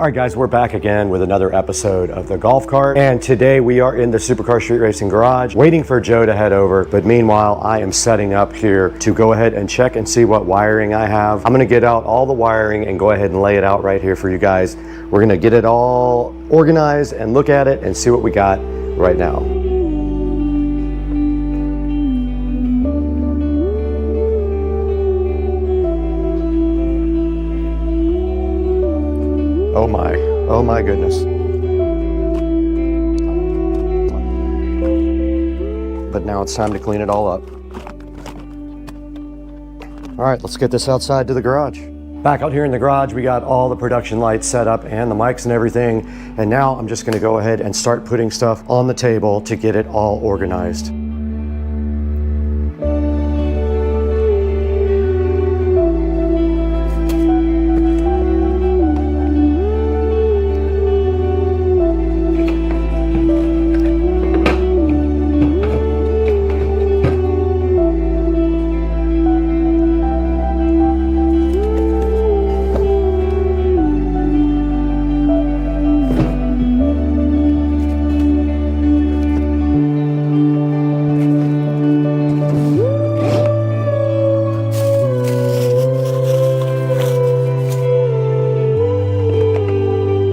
All right, guys, we're back again with another episode of the Golf Cart. And today we are in the Supercar Street Racing Garage waiting for Joe to head over. But meanwhile, I am setting up here to go ahead and check and see what wiring I have. I'm gonna get out all the wiring and go ahead and lay it out right here for you guys. We're gonna get it all organized and look at it and see what we got right now. Oh my goodness. But now it's time to clean it all up. All right, let's get this outside to the garage. Back out here in the garage, we got all the production lights set up and the mics and everything. And now I'm just gonna go ahead and start putting stuff on the table to get it all organized.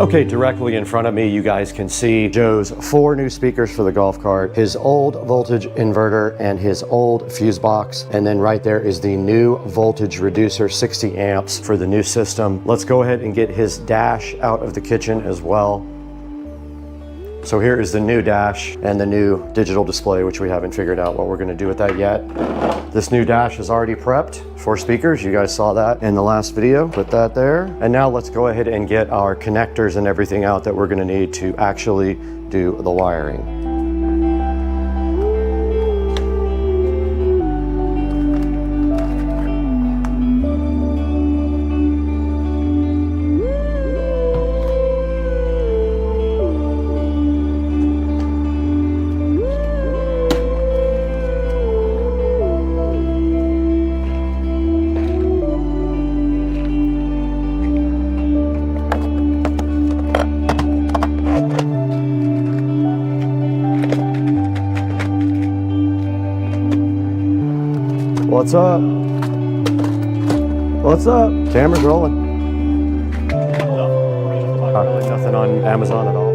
Okay, directly in front of me, you guys can see Joe's 4 new speakers for the golf cart, his old voltage inverter, and his old fuse box. And then right there is the new voltage reducer, 60 amps for the new system. Let's go ahead and get his dash out of the kitchen as well. So here is the new dash and the new digital display, which we haven't figured out what we're gonna do with that yet. This new dash is already prepped for speakers. You guys saw that in the last video. Put that there. And now let's go ahead and get our connectors and everything out that we're gonna need to actually do the wiring. What's up? What's up? Camera's rolling. Nothing on Amazon at all.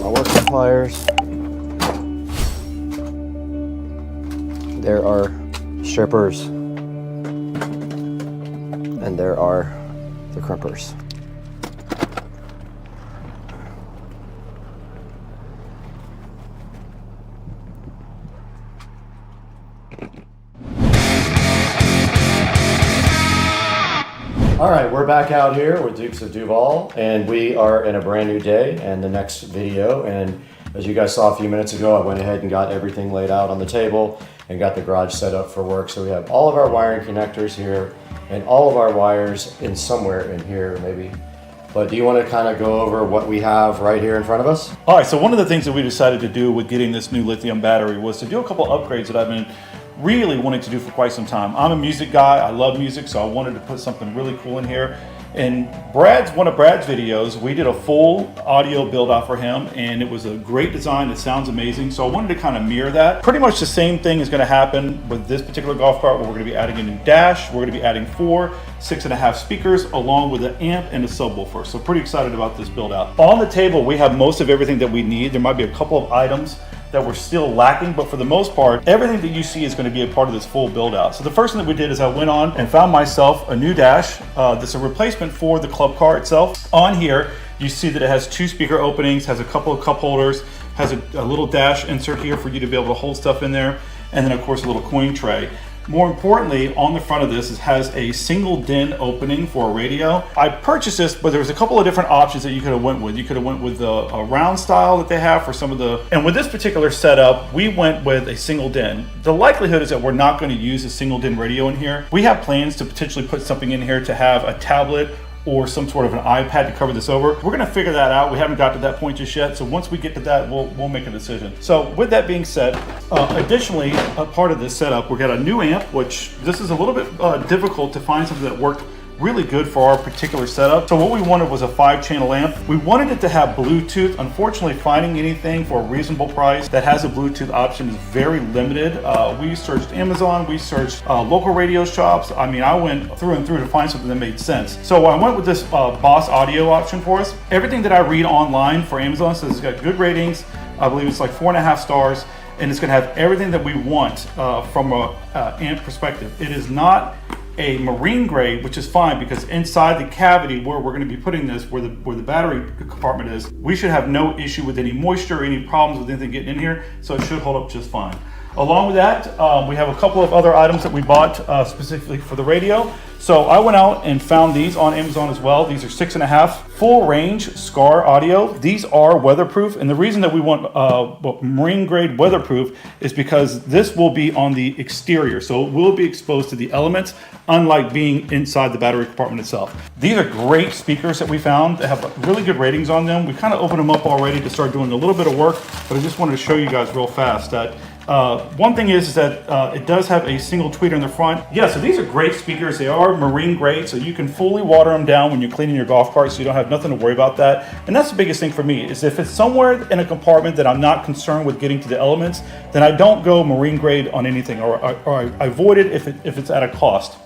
My work suppliers. There are strippers. And there are the crimpers. All right, we're back out here with Dukes of Duval, and we are in a brand new day and the next video. And as you guys saw a few minutes ago, I went ahead and got everything laid out on the table and got the garage set up for work. So we have all of our wiring connectors here and all of our wires in somewhere in here maybe. But do you want to kind of go over what we have right here in front of us? All right, so one of the things that we decided to do with getting this new lithium battery was to do a couple upgrades that I've been really wanting to do for quite some time. I'm a music guy, I love music, so I wanted to put something really cool in here. And one of Brad's videos, we did a full audio build out for him, and it was a great design. It sounds amazing. So I wanted to kind of mirror that. Pretty much the same thing is going to happen with this particular golf cart, where we're going to be adding a new dash. We're going to be adding 4 6.5 speakers along with an amp and a subwoofer. So pretty excited about this build out. On the table, we have most of everything that we need. There might be a couple of items that we're still lacking, but for the most part, everything that you see is going to be a part of this full build out. So the first thing that we did is I went on and found myself a new dash. That's a replacement for the club car itself. On here, you see that it has 2 speaker openings, has a couple of cup holders, has a little dash insert here for you to be able to hold stuff in there, and then of course a little coin tray. More importantly, on the front of this, it has a single DIN opening for a radio. I purchased this, but there was a couple of different options that you could have went with. You could have went with a round style that they have for some of the, and with this particular setup, we went with a single DIN. The likelihood is that we're not going to use a single DIN radio in here. We have plans to potentially put something in here to have a tablet or some sort of an iPad to cover this over. We're gonna figure that out. We haven't got to that point just yet. So once we get to that, we'll make a decision. So with that being said, additionally, a part of this setup, we've got a new amp, which this is a little bit difficult to find something that worked really good for our particular setup. So what we wanted was a 5-channel amp. We wanted it to have Bluetooth. Unfortunately, finding anything for a reasonable price that has a Bluetooth option is very limited. We searched Amazon, we searched local radio shops. I mean, I went through and through to find something that made sense. So I went with this Boss Audio option for us. Everything that I read online for Amazon says it's got good ratings. I believe it's like 4.5 stars, and it's gonna have everything that we want from a amp perspective. It is not a marine grade, which is fine because inside the cavity where we're going to be putting this, where the battery compartment is, we should have no issue with any moisture or any problems with anything getting in here, so it should hold up just fine. Along with that, we have a couple of other items that we bought specifically for the radio. So I went out and found these on Amazon as well. These are 6.5 full range SCAR audio. These are weatherproof, and the reason that we want marine grade weatherproof is because this will be on the exterior, so it will be exposed to the elements, unlike being inside the battery compartment itself. These are great speakers that we found. They have really good ratings on them. We kind of opened them up already to start doing a little bit of work, but I just wanted to show you guys real fast that one thing is that it does have a single tweeter in the front. Yeah, so these are great speakers. They are marine grade, so you can fully water them down when you're cleaning your golf cart, so you don't have nothing to worry about that. And that's the biggest thing for me, is if it's somewhere in a compartment that I'm not concerned with getting to the elements, then I don't go marine grade on anything, or I avoid it if it's at a cost.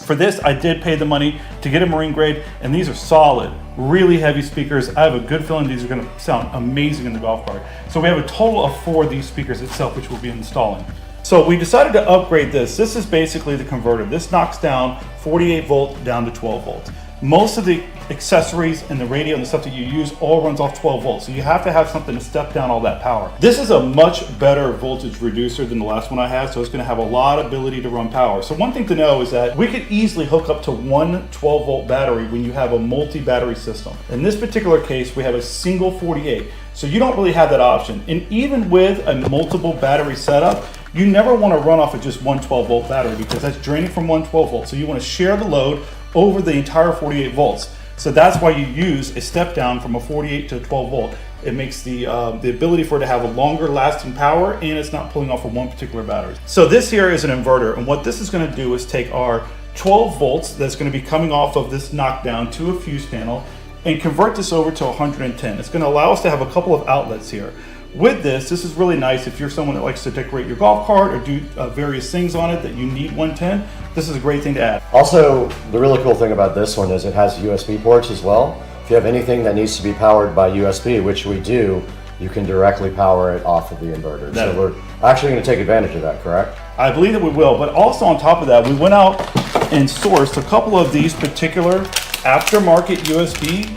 For this, I did pay the money to get a marine grade, and these are solid, really heavy speakers. I have a good feeling these are going to sound amazing in the golf cart. So we have a total of 4 of these speakers itself, which we'll be installing. So we decided to upgrade this. This is basically the converter. This knocks down 48 volt down to 12 volts. Most of the accessories and the radio and the stuff that you use all runs off 12 volts. So you have to have something to step down all that power. This is a much better voltage reducer than the last one I had, so it's gonna have a lot of ability to run power. So one thing to know is that we could easily hook up to one 12 volt battery when you have a multi-battery system. In this particular case, we have a single 48. So you don't really have that option. And even with a multiple battery setup, you never wanna run off of just one 12 volt battery because that's draining from one 12 volt. So you wanna share the load over the entire 48 volts. So that's why you use a step down from a 48 to a 12 volt. It makes the ability for it to have a longer lasting power, and it's not pulling off of one particular battery. So this here is an inverter, and what this is gonna do is take our 12 volts that's gonna be coming off of this knockdown to a fuse panel and convert this over to 110. It's gonna allow us to have a couple of outlets here. With this is really nice if you're someone that likes to decorate your golf cart or do various things on it that you need 110. This is a great thing to add. Also, the really cool thing about this one is it has USB ports as well. If you have anything that needs to be powered by USB, which we do, you can directly power it off of the inverter. So we're actually going to take advantage of that, correct? I believe that we will, but also on top of that, we went out and sourced a couple of these particular aftermarket USB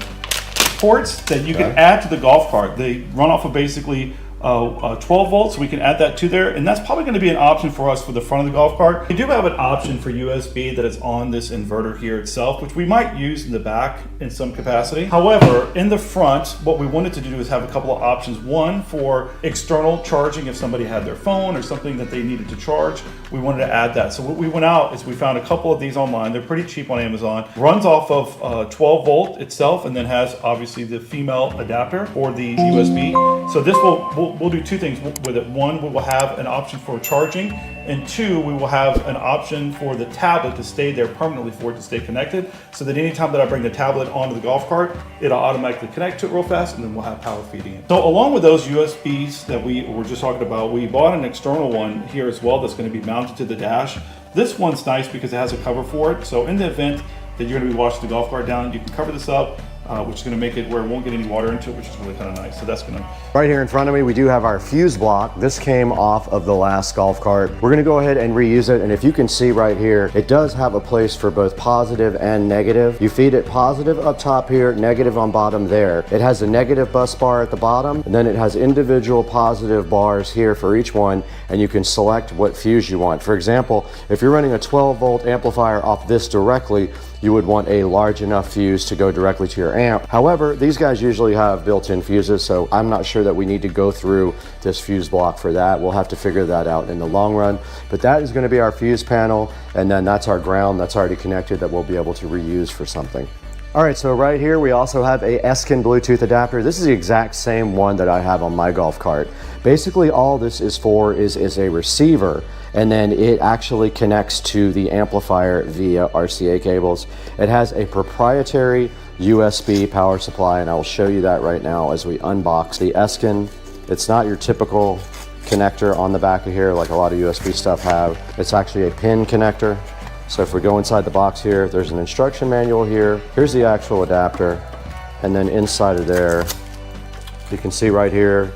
ports that you can add to the golf cart. They run off of basically 12 volts, so we can add that to there, and that's probably going to be an option for us for the front of the golf cart. We do have an option for USB that is on this inverter here itself, which we might use in the back in some capacity. However, in the front, what we wanted to do is have a couple of options. One for external charging if somebody had their phone or something that they needed to charge. We wanted to add that. So what we went out is we found a couple of these online. They're pretty cheap on Amazon. Runs off of 12 volt itself, and then has obviously the female adapter for the USB. So this we'll do 2 things with it. 1, we will have an option for charging, and 2, we will have an option for the tablet to stay there permanently for it to stay connected, so that anytime that I bring the tablet onto the golf cart, it'll automatically connect to it real fast, and then we'll have power feeding it. So along with those USBs that we were just talking about, we bought an external one here as well that's going to be mounted to the dash. This one's nice because it has a cover for it, so in the event that you're going to be washing the golf cart down, you can cover this up, which is going to make it where it won't get any water into it, which is really kind of nice. So that's going to... Right here in front of me, we do have our fuse block. This came off of the last golf cart. We're going to go ahead and reuse it. And if you can see right here, it does have a place for both positive and negative. You feed it positive up top here, negative on bottom there. It has a negative bus bar at the bottom, and then it has individual positive bars here for each one, and you can select what fuse you want. For example, if you're running a 12 volt amplifier off this directly, you would want a large enough fuse to go directly to your amp. However, these guys usually have built-in fuses, so I'm not sure that we need to go through this fuse block for that. We'll have to figure that out in the long run. But that is going to be our fuse panel, and then that's our ground that's already connected that we'll be able to reuse for something. All right, so right here we also have a Elecan Bluetooth adapter. This is the exact same one that I have on my golf cart. Basically all this is for is a receiver, and then it actually connects to the amplifier via RCA cables. It has a proprietary USB power supply, and I will show you that right now as we unbox the Elecan. It's not your typical connector on the back of here like a lot of USB stuff have. It's actually a pin connector. So if we go inside the box here, there's an instruction manual here. Here's the actual adapter, and then inside of there, you can see right here,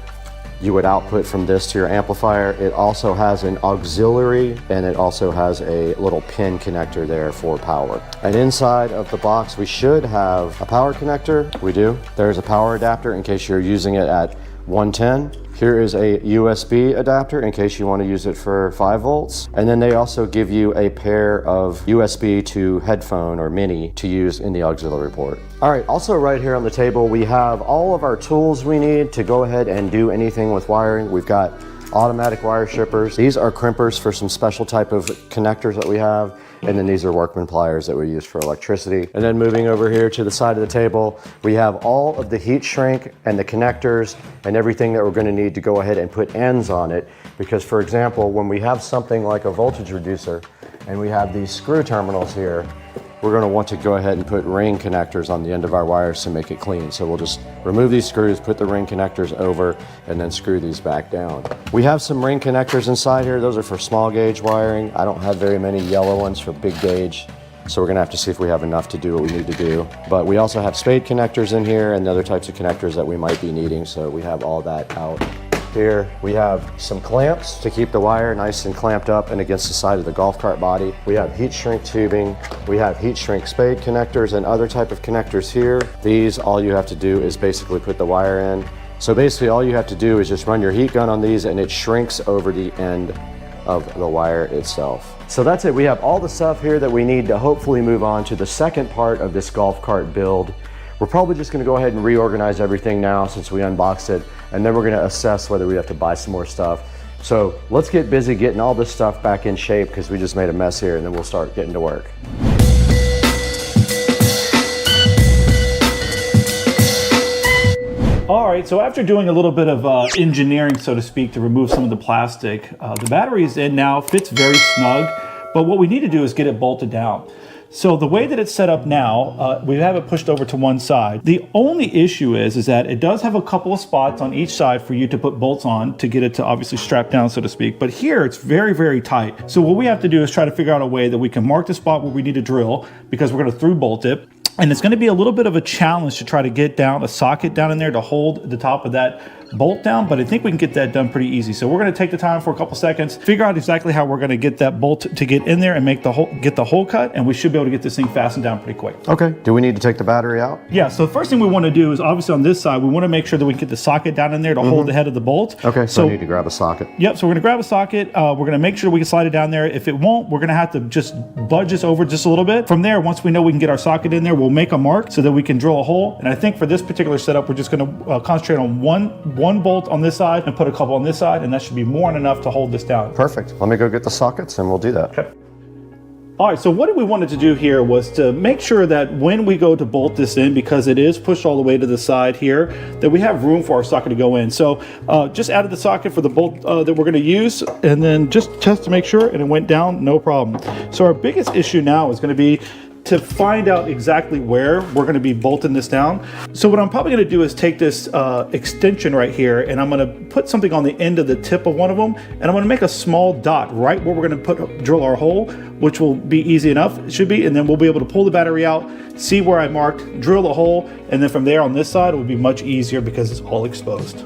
you would output from this to your amplifier. It also has an auxiliary, and it also has a little pin connector there for power. And inside of the box, we should have a power connector. We do. There's a power adapter in case you're using it at 110. Here is a USB adapter in case you want to use it for 5 volts. And then they also give you a pair of USB to headphone or mini to use in the auxiliary port. All right, also right here on the table, we have all of our tools we need to go ahead and do anything with wiring. We've got automatic wire strippers. These are crimpers for some special type of connectors that we have. And then these are workman pliers that we use for electricity. And then moving over here to the side of the table, we have all of the heat shrink and the connectors and everything that we're going to need to go ahead and put ends on it. Because for example, when we have something like a voltage reducer and we have these screw terminals here, we're going to want to go ahead and put ring connectors on the end of our wires to make it clean. So we'll just remove these screws, put the ring connectors over, and then screw these back down. We have some ring connectors inside here. Those are for small gauge wiring. I don't have very many yellow ones for big gauge. So we're gonna have to see if we have enough to do what we need to do. But we also have spade connectors in here and other types of connectors that we might be needing. So we have all that out. Here we have some clamps to keep the wire nice and clamped up and against the side of the golf cart body. We have heat shrink tubing. We have heat shrink spade connectors and other type of connectors here. These, all you have to do is basically put the wire in. So basically all you have to do is just run your heat gun on these and it shrinks over the end of the wire itself. So that's it. We have all the stuff here that we need to hopefully move on to the second part of this golf cart build. We're probably just going to go ahead and reorganize everything now since we unboxed it, and then we're going to assess whether we have to buy some more stuff. So let's get busy getting all this stuff back in shape because we just made a mess here, and then we'll start getting to work. All right, so after doing a little bit of engineering, so to speak, to remove some of the plastic, the battery is in now, fits very snug, but what we need to do is get it bolted down. So the way that it's set up now, we have it pushed over to one side. The only issue is that it does have a couple of spots on each side for you to put bolts on to get it to obviously strap down, so to speak. But here it's very, very tight. So what we have to do is try to figure out a way that we can mark the spot where we need to drill because we're going to through bolt it. And it's going to be a little bit of a challenge to try to get down a socket down in there to hold the top of that bolt down, but I think we can get that done pretty easy. So we're going to take the time for a couple seconds, figure out exactly how we're going to get that bolt to get in there and make the hole cut, and we should be able to get this thing fastened down pretty quick. Okay. Do we need to take the battery out? Yeah. So the first thing we want to do is obviously on this side, we want to make sure that we can get the socket down in there to hold the head of the bolt. Okay. So I need to grab a socket. Yep. So we're going to grab a socket. We're going to make sure we can slide it down there. If it won't, we're going to have to just budge this over just a little bit. From there, once we know we can get our socket in there, we'll make a mark so that we can drill a hole. And I think for this particular setup, we're just going to concentrate on one bolt on this side and put a couple on this side, and that should be more than enough to hold this down. Perfect. Let me go get the sockets and we'll do that. Okay. All right, so what we wanted to do here was to make sure that when we go to bolt this in, because it is pushed all the way to the side here, that we have room for our socket to go in. So just added the socket for the bolt that we're gonna use, and then just test to make sure, and it went down, no problem. So our biggest issue now is gonna be to find out exactly where we're going to be bolting this down. So what I'm probably going to do is take this extension right here, and I'm going to put something on the end of the tip of one of them, and I'm going to make a small dot right where we're going to drill our hole, which will be easy enough, it should be, and then we'll be able to pull the battery out, see where I marked, drill the hole, and then from there on this side it will be much easier because it's all exposed.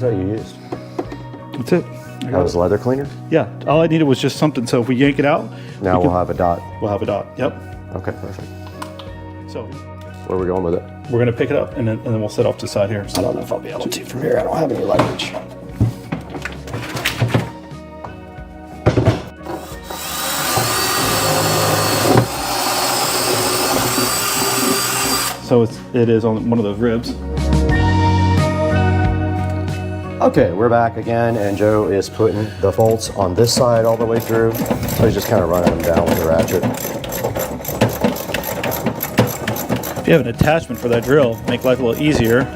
That you used? That's it. That was leather cleaner? Yeah, all I needed was just something, so if we yank it out, now we'll have a dot. We'll have a dot, yep. Okay, perfect. So where are we going with it? We're going to pick it up and then we'll set off to the side here. I don't know if I'll be able to from here. I don't have any leverage. So it is on one of those ribs. Okay, we're back again, and Joe is putting the bolts on this side all the way through. So he's just kind of running them down with the ratchet. If you have an attachment for that drill, make life a little easier.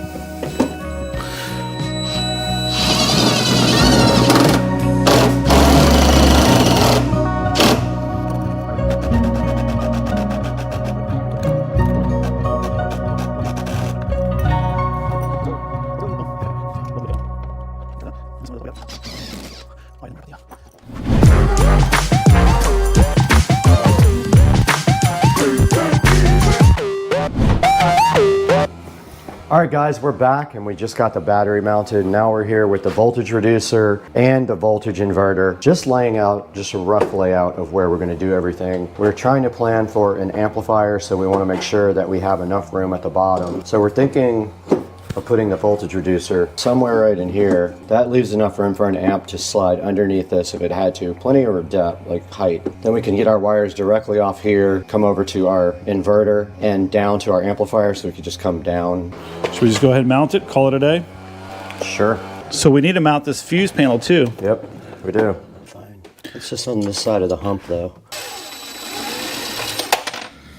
All right guys, we're back and we just got the battery mounted. Now we're here with the voltage reducer and the voltage inverter, just laying out just a rough layout of where we're going to do everything. We're trying to plan for an amplifier, so we want to make sure that we have enough room at the bottom. So we're thinking of putting the voltage reducer somewhere right in here. That leaves enough room for an amp to slide underneath this if it had to. Plenty of depth, like height. Then we can get our wires directly off here, come over to our inverter and down to our amplifier, so we could just come down. Should we just go ahead and mount it, call it a day? Sure. So we need to mount this fuse panel too. Yep, we do. Fine. It's just on this side of the hump though.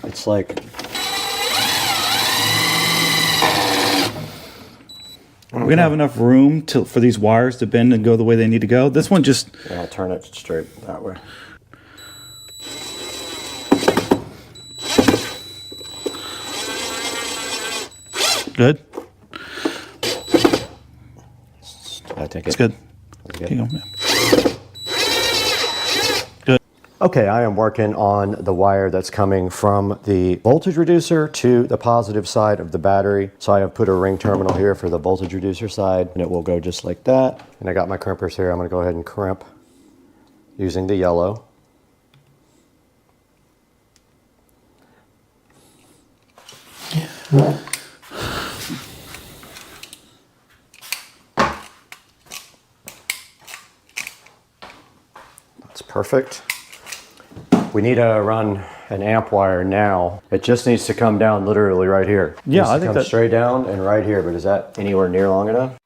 It's like, we're gonna have enough room for these wires to bend and go the way they need to go. This one just... yeah, I'll turn it straight that way. Good? I think it's good. Okay. Here you go. Yeah. Good. Okay, I am working on the wire that's coming from the voltage reducer to the positive side of the battery. So I have put a ring terminal here for the voltage reducer side, and it will go just like that. And I got my crimpers here. I'm going to go ahead and crimp using the yellow. That's perfect. We need to run an amp wire now. It just needs to come down literally right here. Yeah, I think that's straight down and right here, but is that anywhere near long enough?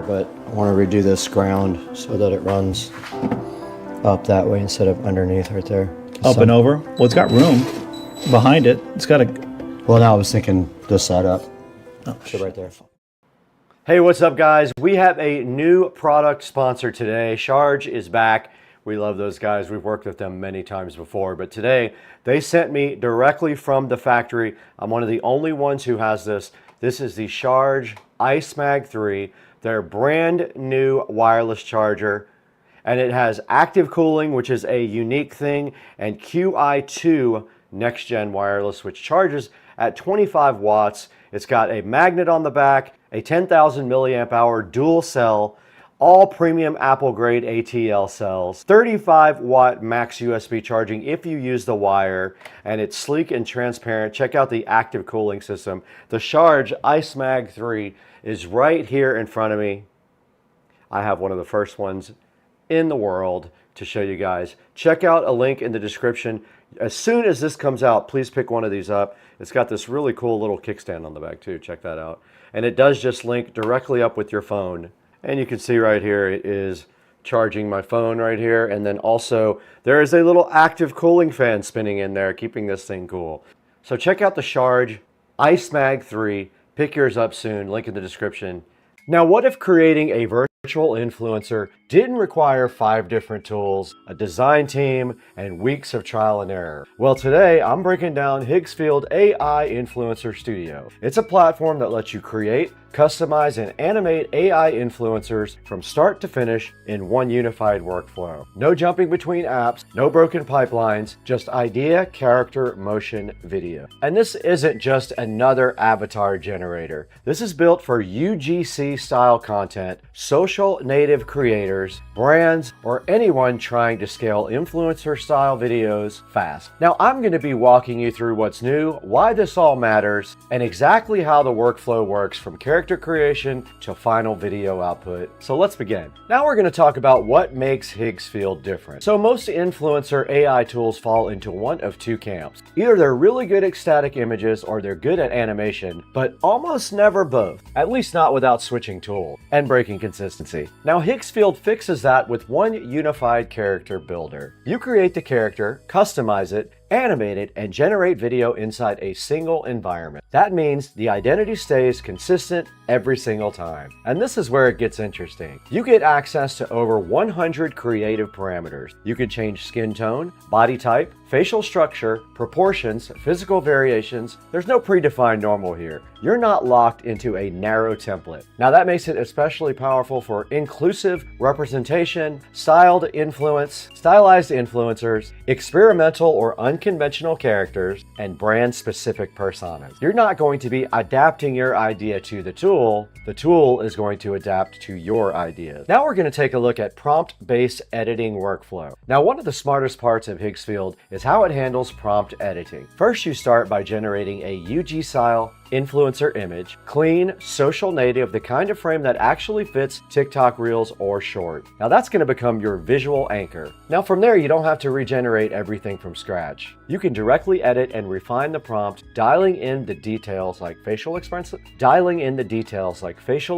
But I want to redo this ground so that it runs up that way instead of underneath right there. Up and over? Well, it's got room behind it. It's got a... well, now I was thinking this side up. Oh, shit right there. Hey, what's up guys? We have a new product sponsor today. Charge is back. We love those guys. We've worked with them many times before, but today they sent me directly from the factory. I'm one of the only ones who has this. This is the Charge Ice Mag 3, their brand new wireless charger. And it has active cooling, which is a unique thing, and QI2 next gen wireless, which charges at 25 watts. It's got a magnet on the back, a 10,000 milliamp hour dual cell all premium Apple grade ATL cells, 35 watt max USB charging if you use the wire, and it's sleek and transparent. Check out the active cooling system. The Charge Ice Mag 3 is right here in front of me. I have one of the first ones in the world to show you guys. Check out a link in the description. As soon as this comes out, please pick one of these up. It's got this really cool little kickstand on the back too. Check that out. And it does just link directly up with your phone. And you can see right here, it is charging my phone right here. And then also there is a little active cooling fan spinning in there, keeping this thing cool. So check out the Charge Ice Mag 3. Pick yours up soon, link in the description. Now, what if creating a virtual influencer didn't require 5 different tools, a design team, and weeks of trial and error? Well, today I'm breaking down Higgsfield AI Influencer Studio. It's a platform that lets you create, customize, and animate AI influencers from start to finish in one unified workflow. No jumping between apps, no broken pipelines, just idea, character, motion, video. And this isn't just another avatar generator. This is built for UGC style content, social native creators, brands, or anyone trying to scale influencer style videos fast. Now, I'm going to be walking you through what's new, why this all matters, and exactly how the workflow works from character creation to final video output. So let's begin. Now we're going to talk about what makes Higgsfield different. So most influencer AI tools fall into one of 2 camps. Either they're really good at static images or they're good at animation, but almost never both. At least not without switching tools and breaking consistency. Now Higgsfield fixes that with one unified character builder. You create the character, customize it, animate it, and generate video inside a single environment. That means the identity stays consistent every single time. And this is where it gets interesting. You get access to over 100 creative parameters. You can change skin tone, body type, facial structure, proportions, physical variations. There's no predefined normal here. You're not locked into a narrow template. Now that makes it especially powerful for inclusive representation, stylized influencers, experimental or unconventional characters, and brand-specific personas. You're not going to be adapting your idea to the tool is going to adapt to your ideas. Now we're going to take a look at prompt-based editing workflow. Now one of the smartest parts of Higgsfield is how it handles prompt editing. First, you start by generating a UG-style influencer image, clean, social native, the kind of frame that actually fits TikTok Reels or Short. Now that's going to become your visual anchor. Now from there, you don't have to regenerate everything from scratch. You can directly edit and refine the prompt, dialing in the details like facial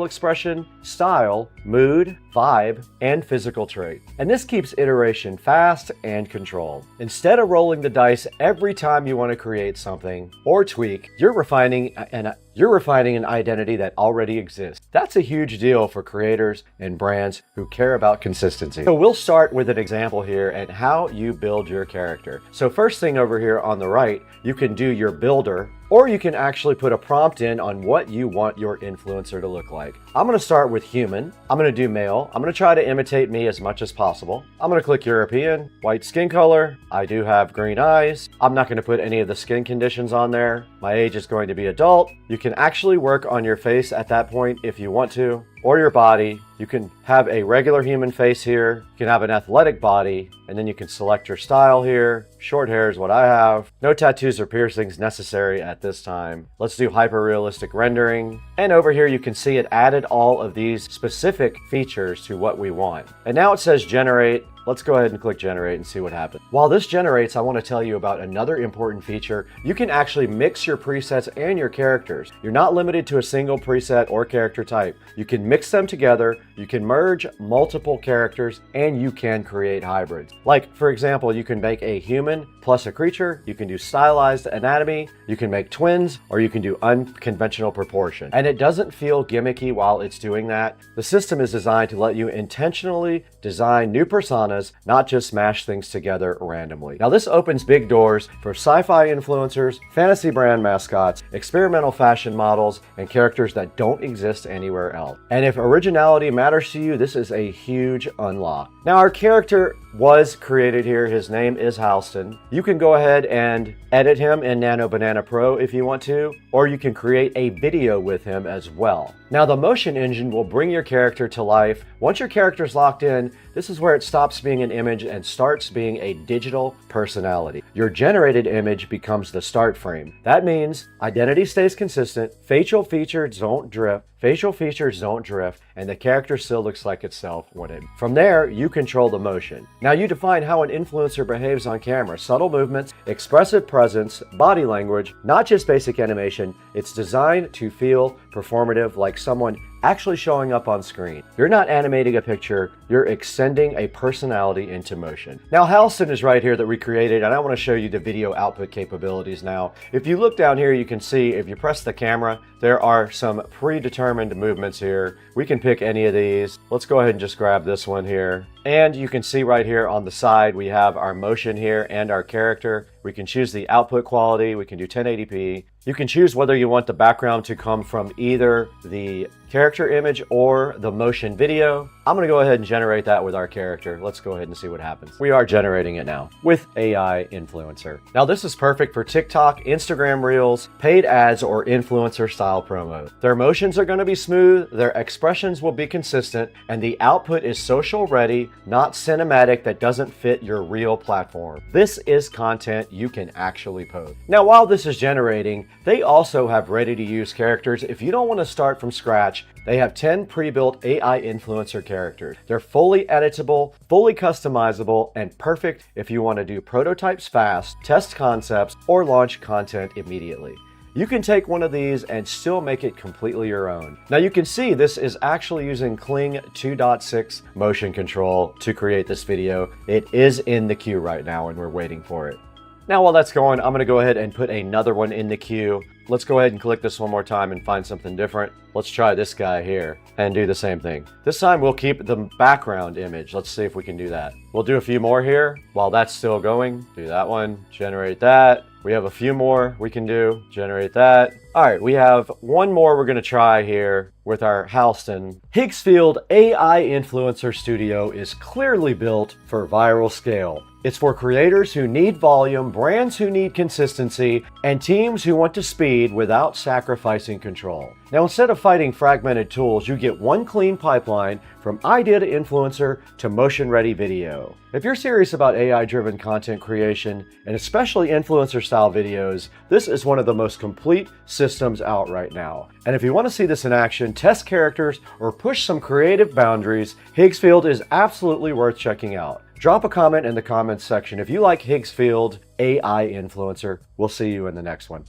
expression, style, mood, vibe, and physical trait. And this keeps iteration fast and controlled. Instead of rolling the dice every time you want to create something or tweak, you're refining an identity that already exists. That's a huge deal for creators and brands who care about consistency. So we'll start with an example here and how you build your character. So first thing over here on the right, you can do your builder, or you can actually put a prompt in on what you want your influencer to look like. I'm going to start with human. I'm going to do male. I'm going to try to imitate me as much as possible. I'm going to click European, white skin color. I do have green eyes. I'm not going to put any of the skin conditions on there. My age is going to be adult. You can actually work on your face at that point if you want to, or your body. You can have a regular human face here. You can have an athletic body, and then you can select your style here. Short hair is what I have. No tattoos or piercings necessary at this time. Let's do hyper-realistic rendering. And over here, you can see it added all of these specific features to what we want. And now it says generate. Let's go ahead and click generate and see what happens. While this generates, I want to tell you about another important feature. You can actually mix your presets and your characters. You're not limited to a single preset or character type. You can mix them together, you can merge multiple characters, and you can create hybrids. Like, for example, you can make a human plus a creature, you can do stylized anatomy, you can make twins, or you can do unconventional proportion. And it doesn't feel gimmicky while it's doing that. The system is designed to let you intentionally design new personas, not just smash things together randomly. Now this opens big doors for sci-fi influencers, fantasy brand mascots, experimental fashion models, and characters that don't exist anywhere else. And if originality matters to you, this is a huge unlock. Now our character was created here. His name is Halston. You can go ahead and edit him in Nano Banana Pro if you want to, or you can create a video with him as well. Now the motion engine will bring your character to life. Once your character's locked in, this is where it stops being an image and starts being a digital personality. Your generated image becomes the start frame. That means identity stays consistent, facial features don't drift, and the character still looks like itself wanted. From there, you control the motion. Now you define how an influencer behaves on camera. Subtle movements, expressive presence, body language, not just basic animation. It's designed to feel performative, like someone actually showing up on screen. You're not animating a picture, you're extending a personality into motion. Now Halston is right here that we created, and I want to show you the video output capabilities now. If you look down here, you can see if you press the camera, there are some predetermined movements here. We can pick any of these. Let's go ahead and just grab this one here. And you can see right here on the side, we have our motion here and our character. We can choose the output quality. We can do 1080p. You can choose whether you want the background to come from either the character image or the motion video. I'm going to go ahead and generate that with our character. Let's go ahead and see what happens. We are generating it now with AI Influencer. Now this is perfect for TikTok, Instagram Reels, paid ads, or influencer style promos. Their motions are going to be smooth, their expressions will be consistent, and the output is social ready, not cinematic that doesn't fit your real platform. This is content you can actually post. Now while this is generating, they also have ready to use characters. If you don't want to start from scratch, they have 10 pre-built AI influencer characters. They're fully editable, fully customizable, and perfect if you want to do prototypes fast, test concepts, or launch content immediately. You can take one of these and still make it completely your own. Now you can see this is actually using Kling 2.6 motion control to create this video. It is in the queue right now and we're waiting for it. Now while that's going, I'm going to go ahead and put another one in the queue. Let's go ahead and click this one more time and find something different. Let's try this guy here and do the same thing. This time we'll keep the background image. Let's see if we can do that. We'll do a few more here while that's still going. Do that one, generate that. We have a few more we can do, generate that. All right, we have one more we're gonna try here with our Halston. Higgsfield AI Influencer Studio is clearly built for viral scale. It's for creators who need volume, brands who need consistency, and teams who want to speed without sacrificing control. Now, instead of fighting fragmented tools, you get one clean pipeline from idea to influencer to motion-ready video. If you're serious about AI-driven content creation, and especially influencer-style videos, this is one of the most complete systems out right now. And if you want to see this in action, test characters, or push some creative boundaries, Higgsfield is absolutely worth checking out. Drop a comment in the comments section if you like Higgsfield AI Influencer. We'll see you in the next one.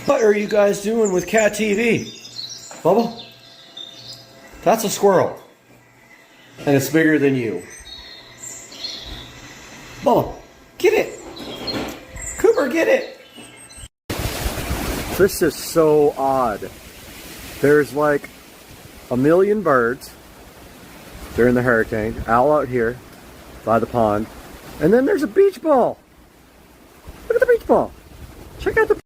What are you guys doing with Cat TV? Bubba? That's a squirrel. And it's bigger than you. Bubba, get it! Cooper, get it! This is so odd. There's like a million birds during the hurricane, all out here by the pond. And then there's a beach ball. Look at the beach ball. Check out the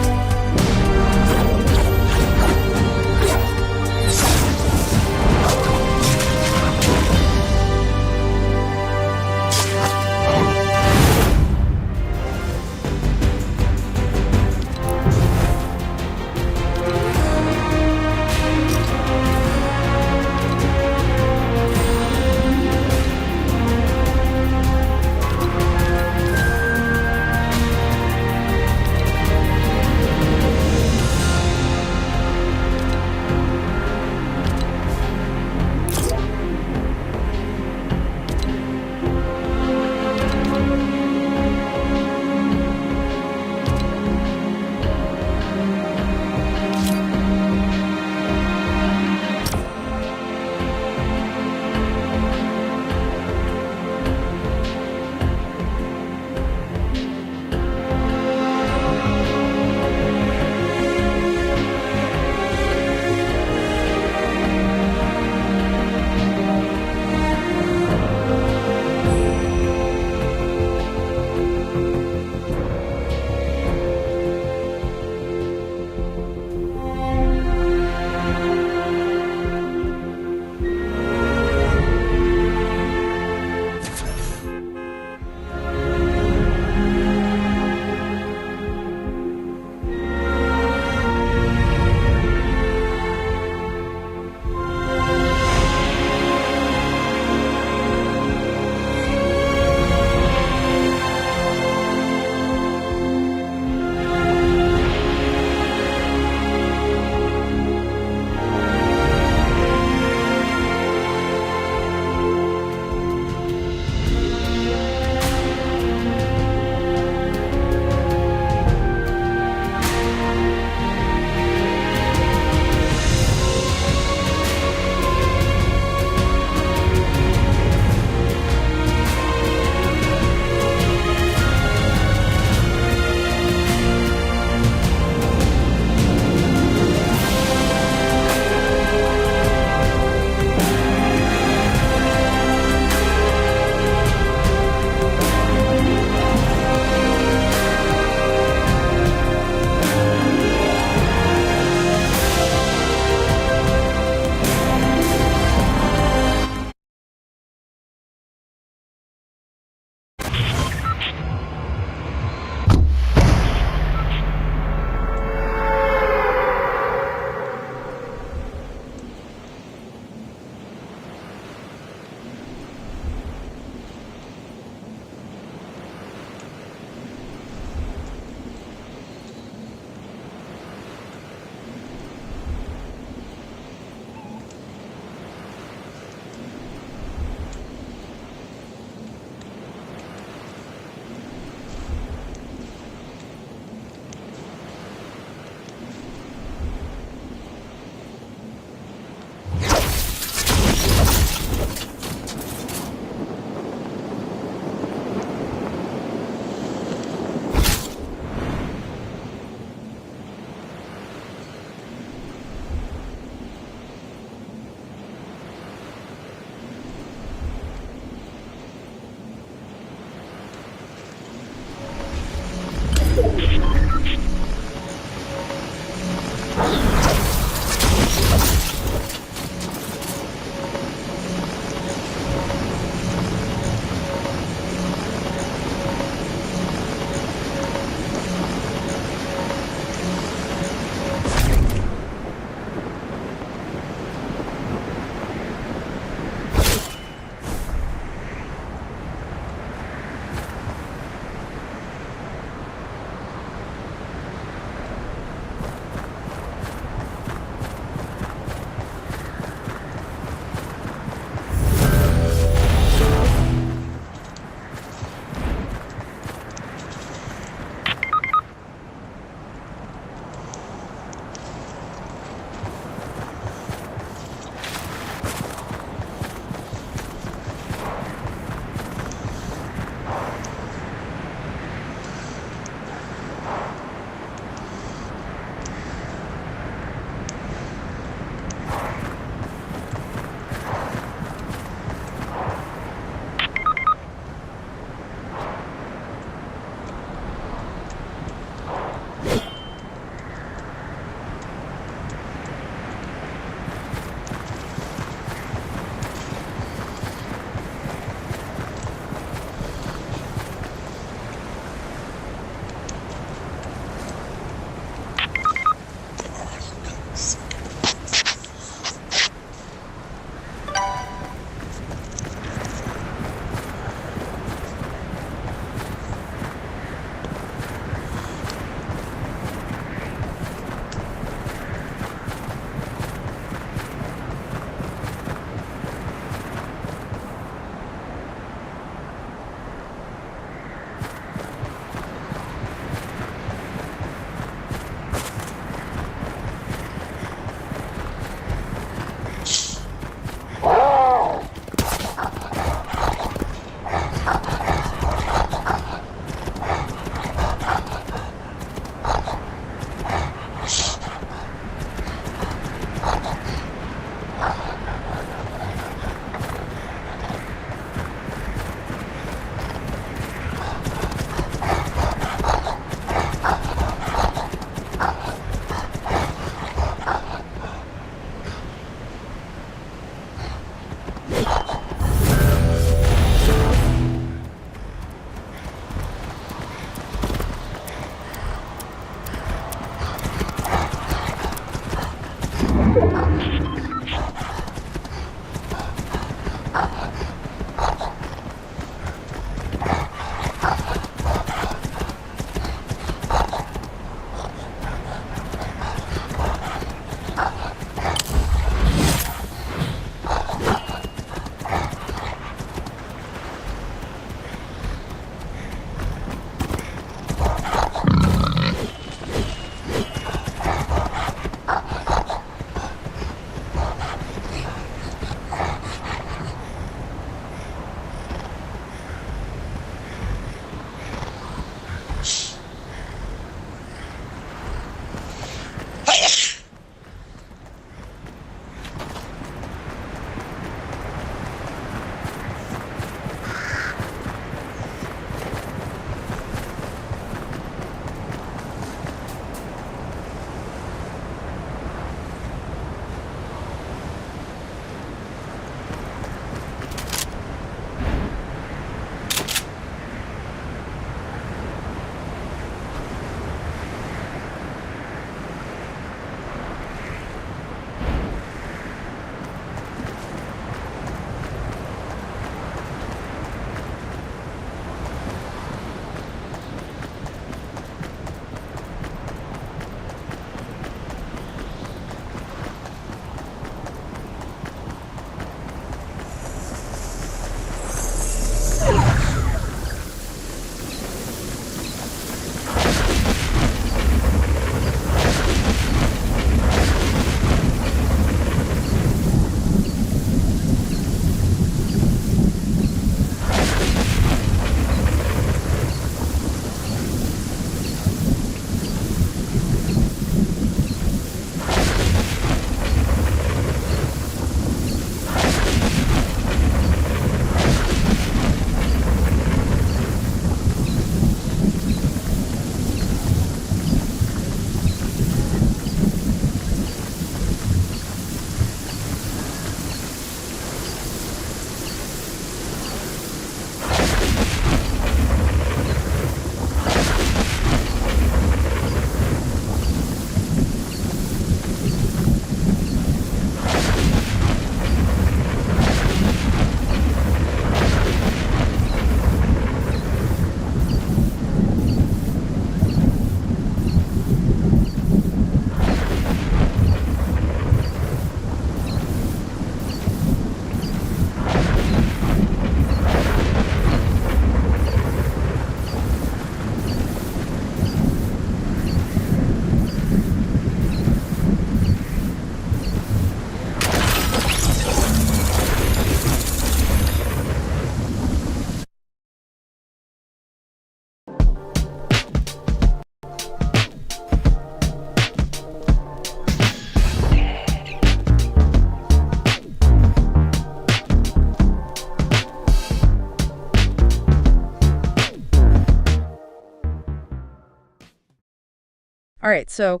All right, so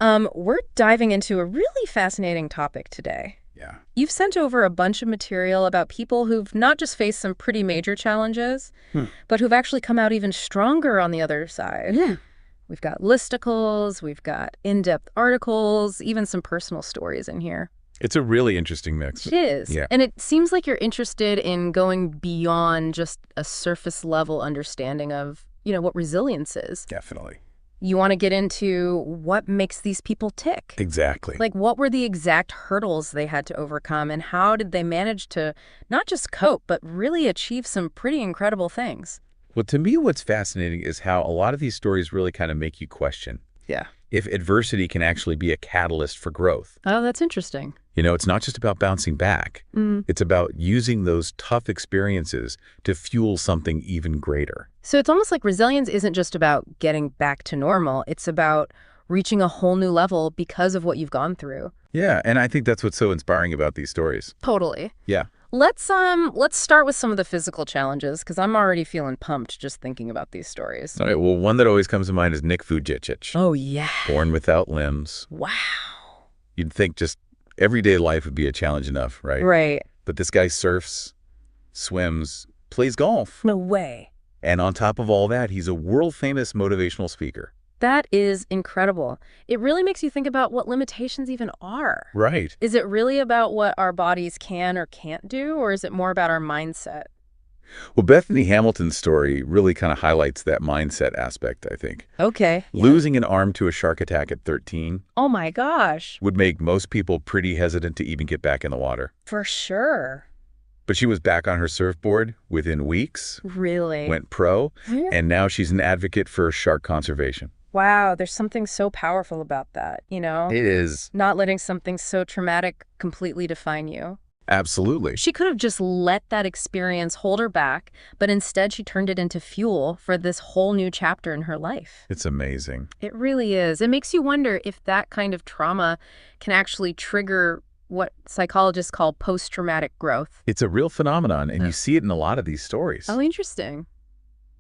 we're diving into a really fascinating topic today. Yeah. You've sent over a bunch of material about people who've not just faced some pretty major challenges, but who've actually come out even stronger on the other side. Yeah. We've got listicles, we've got in-depth articles, even some personal stories in here. It's a really interesting mix. It is. Yeah. And it seems like you're interested in going beyond just a surface level understanding of, what resilience is. Definitely. You want to get into what makes these people tick. Exactly. Like, what were the exact hurdles they had to overcome, and how did they manage to not just cope, but really achieve some pretty incredible things? Well, to me, what's fascinating is how a lot of these stories really kind of make you question if adversity can actually be a catalyst for growth. Oh, that's interesting. It's not just about bouncing back. It's about using those tough experiences to fuel something even greater. So it's almost like resilience isn't just about getting back to normal. It's about reaching a whole new level because of what you've gone through. Yeah, and I think that's what's so inspiring about these stories. Totally. Yeah. Let's start with some of the physical challenges, because I'm already feeling pumped just thinking about these stories. All right, well, one that always comes to mind is Nick Vujicic. Oh, yeah. Born without limbs. Wow. You'd think just everyday life would be a challenge enough, right? Right. But this guy surfs, swims, plays golf. No way. And on top of all that, he's a world-famous motivational speaker. That is incredible. It really makes you think about what limitations even are. Right. Is it really about what our bodies can or can't do, or is it more about our mindset? Well, Bethany Hamilton's story really kind of highlights that mindset aspect, I think. Okay. Losing an arm to a shark attack at 13 Oh my gosh. would make most people pretty hesitant to even get back in the water. For sure. But she was back on her surfboard within weeks, Really? went pro, Yeah. and now she's an advocate for shark conservation. Wow, there's something so powerful about that, you know? It is. Not letting something so traumatic completely define you. Absolutely. She could have just let that experience hold her back, but instead she turned it into fuel for this whole new chapter in her life. It's amazing. It really is. It makes you wonder if that kind of trauma can actually trigger what psychologists call post-traumatic growth. It's a real phenomenon, and you see it in a lot of these stories. Oh, interesting.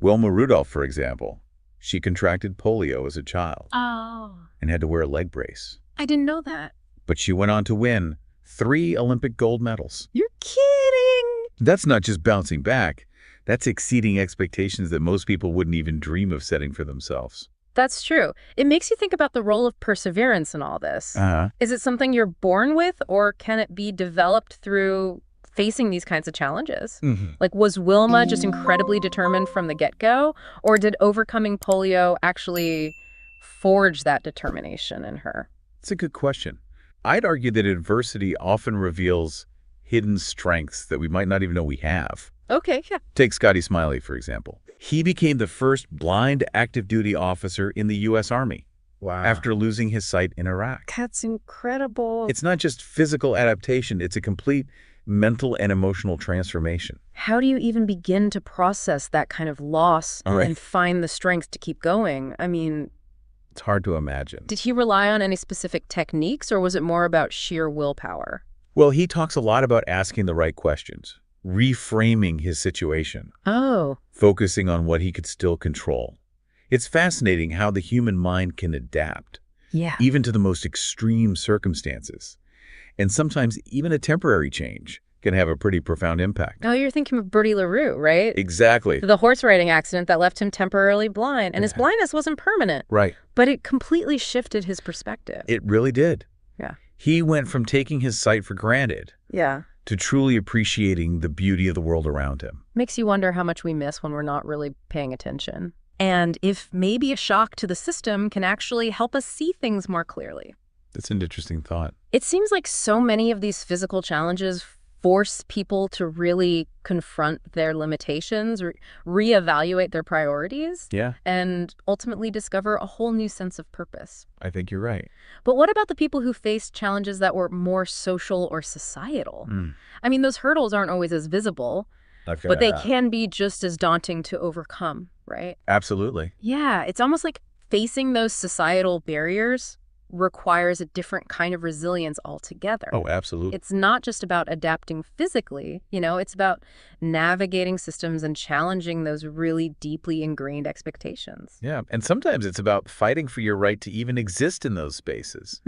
Wilma Rudolph, for example, she contracted polio as a child Oh, and had to wear a leg brace. I didn't know that. But she went on to win 3 Olympic gold medals. You're kidding. That's not just bouncing back. That's exceeding expectations that most people wouldn't even dream of setting for themselves. That's true. It makes you think about the role of perseverance in all this. Is it something you're born with, or can it be developed through facing these kinds of challenges? Like, was Wilma just incredibly determined from the get-go, or did overcoming polio actually forge that determination in her? It's a good question. I'd argue that adversity often reveals hidden strengths that we might not even know we have. Okay, yeah. Take Scotty Smiley, for example. He became the first blind active duty officer in the U.S. Army. Wow. After losing his sight in Iraq. That's incredible. It's not just physical adaptation, it's a complete mental and emotional transformation. How do you even begin to process that kind of loss and find the strength to keep going? I mean, it's hard to imagine. Did he rely on any specific techniques, or was it more about sheer willpower? Well, he talks a lot about asking the right questions, reframing his situation. Oh. Focusing on what he could still control. It's fascinating how the human mind can adapt, even to the most extreme circumstances. And sometimes even a temporary change can have a pretty profound impact. Oh, you're thinking of Bertie LaRue, right? Exactly. The horse riding accident that left him temporarily blind. And his blindness wasn't permanent. Right. But it completely shifted his perspective. It really did. Yeah. He went from taking his sight for granted to truly appreciating the beauty of the world around him. Makes you wonder how much we miss when we're not really paying attention. And if maybe a shock to the system can actually help us see things more clearly. That's an interesting thought. It seems like so many of these physical challenges force people to really confront their limitations, reevaluate their priorities, and ultimately discover a whole new sense of purpose. I think you're right. But what about the people who faced challenges that were more social or societal? I mean, those hurdles aren't always as visible, but they can be just as daunting to overcome, right? Absolutely. Yeah, it's almost like facing those societal barriers requires a different kind of resilience altogether. Oh, absolutely. It's not just about adapting physically, you know, it's about navigating systems and challenging those really deeply ingrained expectations. Yeah, and sometimes it's about fighting for your right to even exist in those spaces.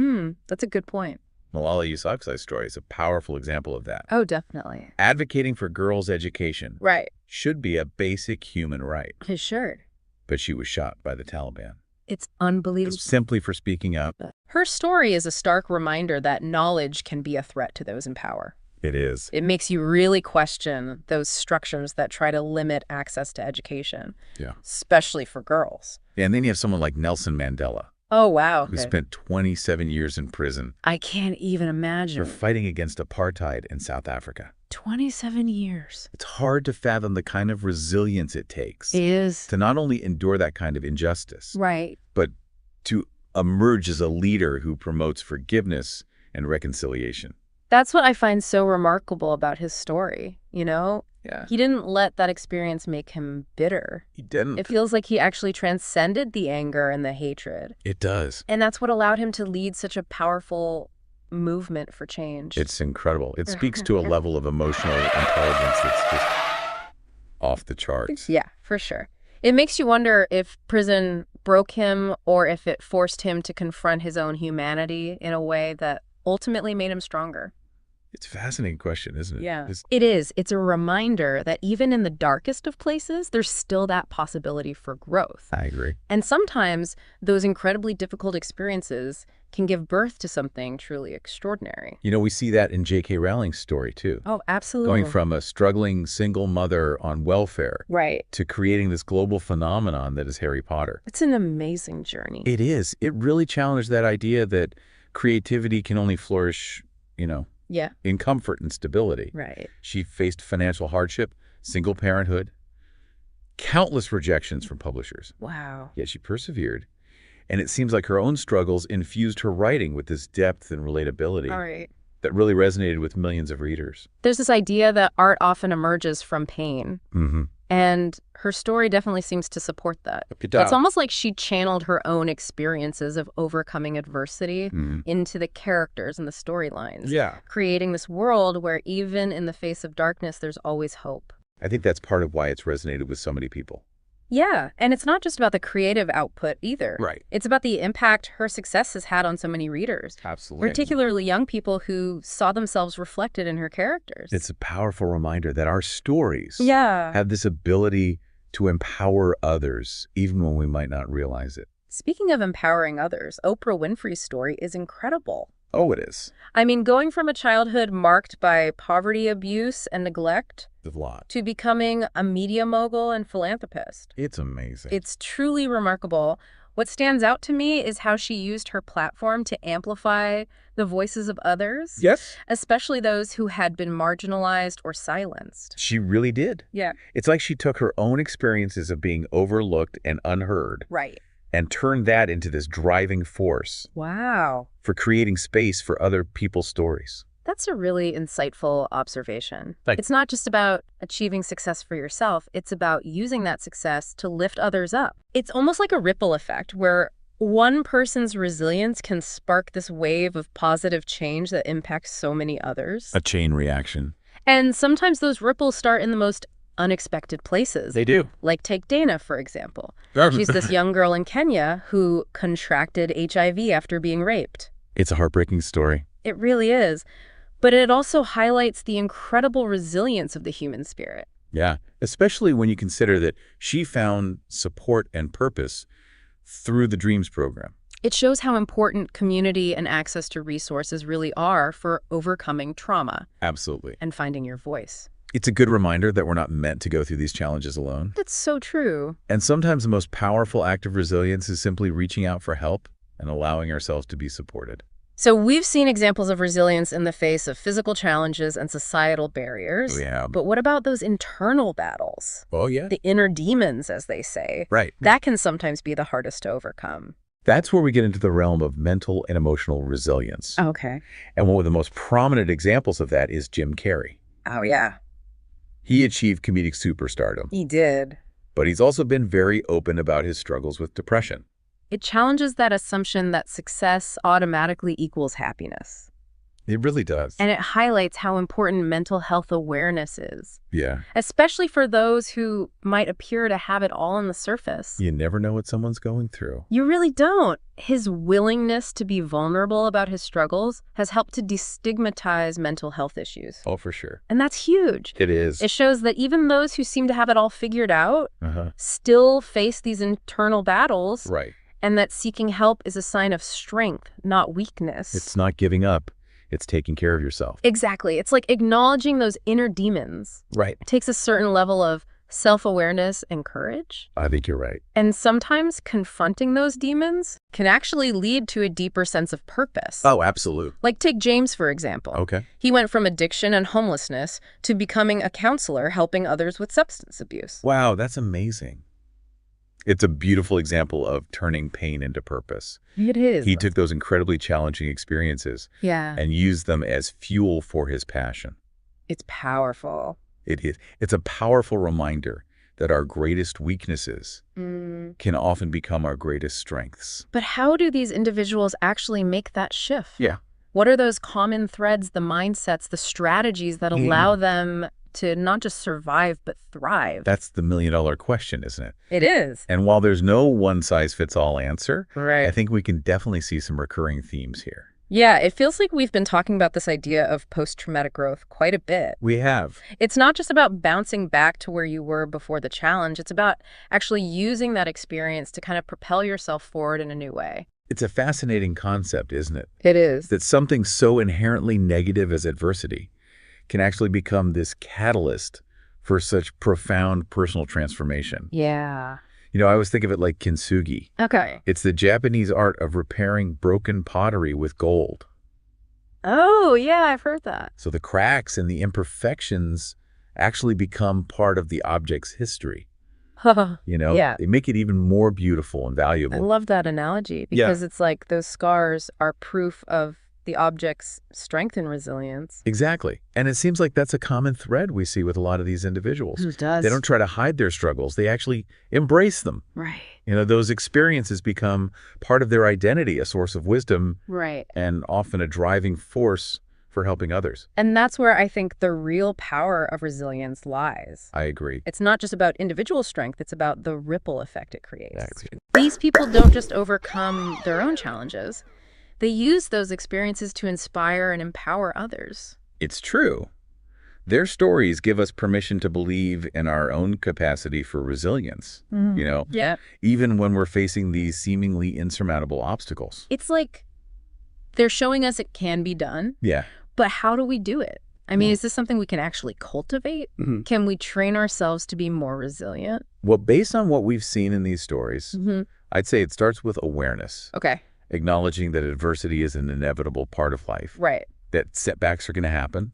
That's a good point. Malala Yousafzai's story is a powerful example of that. Oh, definitely. Advocating for girls' education should be a basic human right. It should. But she was shot by the Taliban. It's unbelievable. Simply for speaking up. Her story is a stark reminder that knowledge can be a threat to those in power. It is. It makes you really question those structures that try to limit access to education, especially for girls. And then you have someone like Nelson Mandela. Oh, wow. Who spent 27 years in prison. I can't even imagine. For fighting against apartheid in South Africa. 27 years. It's hard to fathom the kind of resilience it takes. It is. To not only endure that kind of injustice. Right. But to emerge as a leader who promotes forgiveness and reconciliation. That's what I find so remarkable about his story, you know? Yeah. He didn't let that experience make him bitter. He didn't. It feels like he actually transcended the anger and the hatred. It does. And that's what allowed him to lead such a powerful movement for change. It's incredible. It speaks to a level of emotional intelligence that's just off the charts. Yeah, for sure. It makes you wonder if prison broke him or if it forced him to confront his own humanity in a way that ultimately made him stronger. It's a fascinating question, isn't it? Yeah, it is. It's a reminder that even in the darkest of places, there's still that possibility for growth. I agree. And sometimes those incredibly difficult experiences can give birth to something truly extraordinary. You know, we see that in J.K. Rowling's story, too. Oh, absolutely. Going from a struggling single mother on welfare to creating this global phenomenon that is Harry Potter. It's an amazing journey. It is. It really challenged that idea that creativity can only flourish, in comfort and stability. Right. She faced financial hardship, single parenthood, countless rejections from publishers. Wow. Yet she persevered. And it seems like her own struggles infused her writing with this depth and relatability that really resonated with millions of readers. There's this idea that art often emerges from pain. Mm-hmm. And her story definitely seems to support that. It's almost like she channeled her own experiences of overcoming adversity into the characters and the storylines. Yeah. Creating this world where even in the face of darkness, there's always hope. I think that's part of why it's resonated with so many people. Yeah, and it's not just about the creative output either. Right. It's about the impact her success has had on so many readers. Absolutely. Particularly young people who saw themselves reflected in her characters. It's a powerful reminder that our stories Yeah. have this ability to empower others, even when we might not realize it. Speaking of empowering others, Oprah Winfrey's story is incredible. Oh, it is. I mean, going from a childhood marked by poverty, abuse, and neglect A lot. to becoming a media mogul and philanthropist. It's amazing. It's truly remarkable. What stands out to me is how she used her platform to amplify the voices of others. Yes. Especially those who had been marginalized or silenced. She really did. Yeah. It's like she took her own experiences of being overlooked and unheard Right. and turned that into this driving force Wow. for creating space for other people's stories. That's a really insightful observation. Thank you. It's not just about achieving success for yourself. It's about using that success to lift others up. It's almost like a ripple effect where one person's resilience can spark this wave of positive change that impacts so many others. A chain reaction. And sometimes those ripples start in the most unexpected places. They do. Like take Dana, for example. She's this young girl in Kenya who contracted HIV after being raped. It's a heartbreaking story. It really is. But it also highlights the incredible resilience of the human spirit. Yeah, especially when you consider that she found support and purpose through the Dreams program. It shows how important community and access to resources really are for overcoming trauma. Absolutely. And finding your voice. It's a good reminder that we're not meant to go through these challenges alone. That's so true. And sometimes the most powerful act of resilience is simply reaching out for help and allowing ourselves to be supported. So we've seen examples of resilience in the face of physical challenges and societal barriers. Yeah. But what about those internal battles? Oh, yeah. The inner demons, as they say. Right. That can sometimes be the hardest to overcome. That's where we get into the realm of mental and emotional resilience. Okay. And one of the most prominent examples of that is Jim Carrey. Oh, yeah. He achieved comedic superstardom. He did. But he's also been very open about his struggles with depression. It challenges that assumption that success automatically equals happiness. It really does. And it highlights how important mental health awareness is. Yeah. Especially for those who might appear to have it all on the surface. You never know what someone's going through. You really don't. His willingness to be vulnerable about his struggles has helped to destigmatize mental health issues. Oh, for sure. And that's huge. It is. It shows that even those who seem to have it all figured out still face these internal battles. Right. And that seeking help is a sign of strength, not weakness. It's not giving up. It's taking care of yourself. Exactly. It's like acknowledging those inner demons. Right. It takes a certain level of self-awareness and courage. I think you're right. And sometimes confronting those demons can actually lead to a deeper sense of purpose. Oh, absolutely. Like take James, for example. Okay. He went from addiction and homelessness to becoming a counselor helping others with substance abuse. Wow, that's amazing. It's a beautiful example of turning pain into purpose. It is. He took those incredibly challenging experiences and used them as fuel for his passion. It's powerful. It is. It's a powerful reminder that our greatest weaknesses can often become our greatest strengths. But how do these individuals actually make that shift? Yeah. What are those common threads, the mindsets, the strategies that allow them to not just survive, but thrive? That's the million-dollar question, isn't it? It is. And while there's no one-size-fits-all answer, Right. I think we can definitely see some recurring themes here. Yeah, it feels like we've been talking about this idea of post-traumatic growth quite a bit. We have. It's not just about bouncing back to where you were before the challenge. It's about actually using that experience to kind of propel yourself forward in a new way. It's a fascinating concept, isn't it? It is. That something so inherently negative as adversity can actually become this catalyst for such profound personal transformation. Yeah. You know, I always think of it like kintsugi. Okay. It's the Japanese art of repairing broken pottery with gold. Oh, yeah, I've heard that. So the cracks and the imperfections actually become part of the object's history. You know, Yeah. they make it even more beautiful and I valuable. love that analogy because it's like those scars are proof of the object's strength and resilience. Exactly. And it seems like that's a common thread we see with a lot of these individuals. It does. They don't try to hide their struggles. They actually embrace them. Right. You know, those experiences become part of their identity, a source of wisdom, Right. and often a driving force for helping others. And that's where I think the real power of resilience lies. I agree. It's not just about individual strength, it's about the ripple effect it creates. Exactly. These people don't just overcome their own challenges. They use those experiences to inspire and empower others. It's true. Their stories give us permission to believe in our own capacity for resilience, you know, Yeah. even when we're facing these seemingly insurmountable obstacles. It's like they're showing us it can be done, Yeah. but how do we do it? I mean, is this something we can actually cultivate? Can we train ourselves to be more resilient? Well, based on what we've seen in these stories, I'd say it starts with awareness, Okay. acknowledging that adversity is an inevitable part of life, Right. that setbacks are going to happen,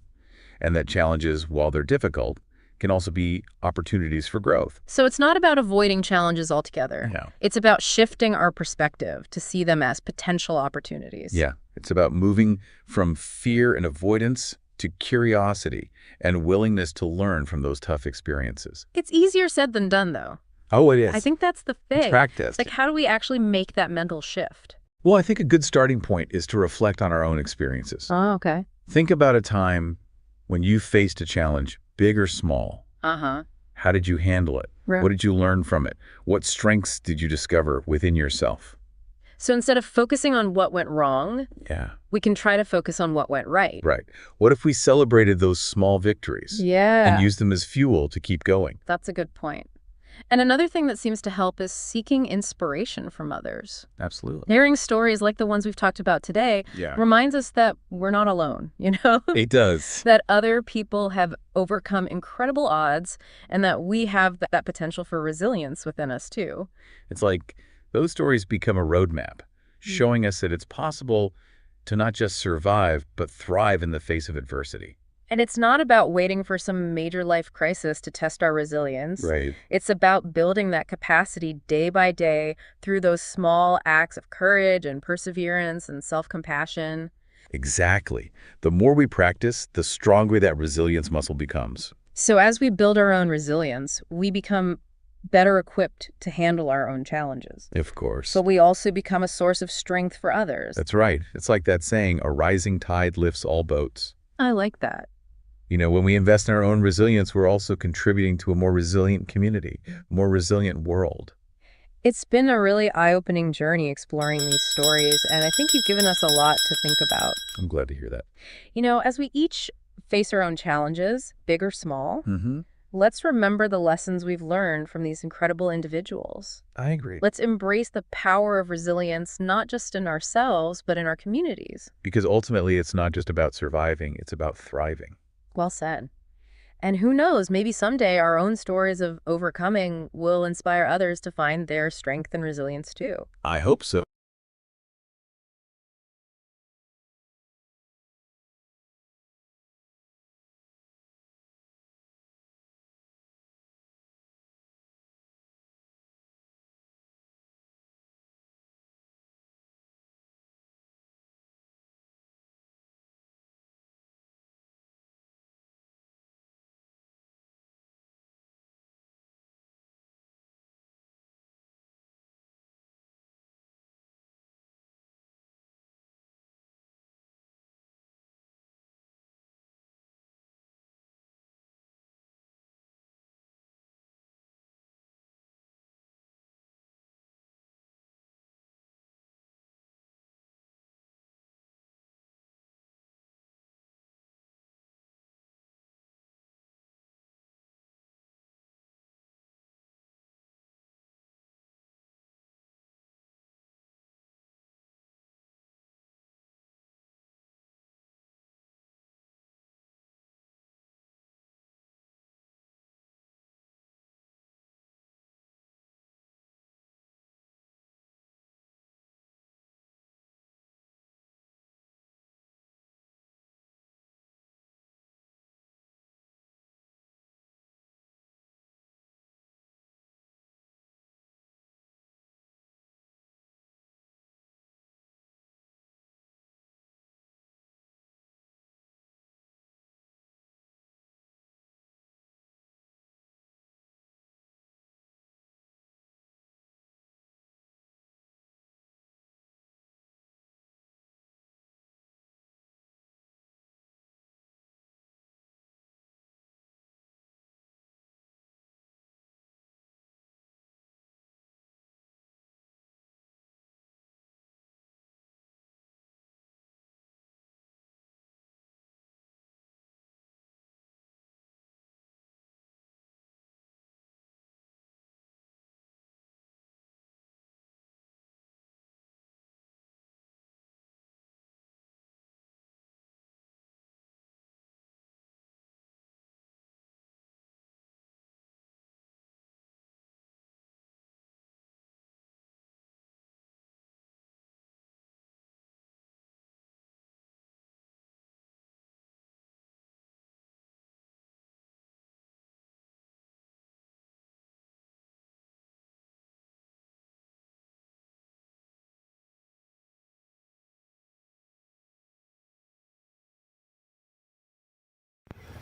and that challenges, while they're difficult, can also be opportunities for growth. So it's not about avoiding challenges altogether. No. It's about shifting our perspective to see them as potential opportunities. Yeah, it's about moving from fear and avoidance to curiosity and willingness to learn from those tough experiences. It's easier said than done, though. Oh, it is. I think that's the thing. It's practice. Like, how do we actually make that mental shift? Well, I think a good starting point is to reflect on our own experiences. Oh, okay. Think about a time when you faced a challenge, big or small. Uh-huh. How did you handle it? Right. What did you learn from it? What strengths did you discover within yourself? So instead of focusing on what went wrong, Yeah. we can try to focus on what went right. Right. What if we celebrated those small victories Yeah. and used them as fuel to keep going? That's a good point. And another thing that seems to help is seeking inspiration from others. Absolutely. Hearing stories like the ones we've talked about today Yeah. reminds us that we're not alone, you know? It does. That other people have overcome incredible odds and that we have that potential for resilience within us too. It's like those stories become a roadmap, showing us that it's possible to not just survive, but thrive in the face of adversity. And it's not about waiting for some major life crisis to test our resilience. Right. It's about building that capacity day by day through those small acts of courage and perseverance and self-compassion. Exactly. The more we practice, the stronger that resilience muscle becomes. So as we build our own resilience, we become better equipped to handle our own challenges. Of course. But we also become a source of strength for others. That's right. It's like that saying, a rising tide lifts all boats. I like that. You know, when we invest in our own resilience, we're also contributing to a more resilient community, a more resilient world. It's been a really eye-opening journey exploring these stories, and I think you've given us a lot to think about. I'm glad to hear that. You know, as we each face our own challenges, big or small, Mm-hmm. let's remember the lessons we've learned from these incredible individuals. I agree. Let's embrace the power of resilience, not just in ourselves, but in our communities. Because ultimately, it's not just about surviving, it's about thriving. Well said. And who knows, maybe someday our own stories of overcoming will inspire others to find their strength and resilience too. I hope so.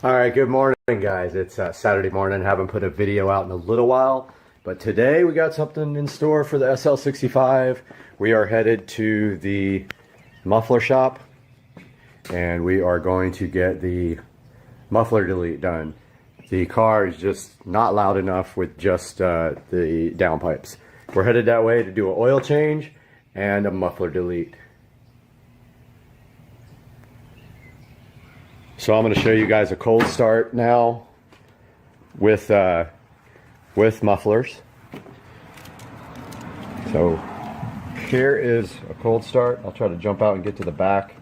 All right, good morning, guys. It's Saturday morning. Haven't put a video out in a little while, but today we got something in store for the SL65. We are headed to the muffler shop, and we are going to get the muffler delete done. The car is just not loud enough with just the downpipes. We're headed that way to do an oil change and a muffler delete. So I'm going to show you guys a cold start now with mufflers. So here is a cold start. I'll try to jump out and get to the back.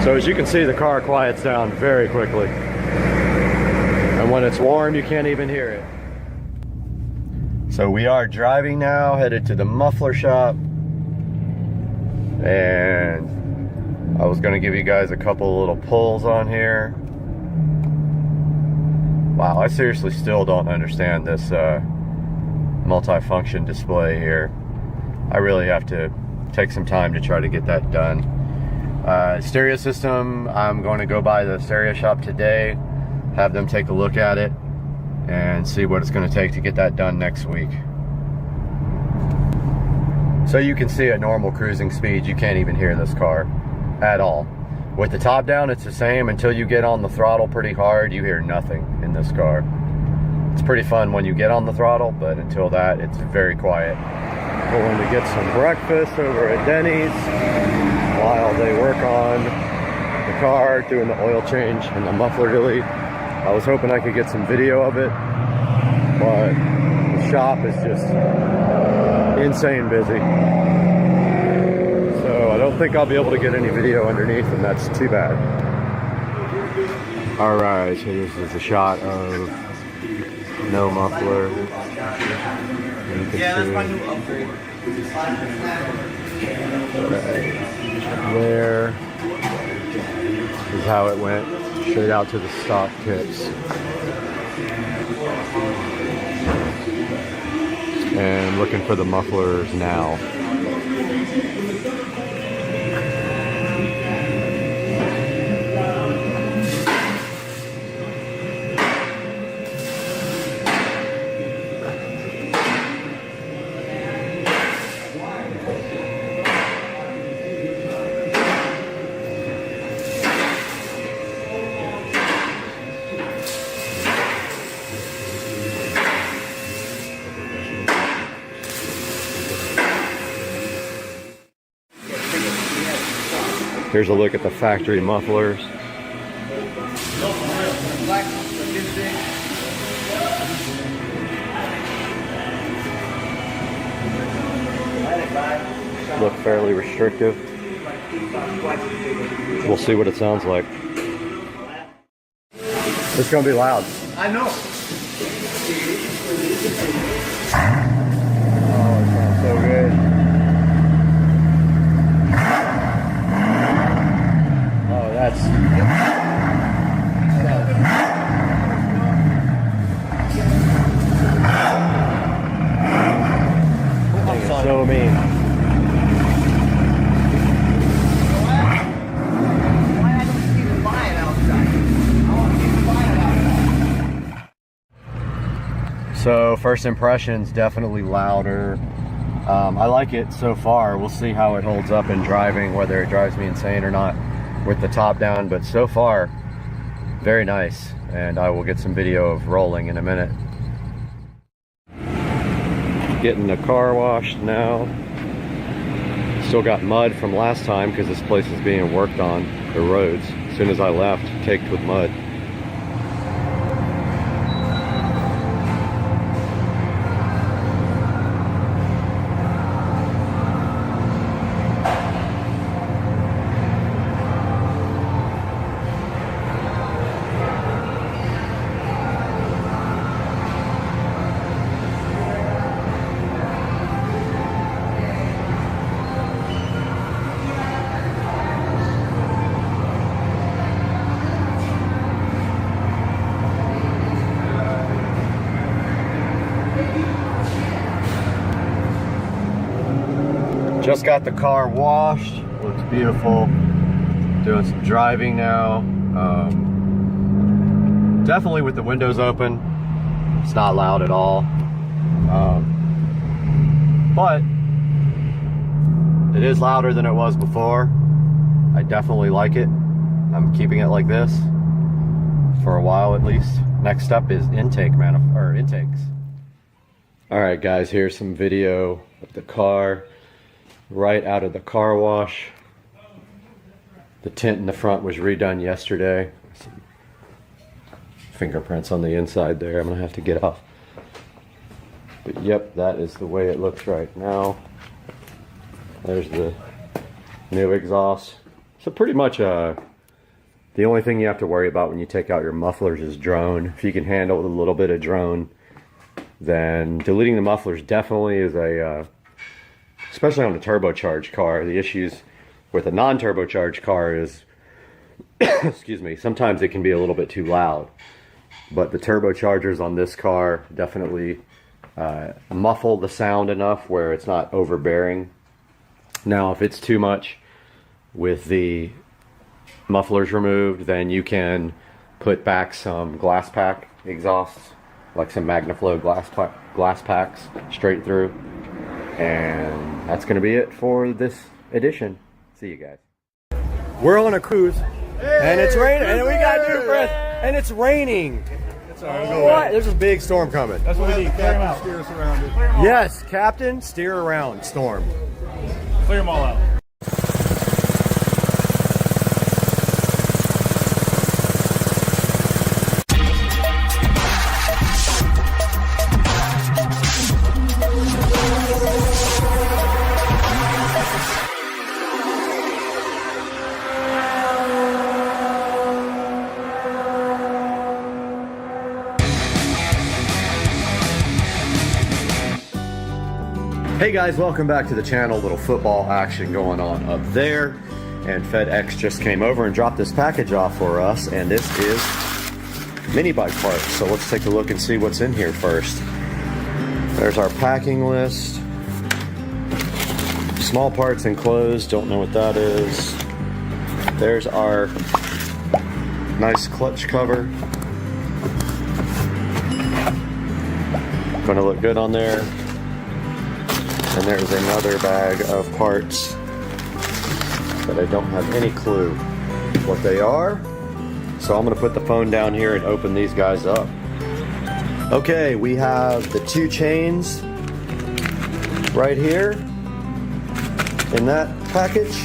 So as you can see, the car quiets down very quickly. And when it's warm, you can't even hear it. So we are driving now, headed to the muffler shop. And I was gonna give you guys a couple little pulls on here. Wow, I seriously still don't understand this multi-function display here. I really have to take some time to try to get that done. Stereo system, I'm going to go by the stereo shop today, have them take a look at it, and see what it's going to take to get that done next week. So you can see at normal cruising speed, you can't even hear this car at all. With the top down, it's the same. Until you get on the throttle pretty hard, you hear nothing in this car. It's pretty fun when you get on the throttle, but until that, it's very quiet. Going to get some breakfast over at Denny's while they work on the car, doing the oil change and the muffler delete. I was hoping I could get some video of it, but the shop is just insane busy. So I don't think I'll be able to get any video underneath, and that's too bad. All right, so this is a shot of no muffler. Yeah, that's my new upgrade. There is how it went, straight out to the stock tips. And looking for the mufflers now. Here's a look at the factory mufflers. Look fairly restrictive. We'll see what it sounds like. It's gonna be loud. I know. Oh, it sounds so good. That's so mean. So first impressions, definitely louder. I like it so far. We'll see how it holds up in driving, whether it drives me insane or not with the top down, but so far very nice, and I will get some video of rolling in a minute. Getting the car washed now. Still got mud from last time because this place is being worked on, the roads. As soon as I left, caked with mud. Just got the car washed. Looks beautiful. Doing some driving now. Definitely with the windows open. It's not loud at all. But it is louder than it was before. I definitely like it. I'm keeping it like this for a while at least. Next up is intakes. All right, guys, here's some video of the car right out of the car wash. The tint in the front was redone yesterday. Some fingerprints on the inside there. I'm gonna have to get off. But yep, that is the way it looks right now. There's the new exhaust. So pretty much the only thing you have to worry about when you take out your mufflers is drone. If you can handle a little bit of drone, then deleting the mufflers definitely is a, especially on a turbocharged car. The issues with a non-turbocharged car is, excuse me, sometimes it can be a little bit too loud. But the turbochargers on this car definitely muffle the sound enough where it's not overbearing. Now, if it's too much with the mufflers removed, then you can put back some glass pack exhausts, like some MagnaFlow glass packs straight through. And that's going to be it for this edition. See you guys. We're on a cruise, and it's raining, and we got to do breath, and it's raining. It's all right, go What? away. There's a big storm coming. That's what we need. Clear them out. Steer us around it. Yes, Captain, steer around storm. Clear them all out. Hey guys, welcome back to the channel. Little football action going on up there. And FedEx just came over and dropped this package off for us, and this is mini bike parts. So let's take a look and see what's in here first. There's our packing list. Small parts enclosed, don't know what that is. There's our nice clutch cover. Gonna look good on there. And there's another bag of parts that I don't have any clue what they are. So I'm gonna put the phone down here and open these guys up. Okay, we have the two chains right here in that package.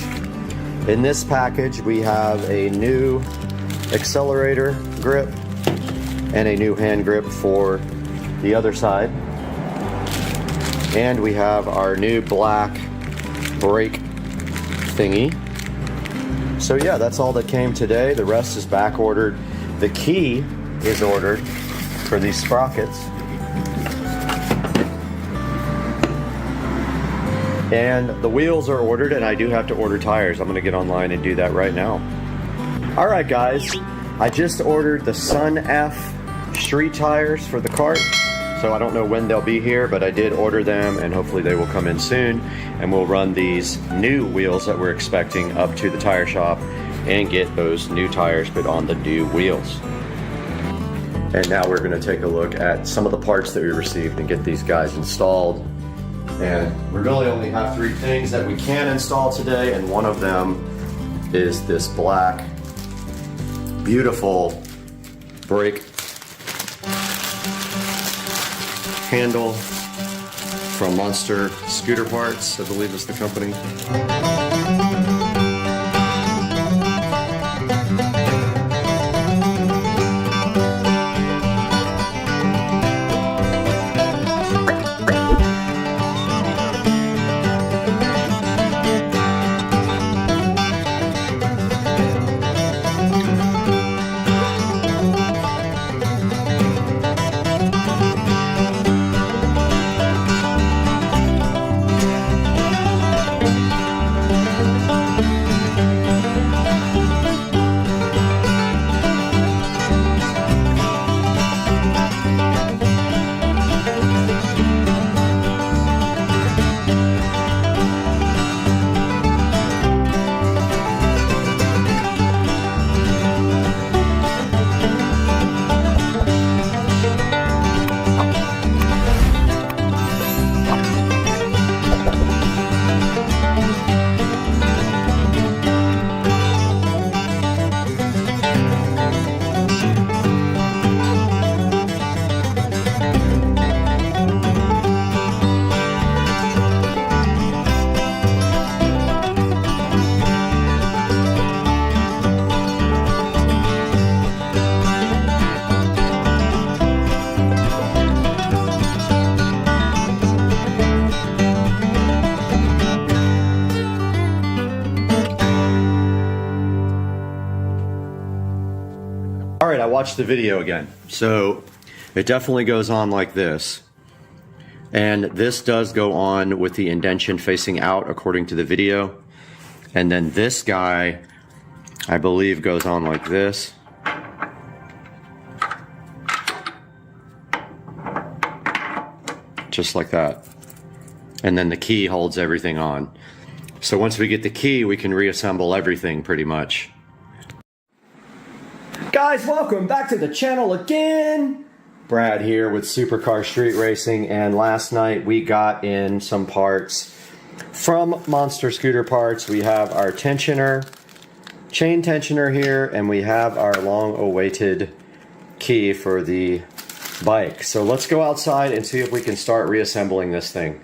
In this package, we have a new accelerator grip and a new hand grip for the other side. And we have our new black brake thingy. So yeah, that's all that came today. The rest is back ordered. The key is ordered for these sprockets. And the wheels are ordered, and I do have to order tires. I'm gonna get online and do that right now. All right, guys, I just ordered the Sun F street tires for the cart. So I don't know when they'll be here, but I did order them, and hopefully they will come in soon. And we'll run these new wheels that we're expecting up to the tire shop and get those new tires put on the new wheels. And now we're gonna take a look at some of the parts that we received and get these guys installed. And we really only have three things that we can install today, and one of them is this black, beautiful brake handle from Monster Scooter Parts, I believe is the company. All right, I watched the video again. So it definitely goes on like this. And this does go on with the indentation facing out according to the video. And then this guy, I believe, goes on like this. Just like that. And then the key holds everything on. So once we get the key, we can reassemble everything pretty much. Guys, welcome back to the channel again. Brad here with Supercar Street Racing, and last night we got in some parts from Monster Scooter Parts. We have our tensioner, chain tensioner here, and we have our long-awaited key for the bike. So let's go outside and see if we can start reassembling this thing.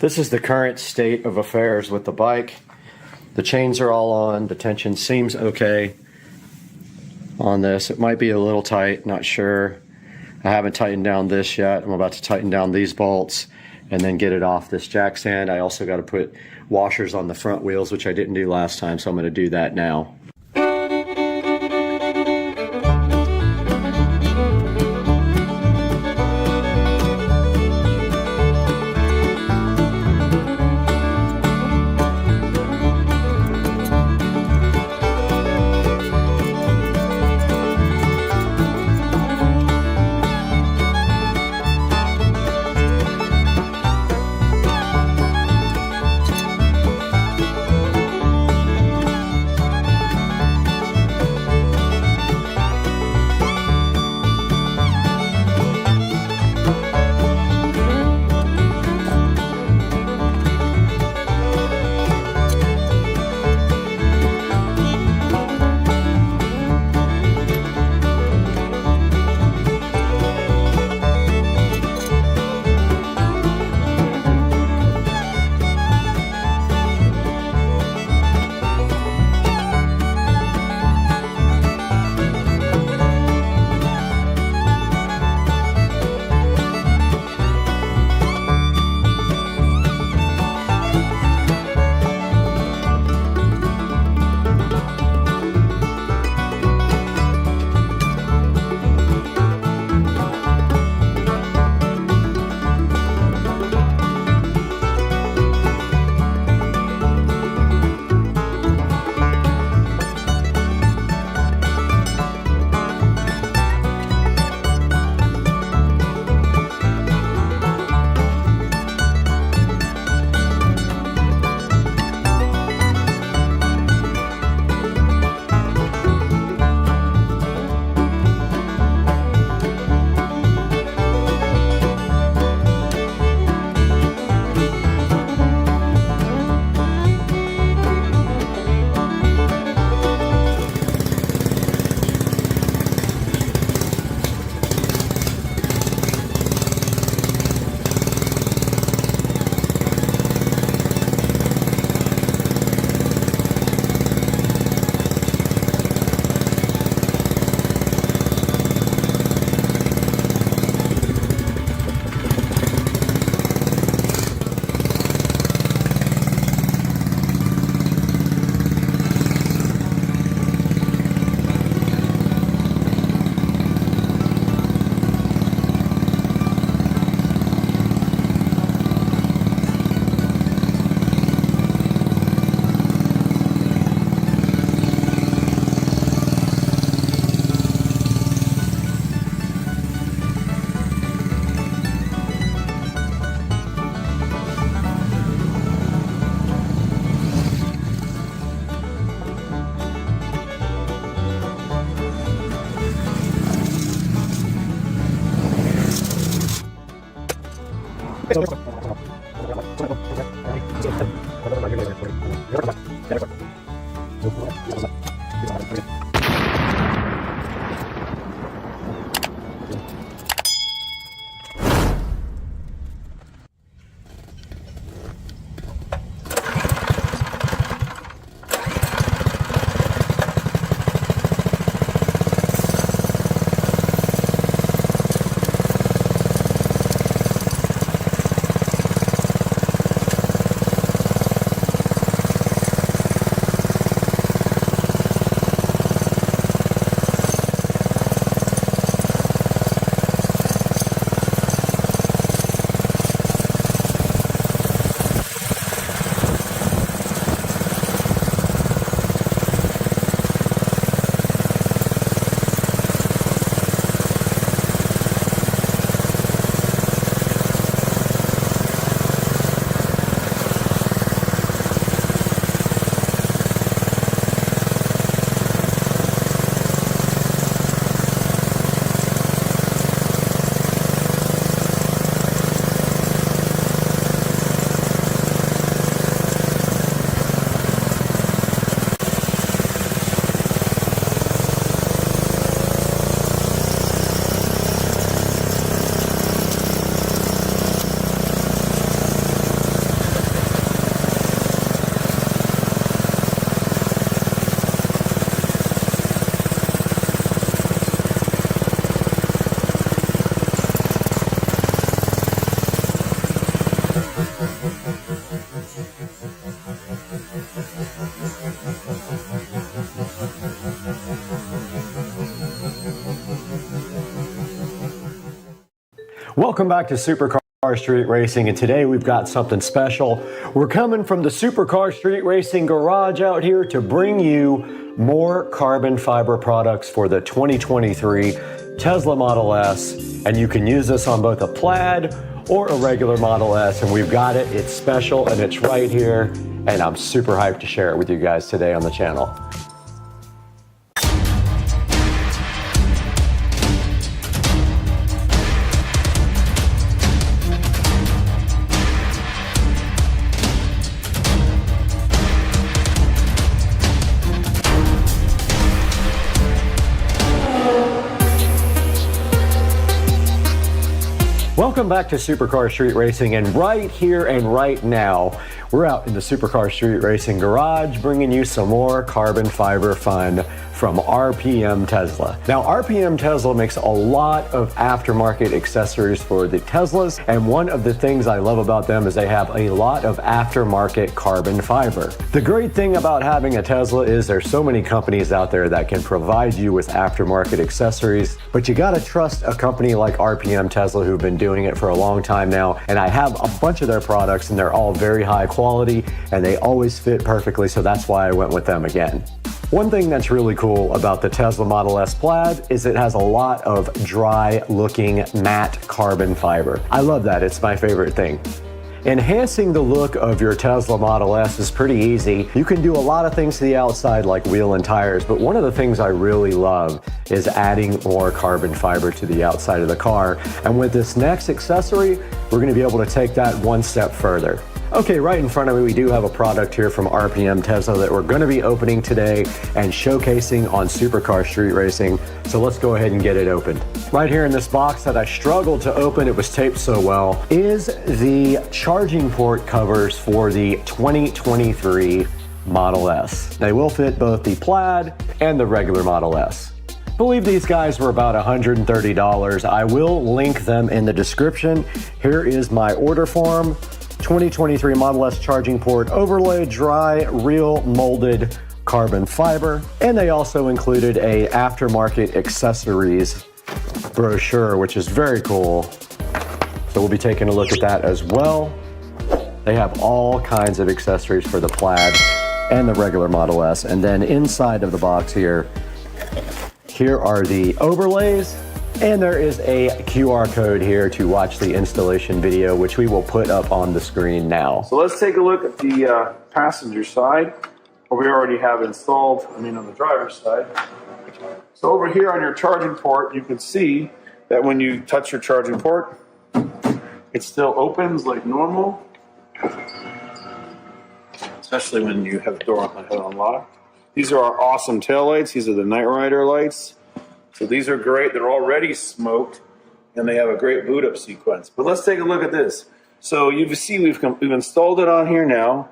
This is the current state of affairs with the bike. The chains are all on. The tension seems okay on this. It might be a little tight, not sure. I haven't tightened down this yet. I'm about to tighten down these bolts and then get it off this jack stand. I also got to put washers on the front wheels, which I didn't do last time, so I'm going to do that now. Welcome back to Supercar Street Racing, and today we've got something special. We're coming from the Supercar Street Racing garage out here to bring you more carbon fiber products for the 2023 Tesla Model S, and you can use this on both a Plaid or a regular Model S, and we've got it. It's special and it's right here, and I'm super hyped to share it with you guys today on the channel. Welcome back to Supercar Street Racing, and right here and right now, we're out in the Supercar Street Racing garage bringing you some more carbon fiber fun from RPM Tesla. Now, RPM Tesla makes a lot of aftermarket accessories for the Teslas, and one of the things I love about them is they have a lot of aftermarket carbon fiber. The great thing about having a Tesla is there's so many companies out there that can provide you with aftermarket accessories, but you gotta trust a company like RPM Tesla who've been doing it for a long time now, and I have a bunch of their products and they're all very high quality and they always fit perfectly, so that's why I went with them again. One thing that's really cool about the Tesla Model S Plaid is it has a lot of dry looking matte carbon fiber. I love that, it's my favorite thing. Enhancing the look of your Tesla Model S is pretty easy. You can do a lot of things to the outside like wheel and tires, but one of the things I really love is adding more carbon fiber to the outside of the car. And with this next accessory, we're gonna be able to take that one step further. Okay, right in front of me, we do have a product here from RPM Tesla that we're going to be opening today and showcasing on Supercar Street Racing. So let's go ahead and get it opened. Right here in this box that I struggled to open, it was taped so well, is the charging port covers for the 2023 Model S. They will fit both the Plaid and the regular Model S. I believe these guys were about $130. I will link them in the description. Here is my order form. 2023 Model S charging port overlay, dry, real molded carbon fiber. And they also included a aftermarket accessories brochure, which is very cool. So we'll be taking a look at that as well. They have all kinds of accessories for the Plaid and the regular Model S. And then inside of the box here are the overlays. And there is a QR code here to watch the installation video, which we will put up on the screen now. So let's take a look at the passenger side, what we already have installed, on the driver's side. So over here on your charging port, you can see that when you touch your charging port, it still opens like normal, especially when you have the door unlocked. These are our awesome tail lights. These are the Night Rider lights. So these are great. They're already smoked, and they have a great boot up sequence. But let's take a look at this. So you see we've installed it on here now.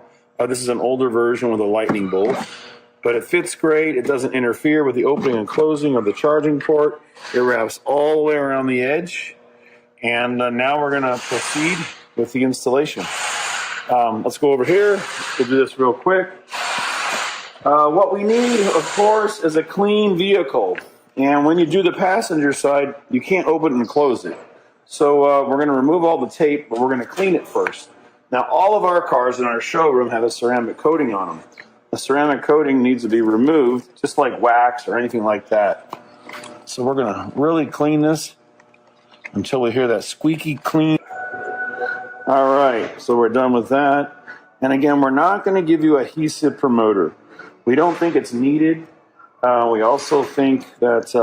This is an older version with a lightning bolt, but it fits great. It doesn't interfere with the opening and closing of the charging port. It wraps all the way around the edge. And now we're going to proceed with the installation. Let's go over here. We'll do this real quick. What we need, of course, is a clean vehicle. And when you do the passenger side, you can't open and close it. So we're going to remove all the tape, but we're going to clean it first. Now, all of our cars in our showroom have a ceramic coating on them. The ceramic coating needs to be removed, just like wax or anything like that. So we're going to really clean this until we hear that squeaky clean. All right, so we're done with that. And again, we're not going to give you adhesive promoter. We don't think it's needed. We also think that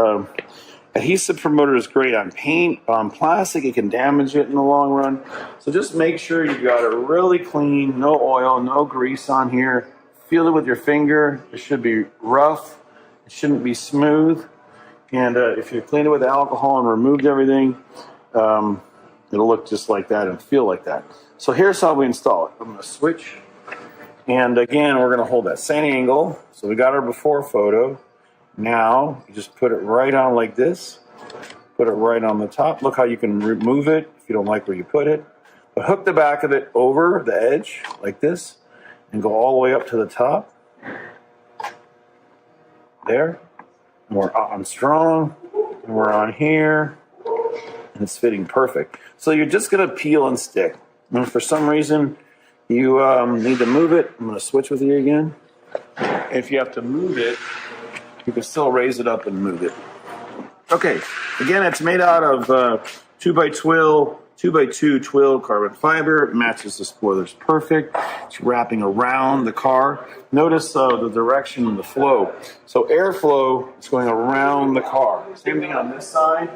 adhesive promoter is great on paint, on plastic. It can damage it in the long run. So just make sure you've got it really clean, no oil, no grease on here. Feel it with your finger. It should be rough. It shouldn't be smooth. And if you clean it with alcohol and removed everything, it'll look just like that and feel like that. So here's how we install it. I'm going to switch. And again, we're going to hold that same angle. So we got our before photo. Now, you just put it right on like this. Put it right on the top. Look how you can remove it if you don't like where you put it. But hook the back of it over the edge like this and go all the way up to the top. There. And we're on strong, and we're on here, and it's fitting perfect. So you're just gonna peel and stick. And if for some reason you need to move it, I'm gonna switch with you again. If you have to move it, you can still raise it up and move it. Okay, again, it's made out of 2x2 twill carbon fiber. It matches the spoilers perfect. It's wrapping around the car. Notice the direction and the flow. So airflow is going around the car. Same thing on this side.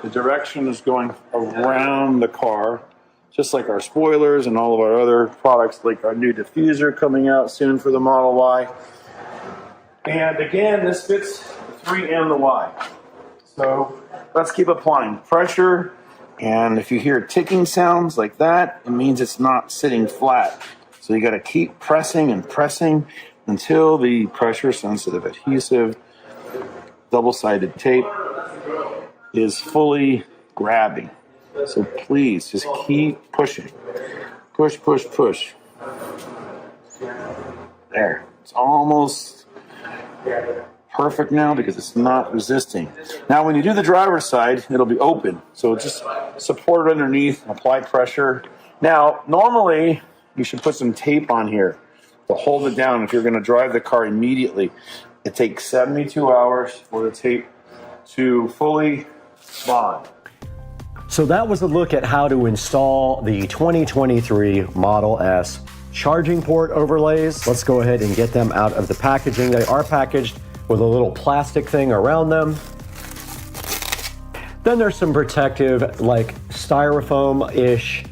The direction is going around the car, just like our spoilers and all of our other products, like our new diffuser coming out soon for the Model Y. And again, this fits the 3 and the Y. So let's keep applying pressure. And if you hear ticking sounds like that, it means it's not sitting flat. So you got to keep pressing and pressing until the pressure sensitive adhesive double-sided tape is fully grabbing. So please just keep pushing. Push, push, push. There. It's almost perfect now because it's not resisting. Now when you do the driver's side, it'll be open. So just support it underneath, apply pressure. Now, normally you should put some tape on here to hold it down if you're going to drive the car immediately. It takes 72 hours for the tape to fully bond. So that was a look at how to install the 2023 Model S charging port overlays. Let's go ahead and get them out of the packaging. They are packaged with a little plastic thing around them. Then there's some protective, like styrofoam-ish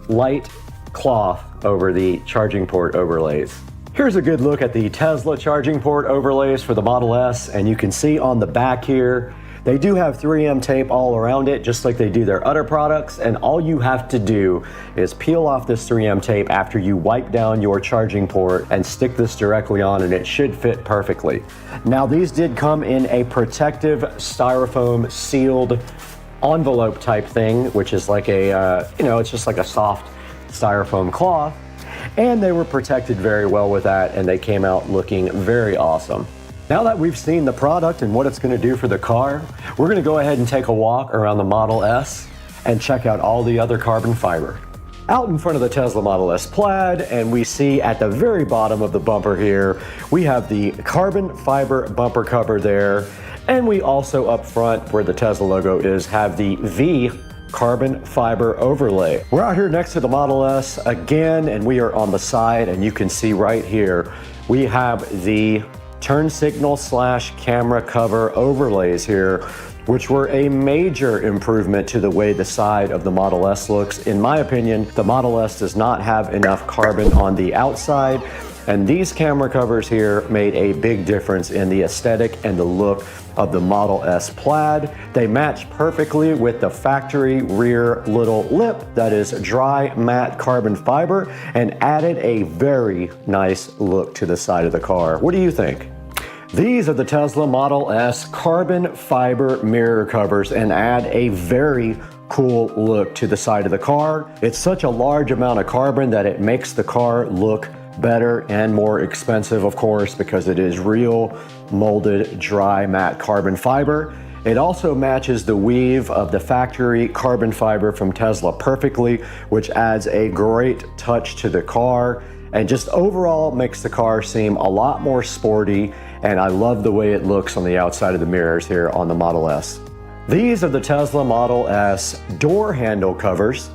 light cloth over the charging port overlays. Here's a good look at the Tesla charging port overlays for the Model S, and you can see on the back here, they do have 3M tape all around it, just like they do their other products, and all you have to do is peel off this 3M tape after you wipe down your charging port and stick this directly on, and it should fit perfectly. Now, these did come in a protective styrofoam sealed envelope type thing, which is like a, it's just like a soft styrofoam cloth, and they were protected very well with that, and they came out looking very awesome. Now that we've seen the product and what it's going to do for the car, we're going to go ahead and take a walk around the Model S and check out all the other carbon fiber. Out in front of the Tesla Model S Plaid, and we see at the very bottom of the bumper here, we have the carbon fiber bumper cover there, and we also up front where the Tesla logo is have the V carbon fiber overlay. We're out here next to the Model S again, and we are on the side, and you can see right here, we have the turn signal / camera cover overlays here, which were a major improvement to the way the side of the Model S looks. In my opinion, the Model S does not have enough carbon on the outside, and these camera covers here made a big difference in the aesthetic and the look of the Model S Plaid. They match perfectly with the factory rear little lip that is dry matte carbon fiber and added a very nice look to the side of the car. What do you think? These are the Tesla Model S carbon fiber mirror covers and add a very cool look to the side of the car. It's such a large amount of carbon that it makes the car look better and more expensive, of course, because it is real molded dry matte carbon fiber. It also matches the weave of the factory carbon fiber from Tesla perfectly, which adds a great touch to the car and just overall makes the car seem a lot more sporty, and I love the way it looks on the outside of the mirrors here on the Model S. These are the Tesla Model S door handle covers,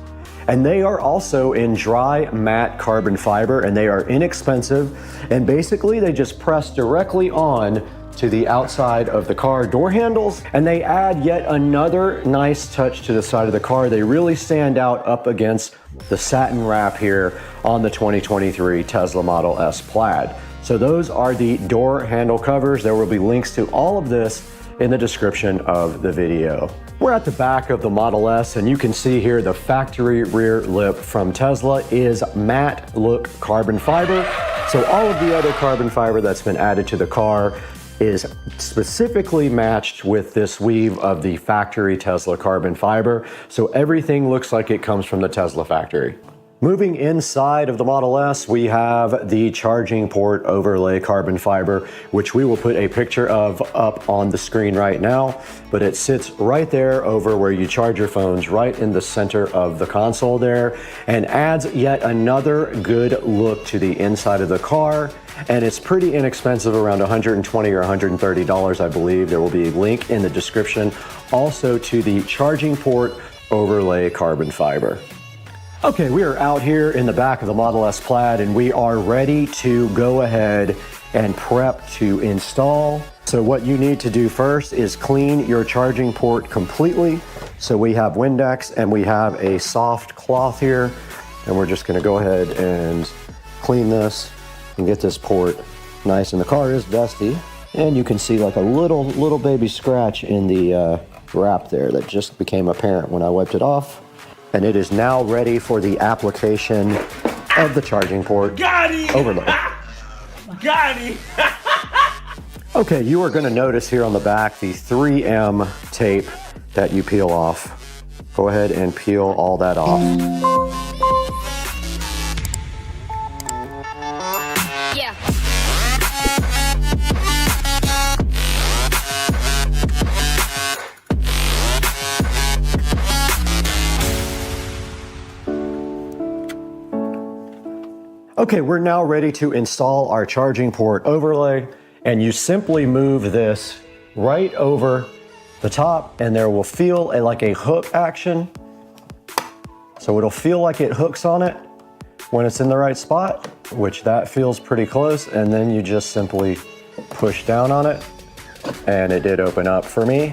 and they are also in dry matte carbon fiber, and they are inexpensive, and basically they just press directly on to the outside of the car door handles, and they add yet another nice touch to the side of the car. They really stand out up against the satin wrap here on the 2023 Tesla Model S Plaid. So those are the door handle covers. There will be links to all of this in the description of the video. We're at the back of the Model S, and you can see here the factory rear lip from Tesla is matte look carbon fiber. So all of the other carbon fiber that's been added to the car is specifically matched with this weave of the factory Tesla carbon fiber. So everything looks like it comes from the Tesla factory. Moving inside of the Model S, we have the charging port overlay carbon fiber, which we will put a picture of up on the screen right now, but it sits right there over where you charge your phones, right in the center of the console there, and adds yet another good look to the inside of the car. And it's pretty inexpensive, around $120 or $130, I believe. There will be a link in the description also to the charging port overlay carbon fiber. Okay, we are out here in the back of the Model S Plaid, and we are ready to go ahead and prep to install. So what you need to do first is clean your charging port completely. So we have Windex and we have a soft cloth here, and we're just gonna go ahead and clean this and get this port nice. And the car is dusty, and you can see like a little baby scratch in the wrap there that just became apparent when I wiped it off. And it is now ready for the application of the charging port overlay. Got it! Okay, you are gonna notice here on the back the 3M tape that you peel off. Go ahead and peel all that off. Yeah. Okay, we're now ready to install our charging port overlay, and you simply move this right over the top, and there will feel like a hook action. So it'll feel like it hooks on it when it's in the right spot, which that feels pretty close, and then you just simply push down on it, and it did open up for me.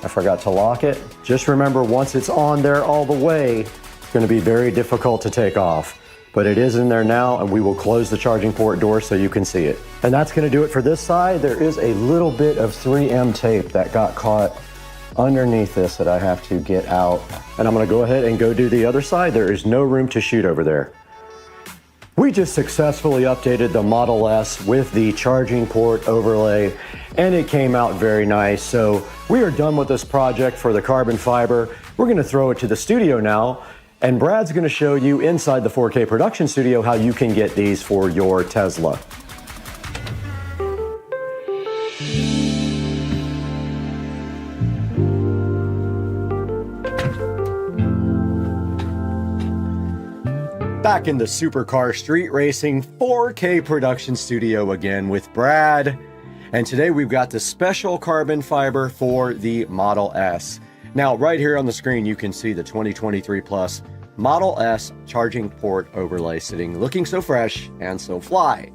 I forgot to lock it. Just remember, once it's on there all the way, it's gonna be very difficult to take off. But it is in there now, and we will close the charging port door so you can see it. And that's gonna do it for this side. There is a little bit of 3M tape that got caught underneath this that I have to get out. And I'm gonna go ahead and go do the other side. There is no room to shoot over there. We just successfully updated the Model S with the charging port overlay, and it came out very nice. So we are done with this project for the carbon fiber. We're gonna throw it to the studio now, and Brad's gonna show you inside the 4K production studio how you can get these for your Tesla. Back in the supercar street racing 4K production studio again with Brad. And today we've got the special carbon fiber for the Model S. Now, right here on the screen, you can see the 2023 Plus Model S charging port overlay sitting, looking so fresh and so fly.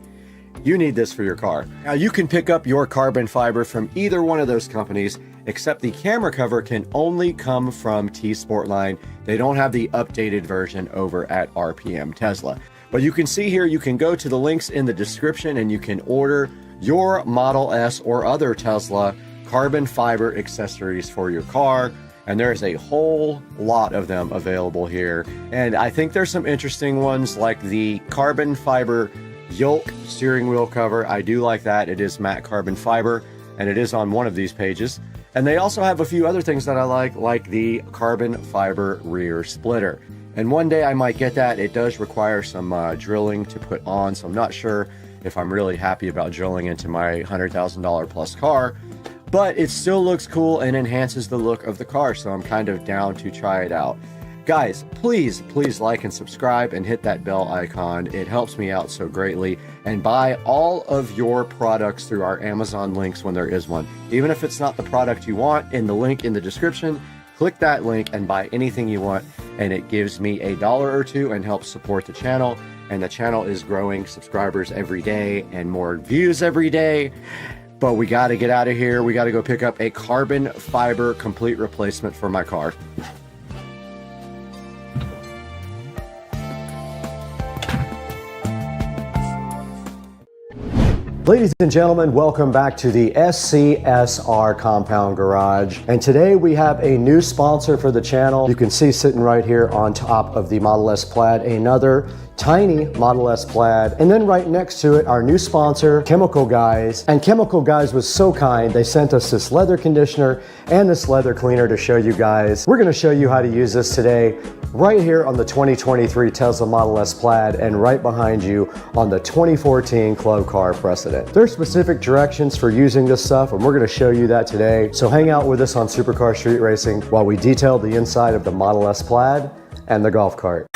You need this for your car. Now, you can pick up your carbon fiber from either one of those companies, except the camera cover can only come from T-Sportline. They don't have the updated version over at RPM Tesla. But you can see here, you can go to the links in the description and you can order your Model S or other Tesla carbon fiber accessories for your car. And there's a whole lot of them available here. And I think there's some interesting ones like the carbon fiber yoke steering wheel cover. I do like that. It is matte carbon fiber, and it is on one of these pages. And they also have a few other things that I like the carbon fiber rear splitter. And one day I might get that. It does require some drilling to put on, so I'm not sure if I'm really happy about drilling into my $100,000 plus car. But it still looks cool and enhances the look of the car, so I'm kind of down to try it out. Guys, please like and subscribe and hit that bell icon. It helps me out so greatly. And buy all of your products through our Amazon links when there is one. Even if it's not the product you want, in the link in the description, click that link and buy anything you want. And it gives me $1 or $2 and helps support the channel. And the channel is growing subscribers every day and more views every day. But we got to get out of here. We got to go pick up a carbon fiber complete replacement for my car. Ladies and gentlemen, welcome back to the SCSR Compound Garage. And today we have a new sponsor for the channel. You can see sitting right here on top of the Model S Plaid, another tiny Model S plaid, and then right next to it, our new sponsor, Chemical Guys. And Chemical Guys was so kind, they sent us this leather conditioner and this leather cleaner to show you guys. We're gonna show you how to use this today, right here on the 2023 Tesla Model S Plaid, and right behind you on the 2014 Club Car Precedent. There's specific directions for using this stuff, and we're gonna show you that today. So hang out with us on Supercar Street Racing while we detail the inside of the Model S Plaid and the golf cart.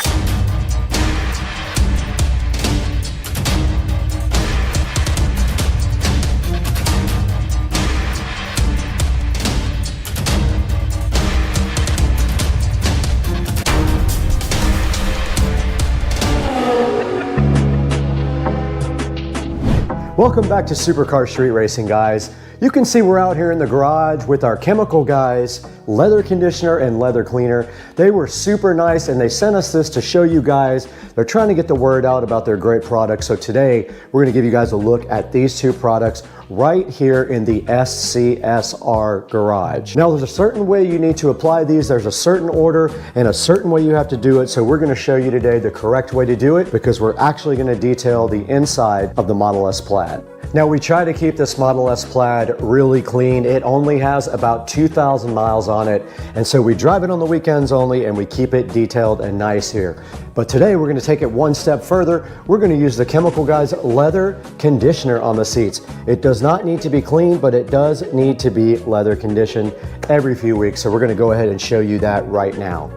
Welcome back to Supercar Street Racing, guys. You can see we're out here in the garage with our Chemical Guys leather conditioner and leather cleaner. They were super nice, and they sent us this to show you guys. They're trying to get the word out about their great products. So today we're going to give you guys a look at these two products right here in the SCSR garage. Now, there's a certain way you need to apply these. There's a certain order and a certain way you have to do it. So we're going to show you today the correct way to do it, because we're actually going to detail the inside of the Model S Plaid. Now, we try to keep this Model S Plaid really clean. It only has about 2,000 miles on it, and so we drive it on the weekends only, and we keep it detailed and nice here. But today we're going to take it one step further. We're going to use the Chemical Guys leather conditioner on the seats. It does not need to be clean, but it does need to be leather conditioned every few weeks. So we're going to go ahead and show you that right now.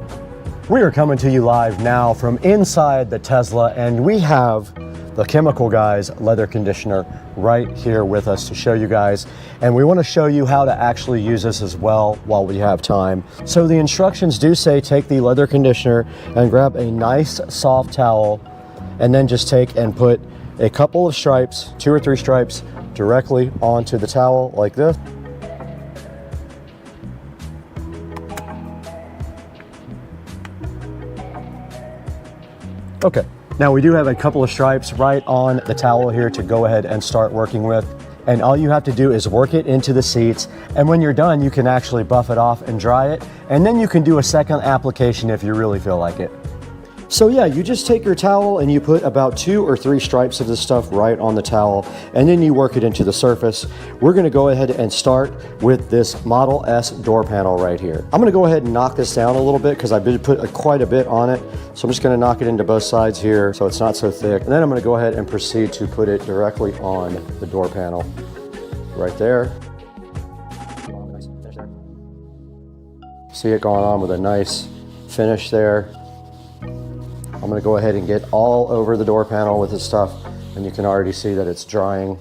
We are coming to you live now from inside the Tesla, and we have the Chemical Guys leather conditioner right here with us to show you guys. And we want to show you how to actually use this as well while we have time. So the instructions do say take the leather conditioner and grab a nice soft towel, and then just take and put a couple of stripes, 2 or 3 stripes, directly onto the towel like this. Okay. Now, we do have a couple of stripes right on the towel here to go ahead and start working with. And all you have to do is work it into the seats. And when you're done, you can actually buff it off and dry it. And then you can do a second application if you really feel like it. So yeah, you just take your towel and you put about 2 or 3 stripes of this stuff right on the towel, and then you work it into the surface. We're gonna go ahead and start with this Model S door panel right here. I'm gonna go ahead and knock this down a little bit because I did put quite a bit on it. So I'm just gonna knock it into both sides here so it's not so thick. And then I'm gonna go ahead and proceed to put it directly on the door panel right there. See it going on with a nice finish there. I'm going to go ahead and get all over the door panel with this stuff, and you can already see that it's drying.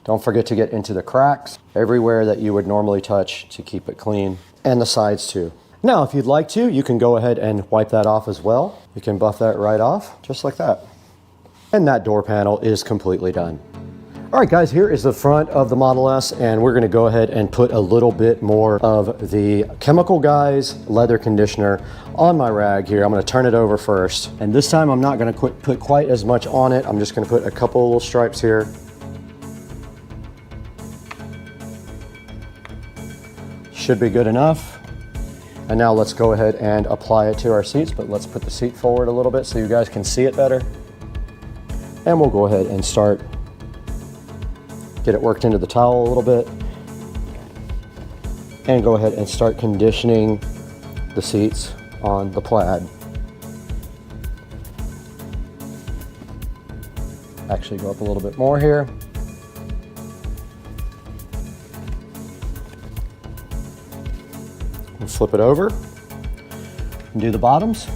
Don't forget to get into the cracks everywhere that you would normally touch to keep it clean, and the sides too. Now, if you'd like to, you can go ahead and wipe that off as well. You can buff that right off, just like that. And that door panel is completely done. All right, guys, here is the front of the Model S, and we're gonna go ahead and put a little bit more of the Chemical Guys leather conditioner on my rag here. I'm gonna turn it over first. And this time I'm not gonna put quite as much on it. I'm just gonna put a couple of little stripes here. Should be good enough. And now let's go ahead and apply it to our seats, but let's put the seat forward a little bit so you guys can see it better. And we'll go ahead and start. Get it worked into the towel a little bit, and go ahead and start conditioning the seats on the Plaid. Actually go up a little bit more here. We'll flip it over and do the bottoms.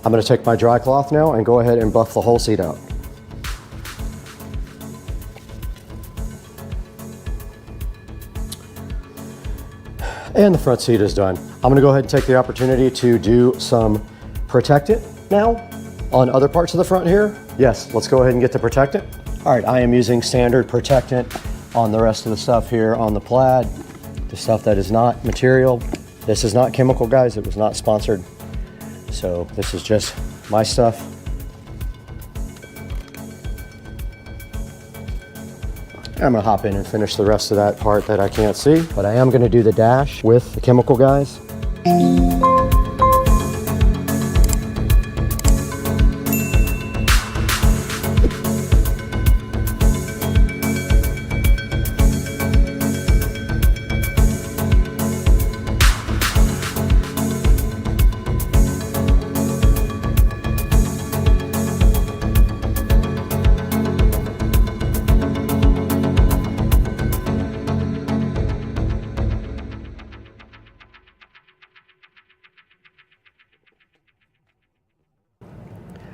I'm going to take my dry cloth now and go ahead and buff the whole seat out. And the front seat is done. I'm going to go ahead and take the opportunity to do some protectant now on other parts of the front here. Yes, let's go ahead and get the protectant. All right, I am using standard protectant on the rest of the stuff here on the Plaid. The stuff that is not material. This is not Chemical Guys, it was not sponsored. So this is just my stuff. I'm gonna hop in and finish the rest of that part that I can't see, but I am gonna do the dash with the chemical guys.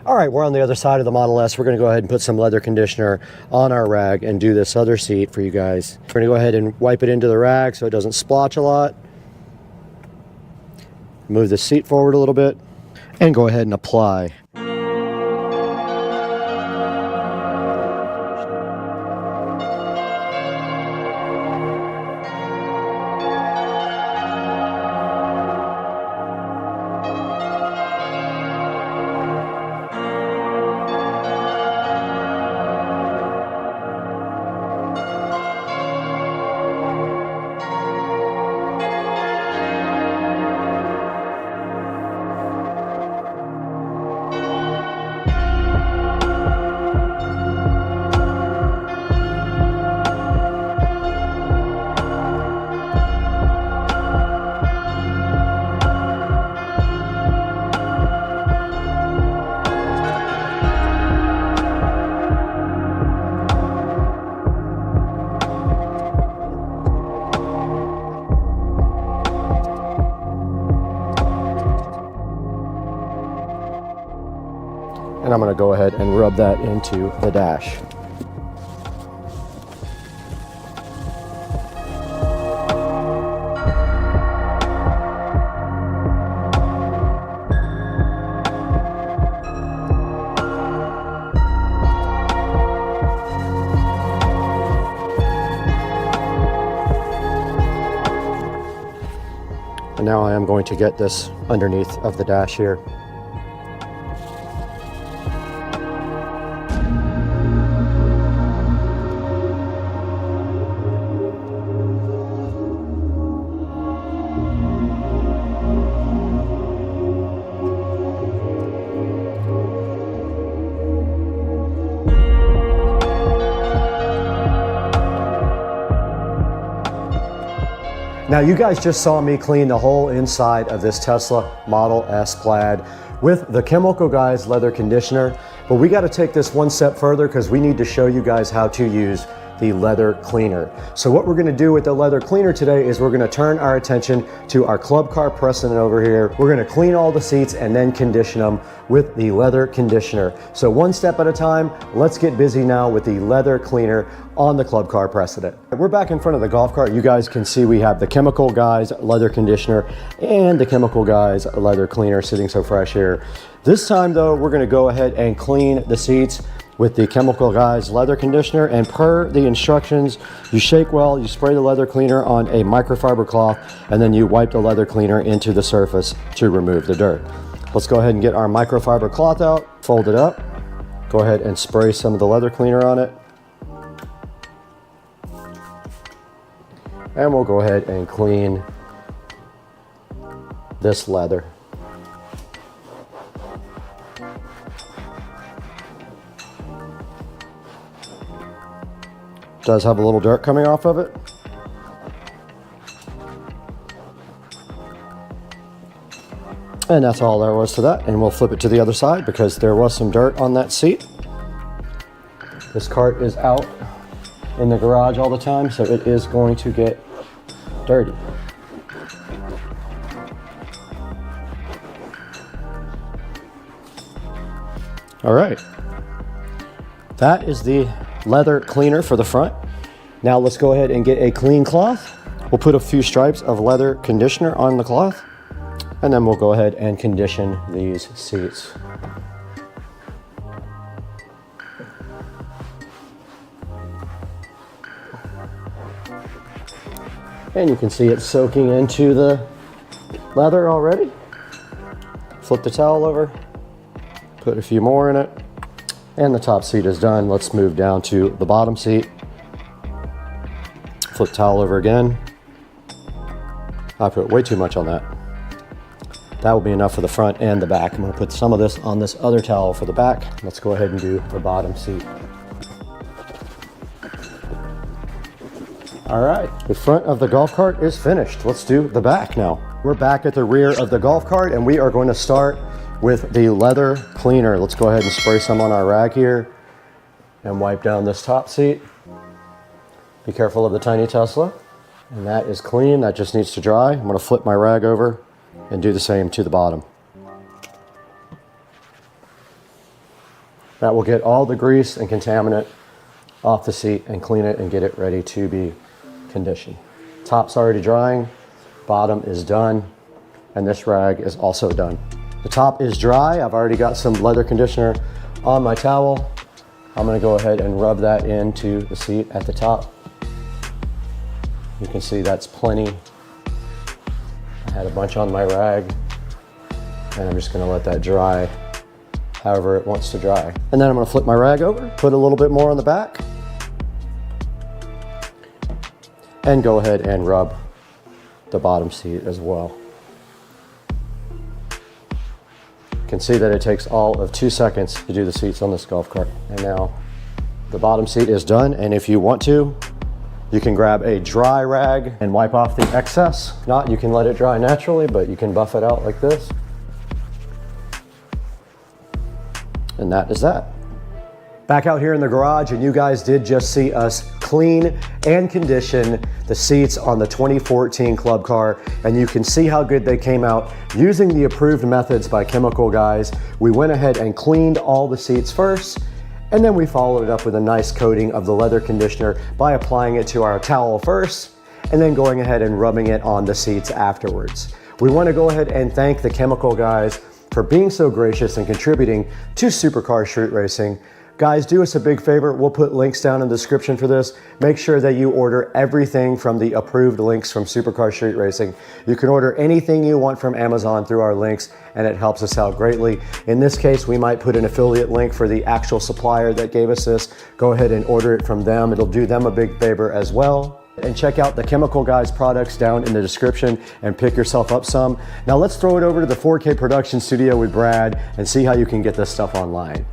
All right, we're on the other side of the Model S. We're gonna go ahead and put some leather conditioner on our rag and do this other seat for you guys. We're gonna go ahead and wipe it into the rag so it doesn't splotch a lot. Move the seat forward a little bit and go ahead and apply. And I'm going to go ahead and rub that into the dash. And now I am going to get this underneath of the dash here. Now you guys just saw me clean the whole inside of this Tesla Model S Plaid with the Chemical Guys leather conditioner, but we got to take this one step further because we need to show you guys how to use the leather cleaner. So what we're going to do with the leather cleaner today is we're going to turn our attention to our club car precedent over here. We're going to clean all the seats and then condition them with the leather conditioner. So one step at a time, let's get busy now with the leather cleaner on the club car precedent. We're back in front of the golf cart. You guys can see we have the Chemical Guys leather conditioner and the Chemical Guys leather cleaner sitting so fresh here. This time though, we're going to go ahead and clean the seats with the Chemical Guys leather conditioner, and per the instructions, you shake well, you spray the leather cleaner on a microfiber cloth, and then you wipe the leather cleaner into the surface to remove the dirt. Let's go ahead and get our microfiber cloth out, fold it up, go ahead and spray some of the leather cleaner on it. And we'll go ahead and clean this leather. Does have a little dirt coming off of it. And that's all there was to that. And we'll flip it to the other side because there was some dirt on that seat. This cart is out in the garage all the time, so it is going to get dirty. All right. That is the leather cleaner for the front. Now let's go ahead and get a clean cloth. We'll put a few stripes of leather conditioner on the cloth, and then we'll go ahead and condition these seats. And you can see it soaking into the leather already. Flip the towel over, put a few more in it. And the top seat is done. Let's move down to the bottom seat. flip towel over again. I put way too much on that. That will be enough for the front and the back. I'm gonna put some of this on this other towel for the back. Let's go ahead and do the bottom seat. All right, the front of the golf cart is finished. Let's do the back now. We're back at the rear of the golf cart and we are going to start with the leather cleaner. Let's go ahead and spray some on our rag here and wipe down this top seat. Be careful of the tiny Tesla. And that is clean, that just needs to dry. I'm gonna flip my rag over and do the same to the bottom. That will get all the grease and contaminant off the seat and clean it and get it ready to be conditioned. Top's already drying, bottom is done, and this rag is also done. The top is dry. I've already got some leather conditioner on my towel. I'm gonna go ahead and rub that into the seat at the top. You can see that's plenty. I had a bunch on my rag, and I'm just gonna let that dry however it wants to dry. And then I'm gonna flip my rag over, put a little bit more on the back, and go ahead and rub the bottom seat as well. You can see that it takes all of 2 seconds to do the seats on this golf cart. And now the bottom seat is done, and if you want to, you can grab a dry rag and wipe off the excess. If not, you can let it dry naturally, but you can buff it out like this. And that is that. Back out here in the garage, and you guys did just see us clean and condition the seats on the 2014 club car, and you can see how good they came out using the approved methods by chemical guys. We went ahead and cleaned all the seats first, and then we followed it up with a nice coating of the leather conditioner by applying it to our towel first, and then going ahead and rubbing it on the seats afterwards. We want to go ahead and thank the chemical guys for being so gracious and contributing to Supercar Street Racing. Guys, do us a big favor. We'll put links down in the description for this. Make sure that you order everything from the approved links from Supercar Street Racing. You can order anything you want from Amazon through our links, and it helps us out greatly. In this case, we might put an affiliate link for the actual supplier that gave us this. Go ahead and order it from them. It'll do them a big favor as well. And check out the Chemical Guys products down in the description and pick yourself up some. Now let's throw it over to the 4K production studio with Brad and see how you can get this stuff online.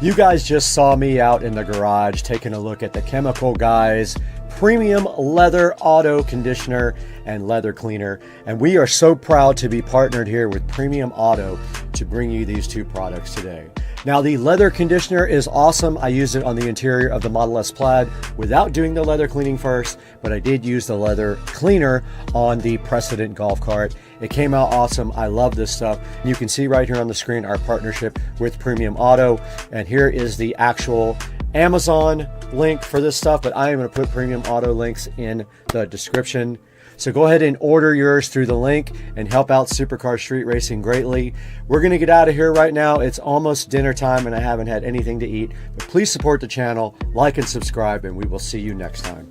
You guys just saw me out in the garage taking a look at the Chemical Guys premium leather auto conditioner and leather cleaner, and we are so proud to be partnered here with Premium Auto to bring you these two products today. Now the leather conditioner is awesome. I used it on the interior of the Model S Plaid without doing the leather cleaning first, but I did use the leather cleaner on the Precedent golf cart. It came out awesome. I love this stuff. You can see right here on the screen our partnership with Premium Auto, and here is the actual Amazon link for this stuff, but I am going to put Premium Auto links in the description. So go ahead and order yours through the link and help out Supercar Street Racing greatly. We're going to get out of here right now. It's almost dinner time and I haven't had anything to eat, but please support the channel, like and subscribe, and we will see you next time.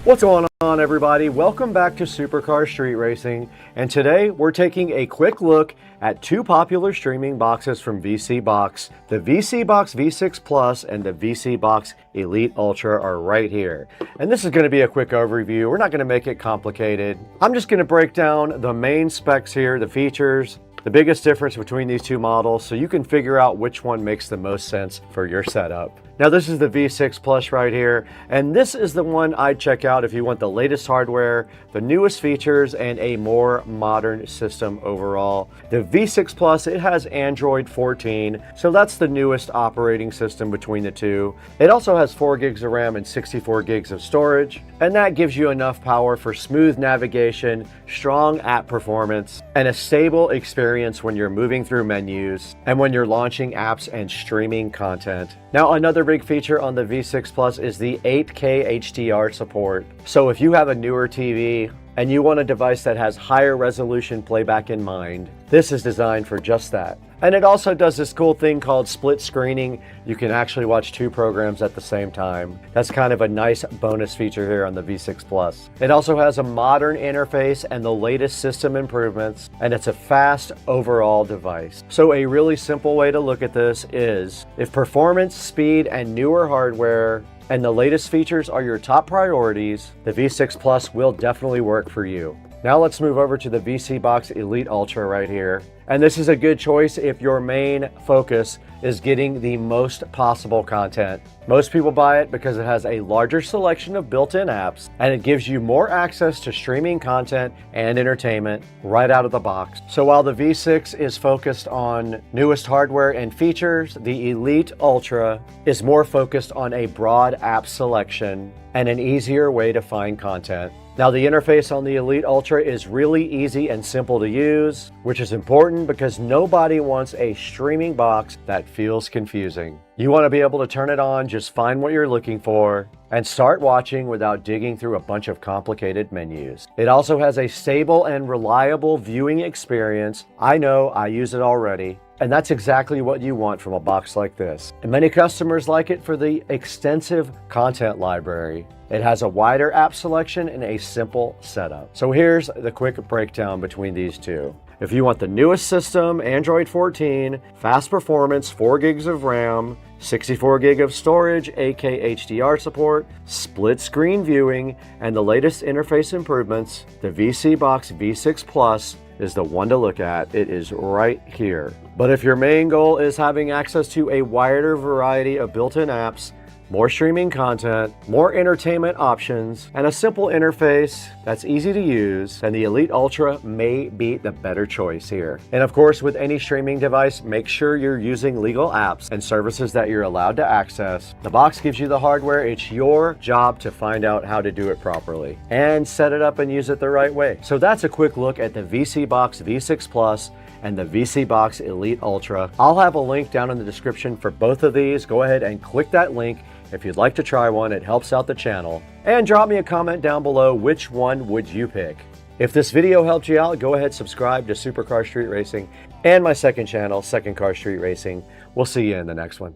What's going on, everybody? Welcome back to Supercar Street Racing, and today we're taking a quick look at two popular streaming boxes from VC Box. The VC Box V6 Plus and the VC Box Elite Ultra are right here. And this is going to be a quick overview. We're not going to make it complicated. I'm just going to break down the main specs here, the features, the biggest difference between these two models, so you can figure out which one makes the most sense for your setup. Now this is the V6 Plus right here, and this is the one I'd check out if you want the latest hardware, the newest features, and a more modern system overall. The V6 Plus, it has Android 14, so that's the newest operating system between the two. It also has 4 gigs of RAM and 64 gigs of storage, and that gives you enough power for smooth navigation, strong app performance, and a stable experience when you're moving through menus and when you're launching apps and streaming content. Now another big feature on the V6 Plus is the 8K HDR support. So if you have a newer TV and you want a device that has higher resolution playback in mind, this is designed for just that. And it also does this cool thing called split screening. You can actually watch 2 programs at the same time. That's kind of a nice bonus feature here on the V6 Plus. It also has a modern interface and the latest system improvements, and it's a fast overall device. So a really simple way to look at this is, if performance, speed, and newer hardware and the latest features are your top priorities, the V6 Plus will definitely work for you. Now let's move over to the VCBox Elite Ultra right here. And this is a good choice if your main focus is getting the most possible content. Most people buy it because it has a larger selection of built-in apps, and it gives you more access to streaming content and entertainment right out of the box. So while the V6 is focused on newest hardware and features, the Elite Ultra is more focused on a broad app selection and an easier way to find content. Now, the interface on the Elite Ultra is really easy and simple to use, which is important because nobody wants a streaming box that feels confusing. You want to be able to turn it on, just find what you're looking for, and start watching without digging through a bunch of complicated menus. It also has a stable and reliable viewing experience. I know, I use it already. And that's exactly what you want from a box like this. And many customers like it for the extensive content library. It has a wider app selection and a simple setup. So here's the quick breakdown between these two. If you want the newest system, Android 14, fast performance, 4 gigs of RAM, 64 gig of storage, 8K HDR support, split screen viewing, and the latest interface improvements, the VCBox V6 Plus is the one to look at. It is right here. But if your main goal is having access to a wider variety of built-in apps, more streaming content, more entertainment options, and a simple interface that's easy to use, then the Elite Ultra may be the better choice here. And of course, with any streaming device, make sure you're using legal apps and services that you're allowed to access. The box gives you the hardware. It's your job to find out how to do it properly and set it up and use it the right way. So that's a quick look at the VCBox V6 Plus and the VCBox Elite Ultra. I'll have a link down in the description for both of these. Go ahead and click that link if you'd like to try one. It helps out the channel. And drop me a comment down below, which one would you pick? If this video helped you out, go ahead, subscribe to Supercar Street Racing and my second channel, Second Car Street Racing. We'll see you in the next one.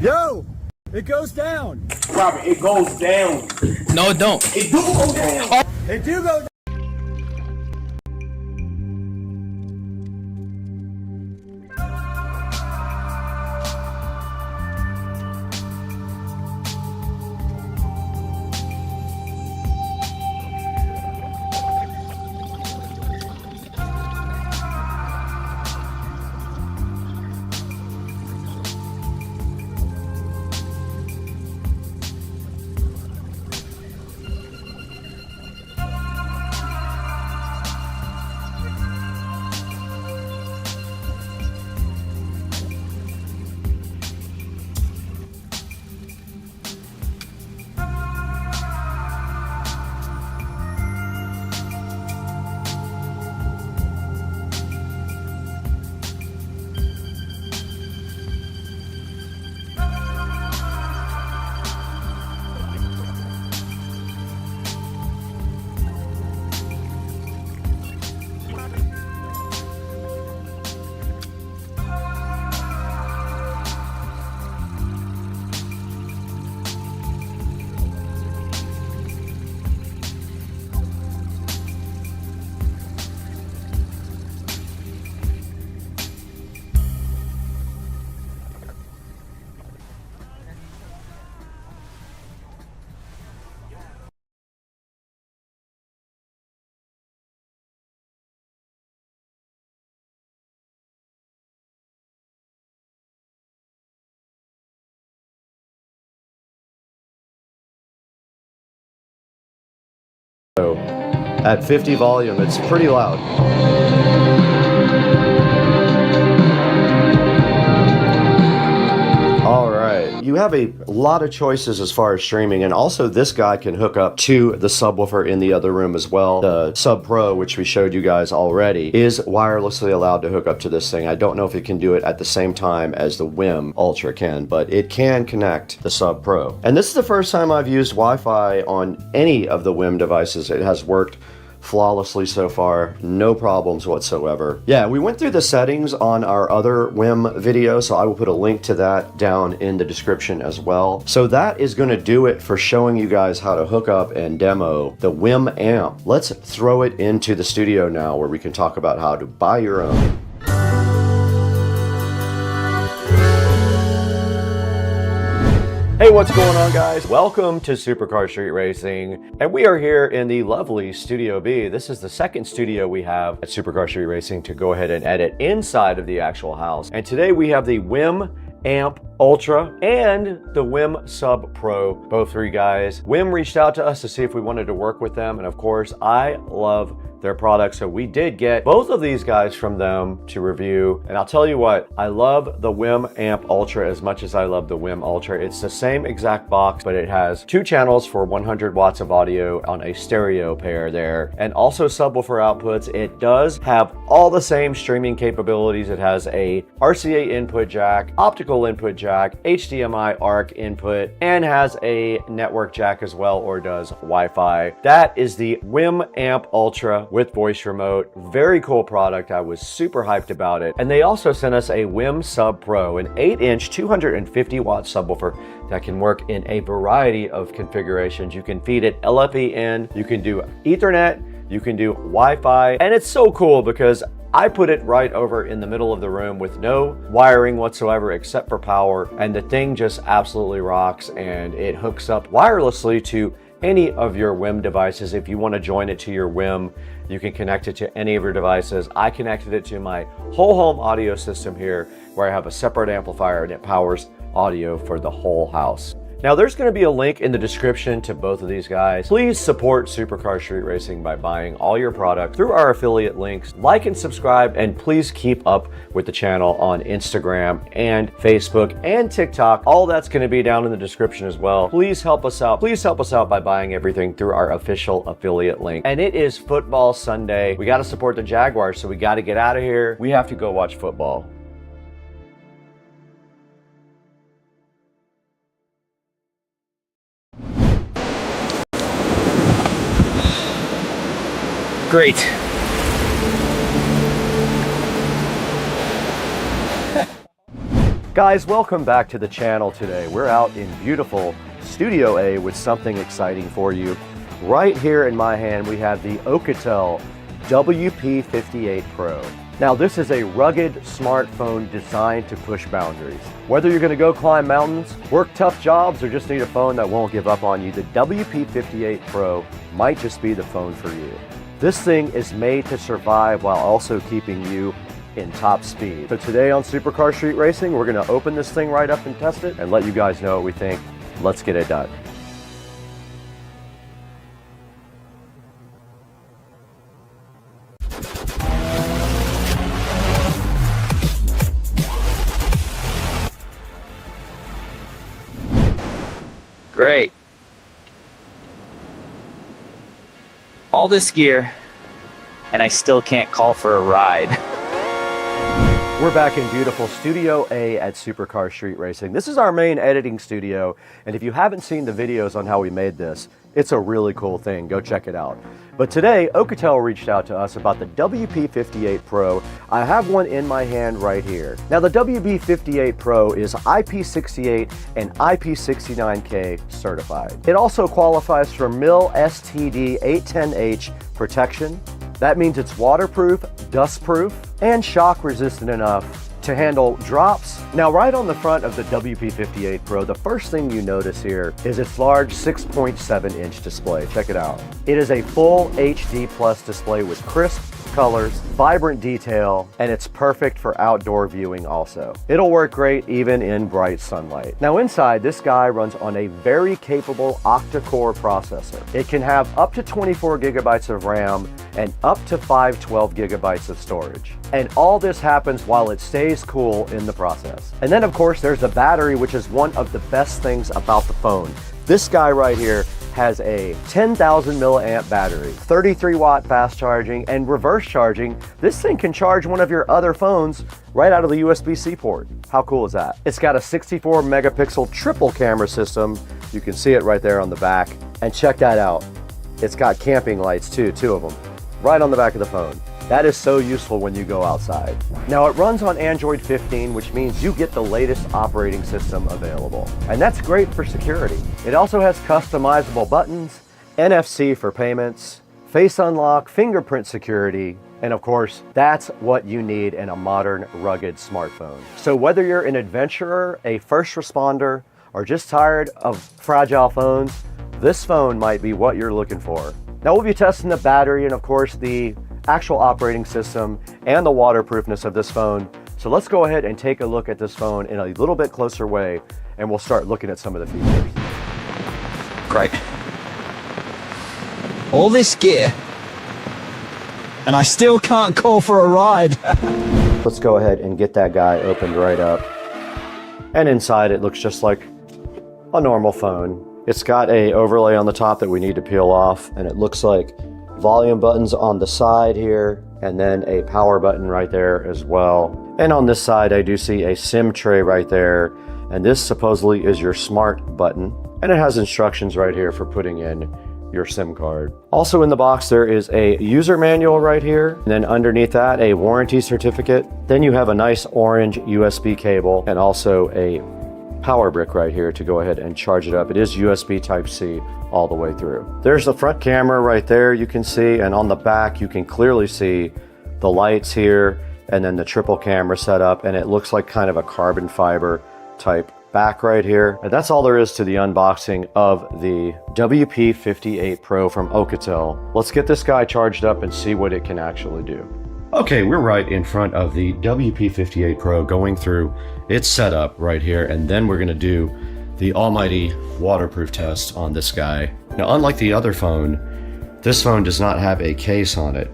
Yo, it goes down. Robert, it goes down. No, it don't. It do go down. It do go down. So at 50 volume, it's pretty loud. All right, you have a lot of choices as far as streaming, and also this guy can hook up to the subwoofer in the other room as well. The Sub Pro, which we showed you guys already, is wirelessly allowed to hook up to this thing. I don't know if it can do it at the same time as the WIM Ultra can, but it can connect the Sub Pro. And this is the first time I've used Wi-Fi on any of the WIM devices. It has worked flawlessly so far. No problems whatsoever. Yeah, we went through the settings on our other WIM video, so I will put a link to that down in the description as well. So that is going to do it for showing you guys how to hook up and demo the WIM amp. Let's throw it into the studio now where we can talk about how to buy your own. Hey, what's going on, guys? Welcome to Supercar Street Racing, and we are here in the lovely Studio B. This is the second studio we have at Supercar Street Racing to go ahead and edit inside of the actual house. And today we have the WIM Amp Ultra and the WIM Sub Pro, both three guys. WIM reached out to us to see if we wanted to work with them, and of course, I love their products, so we did get both of these guys from them to review. And I'll tell you what, I love the WIM Amp Ultra as much as I love the WIM Ultra. It's the same exact box, but it has 2 channels for 100 watts of audio on a stereo pair there, and also subwoofer outputs. It does have all the same streaming capabilities. It has a RCA input jack, optical input jack, HDMI ARC input, and has a network jack as well, or does Wi-Fi. That is the WIM Amp Ultra with voice remote. Very cool product. I was super hyped about it. And they also sent us a WIM Sub Pro, an 8-inch 250 watt subwoofer that can work in a variety of configurations. You can feed it LFE in, you can do Ethernet, you can do Wi-Fi, and it's so cool because I put it right over in the middle of the room with no wiring whatsoever except for power, and the thing just absolutely rocks, and it hooks up wirelessly to any of your WIM devices. If you want to join it to your WIM, you can connect it to any of your devices. I connected it to my whole home audio system here, where I have a separate amplifier and it powers audio for the whole house. Now, there's going to be a link in the description to both of these guys. Please support Supercar Street Racing by buying all your products through our affiliate links. Like and subscribe, and please keep up with the channel on Instagram and Facebook and TikTok. All that's going to be down in the description as well. Please help us out. Please help us out by buying everything through our official affiliate link. And it is football Sunday. We got to support the Jaguars, so we got to get out of here. We have to go watch football. Great. Guys, welcome back to the channel today. We're out in beautiful Studio A with something exciting for you. Right here in my hand, we have the Alcatel WP58 Pro. Now, this is a rugged smartphone designed to push boundaries. Whether you're going to go climb mountains, work tough jobs, or just need a phone that won't give up on you, the WP58 Pro might just be the phone for you. This thing is made to survive while also keeping you in top speed. So today on Supercar Street Racing, we're going to open this thing right up and test it and let you guys know what we think. Let's get it done. Great. All this gear, and I still can't call for a ride. We're back in beautiful Studio A at Supercar Street Racing. This is our main editing studio, and if you haven't seen the videos on how we made this, it's a really cool thing. Go check it out. But today, Alcatel reached out to us about the WP58 Pro. I have one in my hand right here. Now, the WP58 Pro is IP68 and IP69K certified. It also qualifies for MIL STD 810H protection. That means it's waterproof, dustproof, and shock resistant enough to handle drops. Now, right on the front of the WP58 Pro, the first thing you notice here is its large 6.7-inch display. Check it out. It is a full HD plus display with crisp colors, vibrant detail, and it's perfect for outdoor viewing also. It'll work great even in bright sunlight. Now, inside, this guy runs on a very capable octa-core processor. It can have up to 24 gigabytes of RAM and up to 512 gigabytes of storage. And all this happens while it stays cool in the process. And then, of course, there's the battery, which is one of the best things about the phone. This guy right here has a 10,000 milliamp battery, 33 watt fast charging, and reverse charging. This thing can charge one of your other phones right out of the USB-C port. How cool is that? It's got a 64 megapixel triple camera system. You can see it right there on the back. And check that out. It's got camping lights too, 2 of them. right on the back of the phone. That is so useful when you go outside. Now it runs on Android 15, which means you get the latest operating system available. And that's great for security. It also has customizable buttons, NFC for payments, face unlock, fingerprint security, and of course, that's what you need in a modern, rugged smartphone. So whether you're an adventurer, a first responder, or just tired of fragile phones, this phone might be what you're looking for. Now we'll be testing the battery and of course the actual operating system and the waterproofness of this phone. So let's go ahead and take a look at this phone in a little bit closer way, and we'll start looking at some of the features. Great. All this gear, and I still can't call for a ride. Let's go ahead and get that guy opened right up. And inside it looks just like a normal phone. It's got a overlay on the top that we need to peel off, and it looks like volume buttons on the side here, and then a power button right there as well. And on this side, I do see a SIM tray right there, and this supposedly is your smart button, and it has instructions right here for putting in your SIM card. Also in the box, there is a user manual right here, and then underneath that, a warranty certificate. Then you have a nice orange USB cable, and also a power brick right here to go ahead and charge it up. It is USB Type-C all the way through. There's the front camera right there you can see, and on the back you can clearly see the lights here, and then the triple camera setup, and it looks like kind of a carbon fiber type back right here. And that's all there is to the unboxing of the WP58 Pro from Alcatel. Let's get this guy charged up and see what it can actually do. Okay, we're right in front of the WP58 Pro going through its setup right here, and then we're gonna do the almighty waterproof test on this guy. Now, unlike the other phone, this phone does not have a case on it.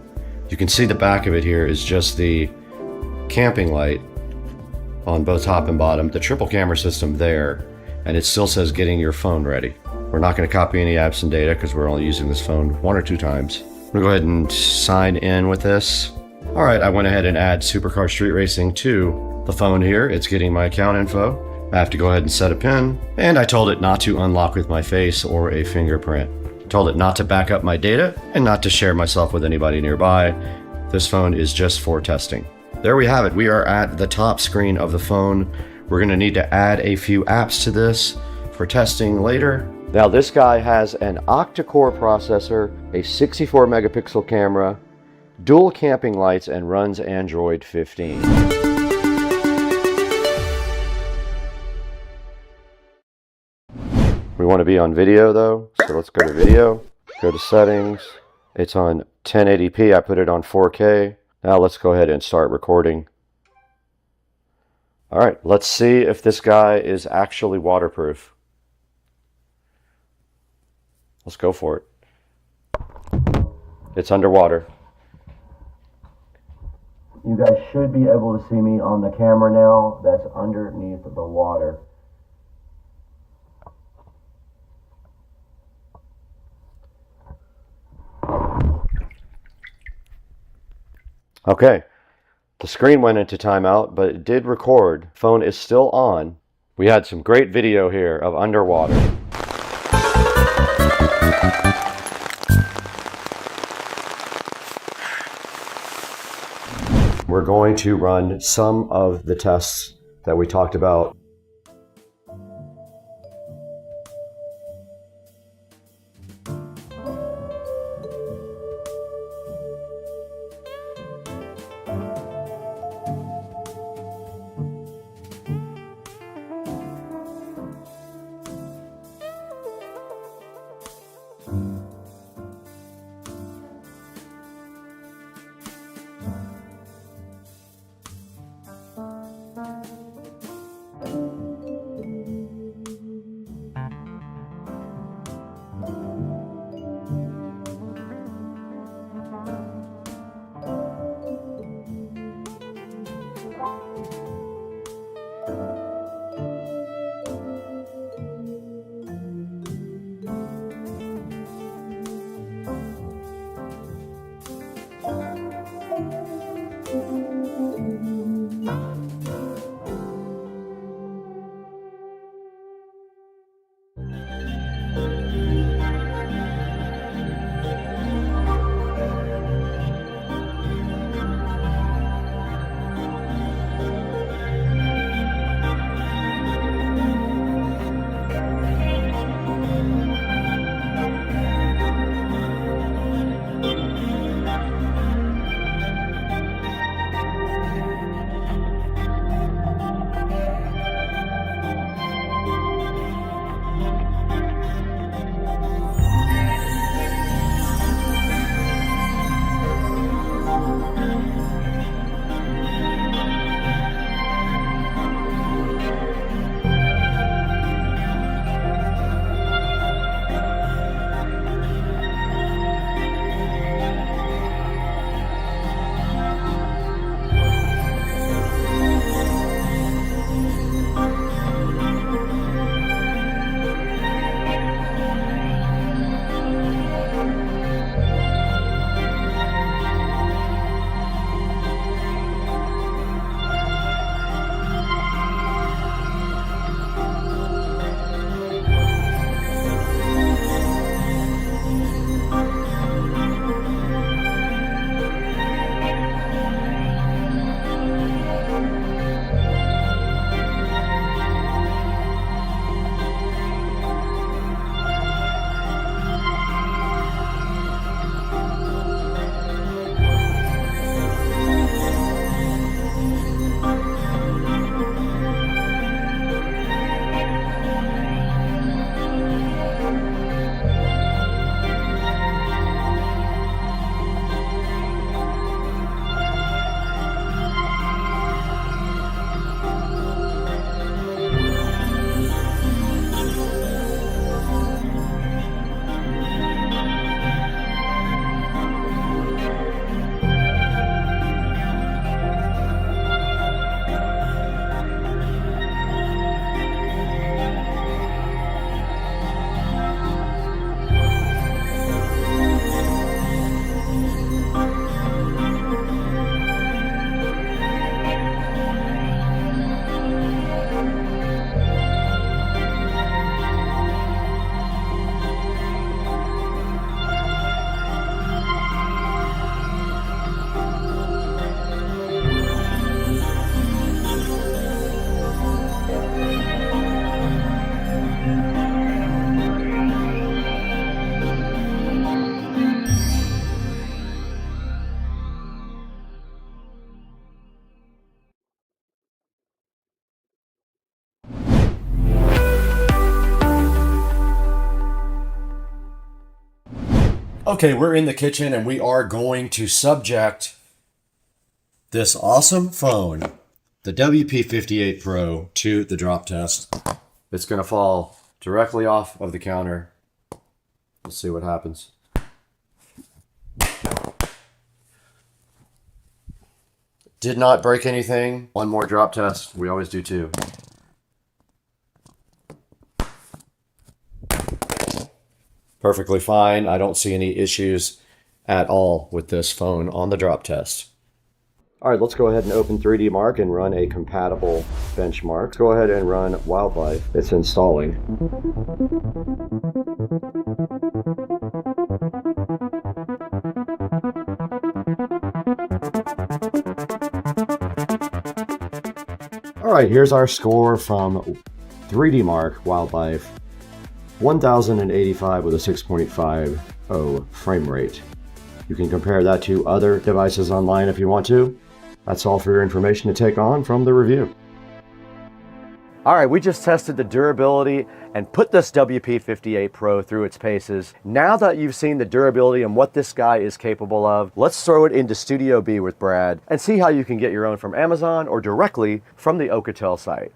You can see the back of it here is just the camping light on both top and bottom, the triple camera system there, and it still says getting your phone ready. We're not gonna copy any apps and data because we're only using this phone 1 or 2 times. I'm gonna go ahead and sign in with this. All right, I went ahead and add Supercar Street Racing to the phone here. It's getting my account info. I have to go ahead and set a PIN, and I told it not to unlock with my face or a fingerprint. I told it not to back up my data and not to share myself with anybody nearby. This phone is just for testing. There we have it. We are at the top screen of the phone. We're gonna need to add a few apps to this for testing later. Now this guy has an octa-core processor, a 64 megapixel camera, dual camping lights, and runs Android 15. We want to be on video though, so let's go to video, go to settings. It's on 1080p, I put it on 4K. Now let's go ahead and start recording. All right, let's see if this guy is actually waterproof. Let's go for it. It's underwater. You guys should be able to see me on the camera now. That's underneath the water. Okay, the screen went into timeout, but it did record. Phone is still on. We had some great video here of underwater. We're going to run some of the tests that we talked about. Okay, we're in the kitchen and we are going to subject this awesome phone, the WP58 Pro, to the drop test. It's going to fall directly off of the counter. Let's see what happens. Did not break anything. One more drop test. We always do two. Perfectly fine. I don't see any issues at all with this phone on the drop test. All right, let's go ahead and open 3D Mark and run a compatible benchmark. Let's go ahead and run Wildlife. It's installing. All right, here's our score from 3D Mark Wildlife. 1085 with a 6.50 frame rate. You can compare that to other devices online if you want to. That's all for your information to take on from the review. All right, we just tested the durability and put this WP58 Pro through its paces. Now that you've seen the durability and what this guy is capable of, let's throw it into Studio B with Brad and see how you can get your own from Amazon or directly from the Alcatel site.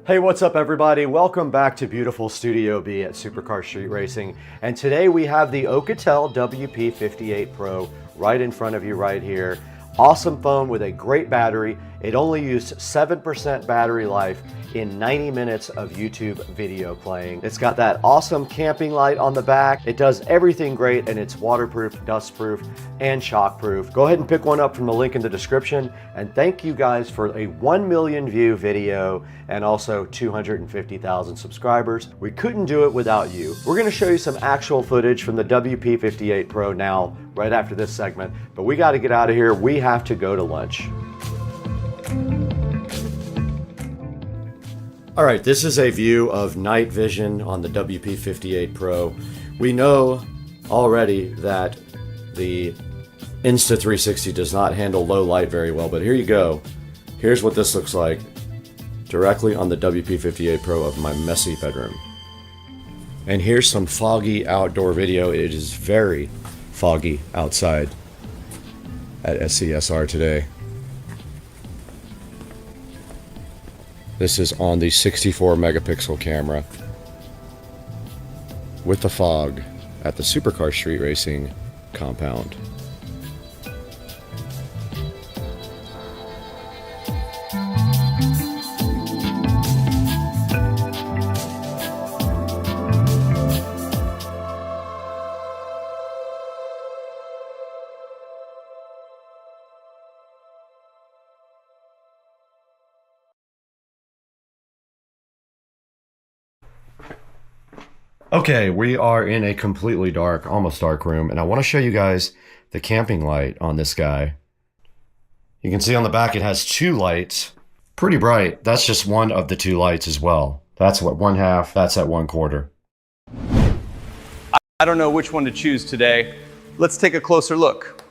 Hey, what's up everybody? Welcome back to beautiful Studio B at Supercar Street Racing. And today we have the Alcatel WP58 Pro right in front of you right here. Awesome phone with a great battery. It only used 7% battery life in 90 minutes of YouTube video playing. It's got that awesome camping light on the back. It does everything great and it's waterproof, dustproof, and shockproof. Go ahead and pick one up from the link in the description. And thank you guys for a 1 million view video and also 250,000 subscribers. We couldn't do it without you. We're gonna show you some actual footage from the WP58 Pro now, right after this segment, but we gotta get out of here. We have to go to lunch. All right, this is a view of night vision on the WP58 Pro. We know already that the Insta360 does not handle low light very well, but here you go. Here's what this looks like directly on the WP58 Pro of my messy bedroom. And here's some foggy outdoor video. It is very foggy outside at SCSR today. This is on the 64 megapixel camera with the fog at the Supercar Street Racing compound. Okay, we are in a completely dark, almost dark room, and I want to show you guys the camping light on this guy. You can see on the back it has two lights, pretty bright. That's just one of the two lights as well. That's what one half, that's at 1/4. I don't know which one to choose today. Let's take a closer look.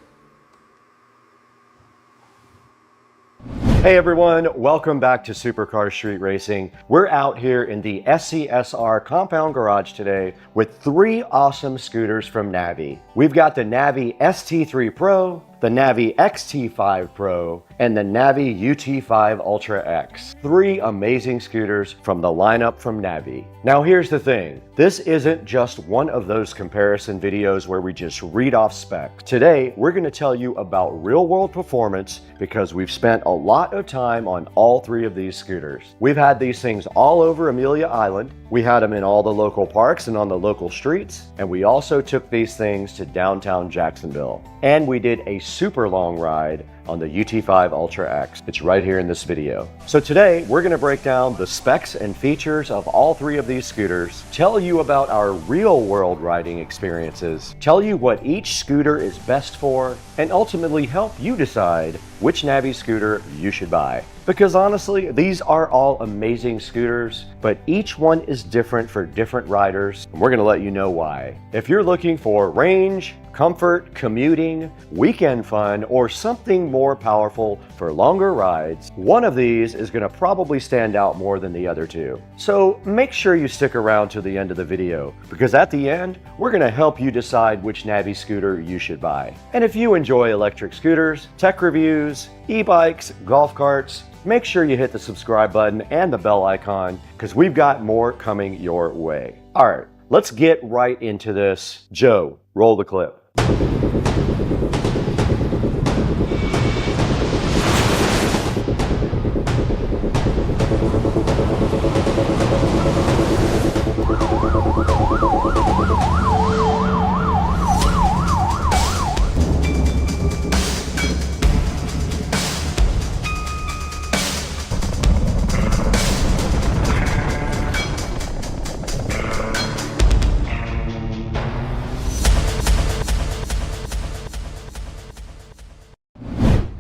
Hey everyone, welcome back to Supercar Street Racing. We're out here in the SCSR compound garage today with three awesome scooters from Navi. We've got the Navi ST3 Pro, the Navi XT5 Pro, and the Navi UT5 Ultra X. Three amazing scooters from the lineup from Navi. Now here's the thing, this isn't just one of those comparison videos where we just read off specs. Today, we're gonna tell you about real world performance because we've spent a lot of time on all three of these scooters. We've had these things all over Amelia Island. We had them in all the local parks and on the local streets. And we also took these things to downtown Jacksonville. And we did a super long ride on the UT5 Ultra X. It's right here in this video. So today we're going to break down the specs and features of all three of these scooters, tell you about our real world riding experiences, tell you what each scooter is best for, and ultimately help you decide which Navi scooter you should buy. Because honestly, these are all amazing scooters, but each one is different for different riders, and we're gonna let you know why. If you're looking for range, comfort, commuting, weekend fun, or something more powerful for longer rides, one of these is going to probably stand out more than the other two. So make sure you stick around to the end of the video, because at the end, we're going to help you decide which Navi scooter you should buy. And if you enjoy electric scooters, tech reviews, e-bikes, golf carts, make sure you hit the subscribe button and the bell icon, because we've got more coming your way. All right, let's get right into this. Joe, roll the clip.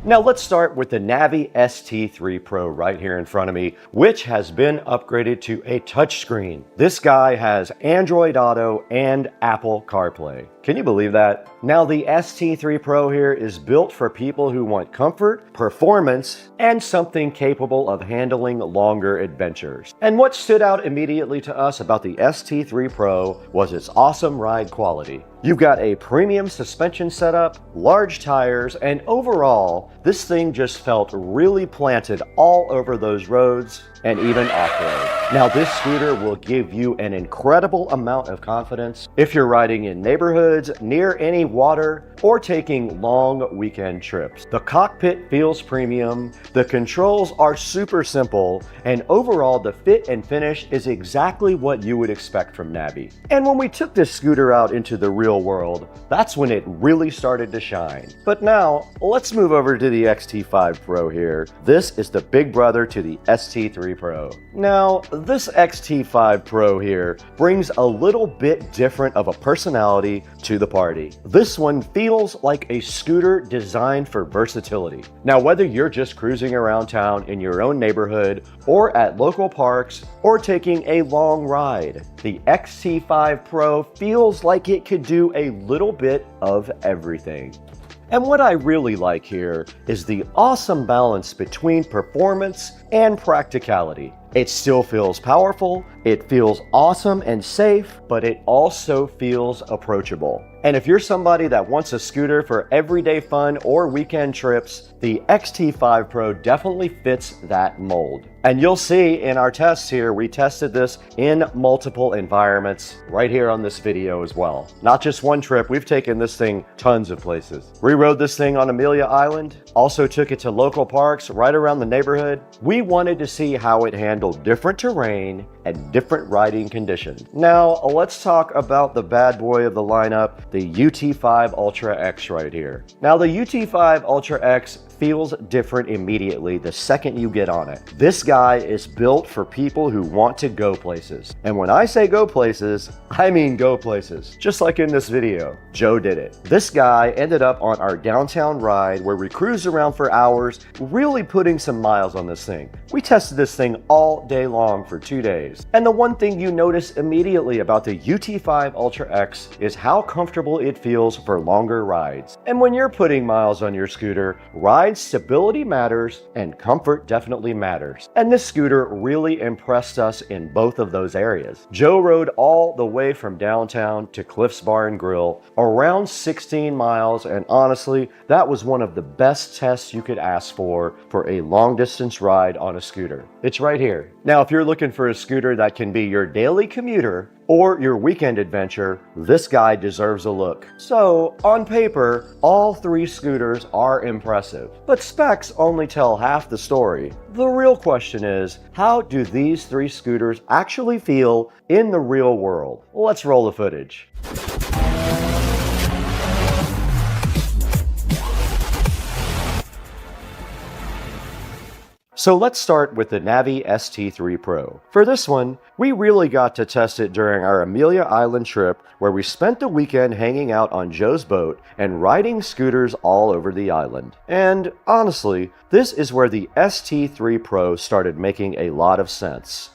Now let's start with the Navi ST3 Pro right here in front of me, which has been upgraded to a touchscreen. This guy has Android Auto and Apple CarPlay. Can you believe that? Now the ST3 Pro here is built for people who want comfort, performance, and something capable of handling longer adventures. And what stood out immediately to us about the ST3 Pro was its awesome ride quality. You've got a premium suspension setup, large tires, and overall, this thing just felt really planted all over those roads and even off-road. Now this scooter will give you an incredible amount of confidence if you're riding in neighborhoods, near any water, or taking long weekend trips. The cockpit feels premium, the controls are super simple, and overall the fit and finish is exactly what you would expect from Navi. And when we took this scooter out into the real world, that's when it really started to shine. But now, let's move over to the XT5 Pro here. This is the big brother to the ST3 Pro. Now, this XT5 Pro here brings a little bit different of a personality to the party. This one feels like a scooter designed for versatility. Now, whether you're just cruising around town in your own neighborhood, or at local parks, or taking a long ride, the XT5 Pro feels like it could do a little bit of everything. And what I really like here is the awesome balance between performance and practicality. It still feels powerful, it feels awesome and safe, but it also feels approachable. And if you're somebody that wants a scooter for everyday fun or weekend trips, the XT5 Pro definitely fits that mold. And you'll see in our tests here, we tested this in multiple environments right here on this video as well. Not just one trip, we've taken this thing tons of places. We rode this thing on Amelia Island, also took it to local parks right around the neighborhood. We wanted to see how it handled different terrain and different riding conditions. Now, let's talk about the bad boy of the lineup, the UT5 Ultra X right here. Now, the UT5 Ultra X feels different immediately the second you get on it. This guy is built for people who want to go places. And when I say go places, I mean go places. Just like in this video, Joe did it. This guy ended up on our downtown ride where we cruised around for hours, really putting some miles on this thing. We tested this thing all day long for 2 days. And the one thing you notice immediately about the UT5 Ultra X is how comfortable it feels for longer rides. And when you're putting miles on your scooter, ride stability matters and comfort definitely matters. And this scooter really impressed us in both of those areas. Joe rode all the way from downtown to Cliff's Bar and Grill, around 16 miles, and honestly, that was one of the best tests you could ask for a long distance ride on a scooter. It's right here. Now, if you're looking for a scooter that can be your daily commuter or your weekend adventure, this guy deserves a look. So, on paper, all three scooters are impressive, but specs only tell half the story. The real question is, how do these three scooters actually feel in the real world? Let's roll the footage. So let's start with the Navi ST3 Pro. For this one, we really got to test it during our Amelia Island trip where we spent the weekend hanging out on Joe's boat and riding scooters all over the island. And honestly, this is where the ST3 Pro started making a lot of sense.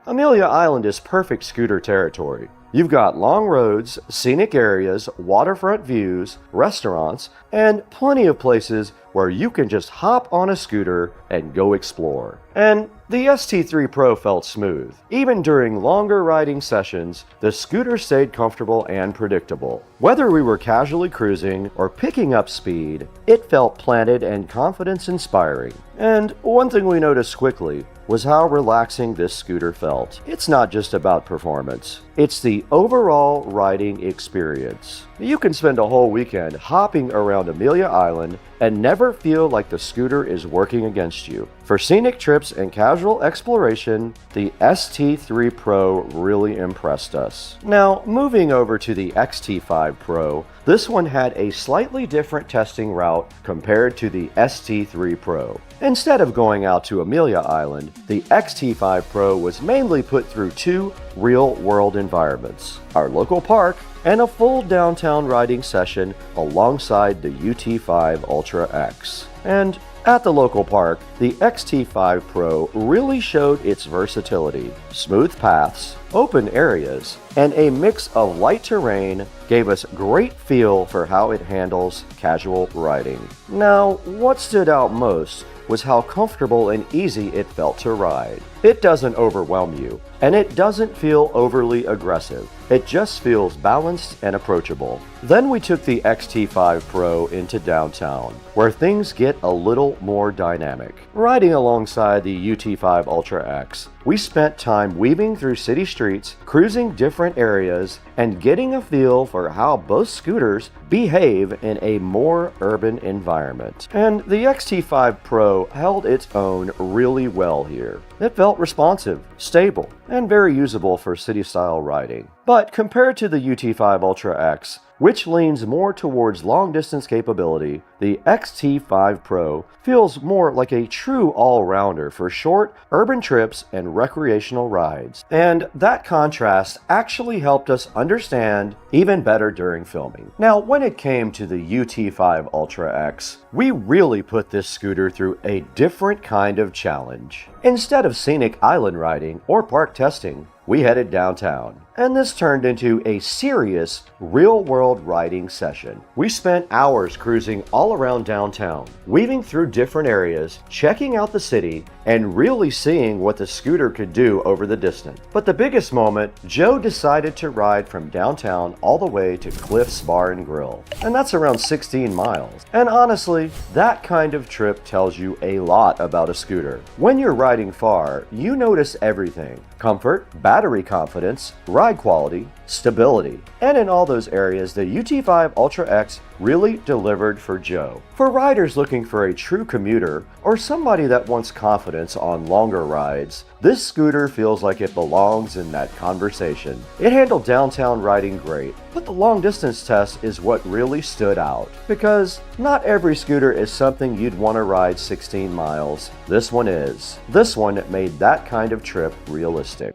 Amelia Island is perfect scooter territory. You've got long roads, scenic areas, waterfront views, restaurants, and plenty of places where you can just hop on a scooter and go explore. And the ST3 Pro felt smooth. Even during longer riding sessions, the scooter stayed comfortable and predictable. Whether we were casually cruising or picking up speed, it felt planted and confidence-inspiring. And one thing we noticed quickly was how relaxing this scooter felt. It's not just about performance, it's the overall riding experience. You can spend a whole weekend hopping around Amelia Island and never feel like the scooter is working against you. For scenic trips and casual exploration, the ST3 Pro really impressed us. Now, moving over to the XT5 Pro, this one had a slightly different testing route compared to the ST3 Pro. Instead of going out to Amelia Island, the XT5 Pro was mainly put through two real-world environments: our local park and a full downtown riding session alongside the UT5 Ultra X. And at the local park, the XT5 Pro really showed its versatility. Smooth paths, open areas, and a mix of light terrain gave us great feel for how it handles casual riding. Now, what stood out most was how comfortable and easy it felt to ride. It doesn't overwhelm you, and it doesn't feel overly aggressive. It just feels balanced and approachable. Then we took the XT5 Pro into downtown, where things get a little more dynamic. Riding alongside the UT5 Ultra X, we spent time weaving through city streets, cruising different areas, and getting a feel for how both scooters behave in a more urban environment. And the XT5 Pro held its own really well here. It felt responsive, stable, and very usable for city-style riding. But compared to the UT5 Ultra X, which leans more towards long-distance capability, the XT5 Pro feels more like a true all-rounder for short, urban trips and recreational rides. And that contrast actually helped us understand even better during filming. Now, when it came to the UT5 Ultra X, we really put this scooter through a different kind of challenge. Instead of scenic island riding or park testing, we headed downtown, and this turned into a serious, real-world riding session. We spent hours cruising all around downtown, weaving through different areas, checking out the city, and really seeing what the scooter could do over the distance. But the biggest moment, Joe decided to ride from downtown all the way to Cliff's Bar and Grill, and that's around 16 miles. And honestly, that kind of trip tells you a lot about a scooter. When you're riding far, you notice everything: comfort, battery confidence, ride quality, stability. And in all those areas, the UT5 Ultra X really delivered for Joe. For riders looking for a true commuter or somebody that wants confidence on longer rides, this scooter feels like it belongs in that conversation. It handled downtown riding great, but the long distance test is what really stood out, because not every scooter is something you'd want to ride 16 miles. This one is. This one made that kind of trip realistic.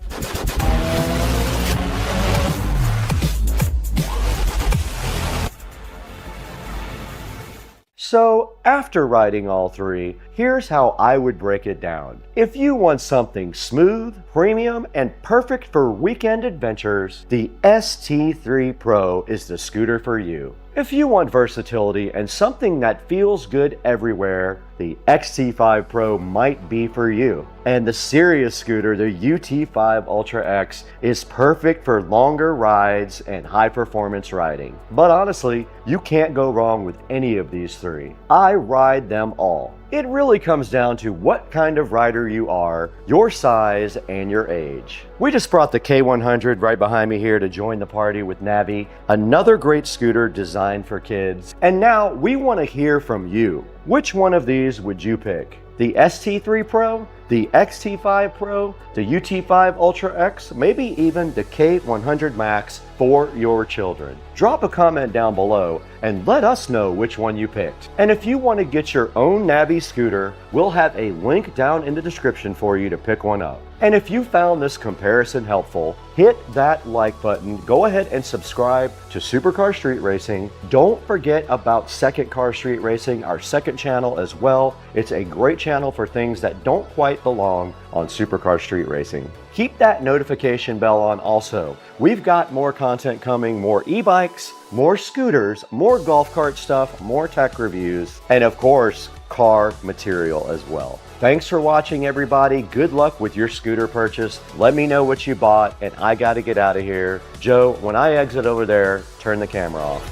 So, after riding all three, here's how I would break it down. If you want something smooth, premium, and perfect for weekend adventures, the ST3 Pro is the scooter for you. If you want versatility and something that feels good everywhere, the XT5 Pro might be for you. And the serious scooter, the UT5 Ultra X, is perfect for longer rides and high-performance riding. But honestly, you can't go wrong with any of these three. I ride them all. It really comes down to what kind of rider you are, your size, and your age. We just brought the K100 right behind me here to join the party with Navi, another great scooter designed for kids. And now we want to hear from you. Which one of these would you pick? The ST3 Pro, the XT5 Pro, the UT5 Ultra X, maybe even the K100 Max for your children? Drop a comment down below and let us know which one you picked. And if you want to get your own Navi scooter, we'll have a link down in the description for you to pick one up. And if you found this comparison helpful, hit that like button, go ahead and subscribe to Supercar Street Racing. Don't forget about Second Car Street Racing, our second channel as well. It's a great channel for things that don't quite might belong on Supercar Street Racing. Keep that notification bell on also. We've got more content coming, more e-bikes, more scooters, more golf cart stuff, more tech reviews, and of course, car material as well. Thanks for watching, everybody. Good luck with your scooter purchase. Let me know what you bought, and I gotta get out of here. Joe, when I exit over there, turn the camera off.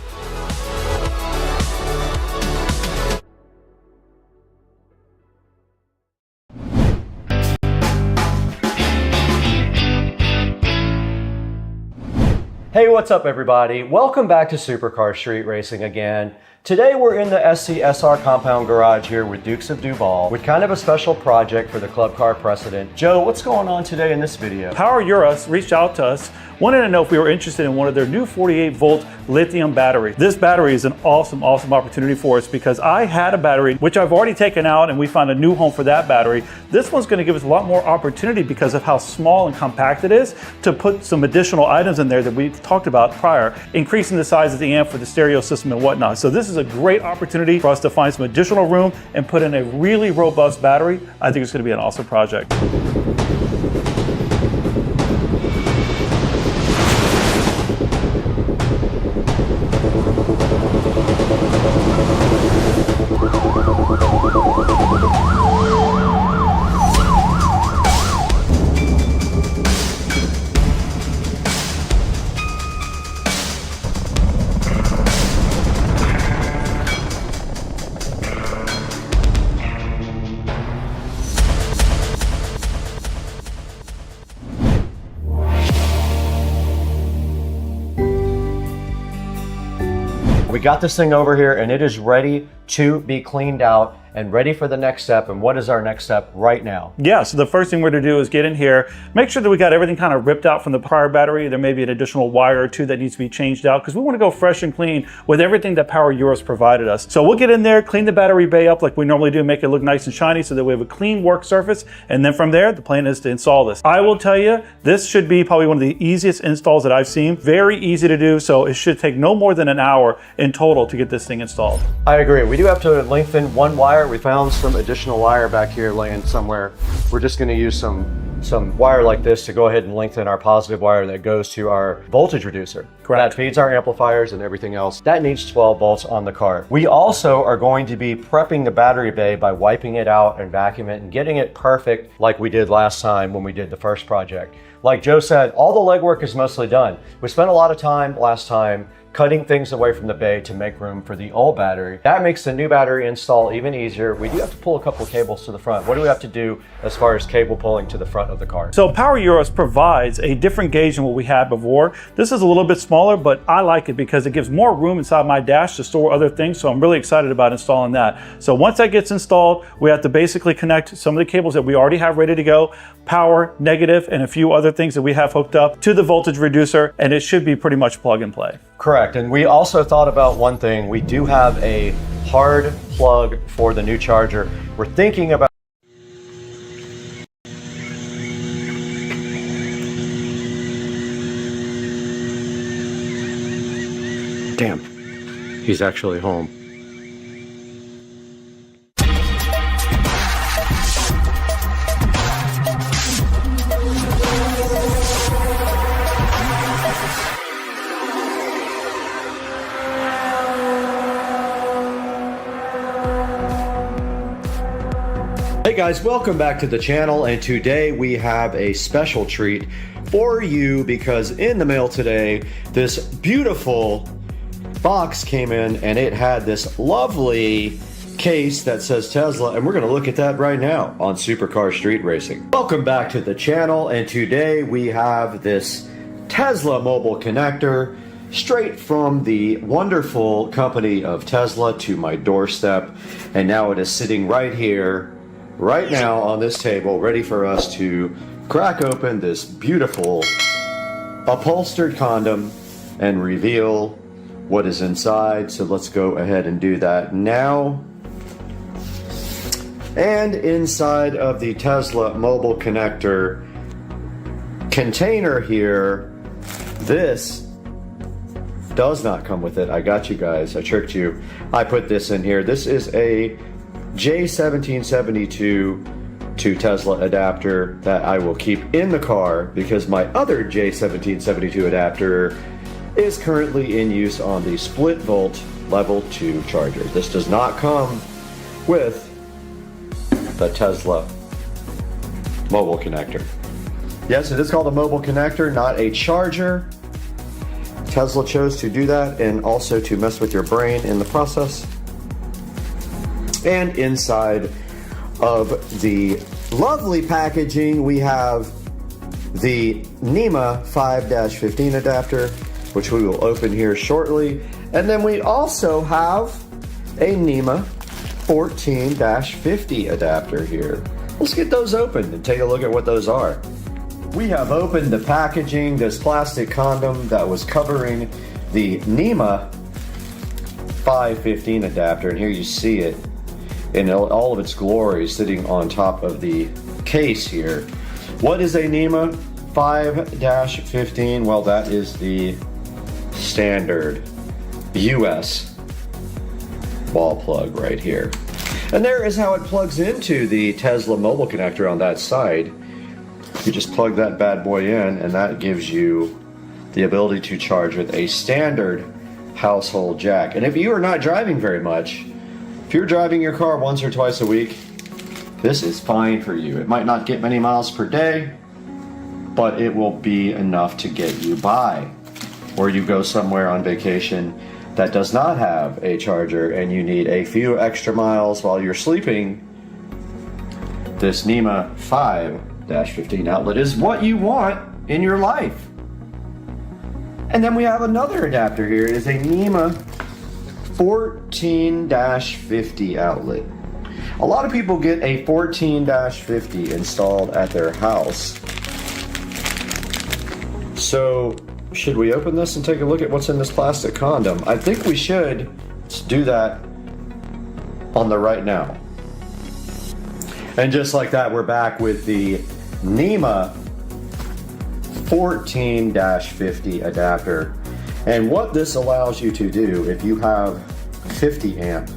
Hey, what's up everybody? Welcome back to Supercar Street Racing again. Today we're in the SCSR compound garage here with Dukes of Duval with kind of a special project for the Club Car Precedent. Joe, what's going on today in this video? Power Eurus reached out to us, wanted to know if we were interested in one of their new 48-volt lithium batteries. This battery is an awesome opportunity for us because I had a battery which I've already taken out and we found a new home for that battery. This one's going to give us a lot more opportunity because of how small and compact it is to put some additional items in there that we've talked about prior, increasing the size of the amp for the stereo system and whatnot. So this is a great opportunity for us to find some additional room and put in a really robust battery. I think it's going to be an awesome project. We got this thing over here and it is ready to be cleaned out and ready for the next step. And what is our next step right now? Yeah, so the first thing we're going to do is get in here, make sure that we got everything kind of ripped out from the prior battery. There may be an additional wire or two that needs to be changed out because we want to go fresh and clean with everything that Power Eurus provided us. So we'll get in there, clean the battery bay up like we normally do, make it look nice and shiny so that we have a clean work surface. And then from there, the plan is to install this. I will tell you, this should be probably one of the easiest installs that I've seen. Very easy to do, so it should take no more than an hour in total to get this thing installed. I agree. We do have to lengthen one wire. We found some additional wire back here laying somewhere. We're just going to use some wire like this to go ahead and lengthen our positive wire that goes to our voltage reducer. Correct. That feeds our amplifiers and everything else. That needs 12 volts on the cart. We also are going to be prepping the battery bay by wiping it out and vacuuming it and getting it perfect like we did last time when we did the first project. Like Joe said, all the legwork is mostly done. We spent a lot of time last time cutting things away from the bay to make room for the old battery. That makes the new battery install even easier. We do have to pull a couple of cables to the front. What do we have to do as far as cable pulling to the front of the car? So Power Eurus provides a different gauge than what we had before. This is a little bit smaller, but I like it because it gives more room inside my dash to store other things. So I'm really excited about installing that. So once that gets installed, we have to basically connect some of the cables that we already have ready to go, power, negative, and a few other things that we have hooked up to the voltage reducer, and it should be pretty much plug and play. Correct. And we also thought about one thing. We do have a hard plug for the new charger. We're thinking about Damn, he's actually home. Hey guys, welcome back to the channel, and today we have a special treat for you because in the mail today, this beautiful box came in and it had this lovely case that says Tesla, and we're going to look at that right now on Supercar Street Racing. Welcome back to the channel, and today we have this Tesla mobile connector straight from the wonderful company of Tesla to my doorstep, and now it is sitting right here right now on this table, ready for us to crack open this beautiful upholstered condom and reveal what is inside. So let's go ahead and do that now. And inside of the Tesla mobile connector container here, this does not come with it. I got you guys, I tricked you. I put this in here. This is a J1772 to Tesla adapter that I will keep in the car because my other J1772 adapter is currently in use on the split volt level 2 charger. This does not come with the Tesla mobile connector. Yes, it is called a mobile connector, not a charger. Tesla chose to do that and also to mess with your brain in the process. And inside of the lovely packaging, we have the NEMA 5-15 adapter, which we will open here shortly. And then we also have a NEMA 14-50 adapter here. Let's get those open and take a look at what those are. We have opened the packaging, this plastic condom that was covering the NEMA 5-15 adapter, and here you see it in all of its glory sitting on top of the case here. What is a NEMA 5-15? Well, that is the standard US wall plug right here. And there is how it plugs into the Tesla mobile connector on that side. You just plug that bad boy in, and that gives you the ability to charge with a standard household jack. And if you are not driving very much, if you're driving your car once or twice a week, this is fine for you. It might not get many miles per day, but it will be enough to get you by. Or you go somewhere on vacation that does not have a charger and you need a few extra miles while you're sleeping, this NEMA 5-15 outlet is what you want in your life. And then we have another adapter here. It is a NEMA 14-50 outlet. A lot of people get a 14-50 installed at their house. So should we open this and take a look at what's in this plastic condom? I think we should. Let's do that on the right now. And just like that, we're back with the NEMA 14-50 adapter. And what this allows you to do, if you have 50 amp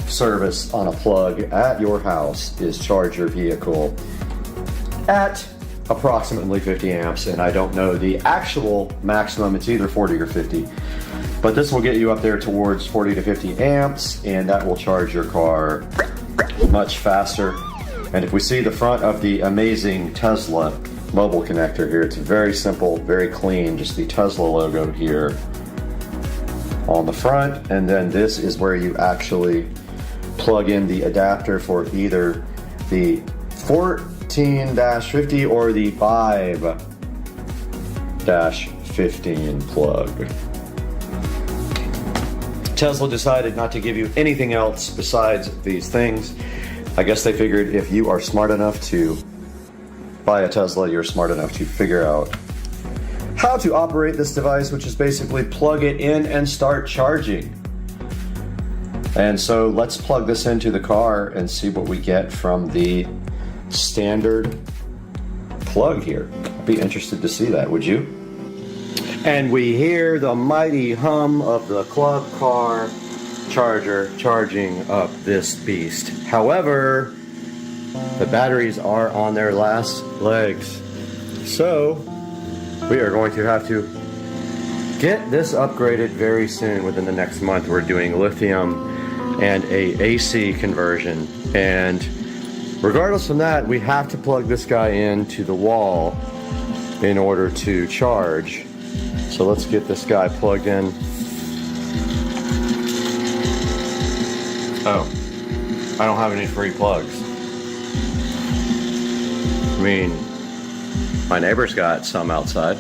service on a plug at your house, is charge your vehicle at approximately 50 amps. And I don't know the actual maximum, it's either 40 or 50. But this will get you up there towards 40 to 50 amps, and that will charge your car much faster. And if we see the front of the amazing Tesla mobile connector here, it's very simple, very clean, just the Tesla logo here on the front. And then this is where you actually plug in the adapter for either the 14-50 or the 5-15 plug. Tesla decided not to give you anything else besides these things. I guess they figured if you are smart enough to buy a Tesla, you're smart enough to figure out how to operate this device, which is basically plug it in and start charging. And so let's plug this into the car and see what we get from the standard plug here. I'd be interested to see that, would you? And we hear the mighty hum of the club car charger charging up this beast. However, the batteries are on their last legs. So we are going to have to get this upgraded very soon. Within the next month, we're doing lithium and a AC conversion. And regardless of that, we have to plug this guy into the wall in order to charge. So let's get this guy plugged in. Oh, I don't have any free plugs. I mean, my neighbor's got some outside.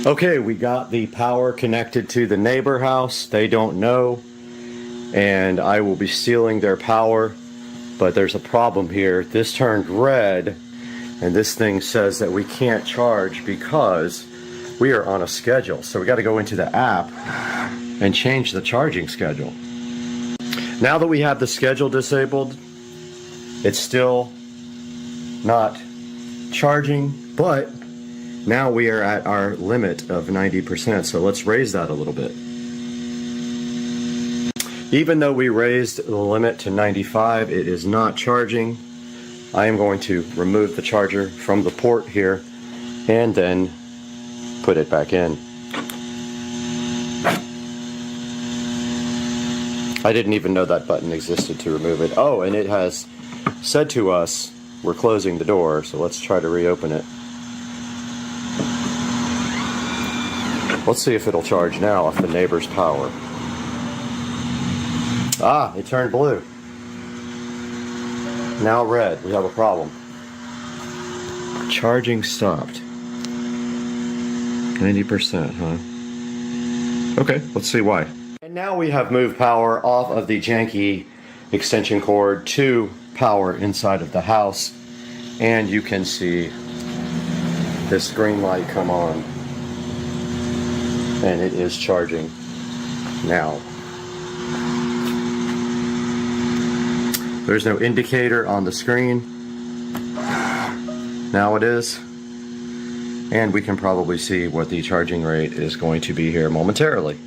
Okay, we got the power connected to the neighbor house. They don't know, and I will be stealing their power, but there's a problem here. This turned red, and this thing says that we can't charge because we are on a schedule. So we got to go into the app and change the charging schedule. Now that we have the schedule disabled, it's still not charging, but now we are at our limit of 90%, so let's raise that a little bit. Even though we raised the limit to 95, it is not charging. I am going to remove the charger from the port here and then put it back in. I didn't even know that button existed to remove it. Oh, and it has said to us, we're closing the door, so let's try to reopen it. Let's see if it'll charge now off the neighbor's power. Ah, it turned blue. Now red. We have a problem. Charging stopped. 90%, huh? Okay, let's see why. And now we have moved power off of the janky extension cord to power inside of the house. And you can see this green light come on. And it is charging now. There's no indicator on the screen. Now it is. And we can probably see what the charging rate is going to be here momentarily.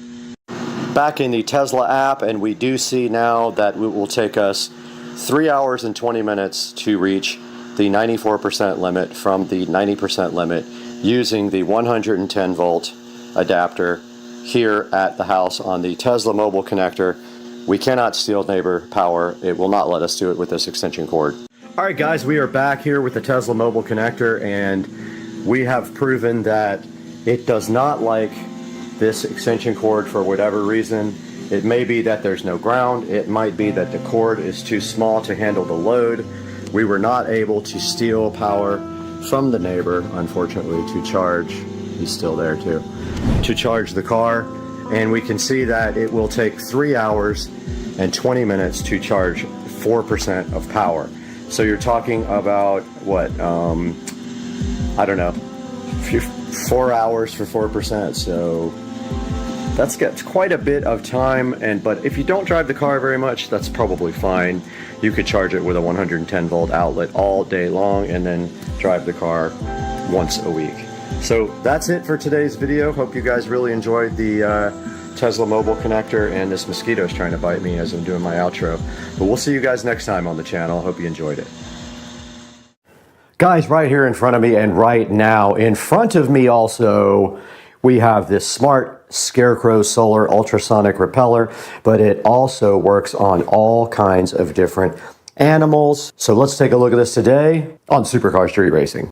Back in the Tesla app, and we do see now that it will take us 3 hours and 20 minutes to reach the 94% limit from the 90% limit using the 110 volt adapter here at the house on the Tesla mobile connector. We cannot steal neighbor power. It will not let us do it with this extension cord. All right, guys, we are back here with the Tesla mobile connector, and we have proven that it does not like this extension cord for whatever reason. It may be that there's no ground. It might be that the cord is too small to handle the load. We were not able to steal power from the neighbor, unfortunately, to charge. He's still there too. To charge the car, and we can see that it will take 3 hours and 20 minutes to charge 4% of power. So you're talking about what, I don't know, 4 hours for 4%. So that's gets quite a bit of time. But if you don't drive the car very much, that's probably fine. You could charge it with a 110 volt outlet all day long and then drive the car once a week. So that's it for today's video. Hope you guys really enjoyed the Tesla mobile connector, and this mosquito's trying to bite me as I'm doing my outro. But we'll see you guys next time on the channel. Hope you enjoyed it. Guys, right here in front of me and right now in front of me also, we have this smart Scarecrow solar ultrasonic repeller, but it also works on all kinds of different animals. So let's take a look at this today on Supercar Street Racing.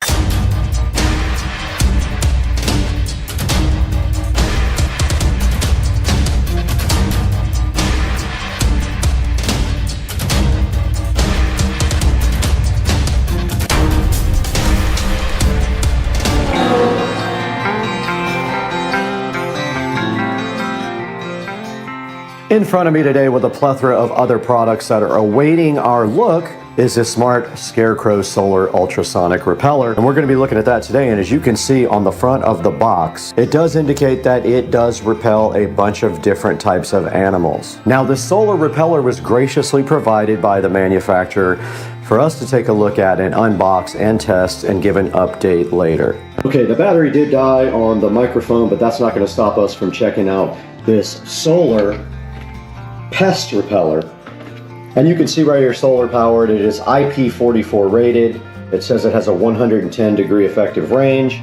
In front of me today with a plethora of other products that are awaiting our look is this smart Scarecrow solar ultrasonic repeller. And we're going to be looking at that today. And as you can see on the front of the box, it does indicate that it does repel a bunch of different types of animals. Now, the solar repeller was graciously provided by the manufacturer for us to take a look at and unbox and test and give an update later. Okay, the battery did die on the microphone, but that's not going to stop us from checking out this solar pest repeller. And you can see right here, solar powered. It is IP44 rated. It says it has a 110 degree effective range,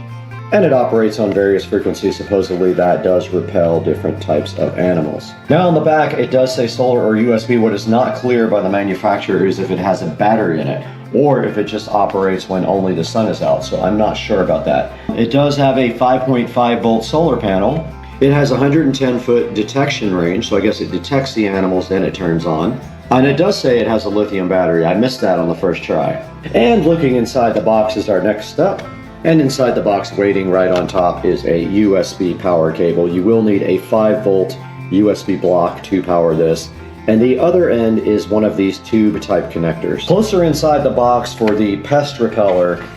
and it operates on various frequencies. Supposedly that does repel different types of animals. Now on the back, it does say solar or USB. What is not clear by the manufacturer is if it has a battery in it, or if it just operates when only the sun is out. So I'm not sure about that. It does have a 5.5 volt solar panel. It has a 110-foot detection range, so I guess it detects the animals, then it turns on. And it does say it has a lithium battery. I missed that on the first try. And looking inside the box is our next step. And inside the box waiting right on top is a USB power cable. You will need a 5-volt USB block to power this. And the other end is one of these tube type connectors. Closer inside the box for the pest repeller,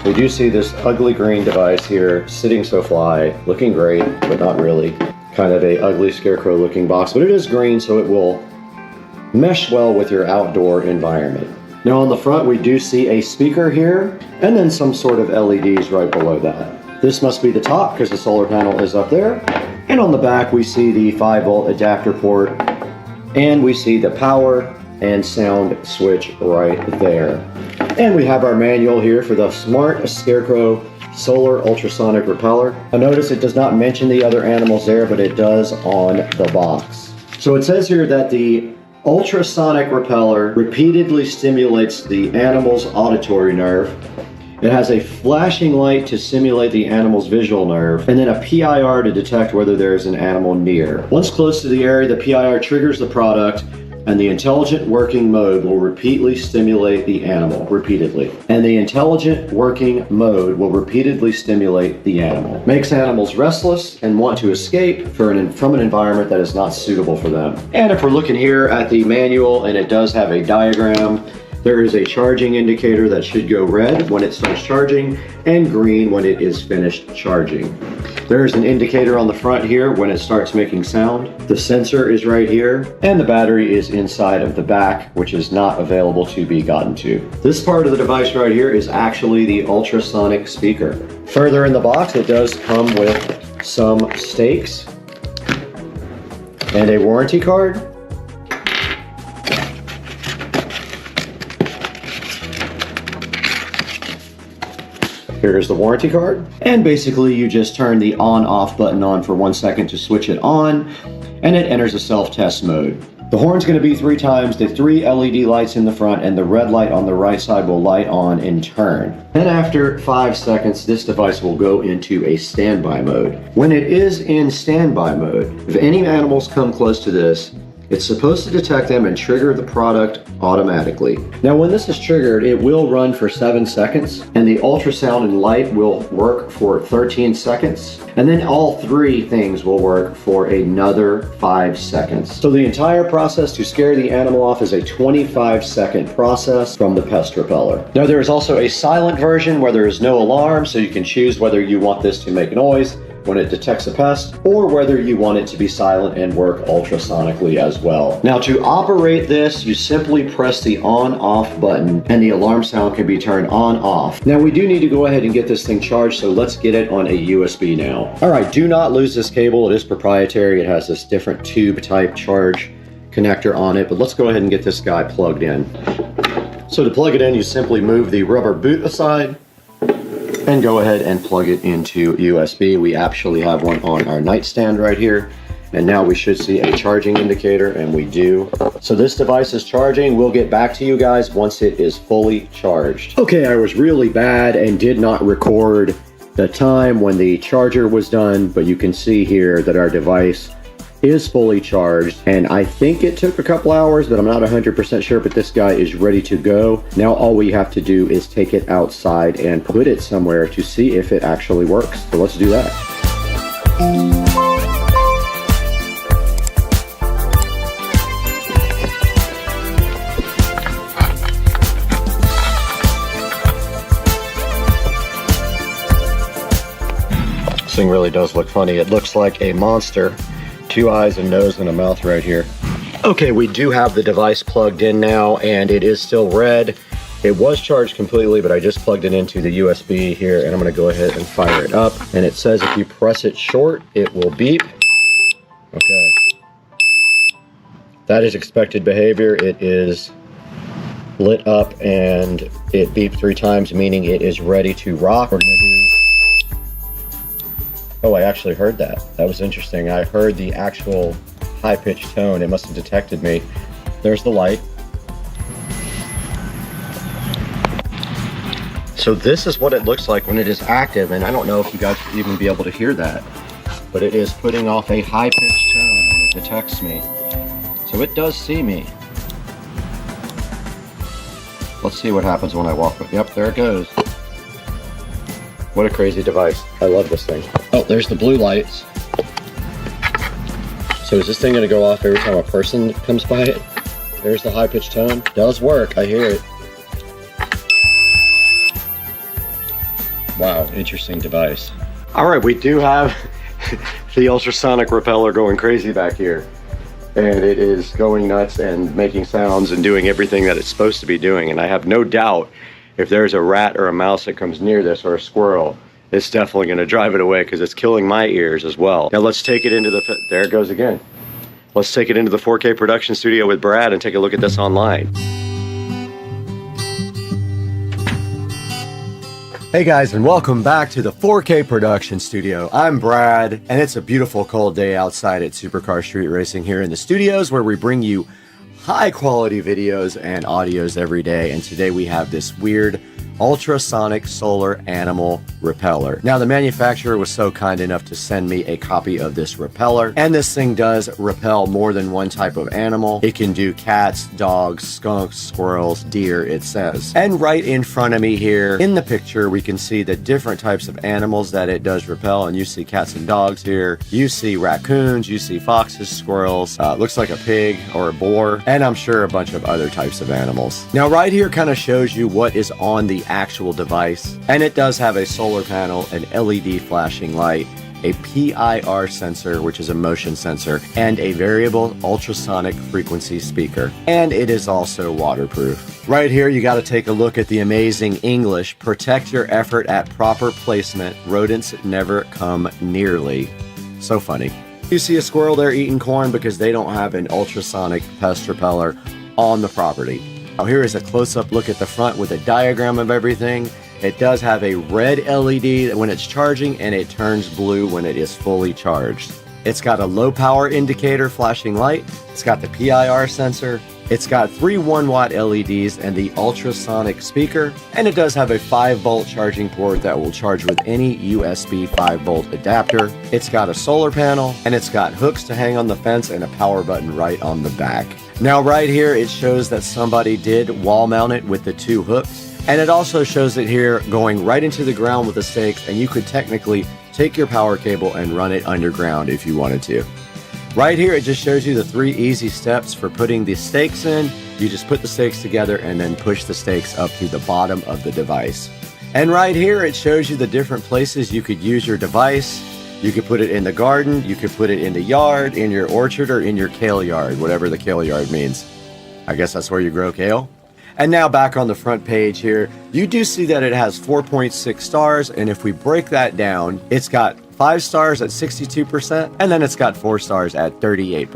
we do see this ugly green device here, sitting so fly, looking great, but not really. Kind of a ugly scarecrow looking box, but it is green, so it will mesh well with your outdoor environment. Now on the front we do see a speaker here, and then some sort of LEDs right below that. This must be the top because the solar panel is up there. And on the back we see the 5-volt adapter port, and we see the power and sound switch right there. And we have our manual here for the Smart Scarecrow Solar Ultrasonic Repeller. Now notice it does not mention the other animals there, but it does on the box. So it says here that the ultrasonic repeller repeatedly stimulates the animal's auditory nerve. It has a flashing light to simulate the animal's visual nerve, and then a PIR to detect whether there is an animal near. Once close to the area, the PIR triggers the product, and the intelligent working mode will repeatedly stimulate the animal, And the intelligent working mode will repeatedly stimulate the animal. Makes animals restless and want to escape from an environment that is not suitable for them. And if we're looking here at the manual, and it does have a diagram, there is a charging indicator that should go red when it starts charging and green when it is finished charging. There is an indicator on the front here when it starts making sound. The sensor is right here, and the battery is inside of the back, which is not available to be gotten to. This part of the device right here is actually the ultrasonic speaker. Further in the box, it does come with some stakes and a warranty card. Here's the warranty card. And basically you just turn the on-off button on for 1 second to switch it on, and it enters a self-test mode. The horn's going to be 3 times, the 3 LED lights in the front and the red light on the right side will light on in turn. Then after 5 seconds, this device will go into a standby mode. When it is in standby mode, if any animals come close to this, it's supposed to detect them and trigger the product automatically. Now when this is triggered, it will run for 7 seconds, and the ultrasound and light will work for 13 seconds, and then all 3 things will work for another 5 seconds. So the entire process to scare the animal off is a 25-second process from the pest repeller. Now there is also a silent version where there is no alarm, so you can choose whether you want this to make noise when it detects a pest, or whether you want it to be silent and work ultrasonically as well. Now to operate this, you simply press the on-off button and the alarm sound can be turned on-off. Now we do need to go ahead and get this thing charged, so let's get it on a USB now. Alright, do not lose this cable. It is proprietary. It has this different tube type charge connector on it, but let's go ahead and get this guy plugged in. So to plug it in, you simply move the rubber boot aside and go ahead and plug it into USB. We actually have one on our nightstand right here. And now we should see a charging indicator, and we do. So this device is charging. We'll get back to you guys once it is fully charged. Okay, I was really bad and did not record the time when the charger was done, but you can see here that our device is fully charged, and I think it took a couple hours, but I'm not 100% sure, but this guy is ready to go. Now all we have to do is take it outside and put it somewhere to see if it actually works. So let's do that. This thing really does look funny. It looks like a monster. 2 eyes, a nose, and a mouth right here. Okay, we do have the device plugged in now, and it is still red. It was charged completely, but I just plugged it into the USB here, and I'm gonna go ahead and fire it up. And it says if you press it short, it will beep. Okay. That is expected behavior. It is lit up, and it beeped 3 times, meaning it is ready to rock. We're gonna do... Oh, I actually heard that. That was interesting. I heard the actual high-pitched tone. It must have detected me. There's the light. So this is what it looks like when it is active, and I don't know if you guys will even be able to hear that, but it is putting off a high-pitched tone when it detects me. So it does see me. Let's see what happens when I walk. Yep, there it goes. What a crazy device. I love this thing. Oh, there's the blue lights. So is this thing gonna go off every time a person comes by it? There's the high-pitched tone. Does work, I hear it. Wow, interesting device. All right, we do have the ultrasonic repeller going crazy back here. And it is going nuts and making sounds and doing everything that it's supposed to be doing. And I have no doubt if there's a rat or a mouse that comes near this, or a squirrel, it's definitely gonna drive it away because it's killing my ears as well. Now let's take it into the, there it goes again. Let's take it into the 4K production studio with Brad and take a look at this online. Hey guys, and welcome back to the 4K production studio. I'm Brad, and it's a beautiful cold day outside at Supercar Street Racing here in the studios, where we bring you high quality videos and audios every day. And today we have this weird ultrasonic solar animal repeller. Now, the manufacturer was so kind enough to send me a copy of this repeller, and this thing does repel more than one type of animal. It can do cats, dogs, skunks, squirrels, deer, it says. And right in front of me here in the picture, we can see the different types of animals that it does repel. And you see cats and dogs here. You see raccoons, you see foxes, squirrels, looks like a pig or a boar, and I'm sure a bunch of other types of animals. Now, right here kind of shows you what is on the actual device, and it does have a solar panel, an LED flashing light, a PIR sensor, which is a motion sensor, and a variable ultrasonic frequency speaker. And it is also waterproof. Right here, you got to take a look at the amazing English: protect your effort at proper placement. Rodents never come nearly. So funny. You see a squirrel there eating corn because they don't have an ultrasonic pest repeller on the property. Now here is a close-up look at the front with a diagram of everything. It does have a red LED when it's charging, and it turns blue when it is fully charged. It's got a low power indicator flashing light. It's got the PIR sensor. It's got 3 1-watt LEDs and the ultrasonic speaker. And it does have a 5-volt charging port that will charge with any USB 5-volt adapter. It's got a solar panel, and it's got hooks to hang on the fence and a power button right on the back. Now right here, it shows that somebody did wall mount it with the 2 hooks. And it also shows it here going right into the ground with the stakes, and you could technically take your power cable and run it underground if you wanted to. Right here, it just shows you the 3 easy steps for putting the stakes in. You just put the stakes together and then push the stakes up to the bottom of the device. And right here, it shows you the different places you could use your device. You could put it in the garden, you could put it in the yard, in your orchard, or in your kale yard, whatever the kale yard means. I guess that's where you grow kale. And now back on the front page here, you do see that it has 4.6 stars. And if we break that down, it's got 5 stars at 62%, and then it's got 4 stars at 38.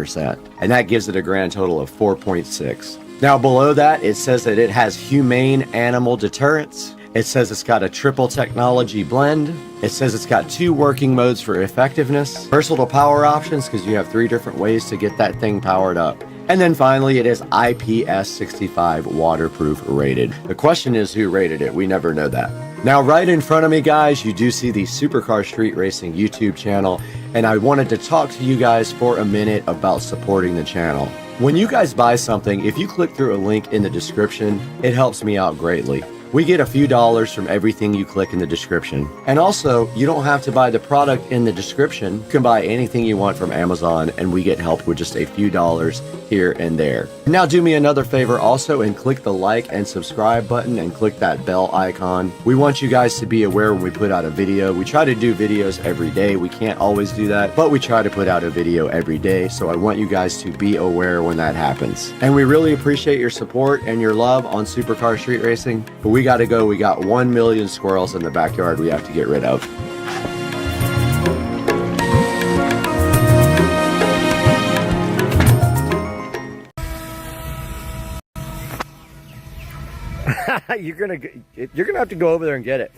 And that gives it a grand total of 4.6. Now below that, it says that it has humane animal deterrence. It says it's got a triple technology blend. It says it's got 2 working modes for effectiveness, versatile power options, because you have 3 different ways to get that thing powered up. And then finally, it is IPS65 waterproof rated. The question is, who rated it? We never know that. Now, right in front of me, guys, you do see the Supercar Street Racing YouTube channel, and I wanted to talk to you guys for a minute about supporting the channel. When you guys buy something, if you click through a link in the description, it helps me out greatly. We get a few dollars from everything you click in the description. And also, you don't have to buy the product in the description. You can buy anything you want from Amazon, and we get helped with just a few dollars here and there. Now do me another favor also, and click the like and subscribe button and click that bell icon. We want you guys to be aware when we put out a video. We try to do videos every day. We can't always do that, but we try to put out a video every day. So I want you guys to be aware when that happens. And we really appreciate your support and your love on Supercar Street Racing. But we gotta go. We got 1 million squirrels in the backyard we have to get rid of. You're gonna have to go over there and get it.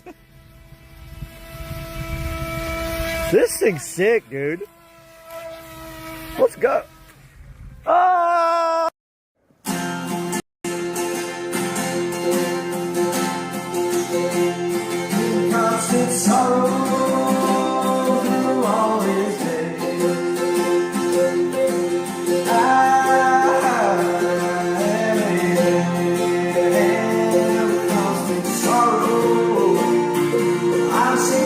This thing's sick, dude. Let's go. Ah! Constant sorrow through all his days. I have constant sorrow. I've seen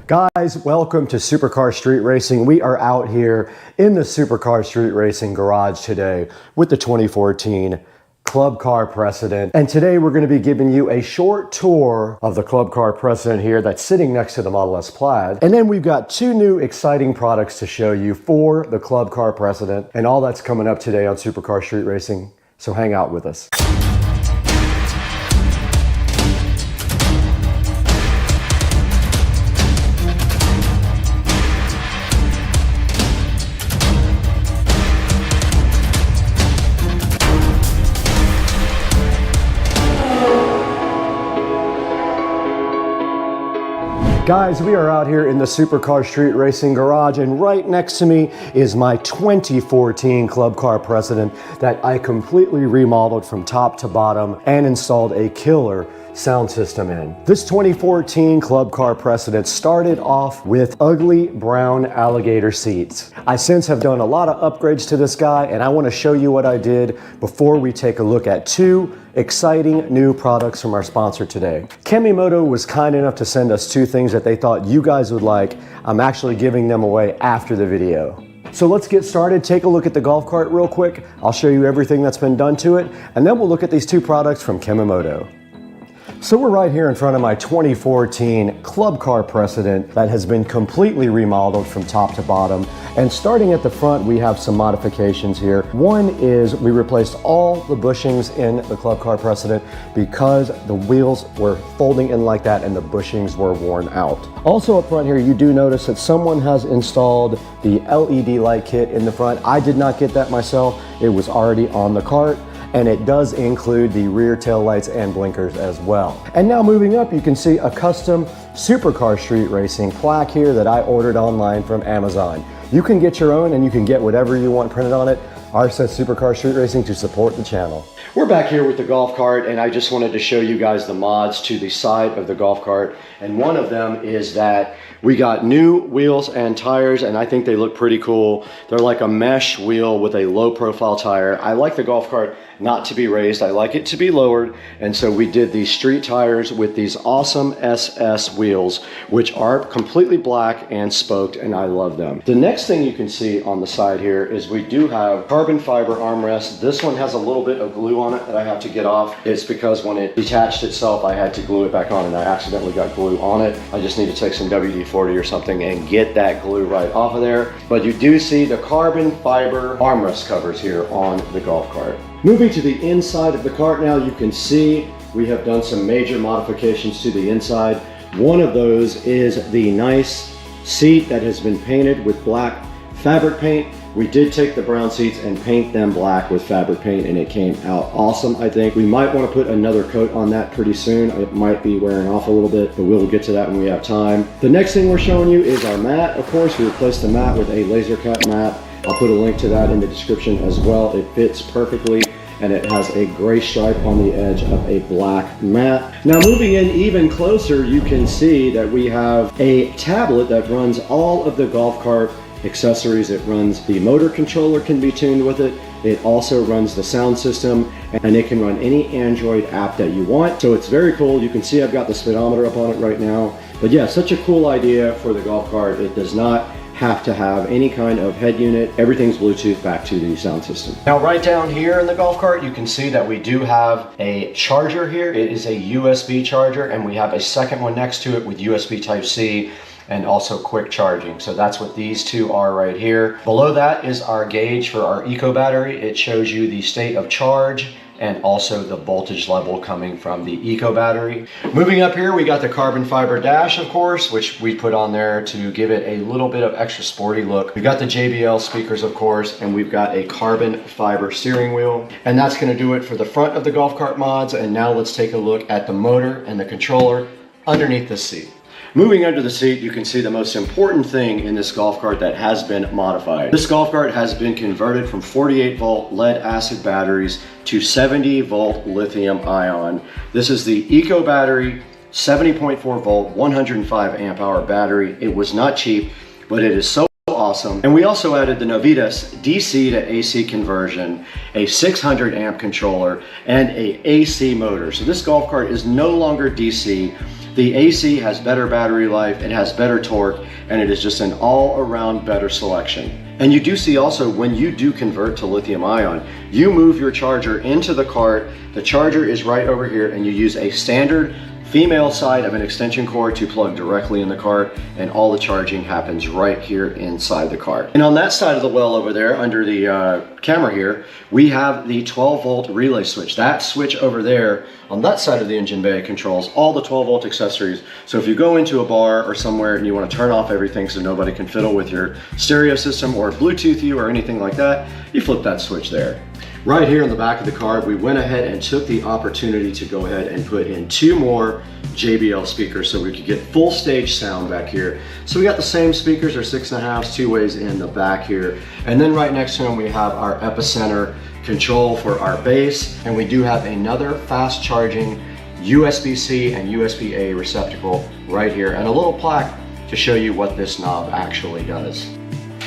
Guys, welcome to Supercar Street Racing. We are out here in the Supercar Street Racing garage today with the 2014 Club Car Precedent. And today we're going to be giving you a short tour of the Club Car Precedent here that's sitting next to the Model S Plaid. And then we've got two new exciting products to show you for the Club Car Precedent, and all that's coming up today on Supercar Street Racing. So hang out with us. Guys, we are out here in the Supercar Street Racing garage, and right next to me is my 2014 Club Car Precedent that I completely remodeled from top to bottom and installed a killer sound system in. This 2014 Club Car Precedent started off with ugly brown alligator seats. I since have done a lot of upgrades to this guy, and I want to show you what I did before we take a look at two exciting new products from our sponsor today. Kemimoto was kind enough to send us two things that they thought you guys would like. I'm actually giving them away after the video. So let's get started. Take a look at the golf cart real quick. I'll show you everything that's been done to it, and then we'll look at these two products from Kemimoto. So we're right here in front of my 2014 Club Car Precedent that has been completely remodeled from top to bottom. And starting at the front, we have some modifications here. One is we replaced all the bushings in the Club Car Precedent because the wheels were folding in like that and the bushings were worn out. Also up front here, you do notice that someone has installed the LED light kit in the front. I did not get that myself. It was already on the cart. And it does include the rear tail lights and blinkers as well. And now moving up, you can see a custom Supercar Street Racing plaque here that I ordered online from Amazon. You can get your own, and you can get whatever you want printed on it. Ours says Supercar Street Racing to support the channel. We're back here with the golf cart, and I just wanted to show you guys the mods to the side of the golf cart. And one of them is that we got new wheels and tires, and I think they look pretty cool. They're like a mesh wheel with a low profile tire. I like the golf cart not to be raised. I like it to be lowered. And so we did these street tires with these awesome SS wheels, which are completely black and spoked, and I love them. The next thing you can see on the side here is we do have carbon fiber armrests. This one has a little bit of glue on it that I have to get off. It's because when it detached itself, I had to glue it back on, and I accidentally got glue on it. I just need to take some WD-40 or something and get that glue right off of there. But you do see the carbon fiber armrest covers here on the golf cart. Moving to the inside of the cart now, you can see we have done some major modifications to the inside. One of those is the nice seat that has been painted with black fabric paint. We did take the brown seats and paint them black with fabric paint, and it came out awesome, I think. We might want to put another coat on that pretty soon. It might be wearing off a little bit, but we'll get to that when we have time. The next thing we're showing you is our mat. Of course, we replaced the mat with a laser cut mat. I'll put a link to that in the description as well. It fits perfectly, and it has a gray stripe on the edge of a black mat. Now moving in even closer, you can see that we have a tablet that runs all of the golf cart accessories. It runs the motor controller, can be tuned with it. It also runs the sound system, and it can run any Android app that you want. So it's very cool. You can see I've got the speedometer up on it right now. But yeah, such a cool idea for the golf cart. It does not have to have any kind of head unit. Everything's Bluetooth back to the sound system. Now right down here in the golf cart, you can see that we do have a charger here. It is a USB charger, and we have a second one next to it with USB Type-C and also quick charging. So that's what these two are right here. Below that is our gauge for our eco battery. It shows you the state of charge and also the voltage level coming from the eco battery. Moving up here, we got the carbon fiber dash, of course, which we put on there to give it a little bit of extra sporty look. We got the JBL speakers, of course, and we've got a carbon fiber steering wheel. And that's gonna do it for the front of the golf cart mods. And now let's take a look at the motor and the controller underneath the seat. Moving under the seat, you can see the most important thing in this golf cart that has been modified. This golf cart has been converted from 48 volt lead acid batteries to 70 volt lithium ion. This is the Eco battery, 70.4 volt, 105 amp hour battery. It was not cheap, but it is so awesome. And we also added the Novitas DC to AC conversion, a 600 amp controller, and a AC motor. So this golf cart is no longer DC. The AC has better battery life, it has better torque, and it is just an all-around better selection. And you do see also when you do convert to lithium ion, you move your charger into the cart, the charger is right over here, and you use a standard female side of an extension cord to plug directly in the cart, and all the charging happens right here inside the cart. And on that side of the well over there, under the camera here, we have the 12-volt relay switch. That switch over there on that side of the engine bay controls all the 12-volt accessories. So if you go into a bar or somewhere and you want to turn off everything so nobody can fiddle with your stereo system or Bluetooth you or anything like that, you flip that switch there. Right here in the back of the cart, we went ahead and took the opportunity to go ahead and put in 2 more JBL speakers so we could get full stage sound back here. So we got the same speakers, or 6.5s, 2 ways in the back here. And then right next to them, we have our epicenter control for our bass. And we do have another fast charging USB-C and USB-A receptacle right here, and a little plaque to show you what this knob actually does.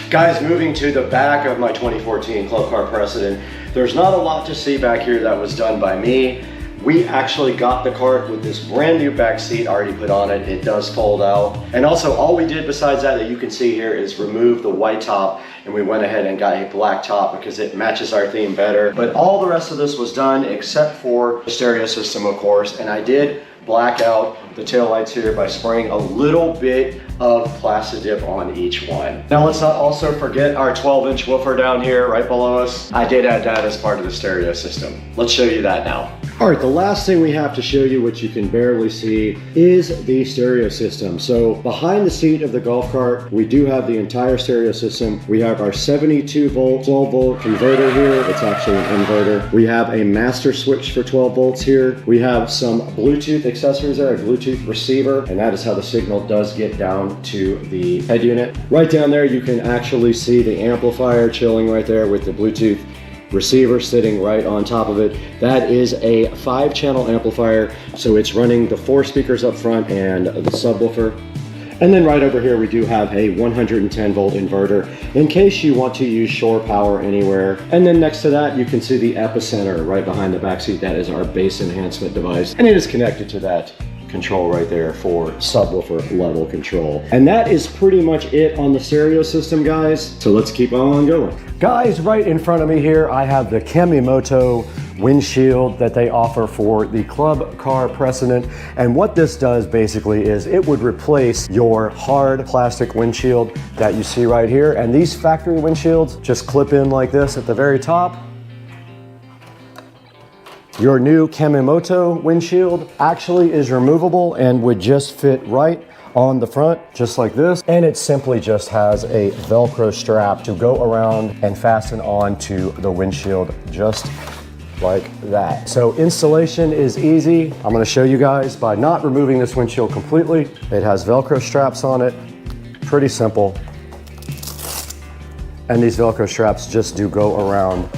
Guys, moving to the back of my 2014 Club Car Precedent, there's not a lot to see back here that was done by me. We actually got the cart with this brand new back seat already put on it. It does fold out. And also all we did besides that you can see here is remove the white top, and we went ahead and got a black top because it matches our theme better. But all the rest of this was done except for the stereo system, of course, and I did black out the taillights here by spraying a little bit of Plastidip on each one. Now let's not also forget our 12-inch woofer down here right below us. I did add that as part of the stereo system. Let's show you that now. All right, the last thing we have to show you, which you can barely see, is the stereo system. So behind the seat of the golf cart, we do have the entire stereo system. We have our 72 volt, 12 volt converter here. It's actually an inverter. We have a master switch for 12 volts here. We have some Bluetooth accessories there, a Bluetooth receiver, and that is how the signal does get down to the head unit. Right down there, you can actually see the amplifier chilling right there with the Bluetooth receiver sitting right on top of it. That is a 5-channel amplifier, so it's running the 4 speakers up front and the subwoofer. And then right over here we do have a 110 volt inverter in case you want to use shore power anywhere. And then next to that you can see the epicenter right behind the back seat. That is our bass enhancement device, and it is connected to that control right there for subwoofer level control. And that is pretty much it on the stereo system, guys. So let's keep on going. Guys, right in front of me here, I have the Kemimoto windshield that they offer for the Club Car Precedent. And what this does basically is it would replace your hard plastic windshield that you see right here. And these factory windshields just clip in like this at the very top. Your new Kemimoto windshield actually is removable and would just fit right on the front, just like this. And it simply just has a Velcro strap to go around and fasten on to the windshield just like that. So installation is easy. I'm gonna show you guys by not removing this windshield completely. It has Velcro straps on it, pretty simple. And these Velcro straps just do go around.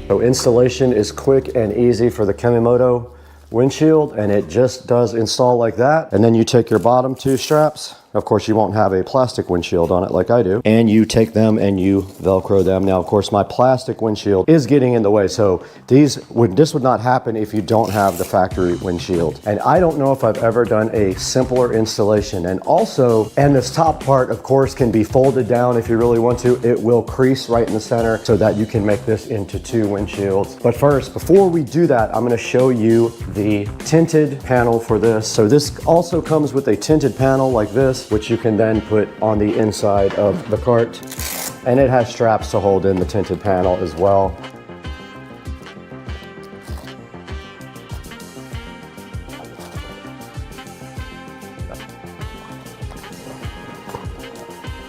So installation is quick and easy for the Kemimoto windshield, and it just does install like that. And then you take your bottom 2 straps. Of course, you won't have a plastic windshield on it like I do. And you take them and you Velcro them. Now, of course, my plastic windshield is getting in the way. So this would not happen if you don't have the factory windshield. And I don't know if I've ever done a simpler installation. And also, and this top part, of course, can be folded down if you really want to. It will crease right in the center so that you can make this into 2 windshields. But first, before we do that, I'm gonna show you the tinted panel for this. So this also comes with a tinted panel like this, which you can then put on the inside of the cart. And it has straps to hold in the tinted panel as well.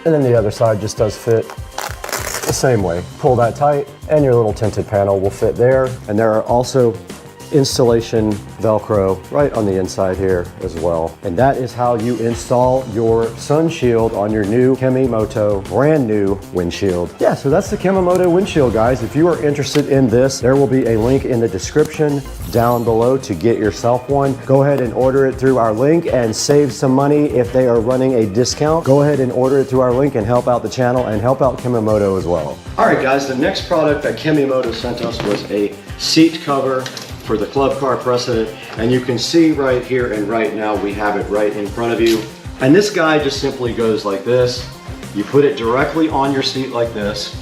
And then the other side just does fit the same way. Pull that tight and your little tinted panel will fit there. And there are also installation Velcro right on the inside here as well. And that is how you install your sun shield on your new Kemimoto brand new windshield. Yeah, so that's the Kemimoto windshield, guys. If you are interested in this, there will be a link in the description down below to get yourself one. Go ahead and order it through our link and save some money if they are running a discount. Go ahead and order it through our link and help out the channel and help out Kemimoto as well. All right, guys, the next product that Kemimoto sent us was a seat cover for the club car precedent. And you can see right here and right now we have it right in front of you. And this guy just simply goes like this. You put it directly on your seat like this.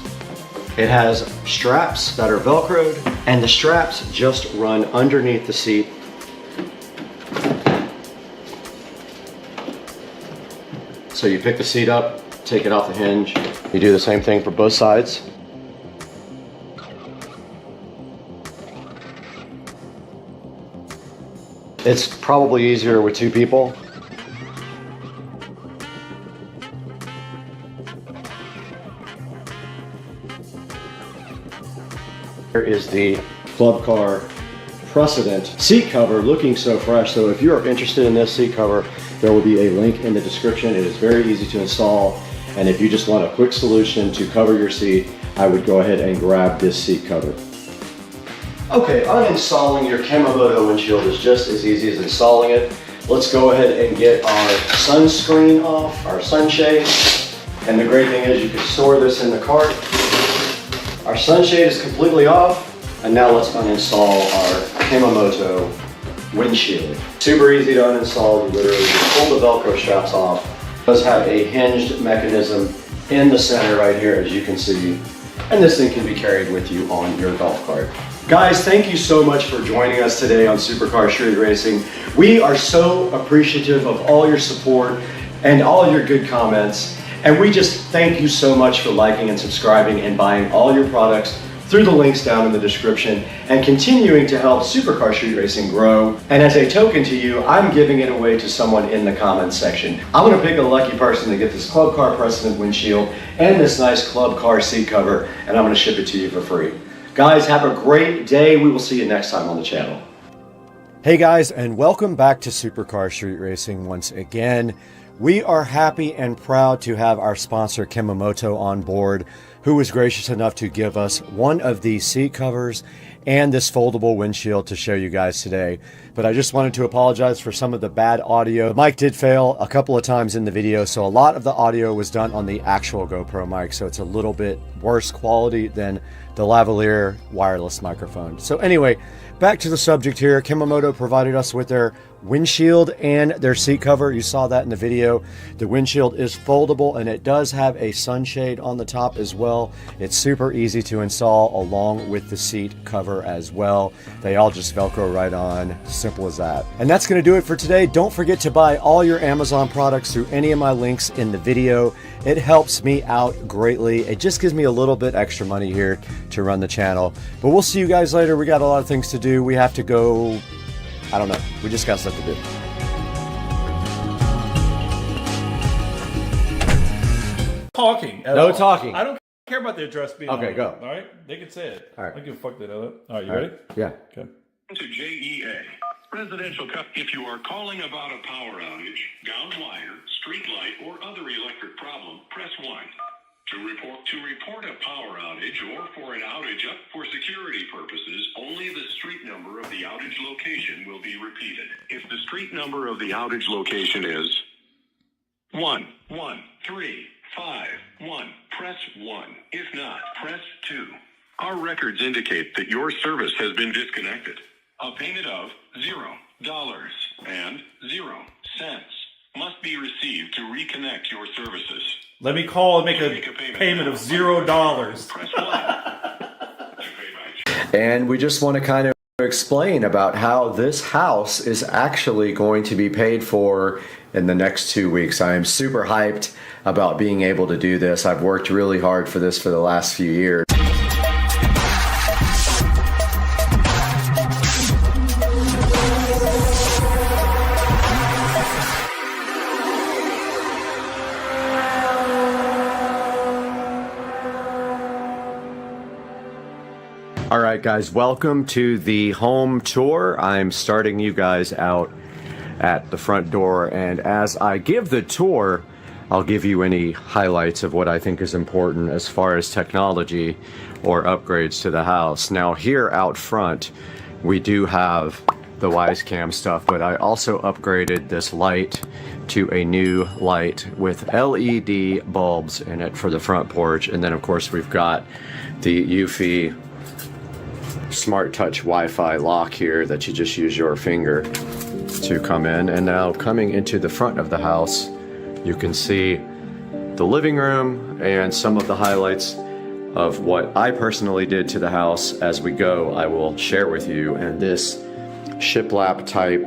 It has straps that are Velcroed, and the straps just run underneath the seat. So you pick the seat up, take it off the hinge. You do the same thing for both sides. It's probably easier with two people. Here is the club car precedent seat cover, looking so fresh. So if you are interested in this seat cover, there will be a link in the description. It is very easy to install. And if you just want a quick solution to cover your seat, I would go ahead and grab this seat cover. Okay, uninstalling your Kemomoto windshield is just as easy as installing it. Let's go ahead and get our sunscreen off, our sunshade. And the great thing is you can store this in the cart. Our sunshade is completely off, and now let's uninstall our Kemomoto windshield. Super easy to uninstall. You literally just pull the Velcro straps off. It does have a hinged mechanism in the center right here, as you can see, and this thing can be carried with you on your golf cart. Guys, thank you so much for joining us today on Supercar Street Racing. We are so appreciative of all your support and all your good comments. And we just thank you so much for liking and subscribing and buying all your products through the links down in the description and continuing to help Supercar Street Racing grow. And as a token to you, I'm giving it away to someone in the comments section. I'm gonna pick a lucky person to get this club car precedent windshield and this nice club car seat cover, and I'm gonna ship it to you for free. Guys, have a great day. We will see you next time on the channel. Hey guys, and welcome back to Supercar Street Racing once again. We are happy and proud to have our sponsor Kemomoto on board, who was gracious enough to give us one of these seat covers and this foldable windshield to show you guys today. But I just wanted to apologize for some of the bad audio. The mic did fail a couple of times in the video, so a lot of the audio was done on the actual GoPro mic, so it's a little bit worse quality than the lavalier wireless microphone. So anyway, back to the subject here. Kemomoto provided us with their windshield and their seat cover. You saw that in the video. The windshield is foldable and it does have a sunshade on the top as well. It's super easy to install along with the seat cover as well. They all just Velcro right on. Simple as that. And that's going to do it for today. Don't forget to buy all your Amazon products through any of my links in the video. It helps me out greatly. It just gives me a little bit extra money here to run the channel. But we'll see you guys later. We got a lot of things to do. We have to go, I don't know. We just got stuff to do. Talking. No talking. I don't care about the address being Okay, on go. All right? They can say it. All right. I don't give a fuck they know that. All right, you ready? Yeah. Okay. To JEA. Residential cup. If you are calling about a power outage, gound wire, street light, or other electric problem, press 1. To report a power outage or for an outage up for security purposes, only the street number of the outage location will be repeated. If the street number of the outage location is 11351, press 1. If not, press 2. Our records indicate that your service has been disconnected. A payment of $0.00 must be received to reconnect your services. Let me call and make a payment of $0. Press 1. And we just want to kind of explain about how this house is actually going to be paid for in the next 2 weeks. I am super hyped about being able to do this. I've worked really hard for this for the last few years. All right, guys, welcome to the home tour. I'm starting you guys out at the front door, and as I give the tour, I'll give you any highlights of what I think is important as far as technology or upgrades to the house. Now, here out front, we do have the Wisecam stuff, but I also upgraded this light to a new light with LED bulbs in it for the front porch, and then of course we've got the Eufy smart touch Wi-Fi lock here that you just use your finger to come in. And now coming into the front of the house, you can see the living room and some of the highlights of what I personally did to the house. As we go, I will share with you. And this shiplap type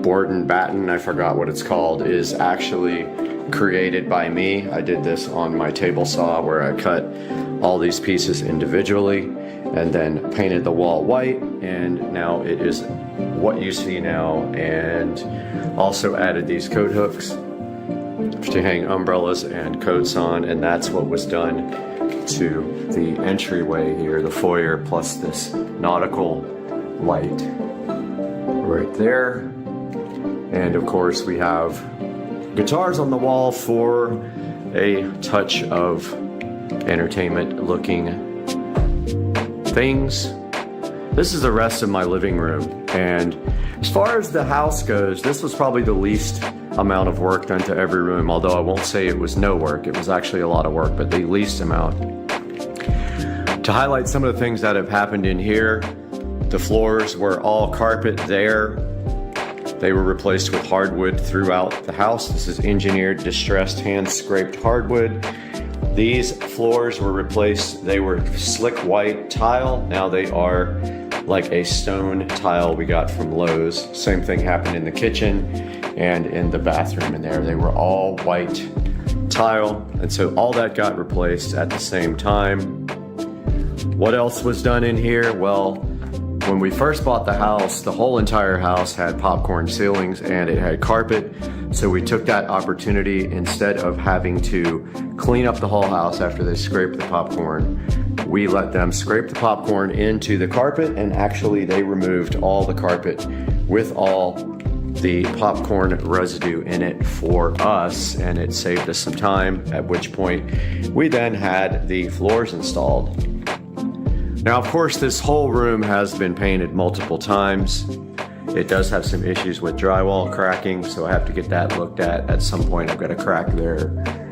board and batten, I forgot what it's called, is actually created by me. I did this on my table saw where I cut all these pieces individually and then painted the wall white, and now it is what you see now. And also added these coat hooks to hang umbrellas and coats on, and that's what was done to the entryway here, the foyer, plus this nautical light right there. And of course we have guitars on the wall for a touch of entertainment looking things. This is the rest of my living room, and as far as the house goes, this was probably the least amount of work done to every room, although I won't say it was no work. It was actually a lot of work, but the least amount. To highlight some of the things that have happened in here, the floors were all carpet there. They were replaced with hardwood throughout the house. This is engineered, distressed, hand-scraped hardwood. These floors were replaced. They were slick white tile. Now they are like a stone tile we got from Lowe's. Same thing happened in the kitchen and in the bathroom in there. They were all white tile, and so all that got replaced at the same time. What else was done in here? Well, when we first bought the house, the whole entire house had popcorn ceilings and it had carpet. So we took that opportunity, instead of having to clean up the whole house after they scraped the popcorn, we let them scrape the popcorn into the carpet, and actually they removed all the carpet with all the popcorn residue in it for us, and it saved us some time, at which point we then had the floors installed. Now, of course, this whole room has been painted multiple times. It does have some issues with drywall cracking, so I have to get that looked at some point. I've got a crack there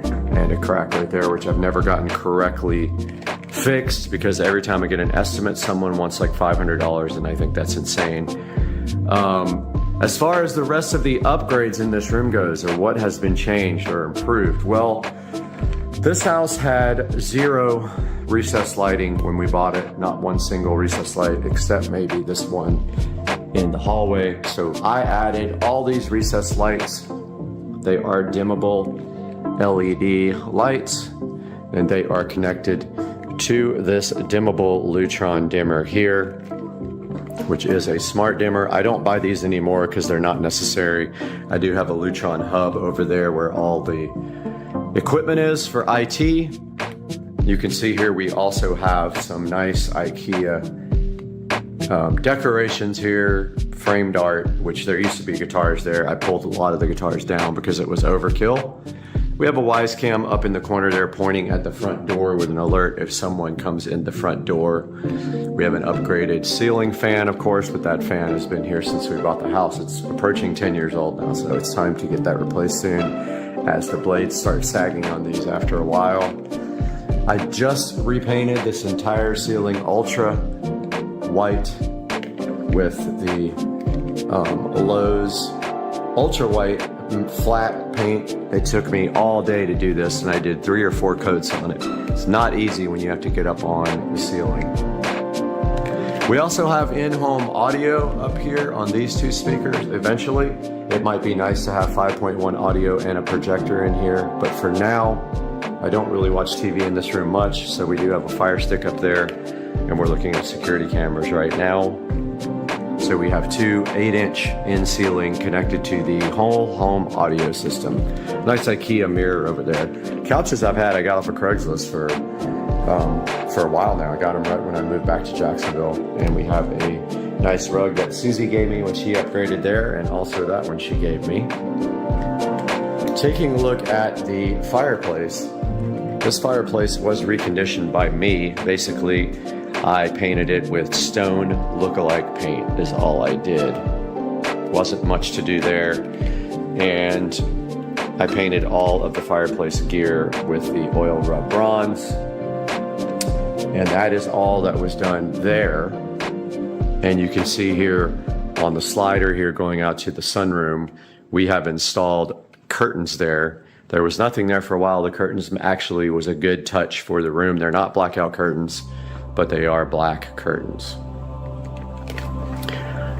and a crack right there, which I've never gotten correctly fixed, because every time I get an estimate, someone wants like $500, and I think that's insane. As far as the rest of the upgrades in this room goes, or what has been changed or improved, well, this house had 0 recessed lighting when we bought it. Not one single recessed light, except maybe this one in the hallway. So I added all these recessed lights. They are dimmable LED lights, and they are connected to this dimmable Lutron dimmer here, which is a smart dimmer. I don't buy these anymore because they're not necessary. I do have a Lutron hub over there where all the equipment is for IT. You can see here we also have some nice IKEA decorations here, framed art, which there used to be guitars there. I pulled a lot of the guitars down because it was overkill. We have a wise cam up in the corner there pointing at the front door with an alert if someone comes in the front door. We have an upgraded ceiling fan, of course, but that fan has been here since we bought the house. It's approaching 10 years old now, so it's time to get that replaced soon, as the blades start sagging on these after a while. I just repainted this entire ceiling ultra white with the Lowe's ultra white flat paint. It took me all day to do this, and I did 3 or 4 coats on it. It's not easy when you have to get up on the ceiling. We also have in-home audio up here on these 2 speakers. Eventually, it might be nice to have 5.1 audio and a projector in here, but for now, I don't really watch TV in this room much, so we do have a Fire Stick up there, and we're looking at security cameras right now. So we have 2 8-inch in-ceiling connected to the whole home audio system. Nice IKEA mirror over there. Couches I've had, I got off of Craigslist for a while now. I got them right when I moved back to Jacksonville, and we have a nice rug that Susie gave me when she upgraded there, and also that one she gave me. Taking a look at the fireplace, this fireplace was reconditioned by me. Basically, I painted it with stone look-alike paint is all I did. Wasn't much to do there. And I painted all of the fireplace gear with the oil rub bronze. And that is all that was done there. And you can see here on the slider here going out to the sunroom, we have installed curtains there. There was nothing there for a while. The curtains actually was a good touch for the room. They're not blackout curtains, but they are black curtains.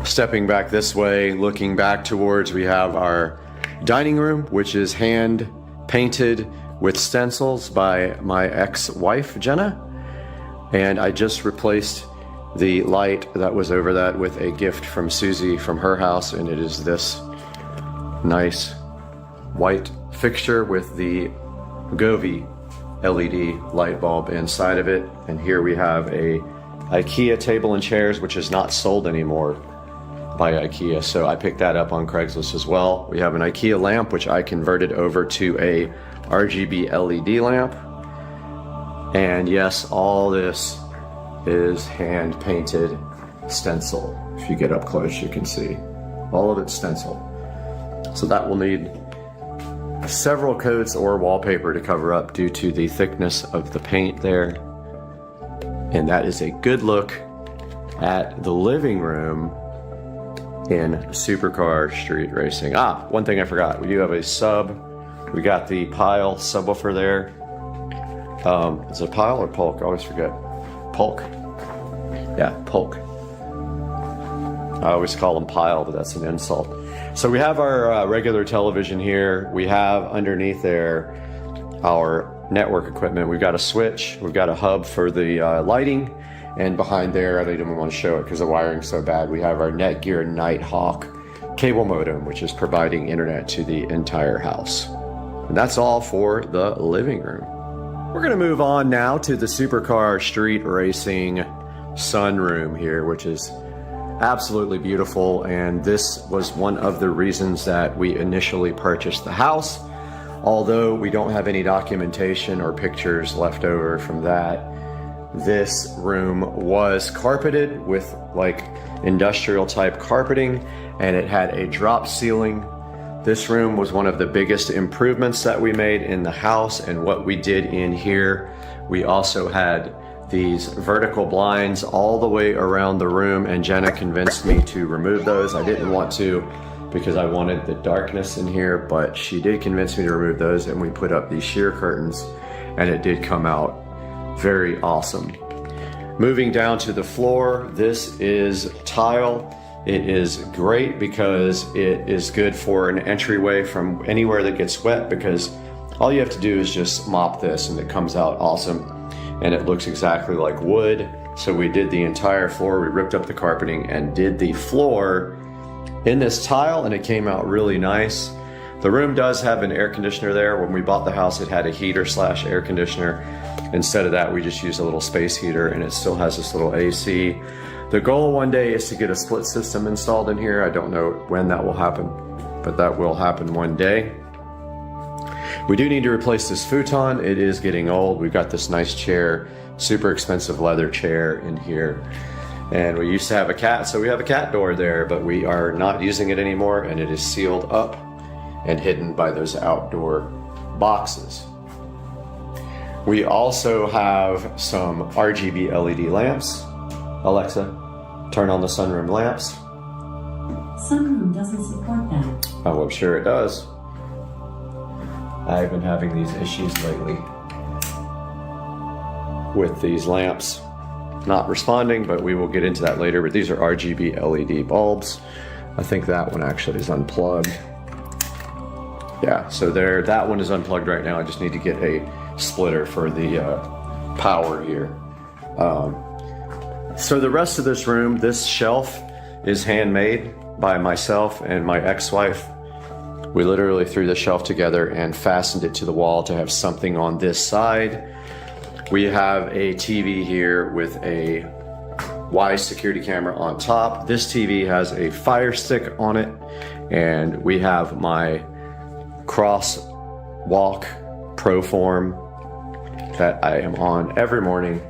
Stepping back this way, looking back towards, we have our dining room, which is hand painted with stencils by my ex-wife, Jenna. And I just replaced the light that was over that with a gift from Susie from her house, and it is this nice white fixture with the Govee LED light bulb inside of it. And here we have a IKEA table and chairs, which is not sold anymore by IKEA, so I picked that up on Craigslist as well. We have an IKEA lamp, which I converted over to a RGB LED lamp. And yes, all this is hand painted stencil. If you get up close, you can see all of it's stencil. So that will need several coats or wallpaper to cover up due to the thickness of the paint there. And that is a good look at the living room in Supercar Street Racing. One thing I forgot, we do have a sub. We got the Pile subwoofer there. Is it Pile or Polk? I always forget. Polk. Yeah, Polk. I always call them Pile, but that's an insult. So we have our regular television here. We have underneath there our network equipment. We've got a switch. We've got a hub for the lighting. And behind there, I don't even want to show it because the wiring's so bad, we have our Netgear Nighthawk cable modem, which is providing internet to the entire house. And that's all for the living room. We're going to move on now to the Supercar Street Racing sunroom here, which is absolutely beautiful. And this was one of the reasons that we initially purchased the house. Although we don't have any documentation or pictures left over from that, this room was carpeted with like industrial type carpeting, and it had a drop ceiling. This room was one of the biggest improvements that we made in the house. And what we did in here, we also had these vertical blinds all the way around the room, and Jenna convinced me to remove those. I didn't want to because I wanted the darkness in here, but she did convince me to remove those, and we put up these sheer curtains, and it did come out very awesome. Moving down to the floor, this is tile. It is great because it is good for an entryway from anywhere that gets wet, because all you have to do is just mop this and it comes out awesome, and it looks exactly like wood. So we did the entire floor. We ripped up the carpeting and did the floor in this tile, and it came out really nice. The room does have an air conditioner there. When we bought the house, it had a heater / air conditioner. Instead of that, we just used a little space heater, and it still has this little AC. The goal one day is to get a split system installed in here. I don't know when that will happen, but that will happen one day. We do need to replace this futon. It is getting old. We've got this nice chair, super expensive leather chair in here. And we used to have a cat, so we have a cat door there, but we are not using it anymore, and it is sealed up and hidden by those outdoor boxes. We also have some RGB LED lamps. Alexa, turn on the sunroom lamps. Sunroom doesn't support that. Oh, I'm sure it does. I've been having these issues lately with these lamps not responding, but we will get into that later. But these are RGB LED bulbs. I think that one actually is unplugged. Yeah, so there, that one is unplugged right now. I just need to get a splitter for the power here. So the rest of this room, this shelf is handmade by myself and my ex-wife. We literally threw the shelf together and fastened it to the wall to have something on this side. We have a TV here with a Y security camera on top. This TV has a Fire Stick on it, and we have my crosswalk Proform that I am on every morning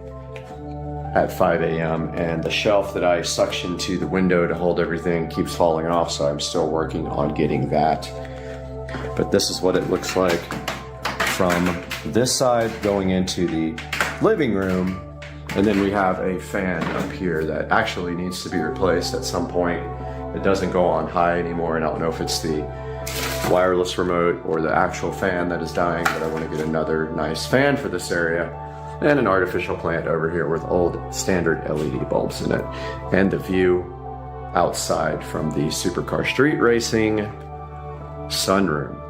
at 5 a.m. and the shelf that I suction to the window to hold everything keeps falling off, so I'm still working on getting that. But this is what it looks like from this side going into the living room. And then we have a fan up here that actually needs to be replaced at some point. It doesn't go on high anymore, and I don't know if it's the wireless remote or the actual fan that is dying, but I want to get another nice fan for this area. And an artificial plant over here with old standard LED bulbs in it. And the view outside from the Supercar Street Racing sunroom.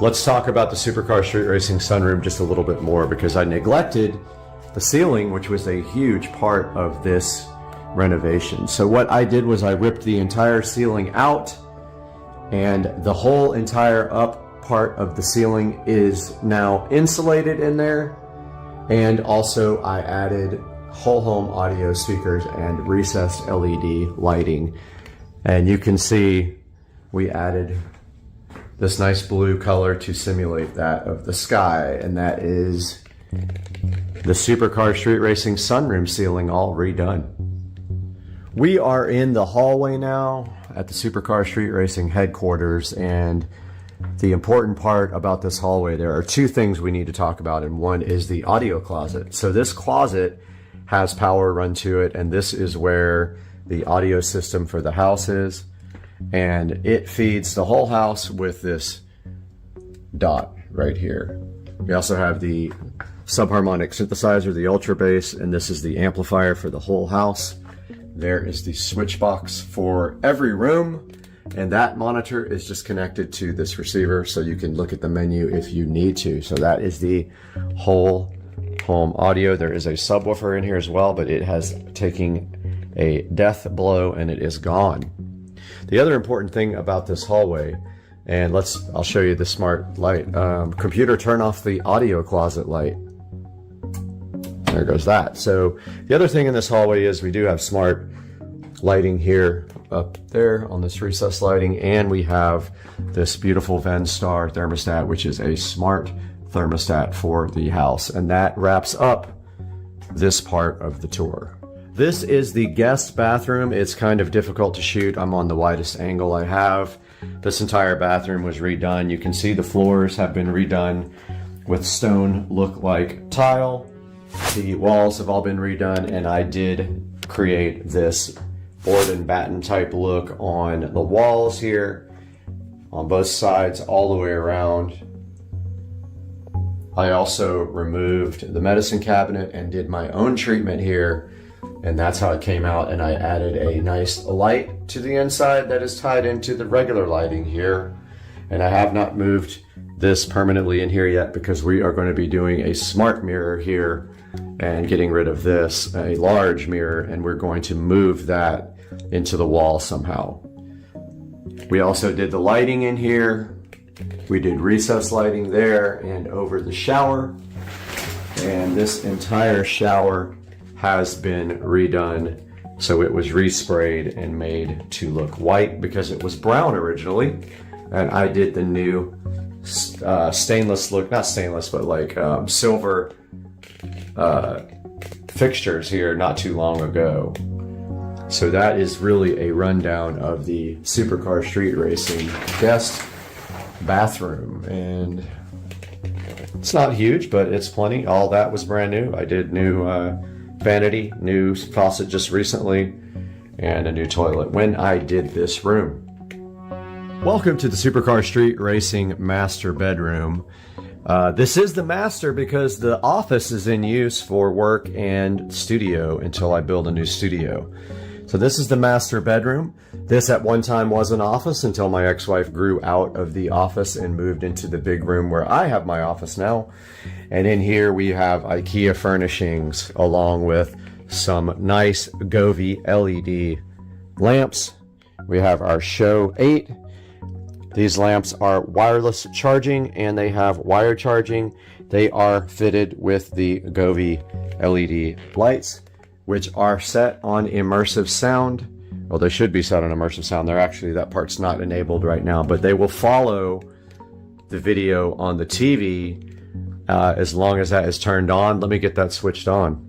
Let's talk about the Supercar Street Racing sunroom just a little bit more, because I neglected the ceiling, which was a huge part of this renovation. So what I did was I ripped the entire ceiling out, and the whole entire up part of the ceiling is now insulated in there. And also I added whole home audio speakers and recessed LED lighting. And you can see we added this nice blue color to simulate that of the sky, and that is the Supercar Street Racing sunroom ceiling all redone. We are in the hallway now at the Supercar Street Racing headquarters, and the important part about this hallway, there are two things we need to talk about, and one is the audio closet. So this closet has power run to it, and this is where the audio system for the house is. And it feeds the whole house with this dot right here. We also have the subharmonic synthesizer, the ultra bass, and this is the amplifier for the whole house. There is the switch box for every room, and that monitor is just connected to this receiver, so you can look at the menu if you need to. So that is the whole home audio. There is a subwoofer in here as well, but it has taken a death blow and it is gone. The other important thing about this hallway, and I'll show you the smart light. Computer, turn off the audio closet light. There goes that. So the other thing in this hallway is we do have smart lighting here up there on this recessed lighting, and we have this beautiful Venstar thermostat, which is a smart thermostat for the house. And that wraps up this part of the tour. This is the guest bathroom. It's kind of difficult to shoot. I'm on the widest angle I have. This entire bathroom was redone. You can see the floors have been redone with stone look-like tile. The walls have all been redone, and I did create this board and batten type look on the walls here, on both sides, all the way around. I also removed the medicine cabinet and did my own treatment here. And that's how it came out, and I added a nice light to the inside that is tied into the regular lighting here. And I have not moved this permanently in here yet, because we are going to be doing a smart mirror here and getting rid of this, a large mirror, and we're going to move that into the wall somehow. We also did the lighting in here. We did recessed lighting there and over the shower. And this entire shower has been redone, so it was resprayed and made to look white because it was brown originally. And I did the new stainless look, not stainless, but like silver fixtures here not too long ago. So that is really a rundown of the Supercar Street Racing guest bathroom, and it's not huge, but it's plenty. All that was brand new. I did new vanity, new faucet just recently, and a new toilet when I did this room. Welcome to the Supercar Street Racing master bedroom. This is the master because the office is in use for work and studio until I build a new studio. So this is the master bedroom. This at one time was an office until my ex-wife grew out of the office and moved into the big room where I have my office now. And in here we have IKEA furnishings along with some nice Govee LED lamps. We have our Show 8. These lamps are wireless charging and they have wire charging. They are fitted with the Govee LED lights, which are set on immersive sound. Well, they should be set on immersive sound. They're actually, that part's not enabled right now, but they will follow the video on the TV as long as that is turned on. Let me get that switched on.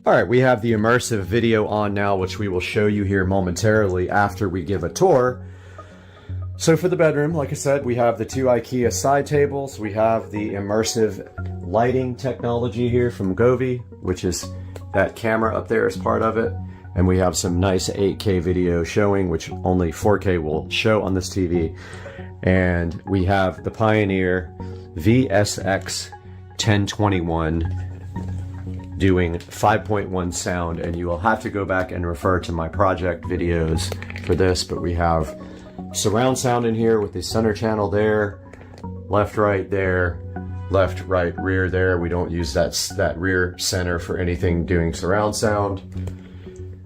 All right, we have the immersive video on now, which we will show you here momentarily after we give a tour. So for the bedroom, like I said, we have the 2 IKEA side tables. We have the immersive lighting technology here from Govee, which is that camera up there as part of it. And we have some nice 8K video showing, which only 4K will show on this TV. And we have the Pioneer VSX 1021 doing 5.1 sound, and you will have to go back and refer to my project videos for this, but we have surround sound in here with the center channel there, left, right there, left, right, rear there. We don't use that rear center for anything doing surround sound.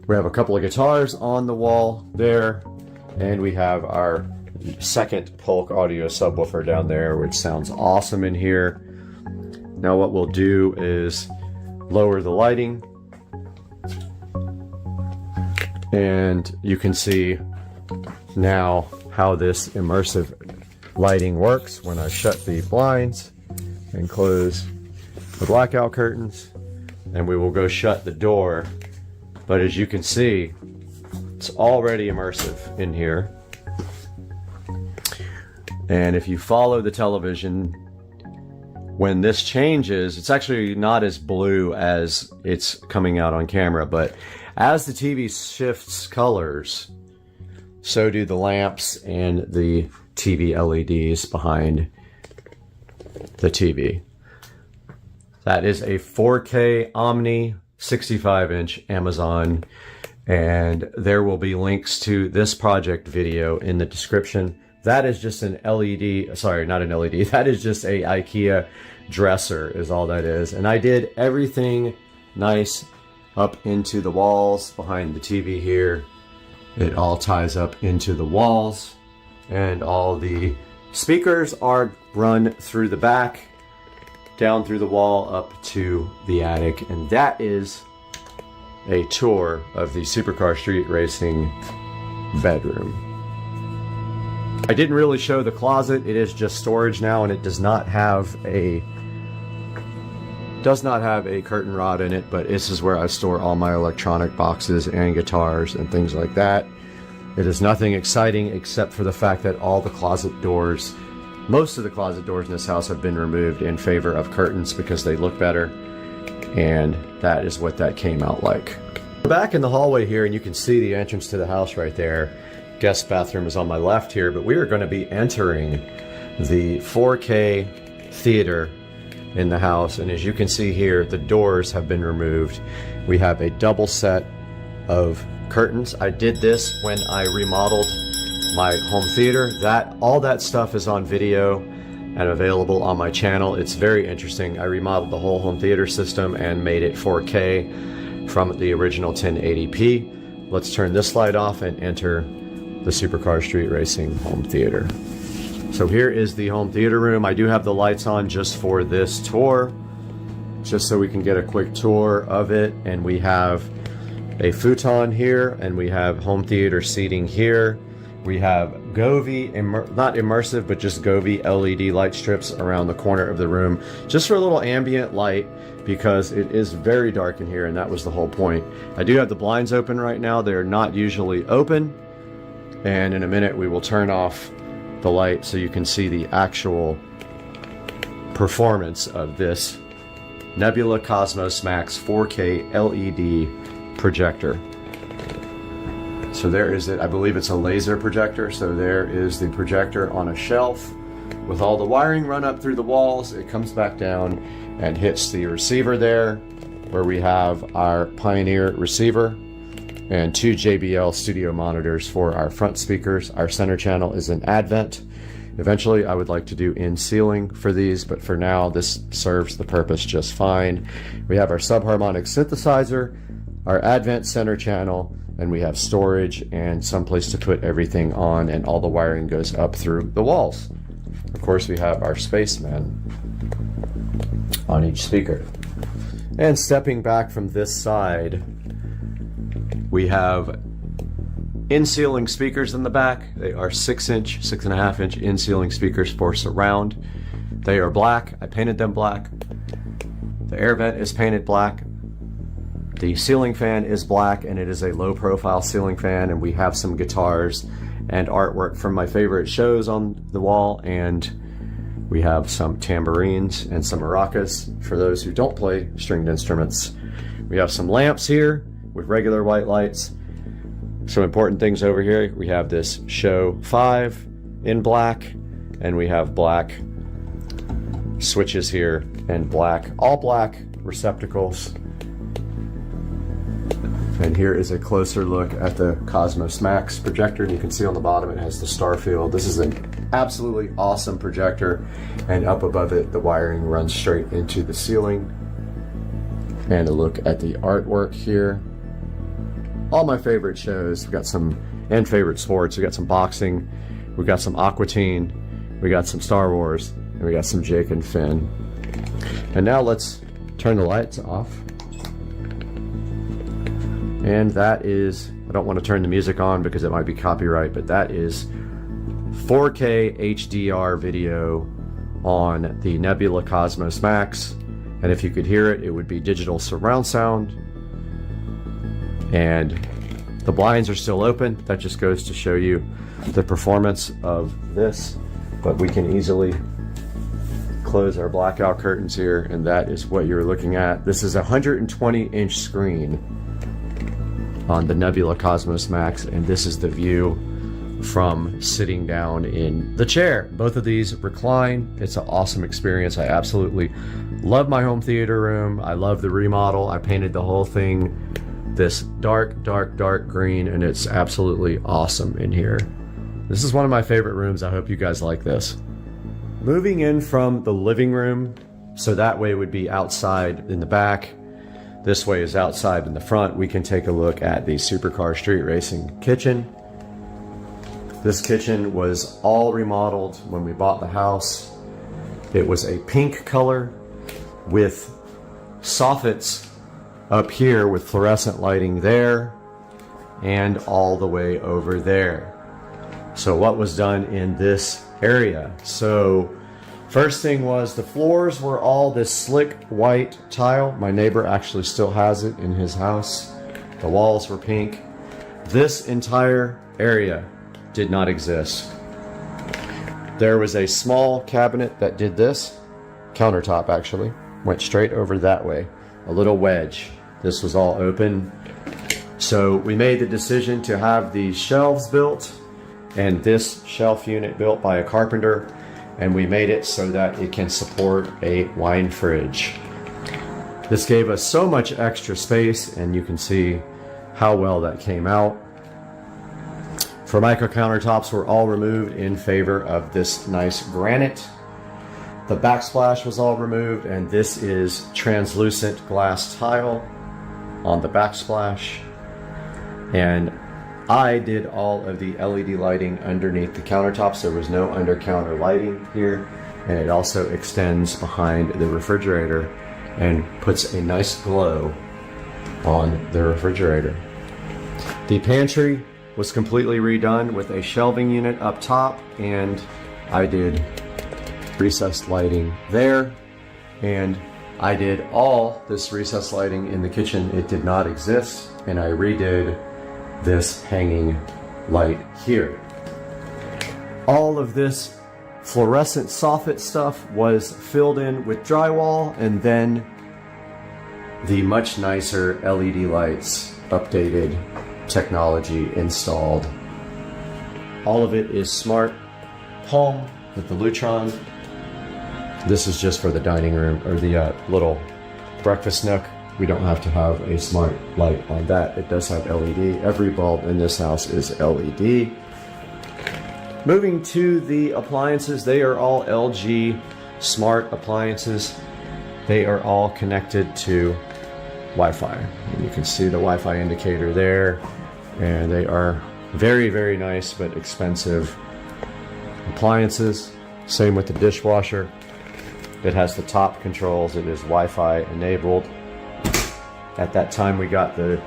We have a couple of guitars on the wall there, and we have our second Polk audio subwoofer down there, which sounds awesome in here. Now what we'll do is lower the lighting, and you can see now how this immersive lighting works when I shut the blinds and close the blackout curtains, and we will go shut the door. But as you can see, it's already immersive in here. And if you follow the television, when this changes, it's actually not as blue as it's coming out on camera, but as the TV shifts colors, so do the lamps and the TV LEDs behind the TV. That is a 4K Omni 65-inch Amazon, and there will be links to this project video in the description. That is just an LED, sorry, not an LED, that is just a IKEA dresser is all that is. And I did everything nice up into the walls behind the TV here. It all ties up into the walls, and all the speakers are run through the back, down through the wall, up to the attic. And that is a tour of the Supercar Street Racing bedroom. I didn't really show the closet. It is just storage now, and it does not have a curtain rod in it, but this is where I store all my electronic boxes and guitars and things like that. It is nothing exciting except for the fact that all the closet doors, most of the closet doors in this house have been removed in favor of curtains because they look better, and that is what that came out like. We're back in the hallway here, and you can see the entrance to the house right there. Guest bathroom is on my left here, but we are going to be entering the 4K theater in the house, and as you can see here, the doors have been removed. We have a double set of curtains. I did this when I remodeled my home theater. All that stuff is on video and available on my channel. It's very interesting. I remodeled the whole home theater system and made it 4K from the original 1080p. Let's turn this light off and enter the Supercar Street Racing home theater. So here is the home theater room. I do have the lights on just for this tour, just so we can get a quick tour of it. And we have a futon here, and we have home theater seating here. We have Govee, not immersive, but just Govee LED light strips around the corner of the room, just for a little ambient light, because it is very dark in here, and that was the whole point. I do have the blinds open right now. They're not usually open, and in a minute we will turn off the light so you can see the actual performance of this Nebula Cosmos Max 4K LED projector. So there is it. I believe it's a laser projector. So there is the projector on a shelf with all the wiring run up through the walls. It comes back down and hits the receiver there, where we have our Pioneer receiver and 2 JBL studio monitors for our front speakers. Our center channel is an Advent. Eventually I would like to do in ceiling for these, but for now this serves the purpose just fine. We have our subharmonic synthesizer, our Advent center channel, and we have storage and some place to put everything on, and all the wiring goes up through the walls. Of course, we have our spaceman on each speaker. And stepping back from this side, we have in-ceiling speakers in the back. They are 6-inch, 6.5-inch in-ceiling speakers for surround. They are black. I painted them black. The air vent is painted black. The ceiling fan is black, and it is a low-profile ceiling fan, and we have some guitars and artwork from my favorite shows on the wall, and we have some tambourines and some maracas for those who don't play stringed instruments. We have some lamps here with regular white lights. Some important things over here. We have this Show 5 in black, and we have black switches here and black, all black receptacles. And here is a closer look at the Cosmos Max projector. You can see on the bottom it has the star field. This is an absolutely awesome projector, and up above it the wiring runs straight into the ceiling. And a look at the artwork here. All my favorite shows. We got some, and favorite sports. We got some boxing, we got some Aqua Teen, we got some Star Wars, and we got some Jake and Finn. And now let's turn the lights off. And that is, I don't want to turn the music on because it might be copyright, but that is 4K HDR video on the Nebula Cosmos Max. And if you could hear it, it would be digital surround sound. And the blinds are still open. That just goes to show you the performance of this. But we can easily close our blackout curtains here, and that is what you're looking at. This is a 120-inch screen on the Nebula Cosmos Max, and this is the view from sitting down in the chair. Both of these recline. It's an awesome experience. I absolutely love my home theater room. I love the remodel. I painted the whole thing this dark green, and it's absolutely awesome in here. This is one of my favorite rooms. I hope you guys like this. Moving in from the living room, so that way would be outside in the back. This way is outside in the front. We can take a look at the Supercar Street Racing kitchen. This kitchen was all remodeled when we bought the house. It was a pink color with soffits up here with fluorescent lighting there and all the way over there. So what was done in this area? So first thing was the floors were all this slick white tile. My neighbor actually still has it in his house. The walls were pink. This entire area did not exist. There was a small cabinet that did this. Countertop actually went straight over that way. A little wedge. This was all open. So we made the decision to have these shelves built and this shelf unit built by a carpenter, and we made it so that it can support a wine fridge. This gave us so much extra space, and you can see how well that came out. Formica countertops were all removed in favor of this nice granite. The backsplash was all removed, and this is translucent glass tile on the backsplash. And I did all of the LED lighting underneath the countertops. There was no under counter lighting here, and it also extends behind the refrigerator and puts a nice glow on the refrigerator. The pantry was completely redone with a shelving unit up top, and I did recessed lighting there, and I did all this recessed lighting in the kitchen. It did not exist, and I redid this hanging light here. All of this fluorescent soffit stuff was filled in with drywall, and then the much nicer LED lights, updated technology installed. All of it is smart home with the Lutron. This is just for the dining room, or the little breakfast nook. We don't have to have a smart light on that. It does have LED. Every bulb in this house is LED. Moving to the appliances, they are all LG smart appliances. They are all connected to Wi-Fi. And you can see the Wi-Fi indicator there. And they are very, very nice but expensive appliances. Same with the dishwasher. It has the top controls. It is Wi-Fi enabled. At that time we got the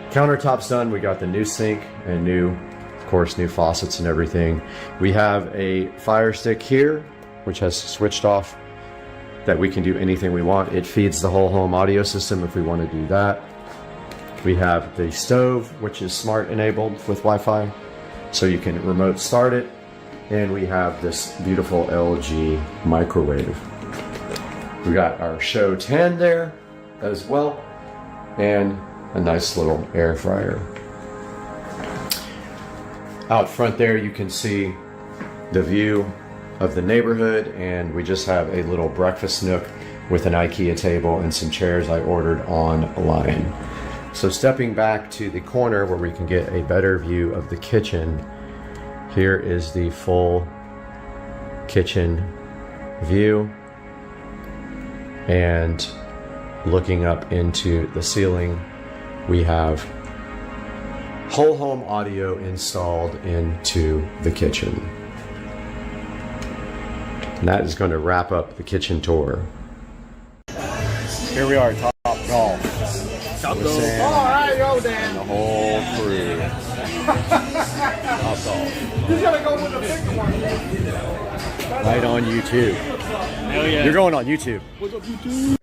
countertops done, we got the new sink and of course new faucets and everything. We have a Fire Stick here, which has switched off, that we can do anything we want. It feeds the whole home audio system if we want to do that. We have the stove, which is smart enabled with Wi-Fi. so you can remote start it. And we have this beautiful LG microwave. We got our Show 10 there as well, and a nice little air fryer. Out front there you can see the view of the neighborhood, and we just have a little breakfast nook with an IKEA table and some chairs I ordered online. So stepping back to the corner where we can get a better view of the kitchen, here is the full kitchen view, and looking up into the ceiling, we have whole home audio installed into the kitchen. And that is going to wrap up the kitchen tour. Here we are, Top Golf. Top Golf. All right, go Dan. And the whole crew. Top Golf. You gotta go with the big one. Right on YouTube. Hell yeah. You're going on YouTube. What's up, YouTube?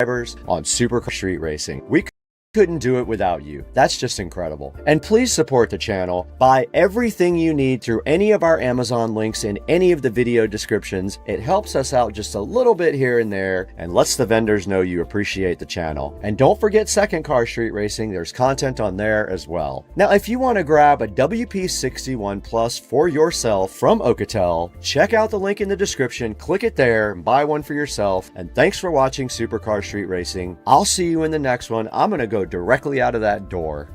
on Supercar Street Racing. We couldn't do it without you. That's just incredible. And please support the channel. Buy everything you need through any of our Amazon links in any of the video descriptions. It helps us out just a little bit here and there and lets the vendors know you appreciate the channel. And don't forget Second Car Street Racing. There's content on there as well. Now, if you want to grab a WP61 Plus for yourself from Oukatel, check out the link in the description, click it there, and buy one for yourself. And thanks for watching Supercar Street Racing. I'll see you in the next one. I'm going to go directly out of that door.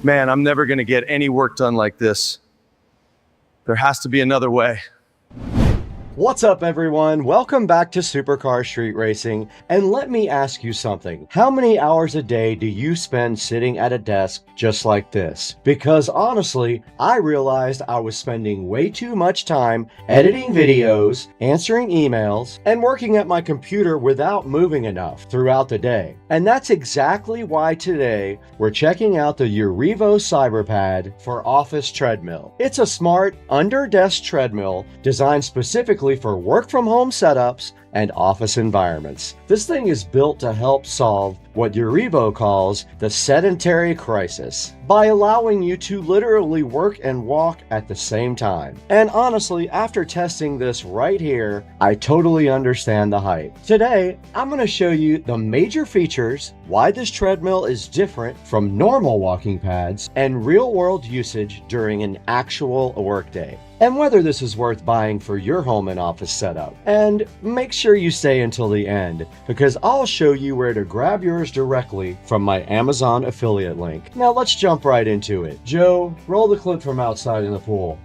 Man, I'm never going to get any work done like this. There has to be another way. What's up, everyone? Welcome back to Supercar Street Racing, and let me ask you something. How many hours a day do you spend sitting at a desk just like this? Because honestly, I realized I was spending way too much time editing videos, answering emails, and working at my computer without moving enough throughout the day. And that's exactly why today we're checking out the Urivo CyberPad for Office Treadmill. It's a smart, under-desk treadmill designed specifically for work-from-home setups and office environments. This thing is built to help solve what Urivo calls the sedentary crisis by allowing you to literally work and walk at the same time. And honestly, after testing this right here, I totally understand the hype. Today, I'm going to show you the major features, why this treadmill is different from normal walking pads, and real-world usage during an actual workday, and whether this is worth buying for your home and office setup. And make sure you stay until the end, because I'll show you where to grab yours directly from my Amazon affiliate link. Now let's jump right into it. Joe, roll the clip from outside in the pool.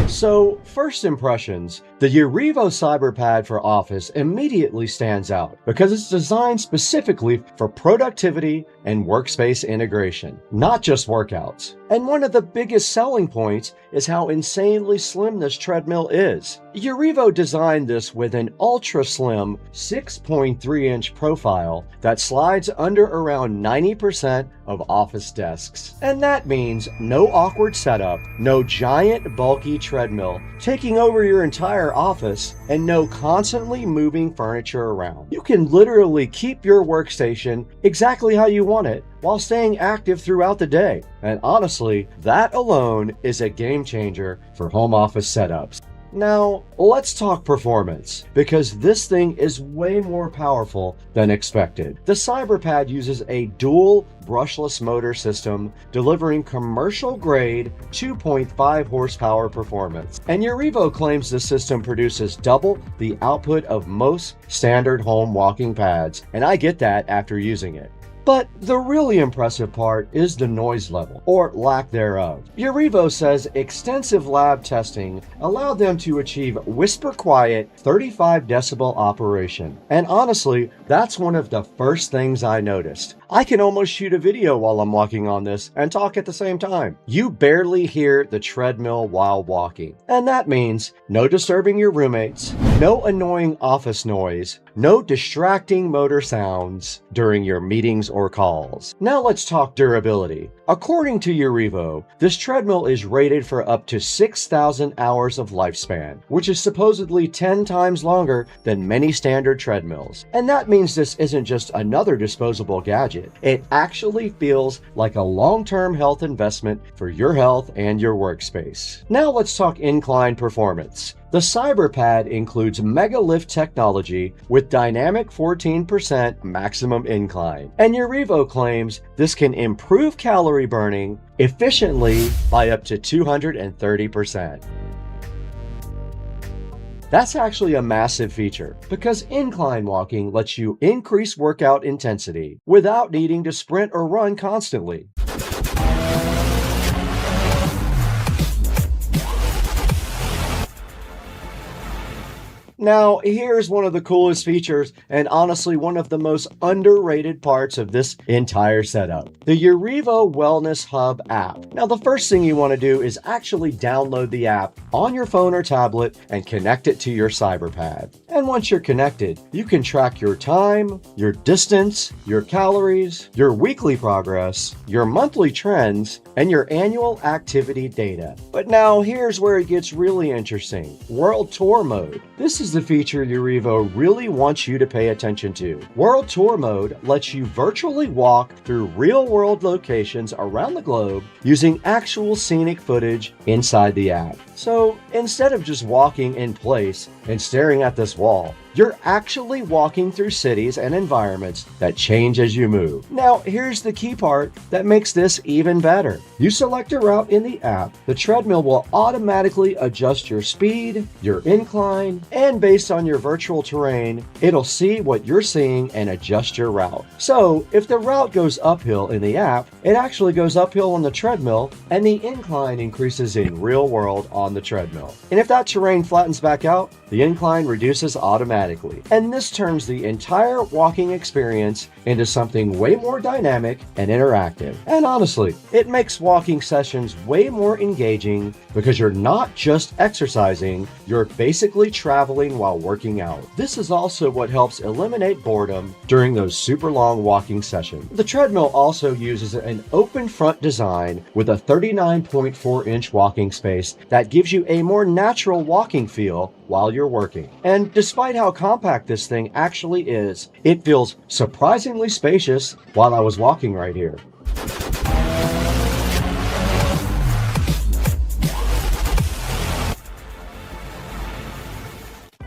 So, first impressions, the Urivo CyberPad for Office immediately stands out because it's designed specifically for productivity and workspace integration, not just workouts. And one of the biggest selling points is how insanely slim this treadmill is. Urivo designed this with an ultra-slim 6.3-inch profile that slides under around 90% of office desks. And that means no awkward setup, no giant bulky treadmill taking over your entire office, and no constantly moving furniture around. You can literally keep your workstation exactly how you want it while staying active throughout the day. And honestly, that alone is a game changer for home office setups. Now, let's talk performance, because this thing is way more powerful than expected. The CyberPad uses a dual brushless motor system, delivering commercial-grade 2.5 horsepower performance. And Urivo claims the system produces double the output of most standard home walking pads, and I get that after using it. But the really impressive part is the noise level, or lack thereof. Urivo says extensive lab testing allowed them to achieve whisper-quiet 35 decibel operation. And honestly, that's one of the first things I noticed. I can almost shoot a video while I'm walking on this and talk at the same time. You barely hear the treadmill while walking. And that means no disturbing your roommates, No annoying office noise, no distracting motor sounds during your meetings or calls. Now let's talk durability. According to Urevo, this treadmill is rated for up to 6,000 hours of lifespan, which is supposedly 10 times longer than many standard treadmills. And that means this isn't just another disposable gadget. It actually feels like a long-term health investment for your health and your workspace. Now let's talk incline performance. The CyberPad includes Mega Lift technology with dynamic 14% maximum incline. And Urevo claims this can improve calorie burning efficiently by up to 230%. That's actually a massive feature because incline walking lets you increase workout intensity without needing to sprint or run constantly. Now, here's one of the coolest features and honestly one of the most underrated parts of this entire setup. The Urevo Wellness Hub app. Now, the first thing you want to do is actually download the app on your phone or tablet and connect it to your CyberPad. And once you're connected, you can track your time, your distance, your calories, your weekly progress, your monthly trends, and your annual activity data. But now here's where it gets really interesting. World Tour Mode. This is the feature Urevo really wants you to pay attention to. World Tour Mode lets you virtually walk through real-world locations around the globe using actual scenic footage inside the app. So instead of just walking in place and staring at this wall, you're actually walking through cities and environments that change as you move. Now, here's the key part that makes this even better. You select a route in the app, the treadmill will automatically adjust your speed, your incline, and based on your virtual terrain, it'll see what you're seeing and adjust your route. So, if the route goes uphill in the app, it actually goes uphill on the treadmill, and the incline increases in real world on the treadmill. And if that terrain flattens back out, the incline reduces automatically. And this turns the entire walking experience into something way more dynamic and interactive. And honestly, it makes walking sessions way more engaging because you're not just exercising, you're basically traveling while working out. This is also what helps eliminate boredom during those super long walking sessions. The treadmill also uses an open front design with a 39.4-inch walking space that gives you a more natural walking feel while you're working. And despite how compact this thing actually is, it feels surprisingly spacious while I was walking right here.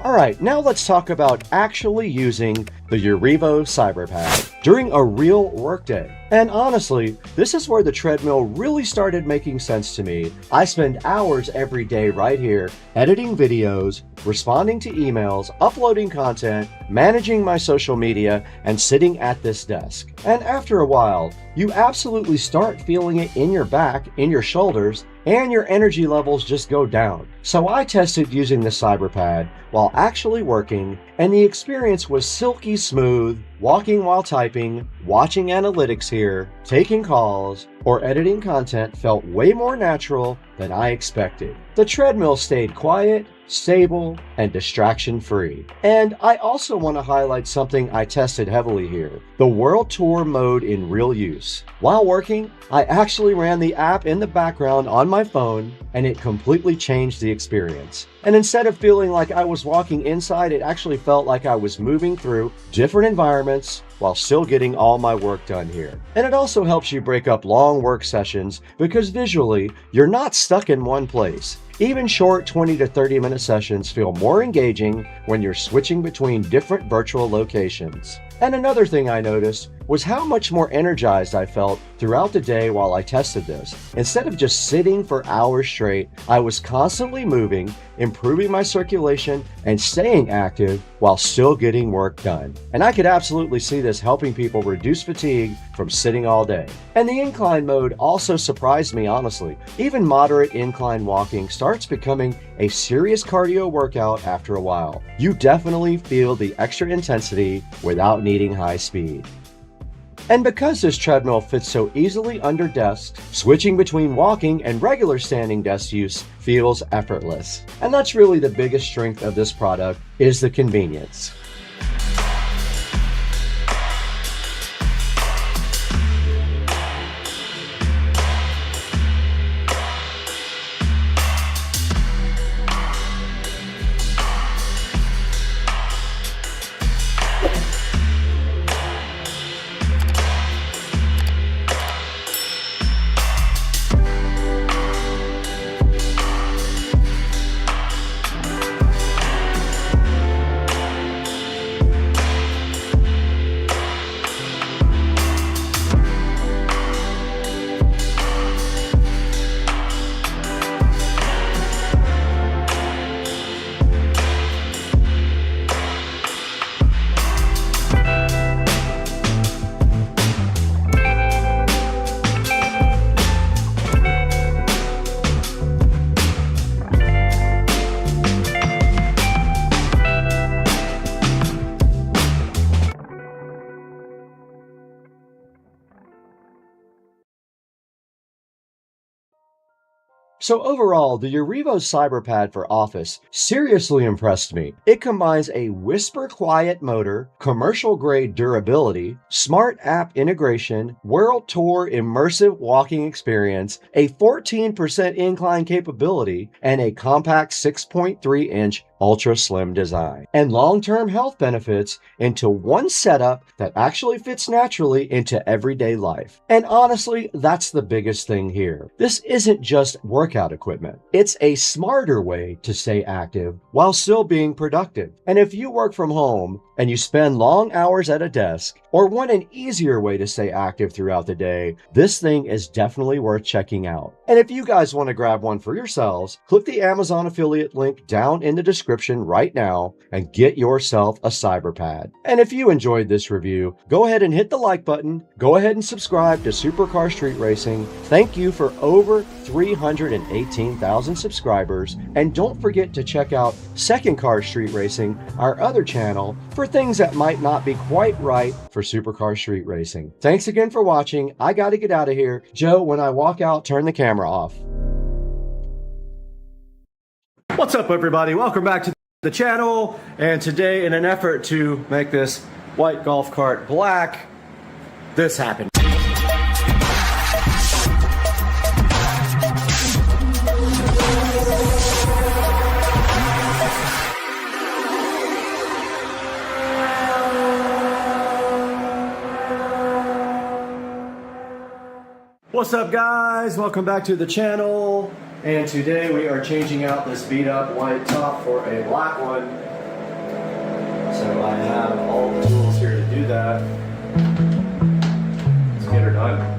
Alright, now let's talk about actually using the Urevo CyberPad during a real workday. And honestly, this is where the treadmill really started making sense to me. I spend hours every day right here, editing videos, responding to emails, uploading content, managing my social media, and sitting at this desk. And after a while, you absolutely start feeling it in your back, in your shoulders, and your energy levels just go down. So I tested using the CyberPad while actually working, and the experience was silky smooth. Walking while typing, watching analytics here, taking calls, or editing content felt way more natural than I expected. The treadmill stayed quiet, stable, and distraction-free. And I also want to highlight something I tested heavily here, the World Tour Mode in real use. While working, I actually ran the app in the background on my phone, and it completely changed the experience. And instead of feeling like I was walking inside, it actually felt like I was moving through different environments while still getting all my work done here. And it also helps you break up long work sessions because visually, you're not stuck in one place. Even short 20 to 30 minute sessions feel more engaging when you're switching between different virtual locations. And another thing I noticed was how much more energized I felt throughout the day while I tested this. Instead of just sitting for hours straight, I was constantly moving, improving my circulation, and staying active while still getting work done. And I could absolutely see this helping people reduce fatigue from sitting all day. And the incline mode also surprised me, honestly. Even moderate incline walking starts becoming a serious cardio workout after a while. You definitely feel the extra intensity without needing high speed. And because this treadmill fits so easily under desks, switching between walking and regular standing desk use feels effortless. And that's really the biggest strength of this product, is the convenience. So overall, the Urivo CyberPad for Office seriously impressed me. It combines a whisper-quiet motor, commercial-grade durability, smart app integration, world tour immersive walking experience, a 14% incline capability, and a compact 6.3-inch ultra slim design, and long-term health benefits into one setup that actually fits naturally into everyday life. And honestly, that's the biggest thing here. This isn't just workout equipment. It's a smarter way to stay active while still being productive. And if you work from home and you spend long hours at a desk, or want an easier way to stay active throughout the day, this thing is definitely worth checking out. And if you guys want to grab one for yourselves, click the Amazon affiliate link down in the description right now and get yourself a CyberPad. And if you enjoyed this review, go ahead and hit the like button, go ahead and subscribe to Supercar Street Racing. Thank you for over 318,000 subscribers, and don't forget to check out Second Car Street Racing, our other channel, for things that might not be quite right for Supercar Street Racing. Thanks again for watching. I gotta get out of here. Joe, when I walk out, turn the camera off. What's up, everybody? Welcome back to the channel. And today, in an effort to make this white golf cart black, this happened. What's up, guys? Welcome back to the channel. And today we are changing out this beat up white top for a black one. So I have all the tools here to do that. Let's get her done.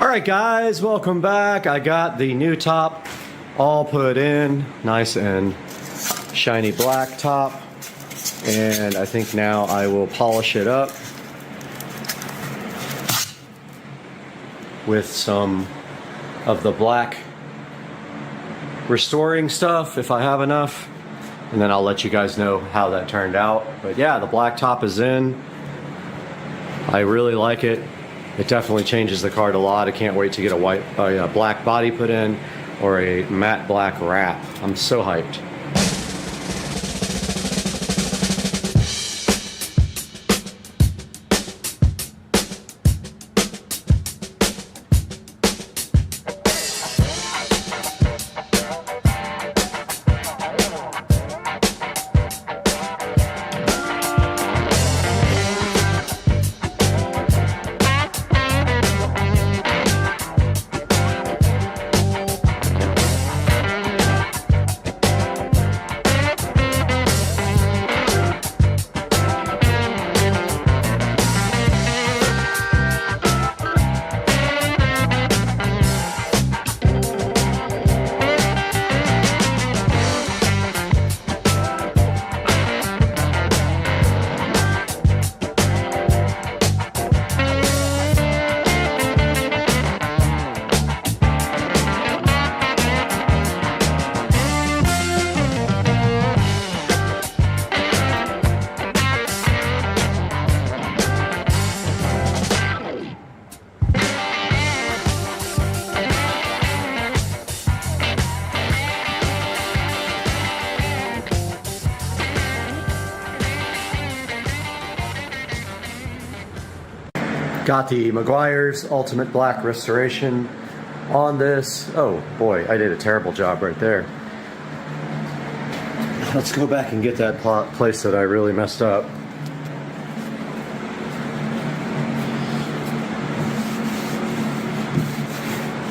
All right, guys, welcome back. I got the new top all put in, nice and shiny black top. And I think now I will polish it up with some of the black restoring stuff if I have enough. And then I'll let you guys know how that turned out. But yeah, the black top is in. I really like it. It definitely changes the card a lot. I can't wait to get a black body put in or a matte black wrap. I'm so hyped. Got the Meguiar's Ultimate Black Restoration on this. Oh boy, I did a terrible job right there. Let's go back and get that place that I really messed up.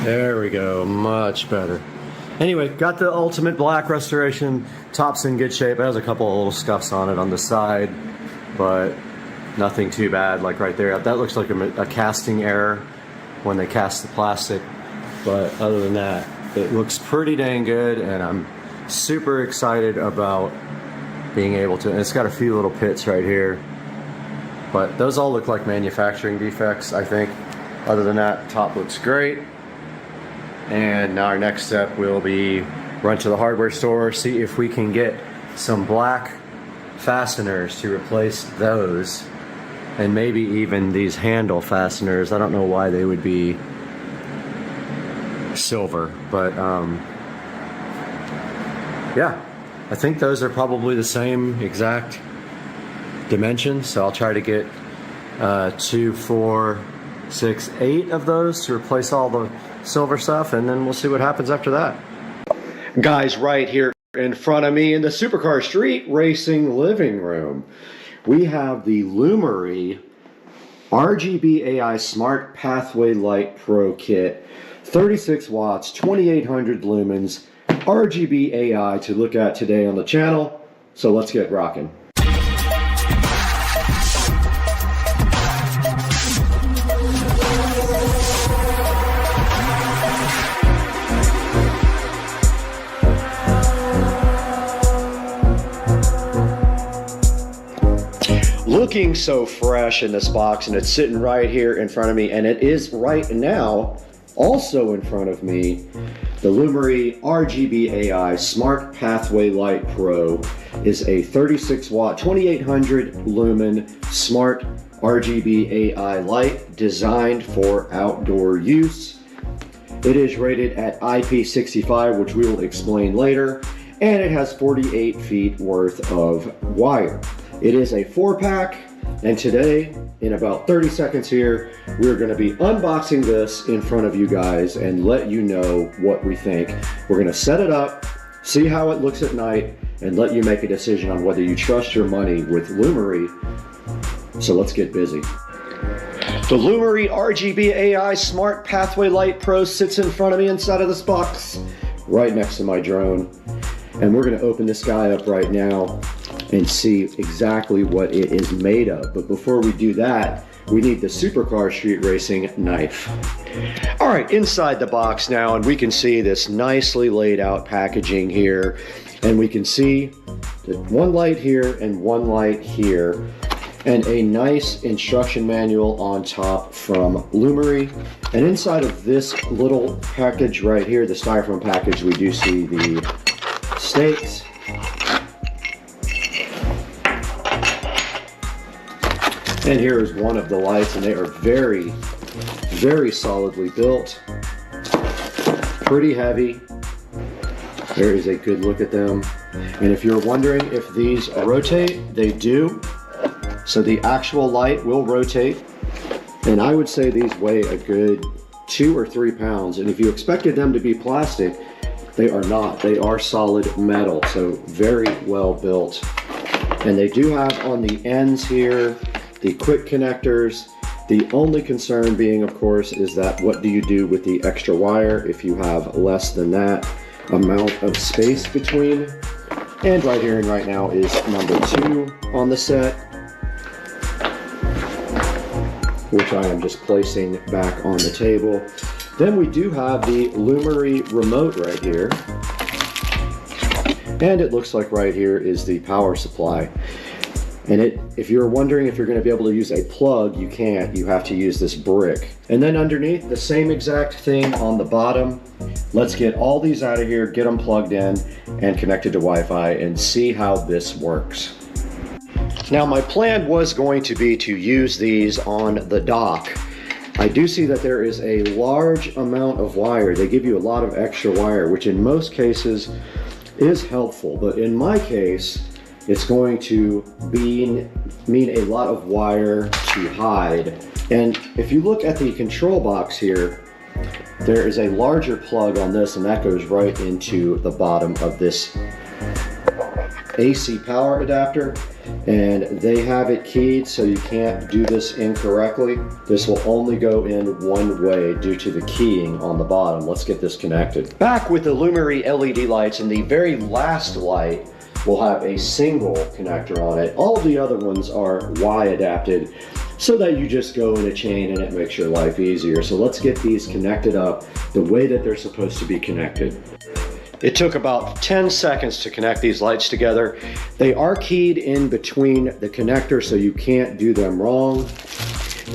There we go, much better. Anyway, got the Ultimate Black Restoration. Top's in good shape. It has a couple of little scuffs on it on the side, but nothing too bad, like right there. That looks like a casting error when they cast the plastic. But other than that, it looks pretty dang good, and I'm super excited about being able to, and it's got a few little pits right here. But those all look like manufacturing defects, I think. Other than that, top looks great. And now our next step will be run to the hardware store, see if we can get some black fasteners to replace those. And maybe even these handle fasteners. I don't know why they would be silver, but yeah, I think those are probably the same exact dimensions. So I'll try to get 2, 4, 6, 8 of those to replace all the silver stuff, and then we'll see what happens after that. Guys, right here in front of me in the Supercar Street Racing living room, we have the Lumery RGB AI Smart Pathway Light Pro Kit. 36 watts, 2800 lumens, RGB AI to look at today on the channel. So let's get rocking. Looking so fresh in this box, and it's sitting right here in front of me, and it is right now also in front of me. The Lumery RGB AI Smart Pathway Light Pro is a 36 watt 2800 lumen smart RGB AI light designed for outdoor use. It is rated at IP65, which we will explain later, and it has 48 feet worth of wire. It is a 4-pack, and today, in about 30 seconds here, we're going to be unboxing this in front of you guys and let you know what we think. We're going to set it up, see how it looks at night, and let you make a decision on whether you trust your money with Lumery. So let's get busy. The Lumery RGB AI Smart Pathway Light Pro sits in front of me inside of this box, right next to my drone. And we're going to open this guy up right now and see exactly what it is made of. But before we do that, we need the Supercar Street Racing knife. All right, inside the box now, and we can see this nicely laid out packaging here. And we can see one light here and one light here, and a nice instruction manual on top from Lumery. And inside of this little package right here, the styrofoam package, we do see the stakes. And here is one of the lights, and they are very, very solidly built. Pretty heavy. There is a good look at them. And if you're wondering if these rotate, they do. So the actual light will rotate. And I would say these weigh a good 2 or 3 pounds. And if you expected them to be plastic, they are not. They are solid metal, so very well built. And they do have on the ends here the quick connectors. The only concern being, of course, is that what do you do with the extra wire if you have less than that amount of space between? And right here and right now is number 2 on the set, which I am just placing back on the table. Then we do have the Lumery remote right here. And it looks like right here is the power supply. And if you're wondering if you're going to be able to use a plug, you can't. You have to use this brick. And then underneath, the same exact thing on the bottom. Let's get all these out of here, get them plugged in and connected to Wi-Fi, and see how this works. Now, my plan was going to be to use these on the dock. I do see that there is a large amount of wire. They give you a lot of extra wire, which in most cases is helpful. But in my case, it's going to mean a lot of wire to hide. And if you look at the control box here, there is a larger plug on this, and that goes right into the bottom of this AC power adapter. And they have it keyed so you can't do this incorrectly. This will only go in one way due to the keying on the bottom. Let's get this connected. Back with the Lumery LED lights, and the very last light will have a single connector on it. All the other ones are Y adapted so that you just go in a chain and it makes your life easier. So let's get these connected up the way that they're supposed to be connected. It took about 10 seconds to connect these lights together. They are keyed in between the connectors so you can't do them wrong.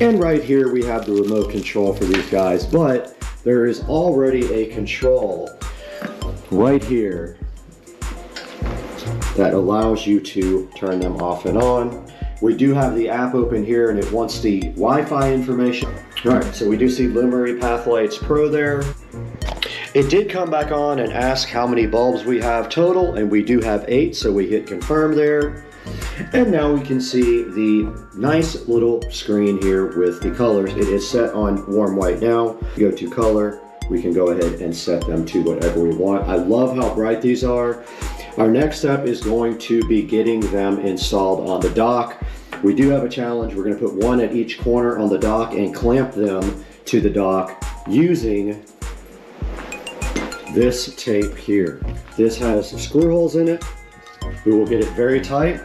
And right here we have the remote control for these guys, but there is already a control right here that allows you to turn them off and on. We do have the app open here, and it wants the Wi-Fi information. All right, so we do see Lumery Pathlights Pro there. It did come back on and ask how many bulbs we have total, and we do have 8, so we hit confirm there. And now we can see the nice little screen here with the colors. It is set on warm white now. Go to color, we can go ahead and set them to whatever we want. I love how bright these are. Our next step is going to be getting them installed on the dock. We do have a challenge. We're going to put one at each corner on the dock and clamp them to the dock using this tape here. This has screw holes in it. We will get it very tight,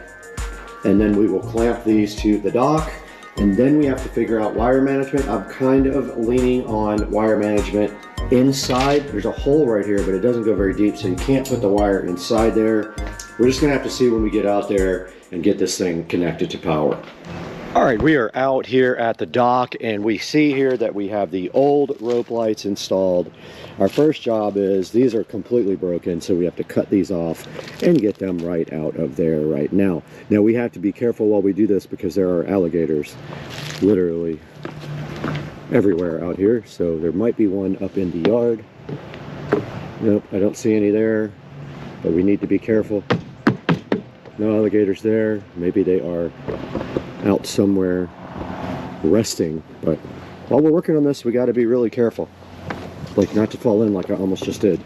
and then we will clamp these to the dock, and then we have to figure out wire management. I'm kind of leaning on wire management inside. There's a hole right here, but it doesn't go very deep, so you can't put the wire inside there. We're just gonna have to see when we get out there and get this thing connected to power. All right, we are out here at the dock, and we see here that we have the old rope lights installed. Our first job is, these are completely broken, so we have to cut these off and get them right out of there right now. Now we have to be careful while we do this because there are alligators literally everywhere out here, so there might be one up in the yard. Nope, I don't see any there, but we need to be careful. No alligators there. Maybe they are out somewhere resting, but while we're working on this, we got to be really careful, like not to fall in like I almost just did.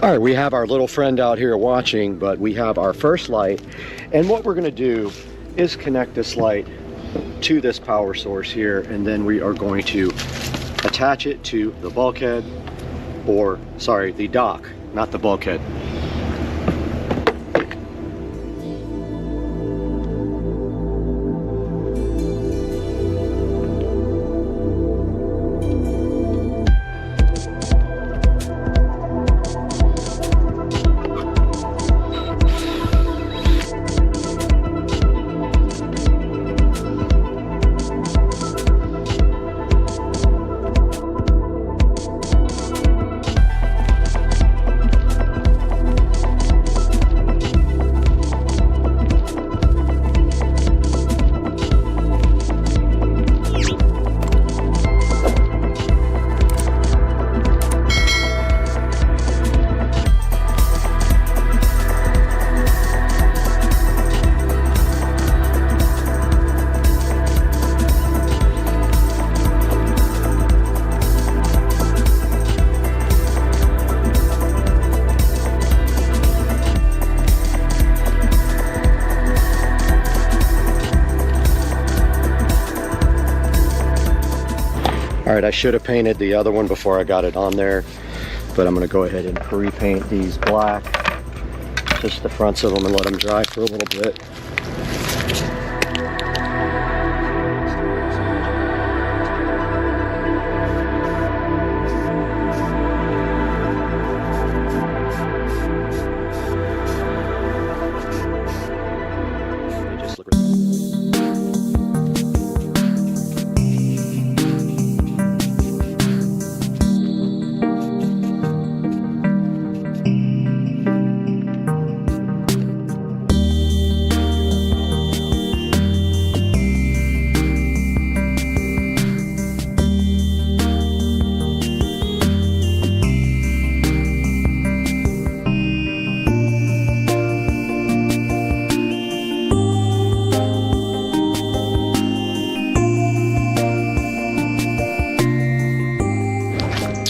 All right, we have our little friend out here watching, but we have our first light. And what we're gonna do is connect this light to this power source here, and then we are going to attach it to the bulkhead, or sorry, the dock, not the bulkhead. All right, I should have painted the other one before I got it on there, but I'm gonna go ahead and pre-paint these black, just the fronts of them, and let them dry for a little bit.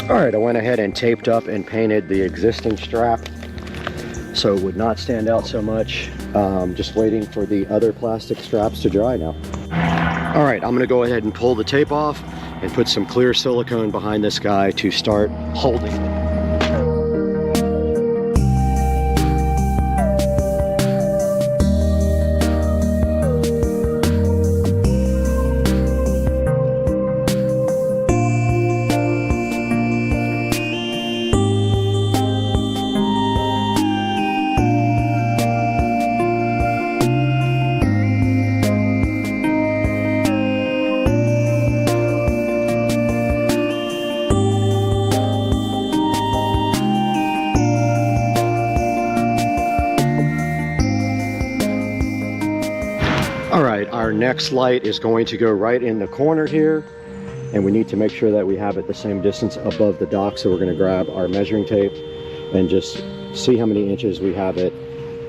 All right, I went ahead and taped up and painted the existing strap so it would not stand out so much. Just waiting for the other plastic straps to dry now. All right, I'm gonna go ahead and pull the tape off and put some clear silicone behind this guy to start holding it. All right, our next light is going to go right in the corner here, and we need to make sure that we have it the same distance above the dock. So we're going to grab our measuring tape and just see how many inches we have it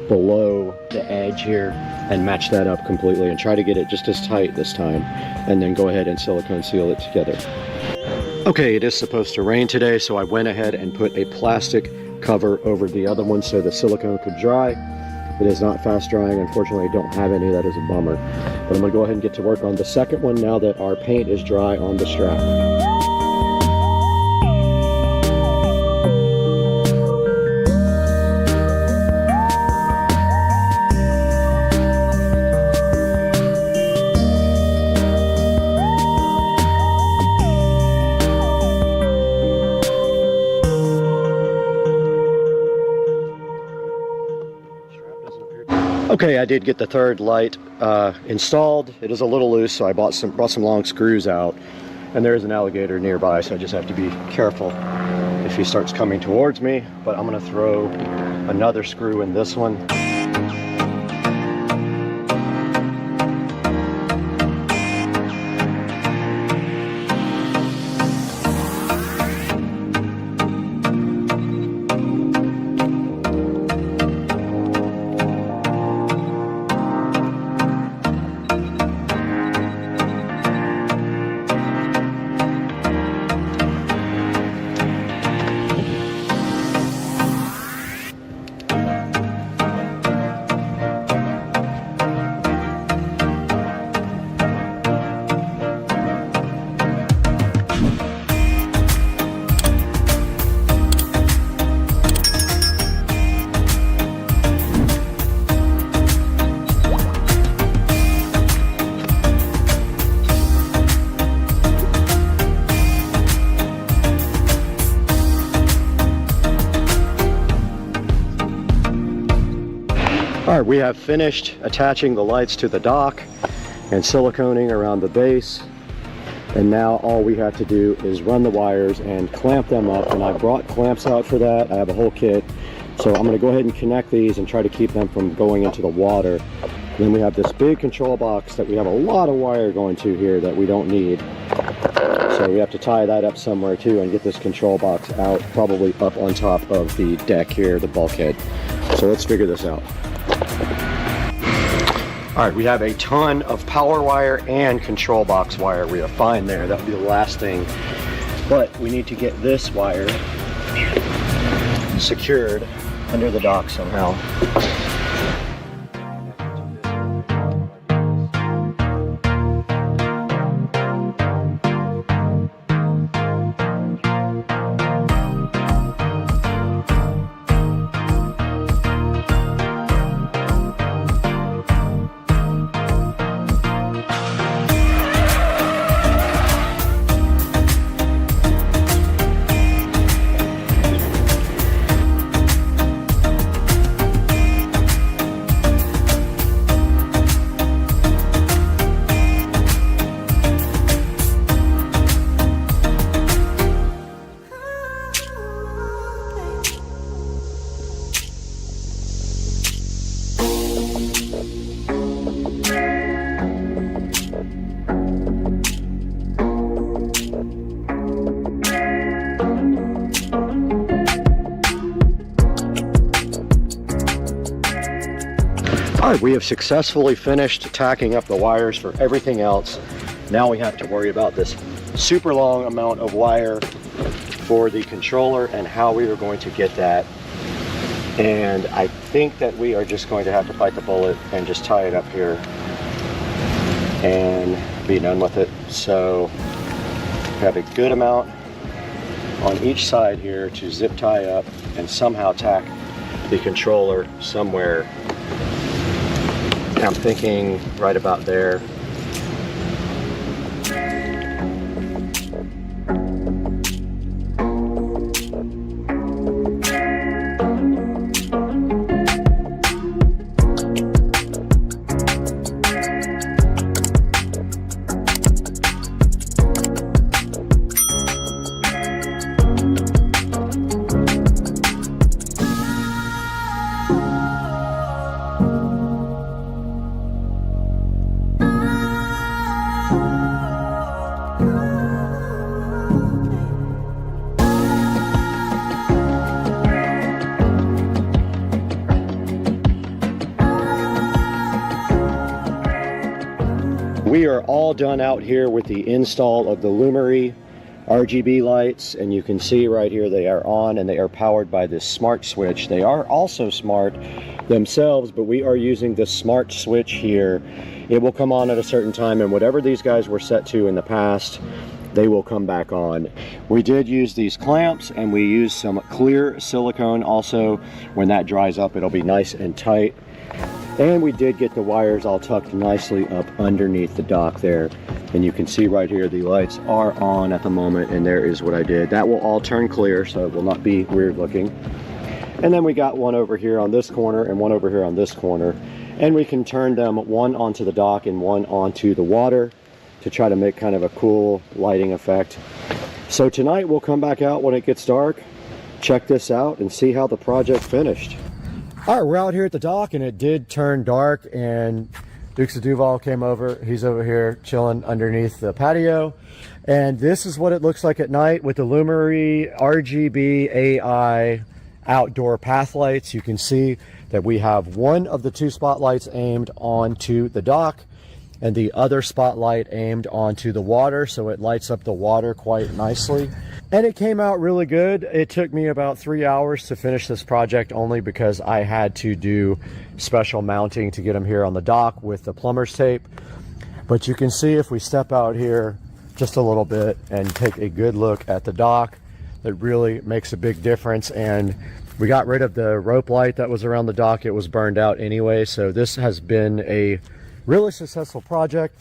below the edge here and match that up completely and try to get it just as tight this time, and then go ahead and silicone seal it together. Okay, it is supposed to rain today, so I went ahead and put a plastic cover over the other one so the silicone could dry. It is not fast drying. Unfortunately, I don't have any. That is a bummer. But I'm gonna go ahead and get to work on the second one now that our paint is dry on the strap. Okay, I did get the third light installed. It is a little loose, so I brought some long screws out, and there is an alligator nearby, so I just have to be careful if he starts coming towards me. But I'm gonna throw another screw in this one. All right, we have finished attaching the lights to the dock and siliconing around the base. And now all we have to do is run the wires and clamp them up. And I brought clamps out for that. I have a whole kit. So I'm gonna go ahead and connect these and try to keep them from going into the water. Then we have this big control box that we have a lot of wire going to here that we don't need. So we have to tie that up somewhere too and get this control box out, probably up on top of the deck here, the bulkhead. So let's figure this out. All right, we have a ton of power wire and control box wire. We are fine there. That would be the last thing. But we need to get this wire secured under the dock somehow. All right, we have successfully finished tacking up the wires for everything else. Now we have to worry about this super long amount of wire for the controller and how we are going to get that. And I think that we are just going to have to bite the bullet and just tie it up here and be done with it. So we have a good amount on each side here to zip tie up and somehow tack the controller somewhere. I'm thinking right about there. We are all done out here with the install of the Lumery RGB lights, and you can see right here they are on and they are powered by this smart switch. They are also smart themselves, but we are using the smart switch here. It will come on at a certain time, and whatever these guys were set to in the past, they will come back on. We did use these clamps, and we used some clear silicone also. When that dries up, it'll be nice and tight. And we did get the wires all tucked nicely up underneath the dock there. And you can see right here, the lights are on at the moment, and there is what I did. That will all turn clear, so it will not be weird looking. And then we got one over here on this corner and one over here on this corner. And we can turn them one onto the dock and one onto the water to try to make kind of a cool lighting effect. So tonight we'll come back out when it gets dark, check this out, and see how the project finished. All right, we're out here at the dock, and it did turn dark, and Dukes of Duval came over. He's over here chilling underneath the patio. And this is what it looks like at night with the Lumery RGB AI outdoor path lights. You can see that we have one of the two spotlights aimed onto the dock and the other spotlight aimed onto the water, so it lights up the water quite nicely. And it came out really good. It took me about 3 hours to finish this project, only because I had to do special mounting to get them here on the dock with the plumber's tape. But you can see if we step out here just a little bit and take a good look at the dock, that really makes a big difference. And we got rid of the rope light that was around the dock. It was burned out anyway, so this has been a really successful project,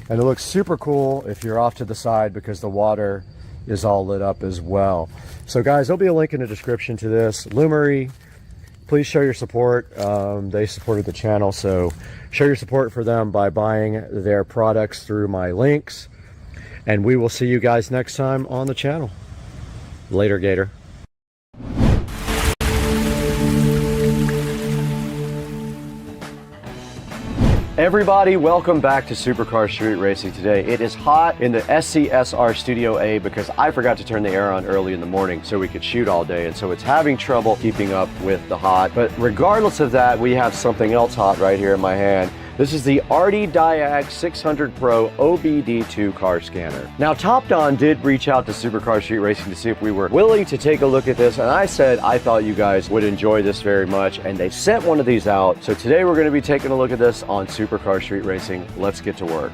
and it looks super cool if you're off to the side because the water is all lit up as well. So guys, there'll be a link in the description to this Lumery please show your support. They supported the channel, so show your support for them by buying their products through my links. And we will see you guys next time on the channel. Later, Gator. Everybody, welcome back to Supercar Street Racing today. It is hot in the SCSR Studio A because I forgot to turn the air on early in the morning so we could shoot all day, and so it's having trouble keeping up with the hot. But regardless of that, we have something else hot right here in my hand. This is the Diag 600 Pro OBD2 car scanner. Now, TopDon did reach out to Supercar Street Racing to see if we were willing to take a look at this, and I said I thought you guys would enjoy this very much, and they sent one of these out. So today we're going to be taking a look at this on Supercar Street Racing. Let's get to work.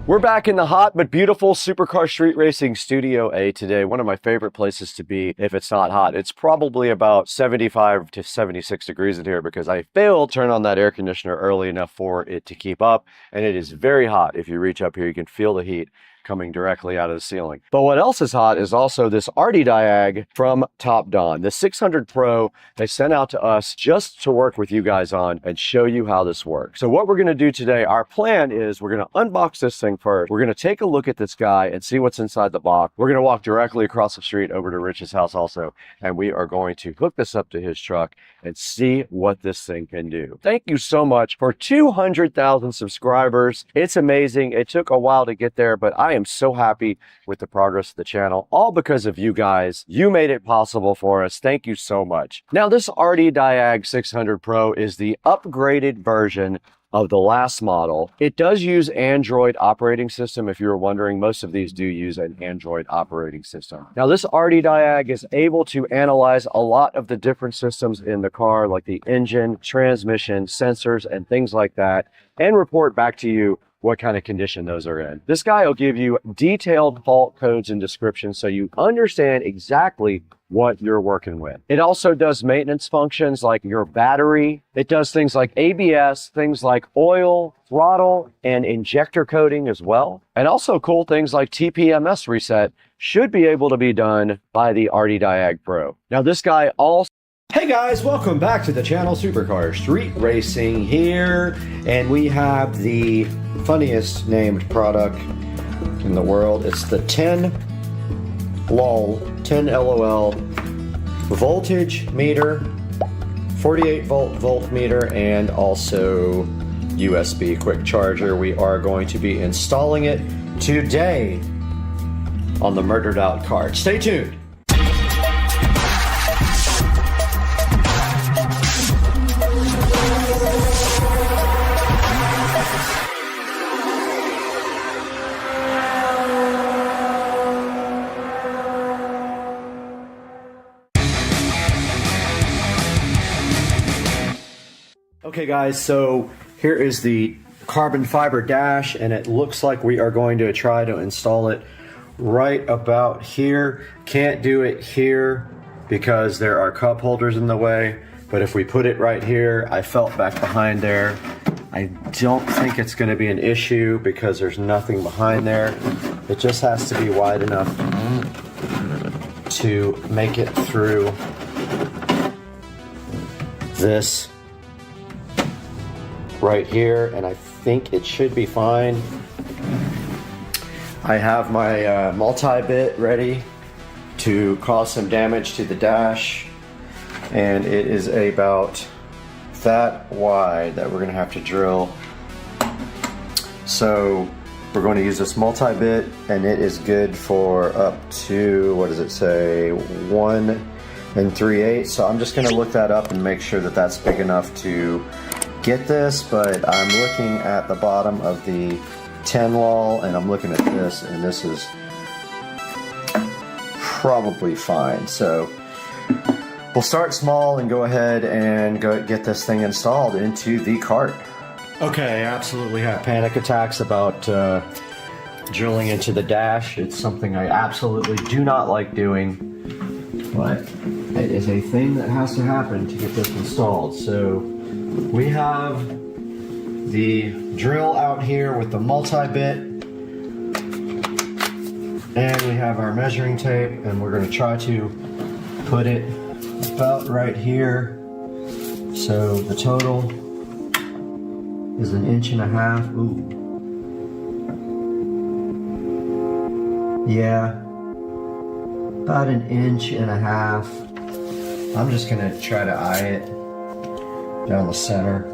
We're back in the hot but beautiful Supercar Street Racing Studio A today. One of my favorite places to be if it's not hot. It's probably about 75 to 76 degrees in here because I failed to turn on that air conditioner early enough for it to keep up. And it is very hot. If you reach up here, you can feel the heat coming directly out of the ceiling. But what else is hot is also this Diag from TopDon. The 600 Pro they sent out to us just to work with you guys on and show you how this works. So what we're going to do today, our plan is we're going to unbox this thing first. We're going to take a look at this guy and see what's inside the box. We're going to walk directly across the street over to Rich's house also, and we are going to hook this up to his truck and see what this thing can do. Thank you so much for 200,000 subscribers. It's amazing. It took a while to get there, but I am so happy with the progress of the channel, all because of you guys. You made it possible for us. Thank you so much. Now, this Diag 600 Pro is the upgraded version of the last model. It does use Android operating system. If you were wondering, most of these do use an Android operating system. Now, this Diag is able to analyze a lot of the different systems in the car, like the engine, transmission, sensors, and things like that, and report back to you what kind of condition those are in. This guy will give you detailed fault codes and descriptions so you understand exactly what you're working with. It also does maintenance functions like your battery. It does things like ABS, things like oil, throttle, and injector coating as well. And also cool things like TPMS reset should be able to be done by the Diag Pro. Now, this guy also... Hey guys, welcome back to the channel. Supercar Street Racing here, and we have the funniest named product in the world. It's the 10 LOL voltage meter, 48 volt voltmeter, and also USB quick charger. We are going to be installing it today on the Murdered Out cart. Stay tuned. Okay guys, so here is the carbon fiber dash, and it looks like we are going to try to install it right about here. Can't do it here because there are cup holders in the way, but if we put it right here, I felt back behind there. I don't think it's going to be an issue because there's nothing behind there. It just has to be wide enough to make it through this right here, and I think it should be fine. I have my multi-bit ready to cause some damage to the dash, and it is about that wide that we're going to have to drill. So we're going to use this multi-bit, and it is good for up to, what does it say, 1 3/8. So I'm just going to look that up and make sure that that's big enough to get this, but I'm looking at the bottom of the 10 wall, and I'm looking at this, and this is probably fine. So we'll start small and go ahead and go get this thing installed into the cart. Okay, I absolutely have panic attacks about drilling into the dash. It's something I absolutely do not like doing, but it is a thing that has to happen to get this installed. So we have the drill out here with the multi-bit, and we have our measuring tape, and we're going to try to put it about right here. So the total is 1.5 inches. Ooh. Yeah, about 1.5 inches. I'm just gonna try to eye it down the center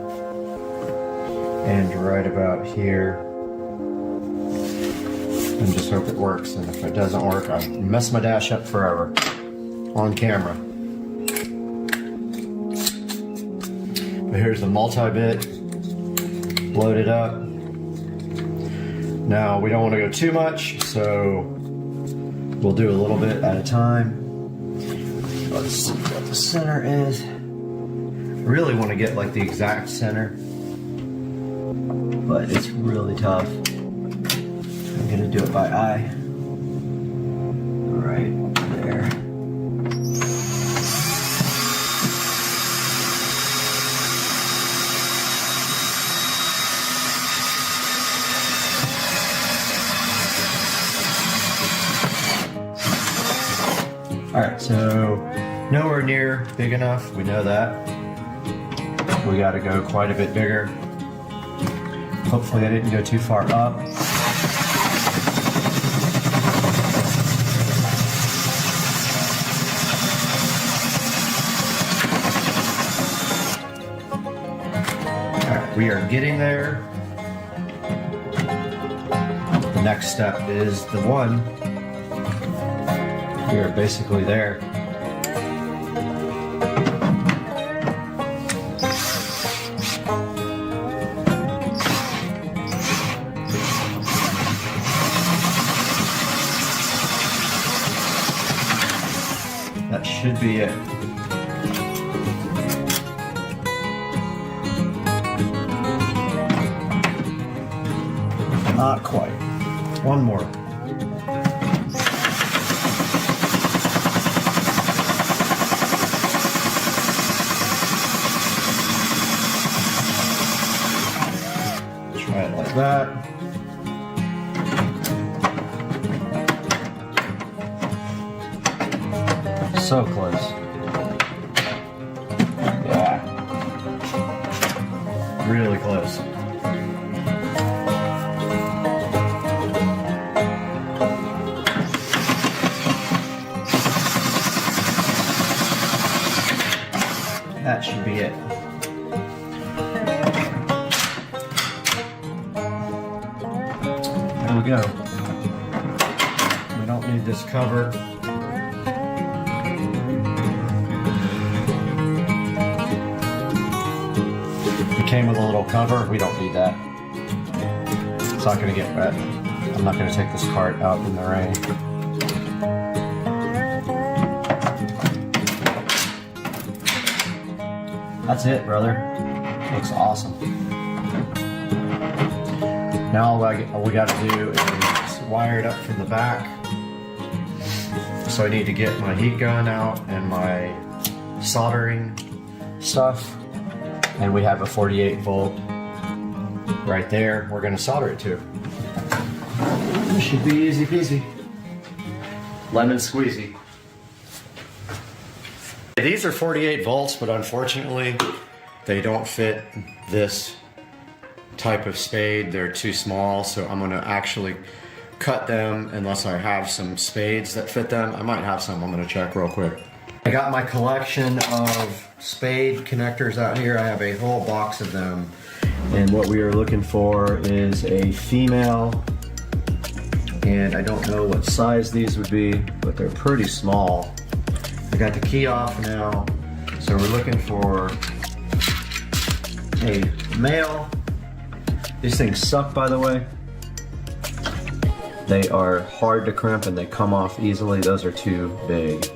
and right about here, and just hope it works. And if it doesn't work, I'll mess my dash up forever on camera. But here's the multi-bit loaded up. Now we don't want to go too much, so we'll do a little bit at a time. Let's see what the center is. I really want to get like the exact center, but it's really tough. I'm gonna do it by eye. Right there. Alright, so nowhere near big enough, we know that. We gotta go quite a bit bigger. Hopefully I didn't go too far up. Alright, we are getting there. The next step is the one. We are basically there. That should be it. Not quite. One more. Try it like that. So close. Yeah. Really close. That should be it. There we go. We don't need this cover. It came with a little cover. We don't need that. It's not going to get wet. I'm not going to take this cart out in the rain. That's it, brother. Looks awesome. Now all we got to do is wire it up from the back. So I need to get my heat gun out and my soldering stuff. And we have a 48 volt right there. We're going to solder it to. This should be easy peasy. Lemon squeezy. These are 48 volts, but unfortunately, they don't fit this type of spade. They're too small, so I'm gonna actually cut them unless I have some spades that fit them. I might have some, I'm gonna check real quick. I got my collection of spade connectors out here. I have a whole box of them. And what we are looking for is a female, and I don't know what size these would be, but they're pretty small. I got the key off now, so we're looking for a male. These things suck, by the way. They are hard to crimp and they come off easily. Those are too big.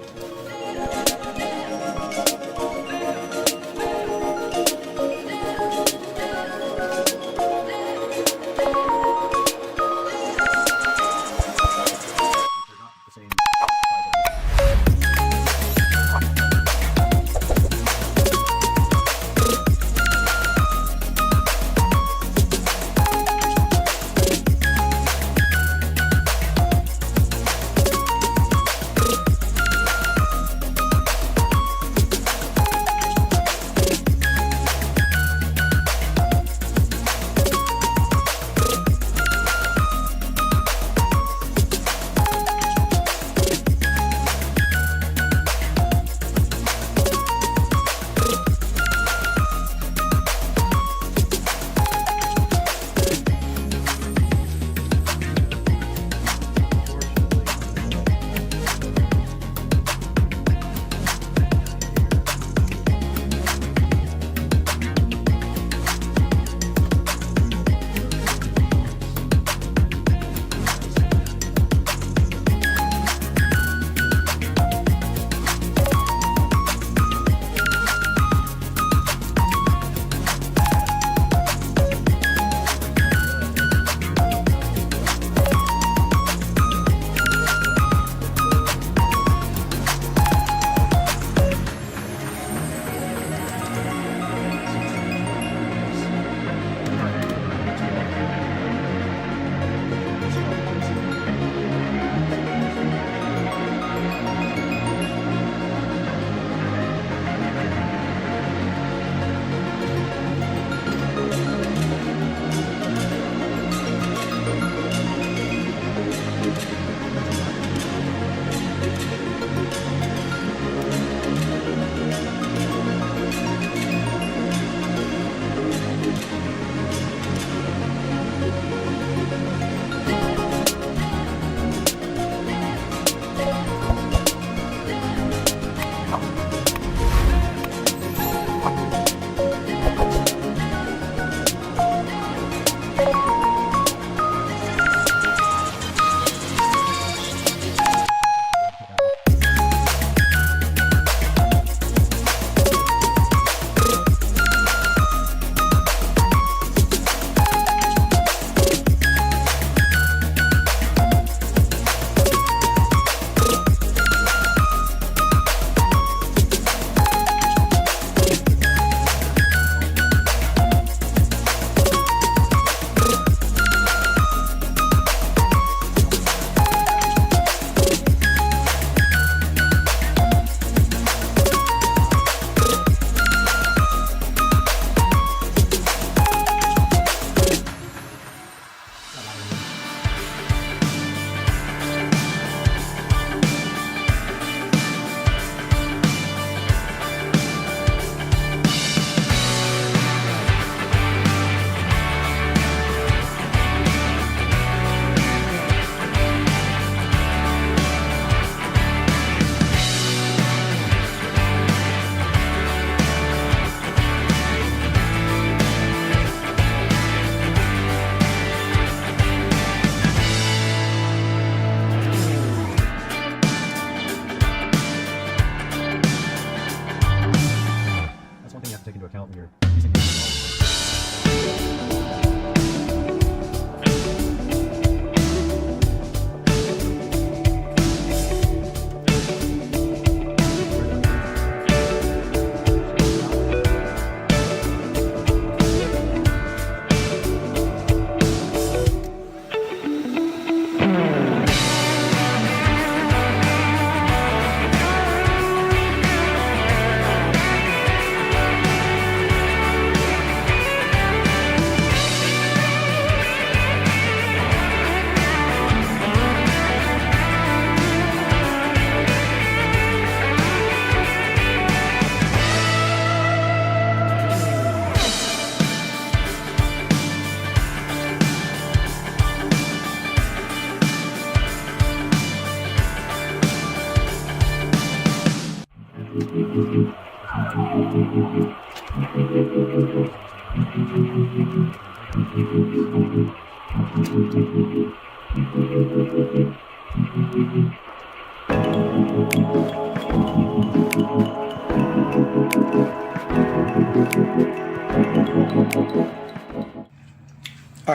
All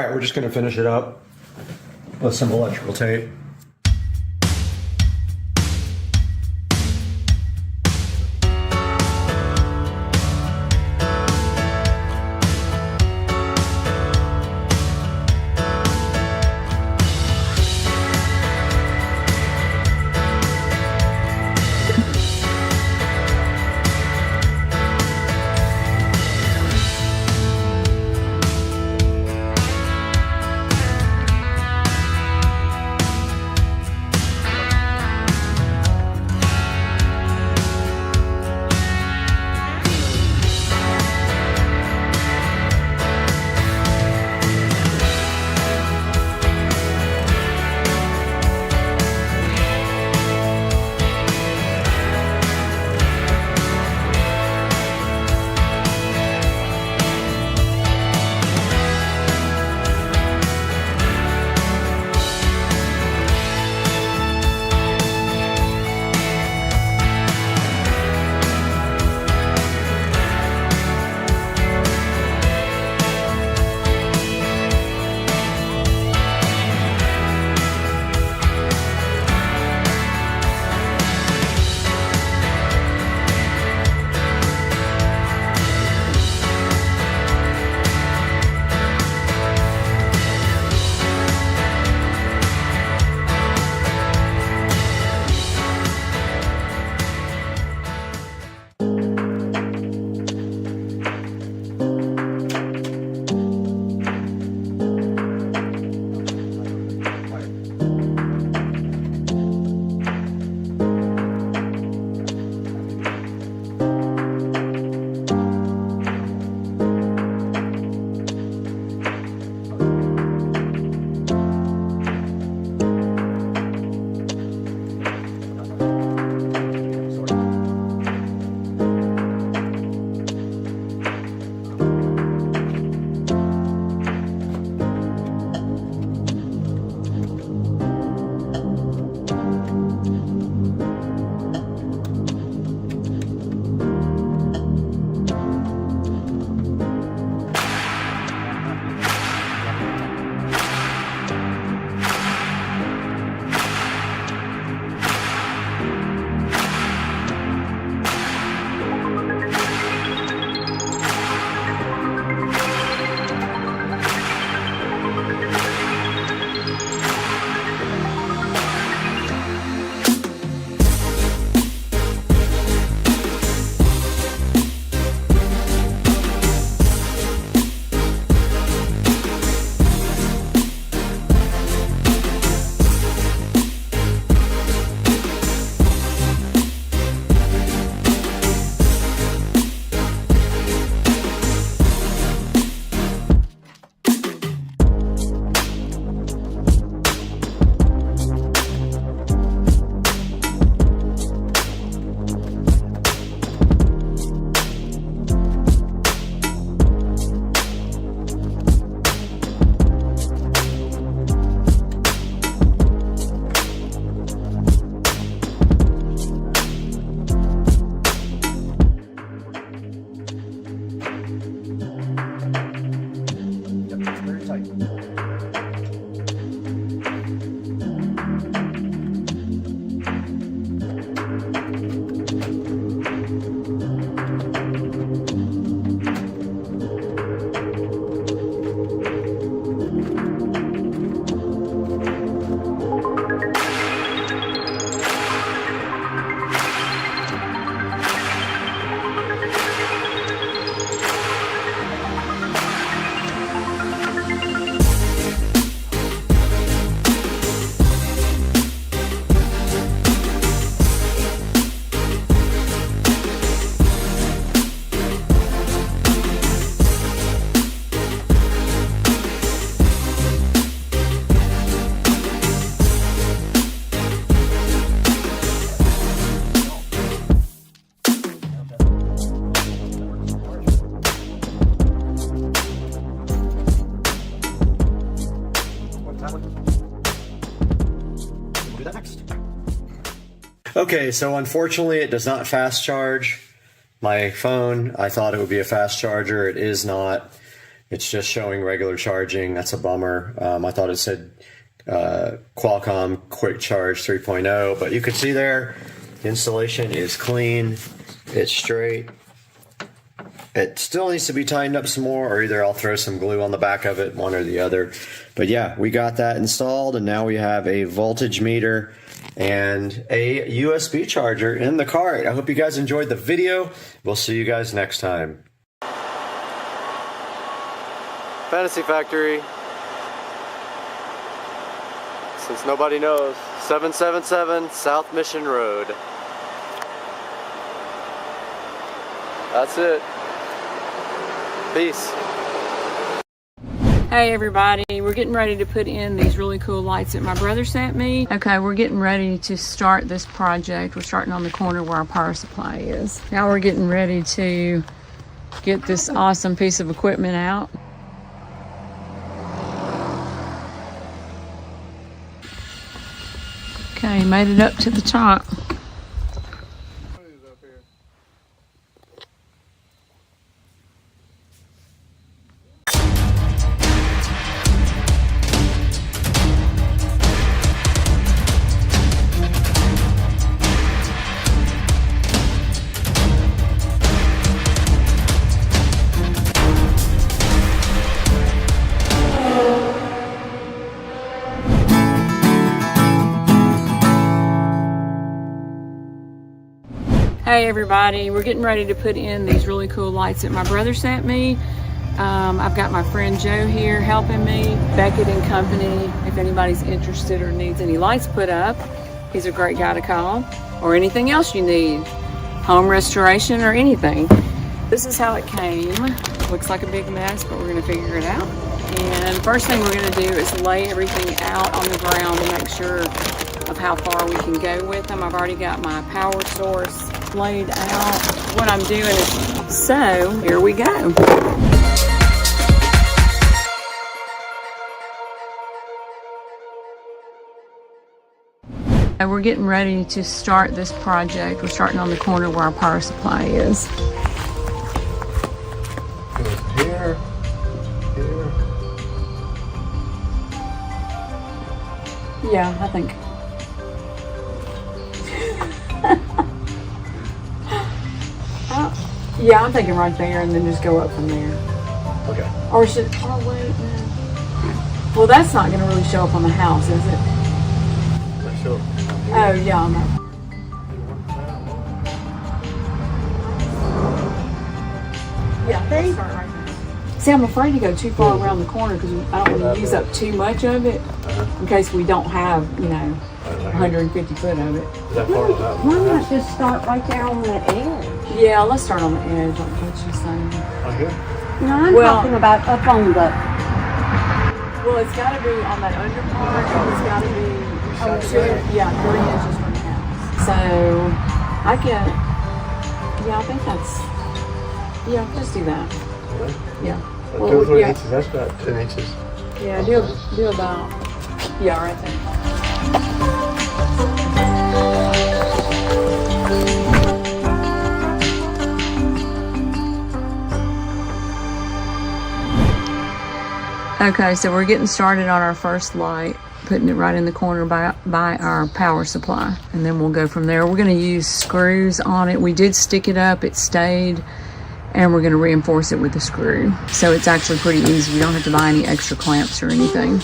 right, we're just going to finish it up with some electrical tape. Okay, so unfortunately it does not fast charge. My phone, I thought it would be a fast charger. It is not. It's just showing regular charging. That's a bummer. I thought it said Qualcomm Quick Charge 3.0, but you can see there, the installation is clean. It's straight. It still needs to be tightened up some more, or either I'll throw some glue on the back of it, one or the other. But yeah, we got that installed, and now we have a voltage meter and a USB charger in the cart. I hope you guys enjoyed the video. We'll see you guys next time. Fantasy Factory. Since nobody knows, 777 South Mission Road. That's it. Peace. Hey everybody, we're getting ready to put in these really cool lights that my brother sent me. Okay, we're getting ready to start this project. We're starting on the corner where our power supply is. Now we're getting ready to get this awesome piece of equipment out. Okay, made it up to the top. Hey everybody, we're getting ready to put in these really cool lights that my brother sent me. I've got my friend Joe here helping me, Beckett and Company. If anybody's interested or needs any lights put up, he's a great guy to call. Or anything else you need, home restoration or anything. This is how it came. Looks like a big mess, but we're gonna figure it out. And first thing we're gonna do is lay everything out on the ground to make sure of how far we can go with them. I've already got my power source laid out. What I'm doing is, so here we go. We're getting ready to start this project. We're starting on the corner where our power supply is. Here, here. Yeah, I think. Yeah, I'm thinking right there and then just go up from there. Okay. Or should, oh wait, no. Well, that's not going to really show up on the house, is it? Sure. Oh, yeah, I know. Yeah, let's start right there. See, I'm afraid to go too far around the corner because I don't want to use up too much of it in case we don't have, you know, 150 foot of it. Why not just start right there on that edge? Yeah, let's start on the edge, like what she's saying. No, I'm talking about up on the... Well, it's got to be on that under part, and it's got to be 3 inches from the house. So, I can, yeah, I think that's, yeah, just do that. Yeah. Well, 3 inches, that's about 10 inches. Yeah, do about, yeah, right there. Okay, so we're getting started on our first light, putting it right in the corner by our power supply, and then we'll go from there. We're going to use screws on it. We did stick it up, it stayed, and we're going to reinforce it with a screw. So it's actually pretty easy. We don't have to buy any extra clamps or anything.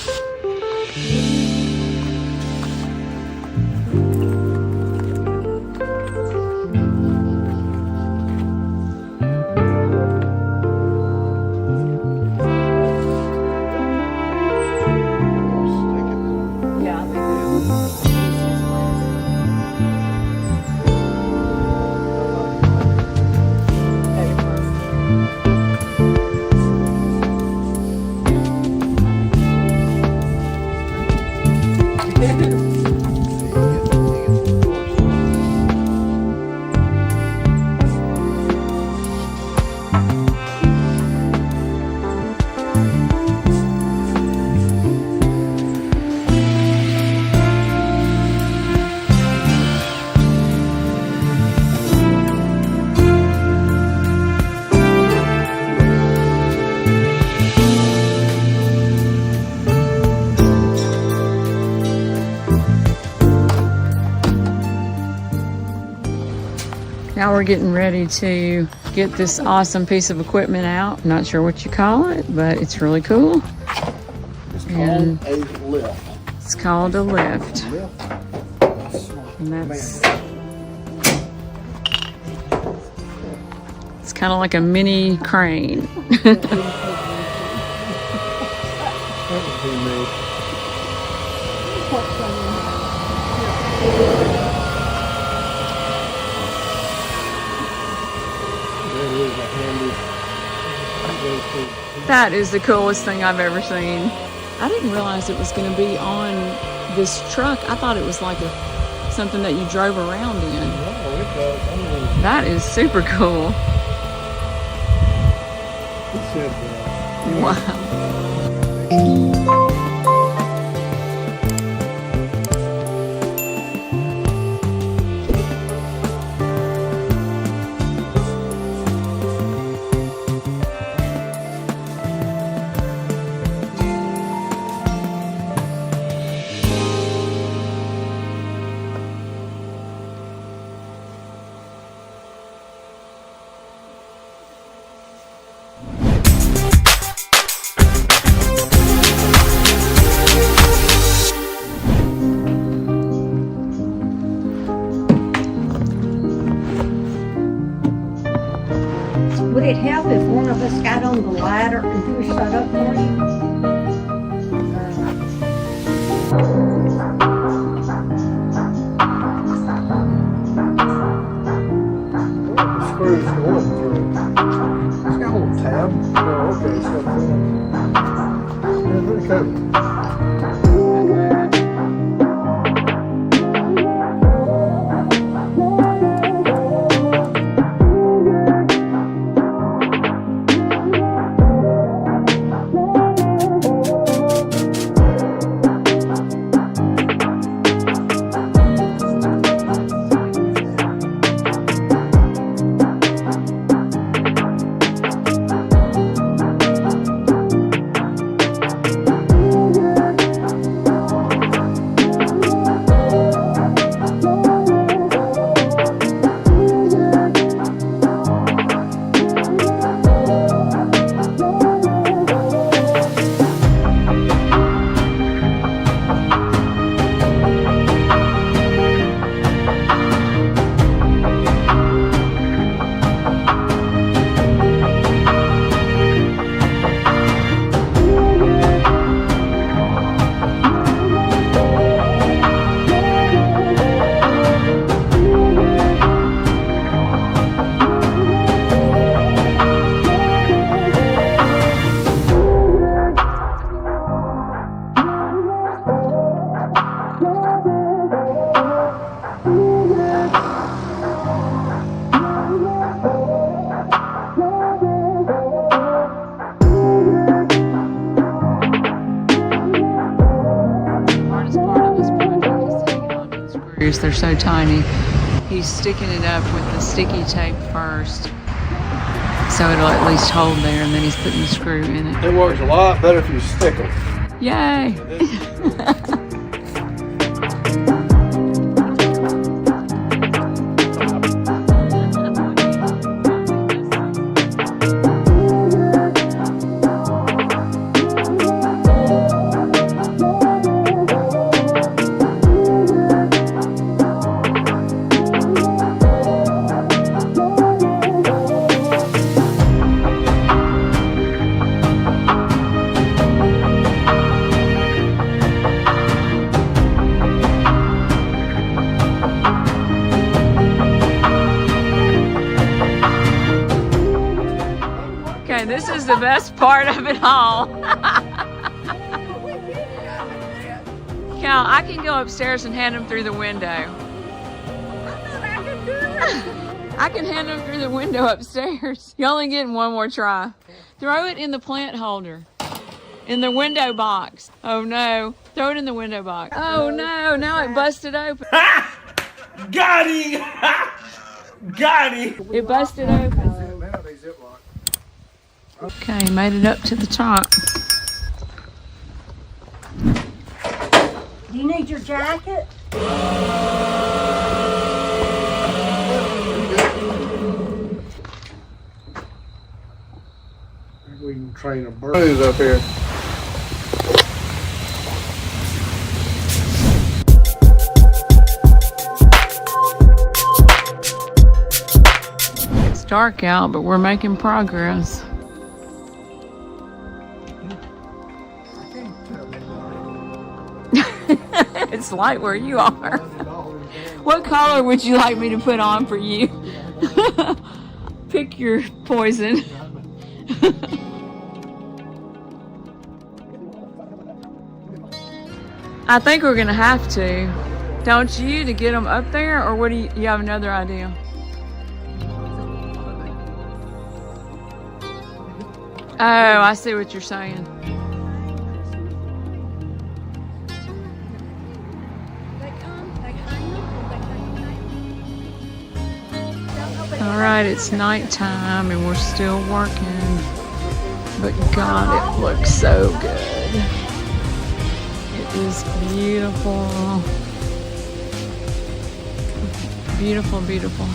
we're getting ready to get this awesome piece of equipment out. Not sure what you call it, but it's really cool. It's called a lift. It's called a lift. And that's, it's kind of like a mini crane. That is the coolest thing I've ever seen. I didn't realize it was going to be on this truck. I thought it was like something that you drove around in. No, it does. I mean, That is super cool. it said, Wow. Would it help if one of us got on the ladder and pushed that up for you? the screw's going through. It's got a little tab. Oh, okay, so it's pretty cool. They're so tiny. He's sticking it up with the sticky tape first, so it'll at least hold there, and then he's putting the screw in it. It works a lot better if you stick them. Yay! This is the best part of it all. Cal, I can go upstairs and hand them through the window. I can hand them through the window upstairs. You only get one more try. Throw it in the plant holder. In the window box. Oh no. Throw it in the window box. Oh no, now it busted open. Got him! Got him! It busted open. Okay, made it up to the top. Do you need your jacket? train of birds up here. It's dark out, but we're making progress. It's light where you are. What color would you like me to put on for you? Pick your poison. I think we're gonna have to, don't you, to get them up there, or what do you have another idea? Oh, I see what you're saying. All right, it's nighttime and we're still working, but God, it looks so good. It is beautiful. Beautiful, beautiful.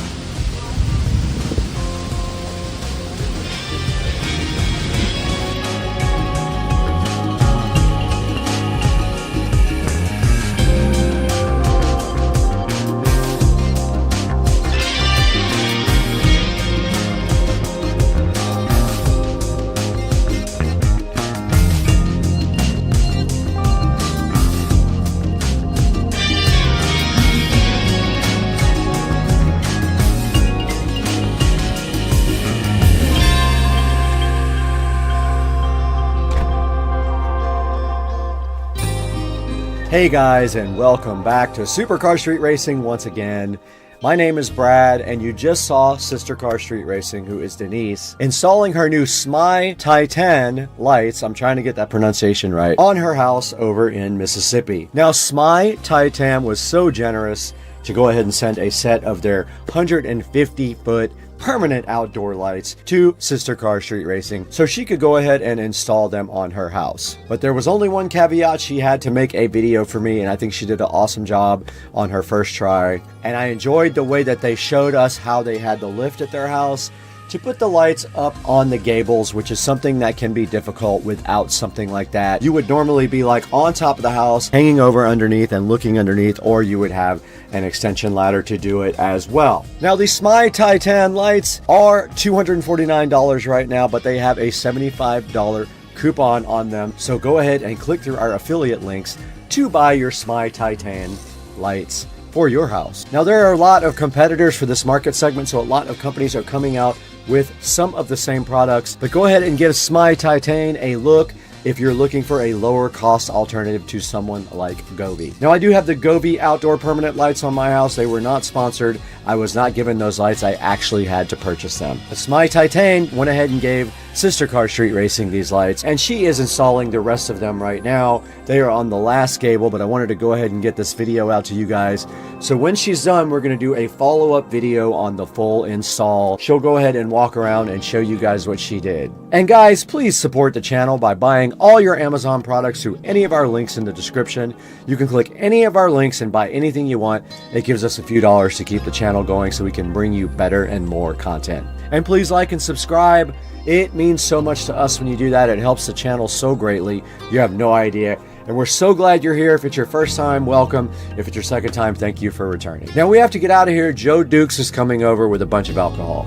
Hey guys, and welcome back to Supercar Street Racing once again. My name is Brad, and you just saw Sister Car Street Racing, who is Denise, installing her new SMI Titan lights, I'm trying to get that pronunciation right, on her house over in Mississippi. Now, SMI Titan was so generous to go ahead and send a set of their 150-foot permanent outdoor lights to Sister Car Street Racing so she could go ahead and install them on her house. But there was only one caveat: she had to make a video for me, and I think she did an awesome job on her first try. And I enjoyed the way that they showed us how they had the lift at their house to put the lights up on the gables, which is something that can be difficult without something like that. You would normally be like on top of the house, hanging over underneath and looking underneath, or you would have an extension ladder to do it as well. Now, the SMI Titan lights are $249 right now, but they have a $75 coupon on them. So go ahead and click through our affiliate links to buy your SMI Titan lights for your house. Now, there are a lot of competitors for this market segment, so a lot of companies are coming out with some of the same products, but go ahead and give SMI Titan a look if you're looking for a lower cost alternative to someone like Govee. Now, I do have the Govee outdoor permanent lights on my house. They were not sponsored. I was not given those lights. I actually had to purchase them. But SMI Titan went ahead and gave Sister Car Street Racing these lights, and she is installing the rest of them right now. They are on the last gable, but I wanted to go ahead and get this video out to you guys. So when she's done, we're going to do a follow-up video on the full install. She'll go ahead and walk around and show you guys what she did. And guys, please support the channel by buying all your Amazon products through any of our links in the description. You can click any of our links and buy anything you want. It gives us a few dollars to keep the channel going so we can bring you better and more content. And please like and subscribe. It means so much to us when you do that. It helps the channel so greatly. You have no idea. And we're so glad you're here. If it's your first time, welcome. If it's your second time, thank you for returning. Now we have to get out of here. Joe Dukes is coming over with a bunch of alcohol.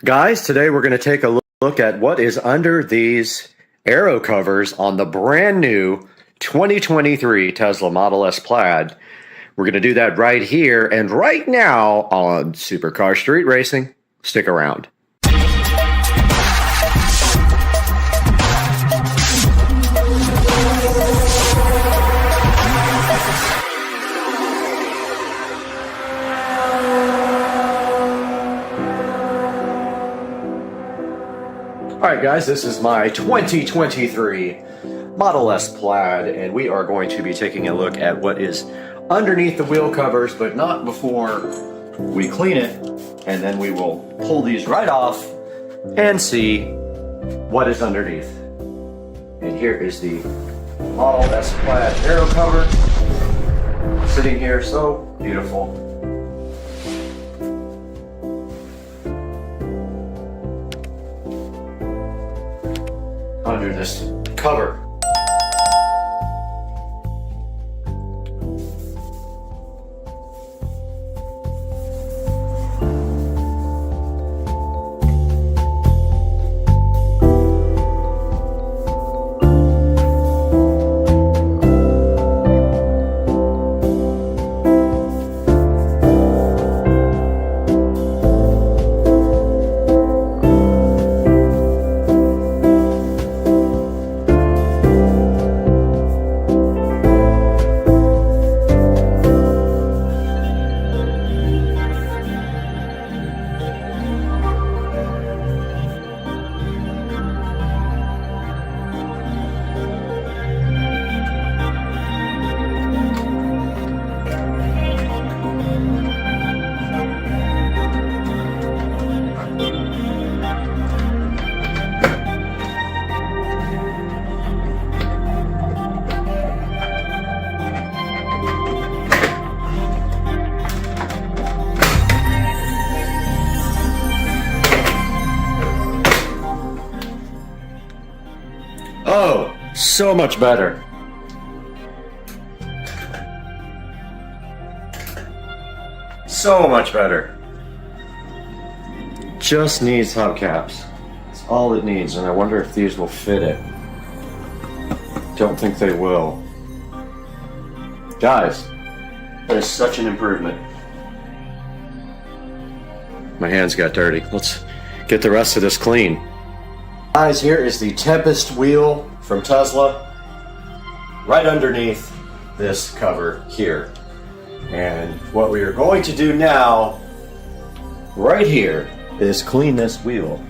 Guys, today we're going to take a look at what is under these aero covers on the brand new 2023 Tesla Model S Plaid. We're going to do that right here and right now on Supercar Street Racing. Stick around. Alright guys, this is my 2023 Model S Plaid, and we are going to be taking a look at what is underneath the wheel covers, but not before we clean it, and then we will pull these right off and see what is underneath. And here is the Model S Plaid aero cover. sitting here so beautiful. Under this cover. Oh, so much better. So much better. Just needs hubcaps. That's all it needs, and I wonder if these will fit it. Don't think they will. Guys, that is such an improvement. My hands got dirty. Let's get the rest of this clean. Guys, here is the Tempest wheel from Tesla, right underneath this cover here. And what we are going to do now, right here, is clean this wheel.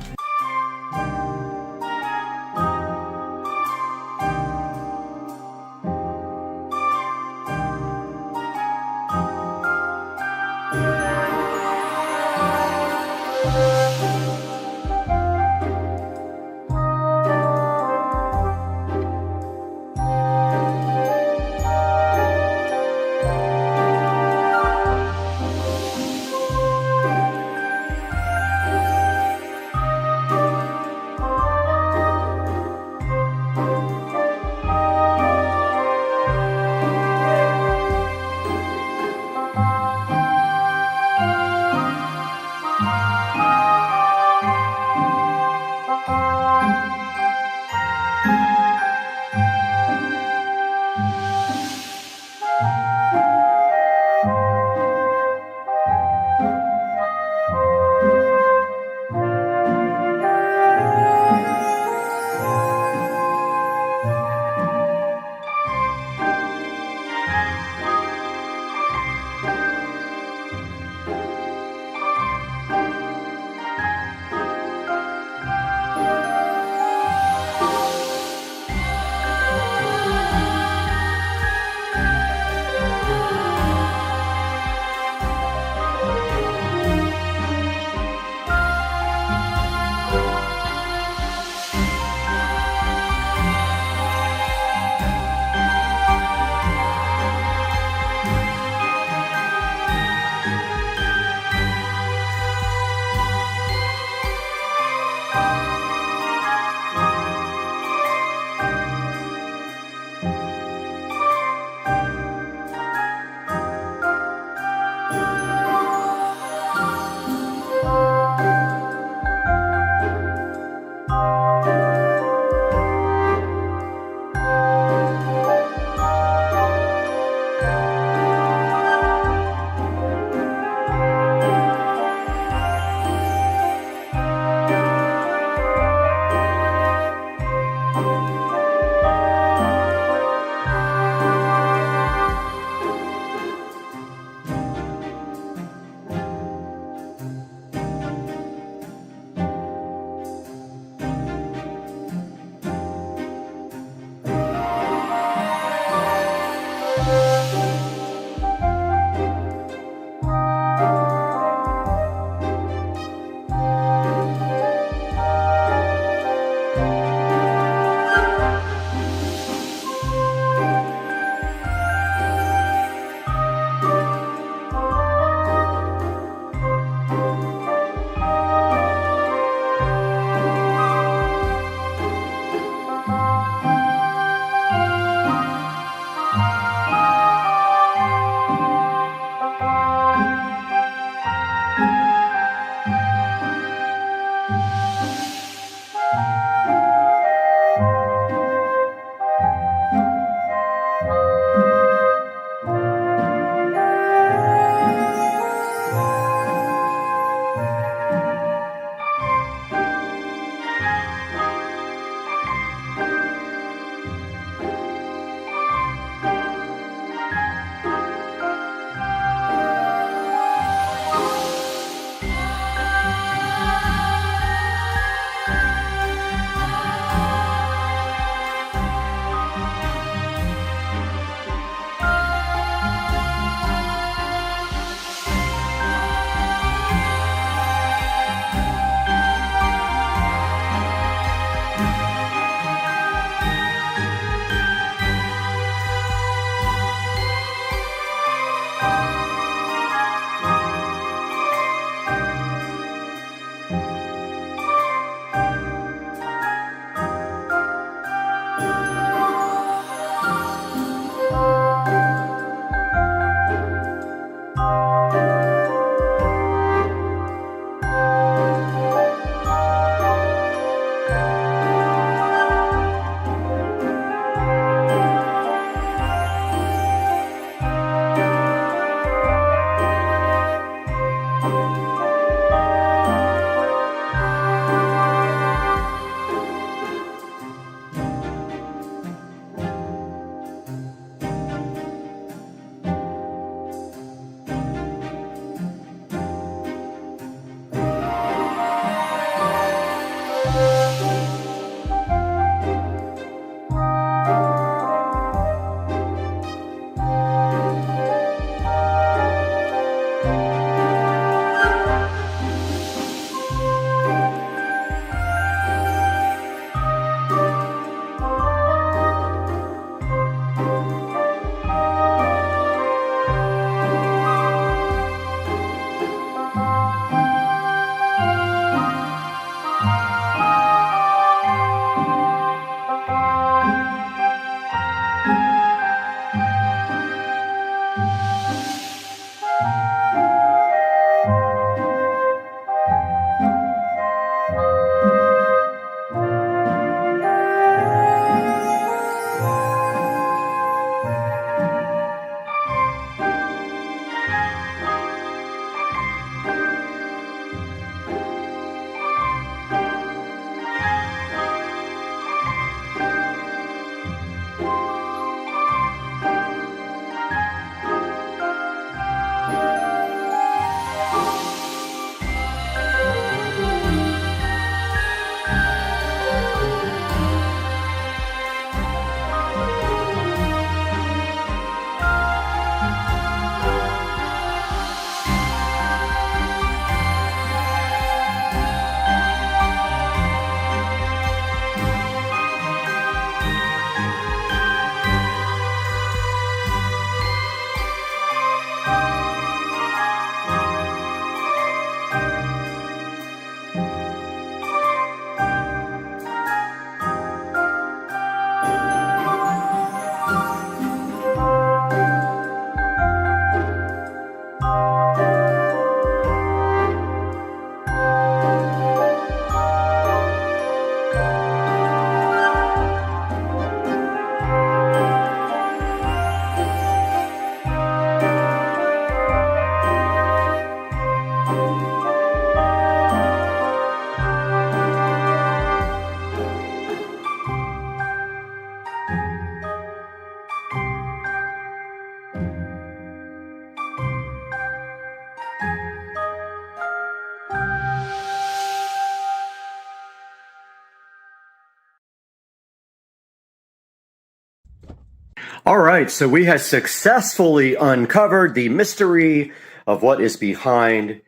All right, so we have successfully uncovered the mystery of what is behind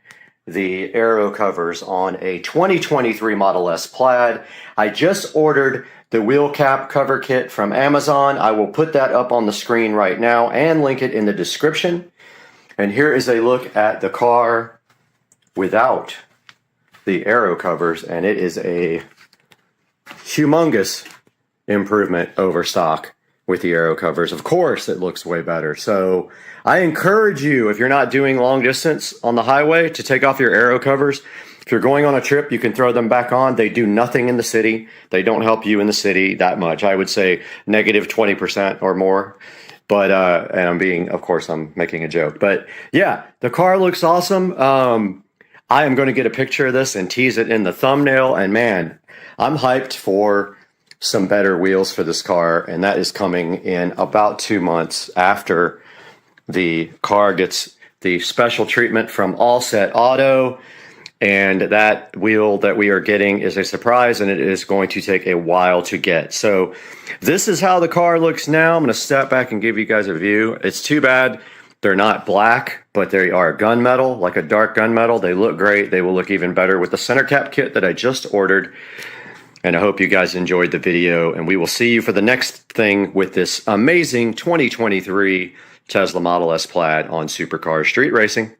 the aero covers on a 2023 Model S Plaid. I just ordered the wheel cap cover kit from Amazon. I will put that up on the screen right now and link it in the description. And here is a look at the car without the aero covers, and it is a humongous improvement over stock. With the aero covers, of course, it looks way better. So I encourage you, if you're not doing long distance on the highway, to take off your aero covers. If you're going on a trip, you can throw them back on. They do nothing in the city. They don't help you in the city that much. I would say negative 20% or more. But, and I'm making a joke. But yeah, the car looks awesome. I am going to get a picture of this and tease it in the thumbnail. And man, I'm hyped for some better wheels for this car, and that is coming in about 2 months after the car gets the special treatment from All Set Auto, and that wheel that we are getting is a surprise, and it is going to take a while to get. So this is how the car looks now. I'm going to step back and give you guys a view. It's too bad they're not black, but they are gunmetal, like a dark gunmetal. They look great. They will look even better with the center cap kit that I just ordered. And I hope you guys enjoyed the video, and we will see you for the next thing with this amazing 2023 Tesla Model S Plaid on Supercar Street Racing.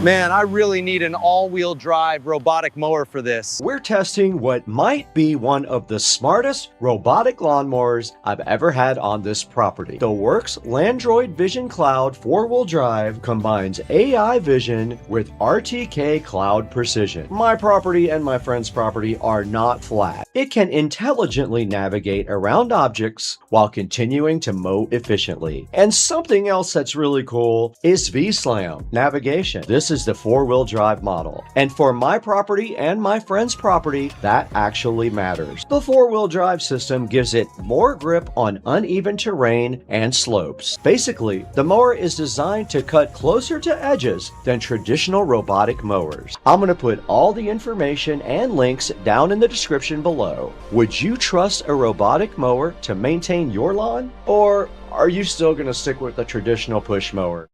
Man, I really need an all-wheel drive robotic mower for this. We're testing what might be one of the smartest robotic lawnmowers I've ever had on this property. The Works Landroid Vision Cloud 4-wheel drive combines AI vision with RTK cloud precision. My property and my friend's property are not flat. It can intelligently navigate around objects while continuing to mow efficiently. And something else that's really cool is VSLAM navigation. This is the 4-wheel drive model. And for my property and my friend's property, that actually matters. The 4-wheel drive system gives it more grip on uneven terrain and slopes. Basically, the mower is designed to cut closer to edges than traditional robotic mowers. I'm going to put all the information and links down in the description below. Would you trust a robotic mower to maintain your lawn? Or are you still going to stick with the traditional push mower?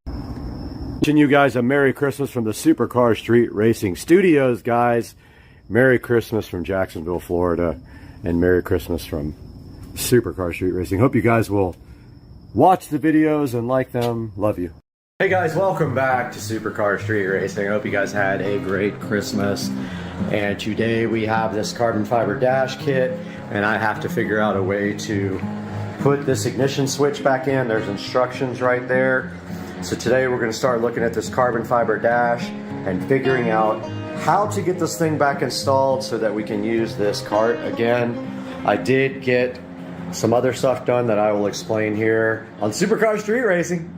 Wishing you guys a Merry Christmas from the Supercar Street Racing Studios, guys. Merry Christmas from Jacksonville, Florida, and Merry Christmas from Supercar Street Racing. Hope you guys will watch the videos and like them. Love you. Hey guys, welcome back to Supercar Street Racing. I hope you guys had a great Christmas. And today we have this carbon fiber dash kit, and I have to figure out a way to put this ignition switch back in. There's instructions right there. So today we're going to start looking at this carbon fiber dash and figuring out how to get this thing back installed so that we can use this cart again. I did get some other stuff done that I will explain here on Supercar Street Racing.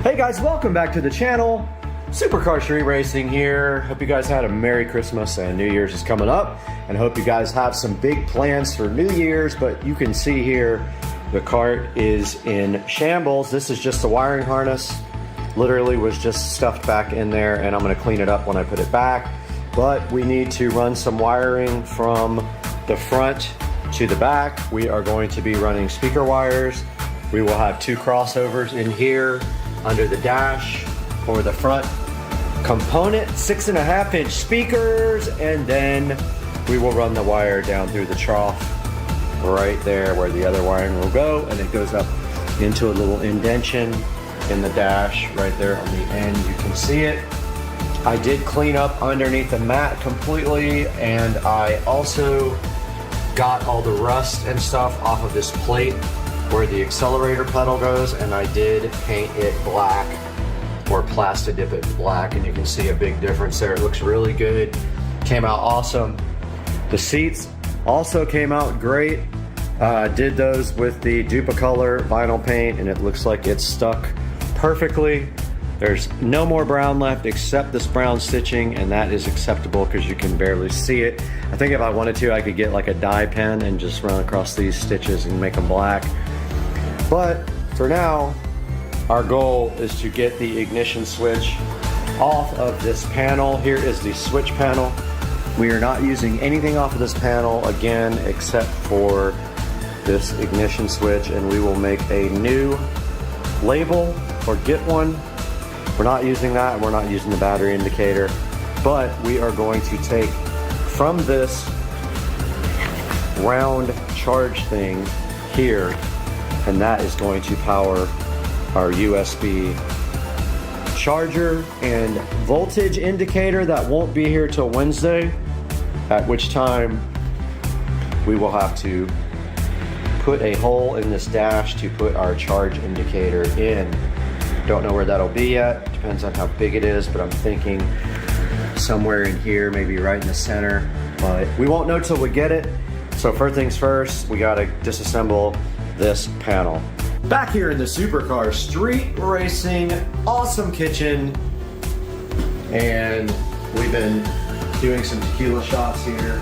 Hey guys, welcome back to the channel. Supercar Street Racing here. Hope you guys had a Merry Christmas, and New Year's is coming up, and hope you guys have some big plans for New Year's. But you can see here the cart is in shambles. This is just the wiring harness. Literally was just stuffed back in there, and I'm going to clean it up when I put it back. But we need to run some wiring from the front to the back. We are going to be running speaker wires. We will have two crossovers in here under the dash for the front component, 6.5-inch speakers, and then we will run the wire down through the trough right there where the other wiring will go, and it goes up into a little indentation in the dash right there on the end. You can see it. I did clean up underneath the mat completely, and I also got all the rust and stuff off of this plate where the accelerator pedal goes, and I did paint it black, or plastic dip it black, and you can see a big difference there. It looks really good. Came out awesome. The seats also came out great. Did those with the Duplicolor vinyl paint, and it looks like it's stuck perfectly. There's no more brown left except this brown stitching, and that is acceptable because you can barely see it. I think if I wanted to, I could get like a dye pen and just run across these stitches and make them black. But for now, our goal is to get the ignition switch off of this panel. Here is the switch panel. We are not using anything off of this panel again except for this ignition switch, and we will make a new label or get one. We're not using that, and we're not using the battery indicator, but we are going to take from this round charge thing here, and that is going to power our USB charger and voltage indicator that won't be here till Wednesday, at which time we will have to put a hole in this dash to put our charge indicator in. Don't know where that'll be yet. Depends on how big it is, but I'm thinking somewhere in here, maybe right in the center, but we won't know till we get it. So first things first, we gotta disassemble this panel. Back here in the Supercar Street Racing awesome kitchen, and we've been doing some tequila shots here,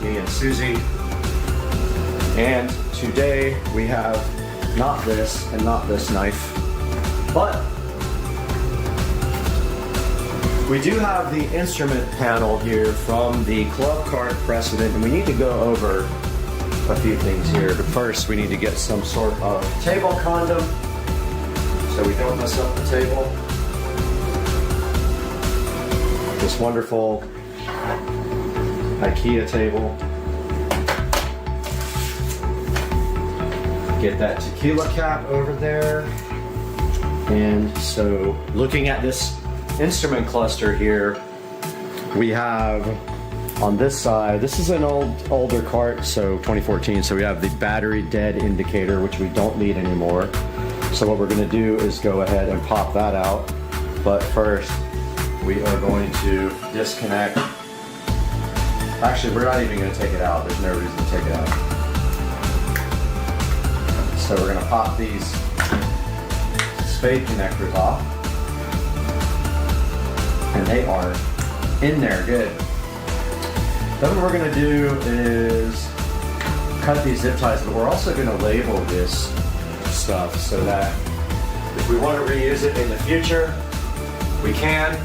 me and Susie. And today we have not this and not this knife, but we do have the instrument panel here from the Club Card Precedent, and we need to go over a few things here. But first, we need to get some sort of table condom so we don't mess up the table. this wonderful IKEA table. Get that tequila cap over there. And so looking at this instrument cluster here, we have on this side, this is an older cart, so 2014, so we have the battery dead indicator, which we don't need anymore. So what we're gonna do is go ahead and pop that out. But first, we are going to disconnect. Actually, we're not even gonna take it out. There's no reason to take it out. So we're gonna pop these spade connectors off. And they are in there good. Then what we're gonna do is cut these zip ties, but we're also gonna label this stuff so that if we want to reuse it in the future, we can.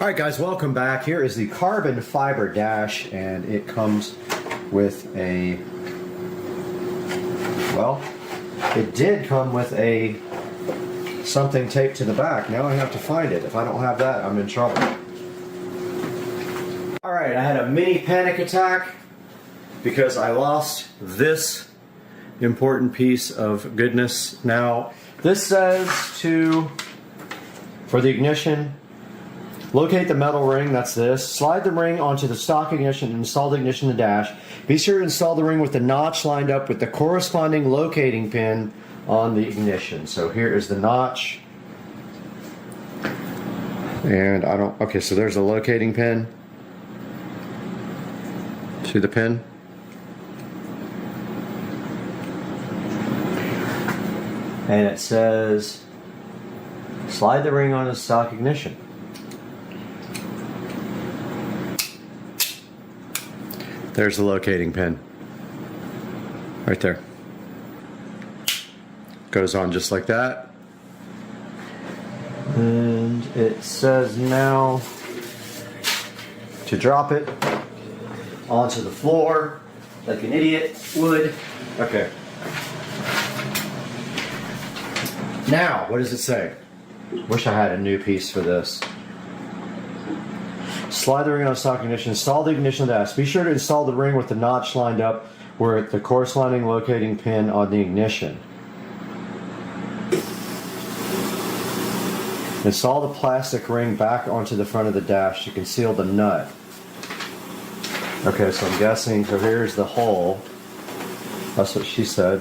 All right, guys, welcome back. Here is the carbon fiber dash, and it comes with a, well, it did come with a something taped to the back. Now I have to find it. If I don't have that, I'm in trouble. All right, I had a mini panic attack because I lost this important piece of goodness. Now, this says for the ignition, locate the metal ring, that's this. Slide the ring onto the stock ignition and install the ignition in the dash. Be sure to install the ring with the notch lined up with the corresponding locating pin on the ignition. So here is the notch. And okay, so there's a locating pin. See the pin? And it says, slide the ring on the stock ignition. There's the locating pin. Right there. Goes on just like that. And it says now to drop it onto the floor like an idiot would. Okay. Now, what does it say? Wish I had a new piece for this. Slide the ring on stock ignition. Install the ignition dash. Be sure to install the ring with the notch lined up where the corresponding locating pin on the ignition. Install the plastic ring back onto the front of the dash to conceal the nut. Okay, so I'm guessing, so here's the hole. That's what she said.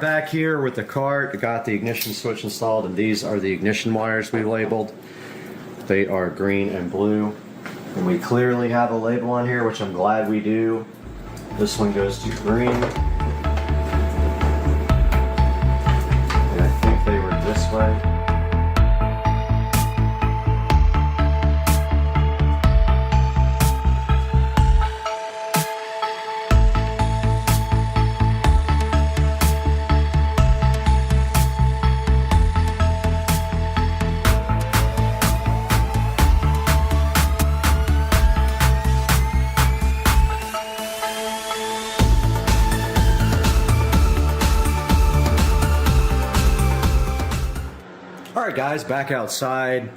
Back here with the cart, got the ignition switch installed, and these are the ignition wires we labeled. They are green and blue, and we clearly have a label on here, which I'm glad we do. This one goes to green, and I think they were this way. Alright guys, back outside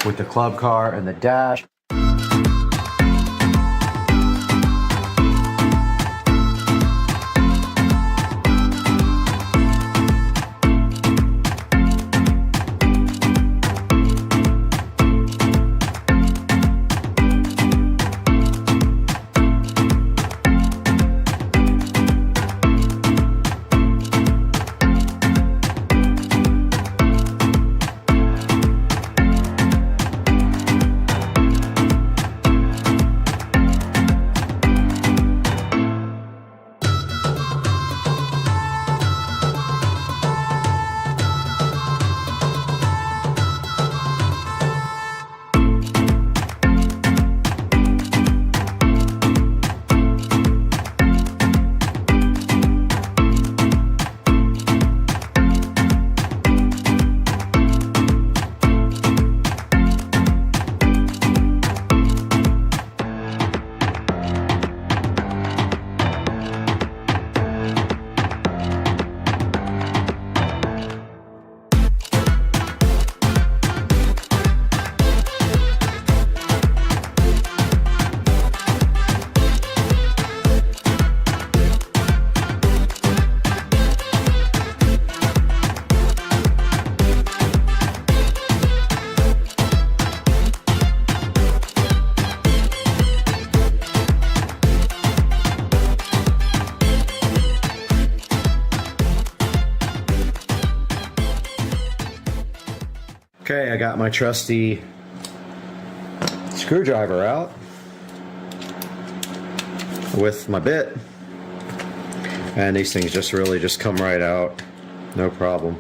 with the club car and the dash. Okay, I got my trusty screwdriver out with my bit, and these things just really just come right out, no problem.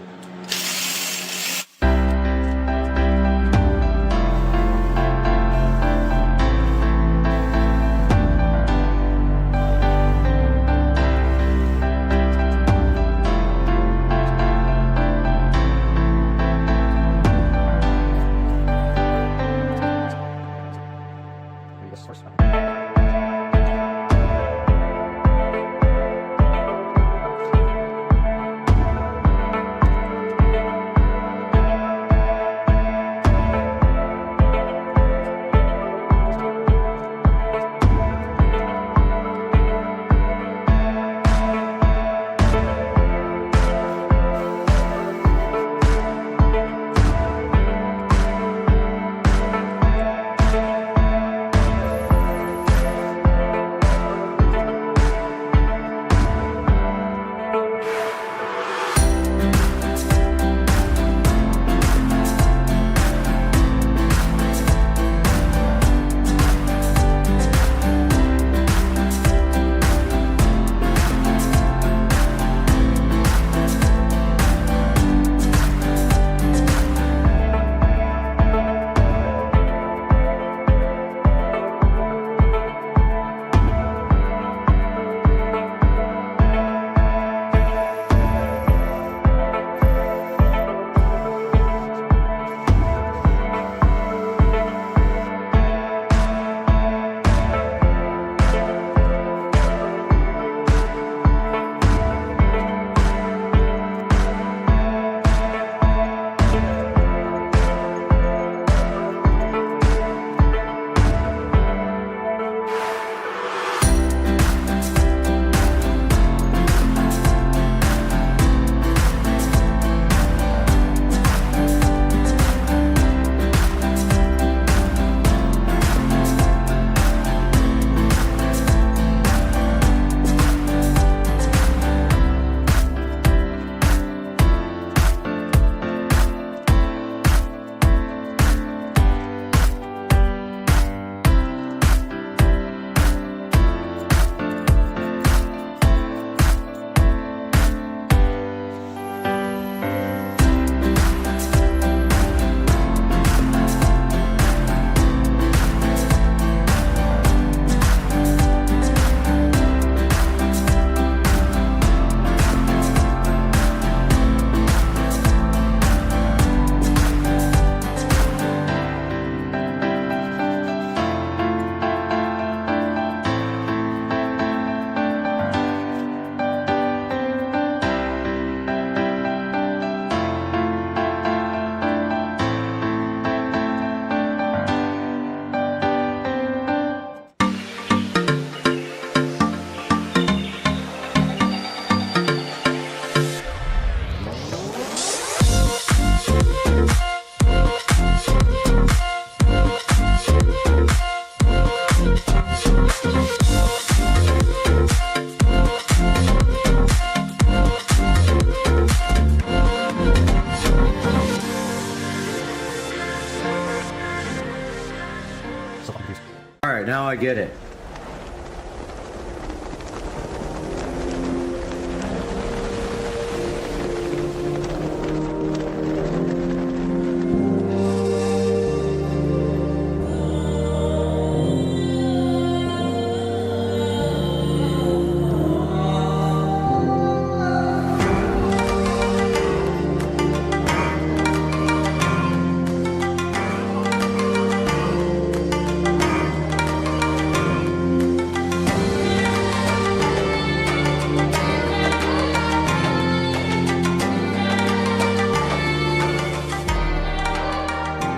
All right, now I get it.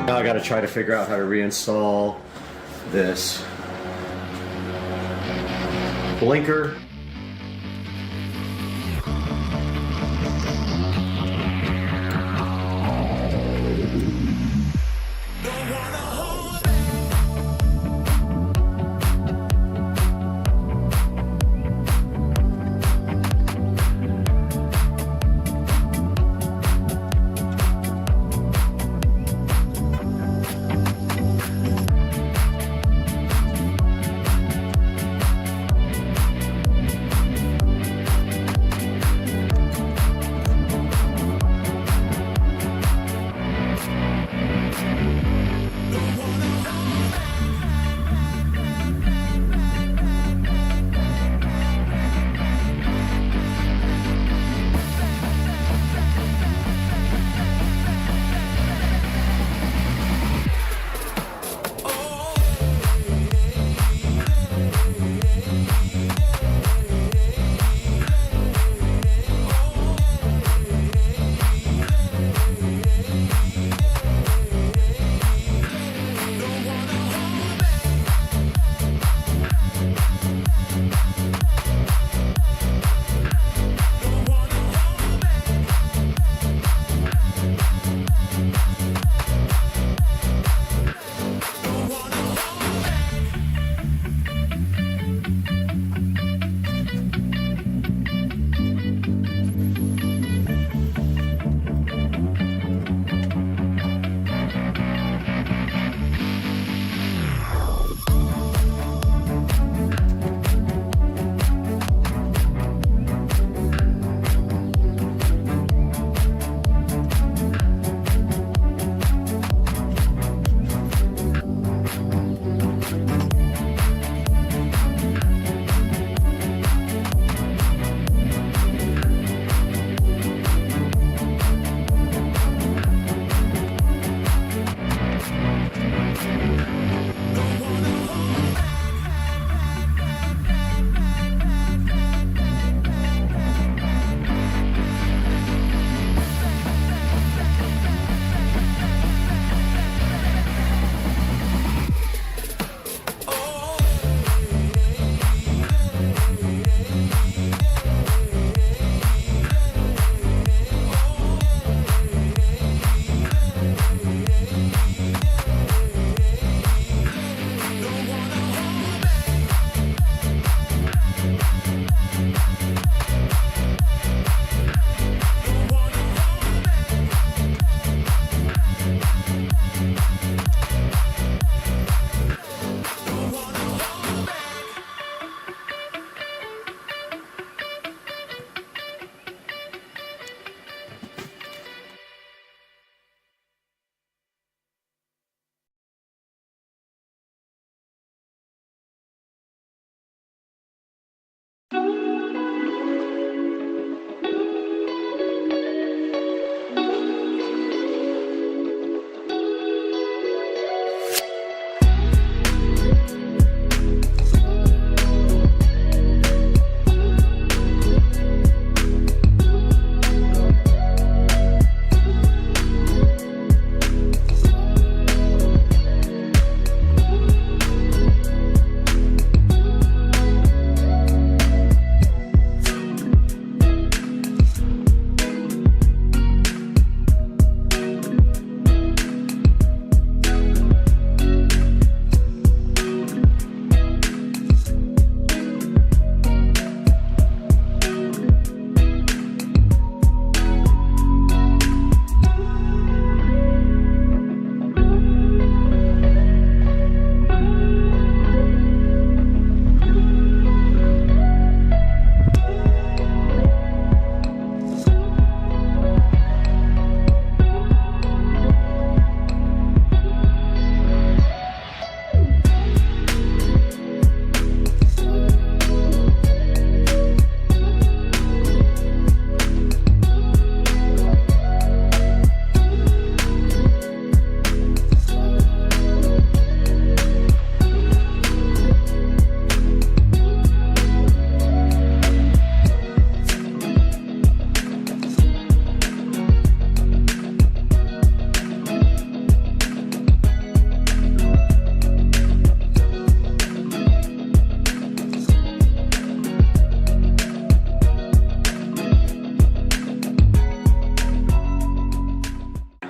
Now I got to try to figure out how to reinstall this blinker.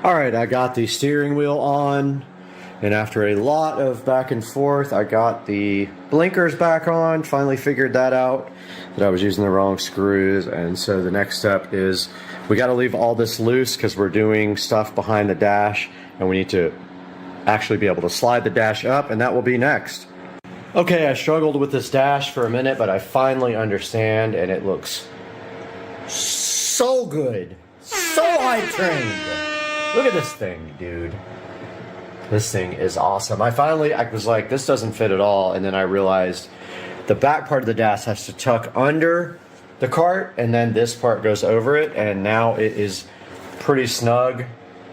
All right, I got the steering wheel on, and after a lot of back and forth, I got the blinkers back on, finally figured that out, that I was using the wrong screws. And so the next step is we got to leave all this loose because we're doing stuff behind the dash, and we need to actually be able to slide the dash up, and that will be next. Okay, I struggled with this dash for a minute, but I finally understand, and it looks so good. So high trained. Look at this thing, dude. This thing is awesome. I was like, this doesn't fit at all, and then I realized the back part of the dash has to tuck under the cart, and then this part goes over it, and now it is pretty snug.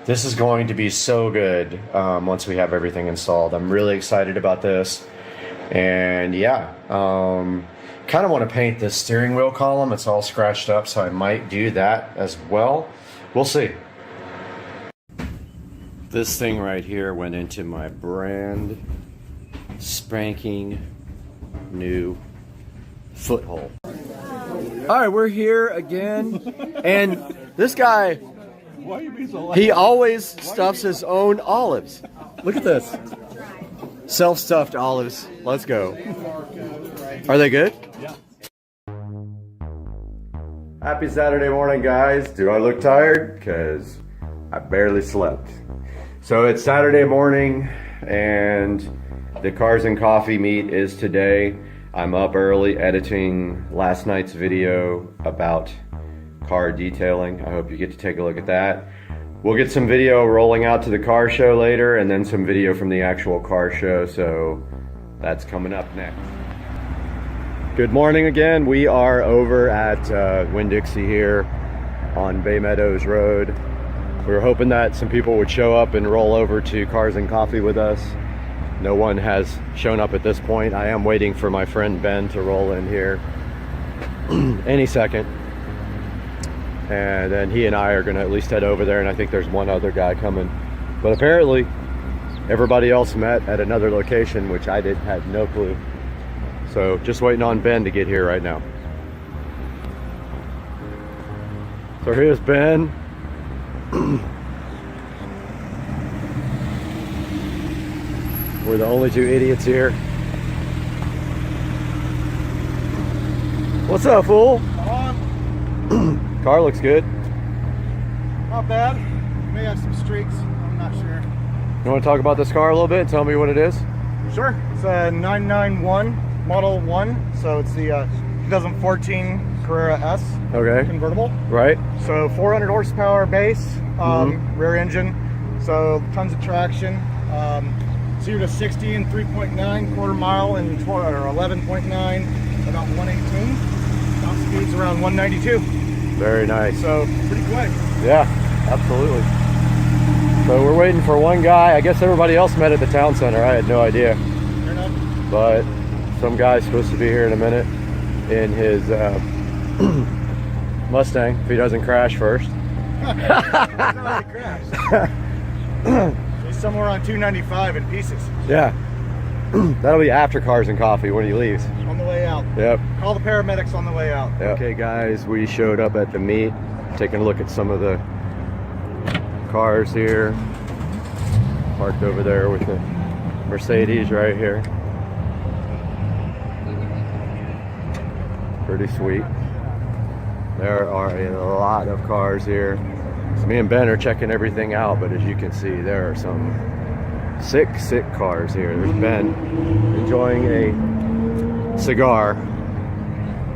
This is going to be so good once we have everything installed. I'm really excited about this. And yeah, kind of want to paint this steering wheel column. It's all scratched up, so I might do that as well. We'll see. This thing right here went into my brand spanking new foothole. All right, we're here again, and this guy, he always stuffs his own olives. Look at this. Self-stuffed olives. Let's go. Are they good? Yeah. Happy Saturday morning, guys. Do I look tired? Because I barely slept. So it's Saturday morning, and the Cars and Coffee meet is today. I'm up early editing last night's video about car detailing. I hope you get to take a look at that. We'll get some video rolling out to the car show later, and then some video from the actual car show, so that's coming up next. Good morning again. We are over at Winn-Dixie here on Bay Meadows Road. We were hoping that some people would show up and roll over to Cars and Coffee with us. No one has shown up at this point. I am waiting for my friend Ben to roll in here any second. And then he and I are gonna at least head over there, and I think there's one other guy coming. But apparently, everybody else met at another location, which I had no clue. So just waiting on Ben to get here right now. So here's Ben. We're the only two idiots here. What's up, fool? Car looks good. Not bad. May have some streaks. I'm not sure. You want to talk about this car a little bit and tell me what it is? Sure. It's a 991 Model 1. So it's the 2014 Carrera S convertible. Right. So 400 horsepower base, rear engine. So tons of traction. 0 to 60 in 3.9, quarter mile in 11.9, about 118. Top speed's around 192. Very nice. So pretty quick. Yeah, absolutely. So we're waiting for one guy. I guess everybody else met at the town center. I had no idea. But some guy's supposed to be here in a minute in his Mustang, if he doesn't crash first. He's already crashed. He's somewhere on 295 in pieces. Yeah. That'll be after Cars and Coffee when he leaves. On the way out. Yep. Call the paramedics on the way out. Yep. Okay, guys, we showed up at the meet, taking a look at some of the cars here. Parked over there with the Mercedes right here. Pretty sweet. There are a lot of cars here. So me and Ben are checking everything out, but as you can see, there are some sick cars here. There's Ben enjoying a cigar,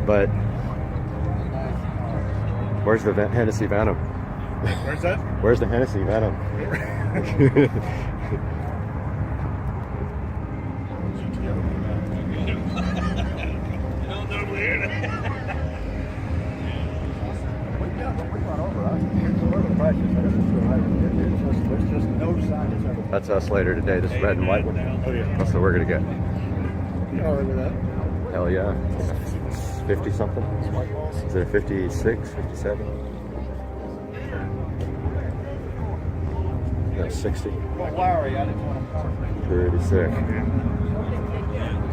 but where's the Hennessy Venom? Where's that? Where's the Hennessy Venom? That's us later today, this red and white one. Oh yeah. That's what we're gonna get. All right with that. Hell yeah. 50 something? Is it a 56, 57? No, 60. Pretty sick.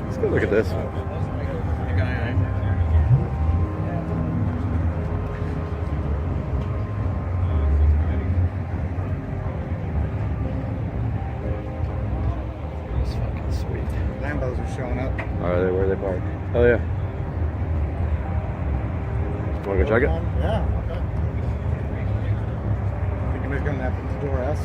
Let's go look at this. those are showing up. Are they where they park? Oh yeah. Want to go check it? Yeah, okay. I think you're gonna have to door S.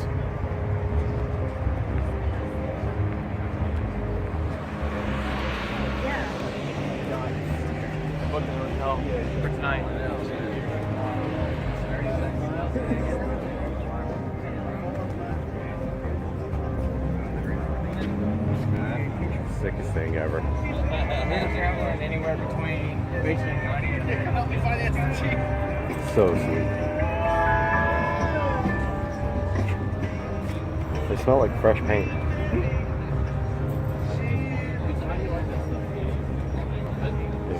For tonight. Sickest thing ever. Traveling anywhere between basement and money. Help me finance the cheap. So sweet. They smell like fresh paint.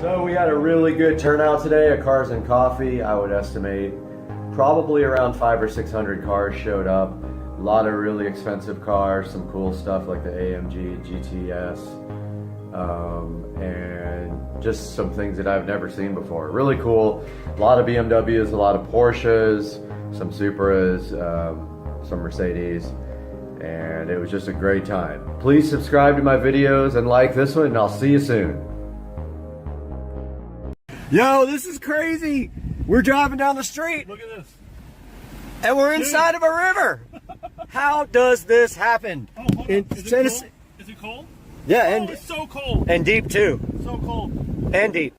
So we had a really good turnout today at Cars and Coffee. I would estimate probably around 500 or 600 cars showed up. A lot of really expensive cars, some cool stuff like the AMG GTS, and just some things that I've never seen before. Really cool. A lot of BMWs, a lot of Porsches, some Supras, some Mercedes, and it was just a great time. Please subscribe to my videos and like this one, and I'll see you soon. Yo, this is crazy. We're driving down the street. Look at this. And we're inside of a river. How does this happen? Oh, hold on. Is it cold? Is it cold? Yeah, Oh, and it's so cold. and deep too. So cold. And deep.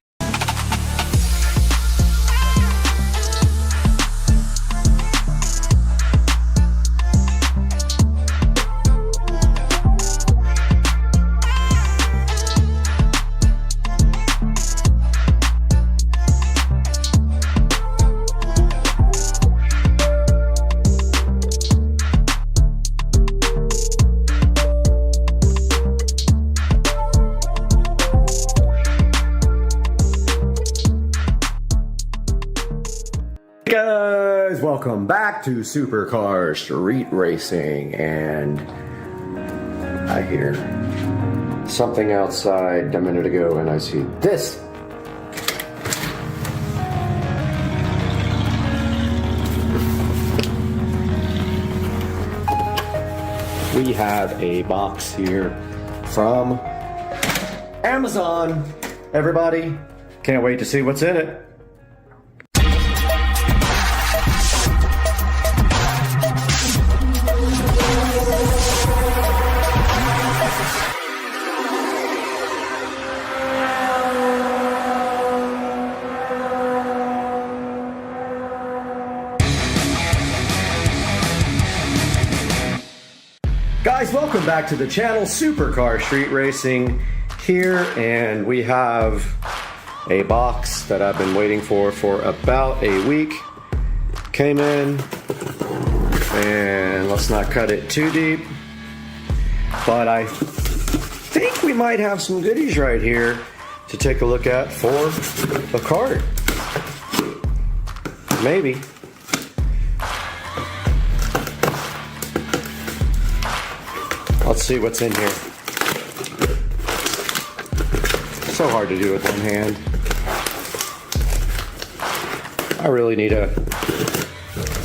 Guys, welcome back to Supercar Street Racing, and I hear something outside a minute ago and I see this. We have a box here from Amazon. Everybody, can't wait to see what's in it. Guys, welcome back to the channel, Supercar Street Racing here, and we have a box that I've been waiting for about a week. Came in, and let's not cut it too deep, but I think we might have some goodies right here to take a look at for the cart. Maybe. Let's see what's in here. So hard to do with one hand. I really need a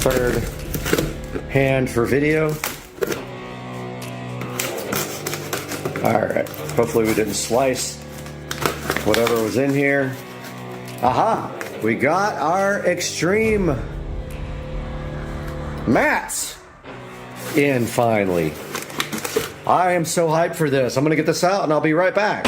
third hand for video. Alright, hopefully we didn't slice whatever was in here. Aha! We got our Extreme mats in finally. I am so hyped for this. I'm gonna get this out and I'll be right back.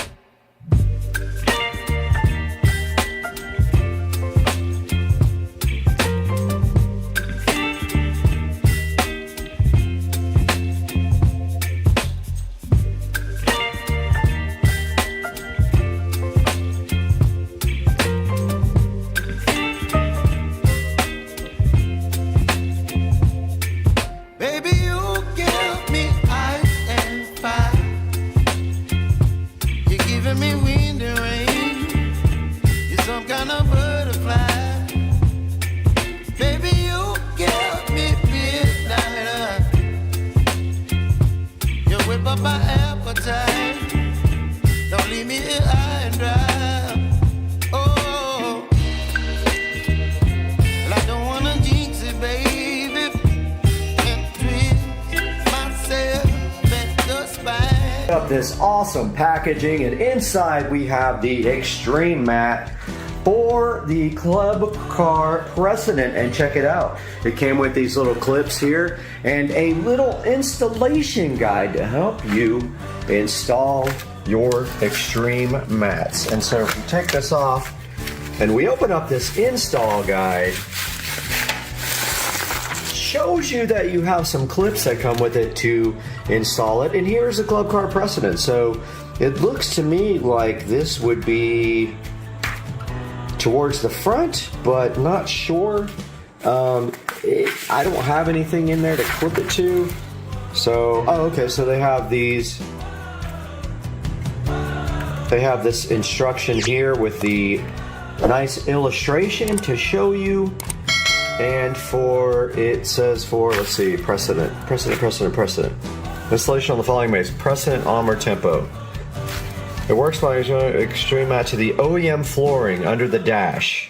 up this awesome packaging, and inside we have the Extreme mat for the Club Car Precedent. And check it out, it came with these little clips here and a little installation guide to help you install your Extreme mats. And so if we take this off and we open up this install guide, shows you that you have some clips that come with it to install it. And here's the Club Car Precedent. So it looks to me like this would be towards the front, but not sure. I don't have anything in there to clip it to. So, oh, okay, so they have these. They have this instruction here with the nice illustration to show you. And it says for, let's see, precedent. Installation on the following ways: precedent, armor, tempo. It works by Extreme mat to the OEM flooring under the dash.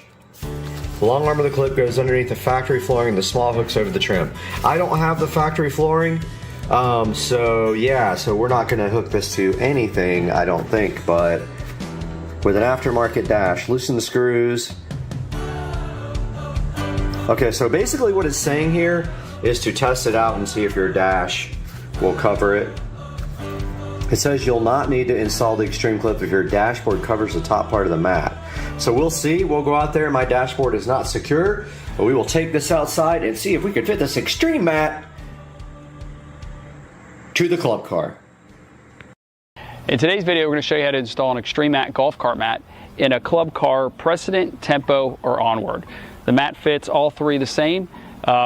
The long arm of the clip goes underneath the factory flooring and the small hooks over the trim. I don't have the factory flooring, so we're not going to hook this to anything, I don't think, but with an aftermarket dash, loosen the screws. Okay, so basically what it's saying here is to test it out and see if your dash will cover it. It says you'll not need to install the Extreme clip if your dashboard covers the top part of the mat. So we'll see. We'll go out there. My dashboard is not secure, but we will take this outside and see if we can fit this Extreme mat to the club car. In today's video, we're going to show you how to install an Extreme mat golf cart mat in a club car Precedent, Tempo, or Onward. The mat fits all three the same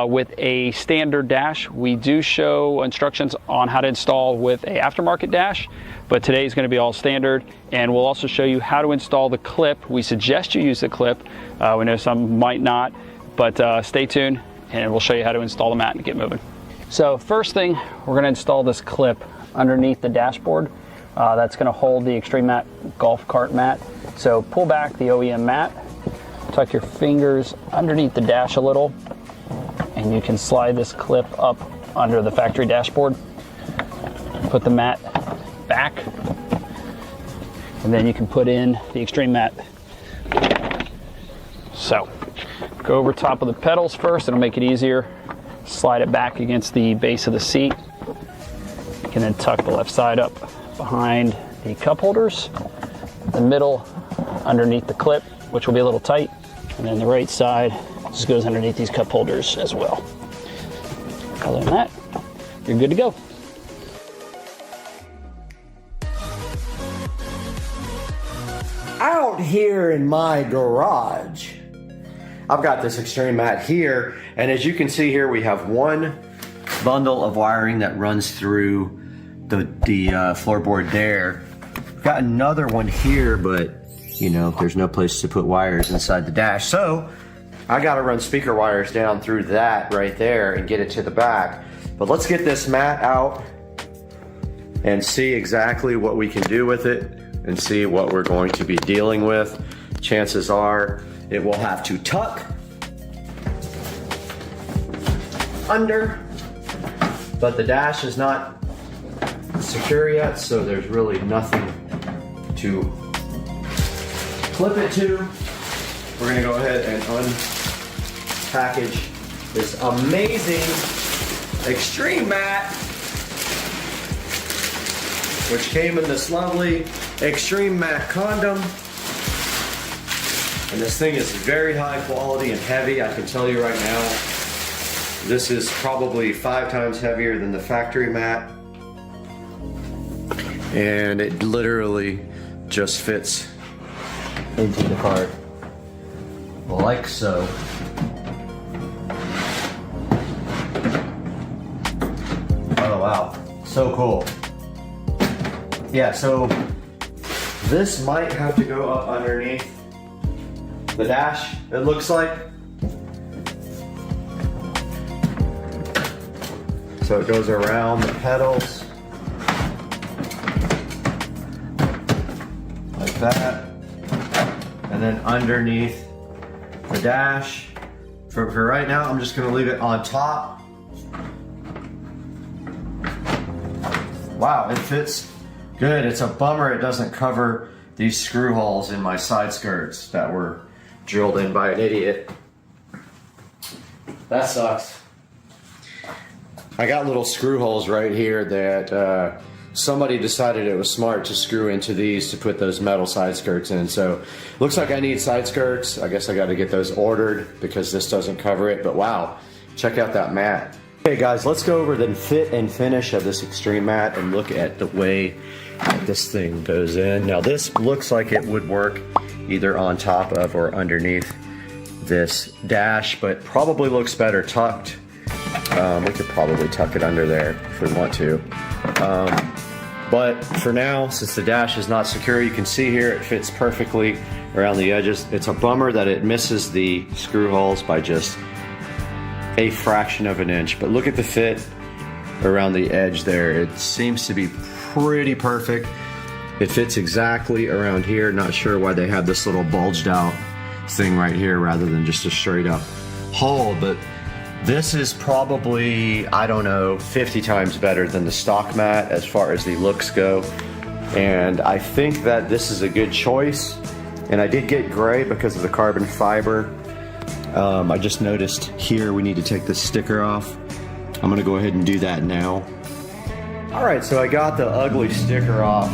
with a standard dash. We do show instructions on how to install with a aftermarket dash, but today is going to be all standard, and we'll also show you how to install the clip. We suggest you use the clip. We know some might not, but stay tuned and we'll show you how to install the mat and get moving. So first thing, we're going to install this clip underneath the dashboard. That's going to hold the Extreme mat golf cart mat. So pull back the OEM mat, tuck your fingers underneath the dash a little, and you can slide this clip up under the factory dashboard. Put the mat back, and then you can put in the Extreme mat. So go over top of the pedals first, it'll make it easier. Slide it back against the base of the seat. You can then tuck the left side up behind the cup holders, the middle underneath the clip, which will be a little tight, and then the right side just goes underneath these cup holders as well. Other than that, you're good to go. Out here in my garage, I've got this Extreme mat here, and as you can see here, we have one bundle of wiring that runs through the floorboard there. We've got another one here, but you know, there's no place to put wires inside the dash, so I gotta run speaker wires down through that right there and get it to the back. But let's get this mat out and see exactly what we can do with it and see what we're going to be dealing with. Chances are it will have to tuck under, but the dash is not secure yet, so there's really nothing to clip it to. We're gonna go ahead and unpackage this amazing Extreme mat, which came in this lovely Extreme mat condom. And this thing is very high quality and heavy. I can tell you right now, this is probably 5 times heavier than the factory mat. And it literally just fits into the cart like so. Oh wow, so cool. Yeah, so this might have to go up underneath the dash, it looks like. So it goes around the pedals like that, and then underneath the dash. For right now, I'm just gonna leave it on top. Wow, it fits Good, it's a bummer it doesn't cover these screw holes in my side skirts that were drilled in by an idiot. That sucks. I got little screw holes right here that somebody decided it was smart to screw into these to put those metal side skirts in. So looks like I need side skirts. I guess I got to get those ordered because this doesn't cover it. But wow, check out that mat. Okay guys, let's go over the fit and finish of this Extreme mat and look at the way this thing goes in. Now this looks like it would work either on top of or underneath this dash, but probably looks better tucked. We could probably tuck it under there if we want to. But for now, since the dash is not secure, you can see here it fits perfectly around the edges. It's a bummer that it misses the screw holes by just a fraction of an inch, but look at the fit around the edge there. It seems to be pretty perfect. It fits exactly around here. Not sure why they have this little bulged out thing right here rather than just a straight up hole, but this is probably, I don't know, 50 times better than the stock mat as far as the looks go. And I think that this is a good choice. And I did get gray because of the carbon fiber. I just noticed here we need to take this sticker off. I'm gonna go ahead and do that now. All right, so I got the ugly sticker off,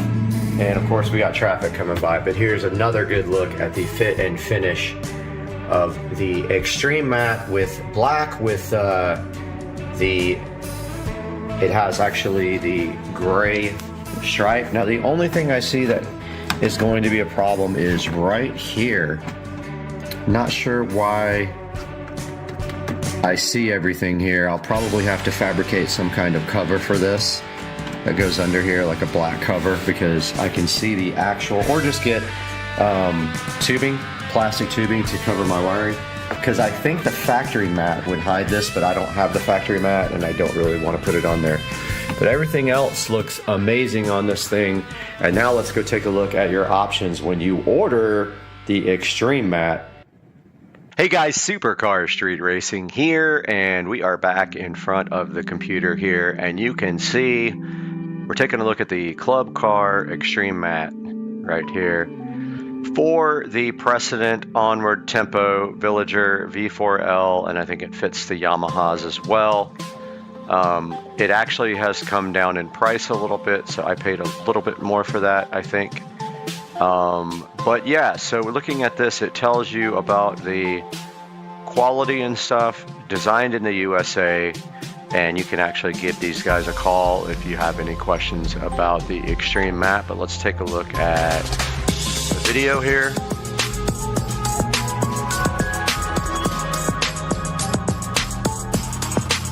and of course we got traffic coming by, but here's another good look at the fit and finish of the Extreme mat with black with it has actually the gray stripe. Now the only thing I see that is going to be a problem is right here. Not sure why I see everything here. I'll probably have to fabricate some kind of cover for this that goes under here, like a black cover, because I can see the actual, or just get tubing, plastic tubing to cover my wiring, because I think the factory mat would hide this, but I don't have the factory mat and I don't really want to put it on there. But everything else looks amazing on this thing. And now let's go take a look at your options when you order the Extreme mat. Hey guys, Supercar Street Racing here, and we are back in front of the computer here, and you can see we're taking a look at the Club Car Extreme mat right here for the Precedent, Onward, Tempo, Villager, V4L, and I think it fits the Yamahas as well. It actually has come down in price a little bit, so I paid a little bit more for that, I think. But yeah, so looking at this, it tells you about the quality and stuff, designed in the USA, and you can actually give these guys a call if you have any questions about the Extreme mat. But let's take a look at the video here.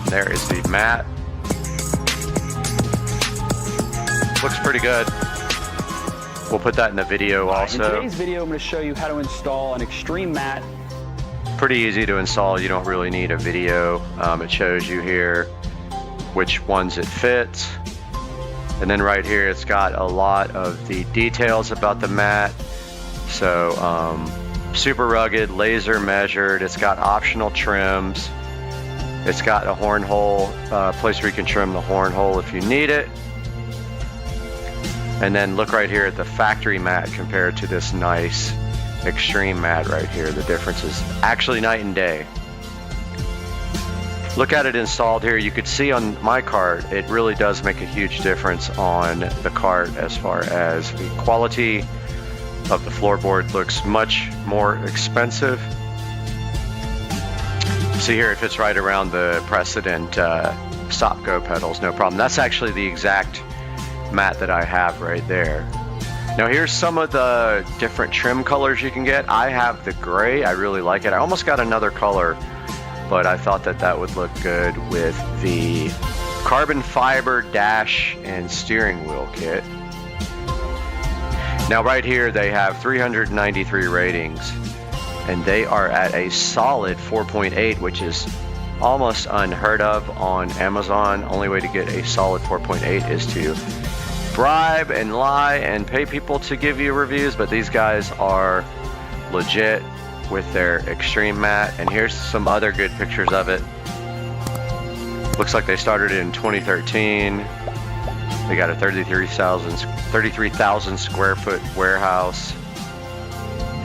There is the mat. Looks pretty good. We'll put that in the video also. In today's video, I'm going to show you how to install an Extreme mat. Pretty easy to install. You don't really need a video. It shows you here which ones it fits. And then right here, it's got a lot of the details about the mat. So super rugged, laser measured. It's got optional trims. It's got a horn hole, place where you can trim the horn hole if you need it. And then look right here at the factory mat compared to this nice Extreme mat right here. The difference is actually night and day. Look at it installed here. You could see on my cart, it really does make a huge difference on the cart as far as the quality of the floorboard. Looks much more expensive. See here, it fits right around the Precedent stop-go pedals, no problem. That's actually the exact mat that I have right there. Now here's some of the different trim colors you can get. I have the gray. I really like it. I almost got another color, but I thought that that would look good with the carbon fiber dash and steering wheel kit. Now right here they have 393 ratings, and they are at a solid 4.8, which is almost unheard of on Amazon. Only way to get a solid 4.8 is to bribe and lie and pay people to give you reviews, but these guys are legit with their Extreme mat. And here's some other good pictures of it. Looks like they started in 2013. They got a 33,000 square foot warehouse,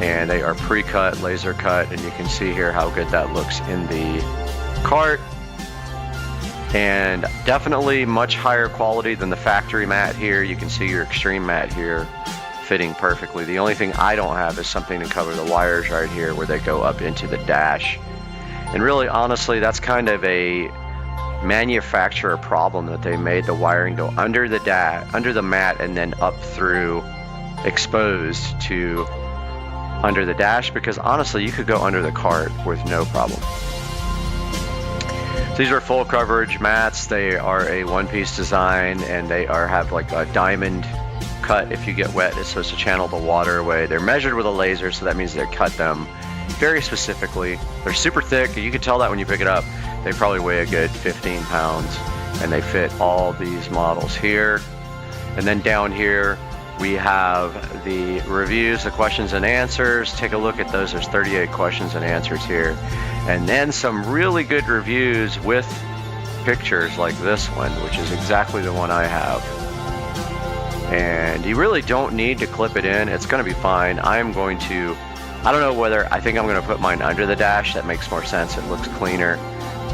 and they are pre-cut, laser cut, and you can see here how good that looks in the cart. And definitely much higher quality than the factory mat here. You can see your extreme mat here fitting perfectly. The only thing I don't have is something to cover the wires right here where they go up into the dash. And really, honestly, that's kind of a manufacturer problem, that they made the wiring go under the mat and then up through, exposed to under the dash, because honestly you could go under the cart with no problem. These are full coverage mats. They are a one-piece design, and they have like a diamond cut. If you get wet, it's supposed to channel the water away. They're measured with a laser, so that means they cut them very specifically. They're super thick. You can tell that when you pick it up. They probably weigh a good 15 pounds, and they fit all these models here. And then down here we have the reviews, the questions and answers. Take a look at those. There's 38 questions and answers here. And then some really good reviews with pictures like this one, which is exactly the one I have. And you really don't need to clip it in. It's going to be fine. I don't know whether, I think I'm going to put mine under the dash. That makes more sense. It looks cleaner.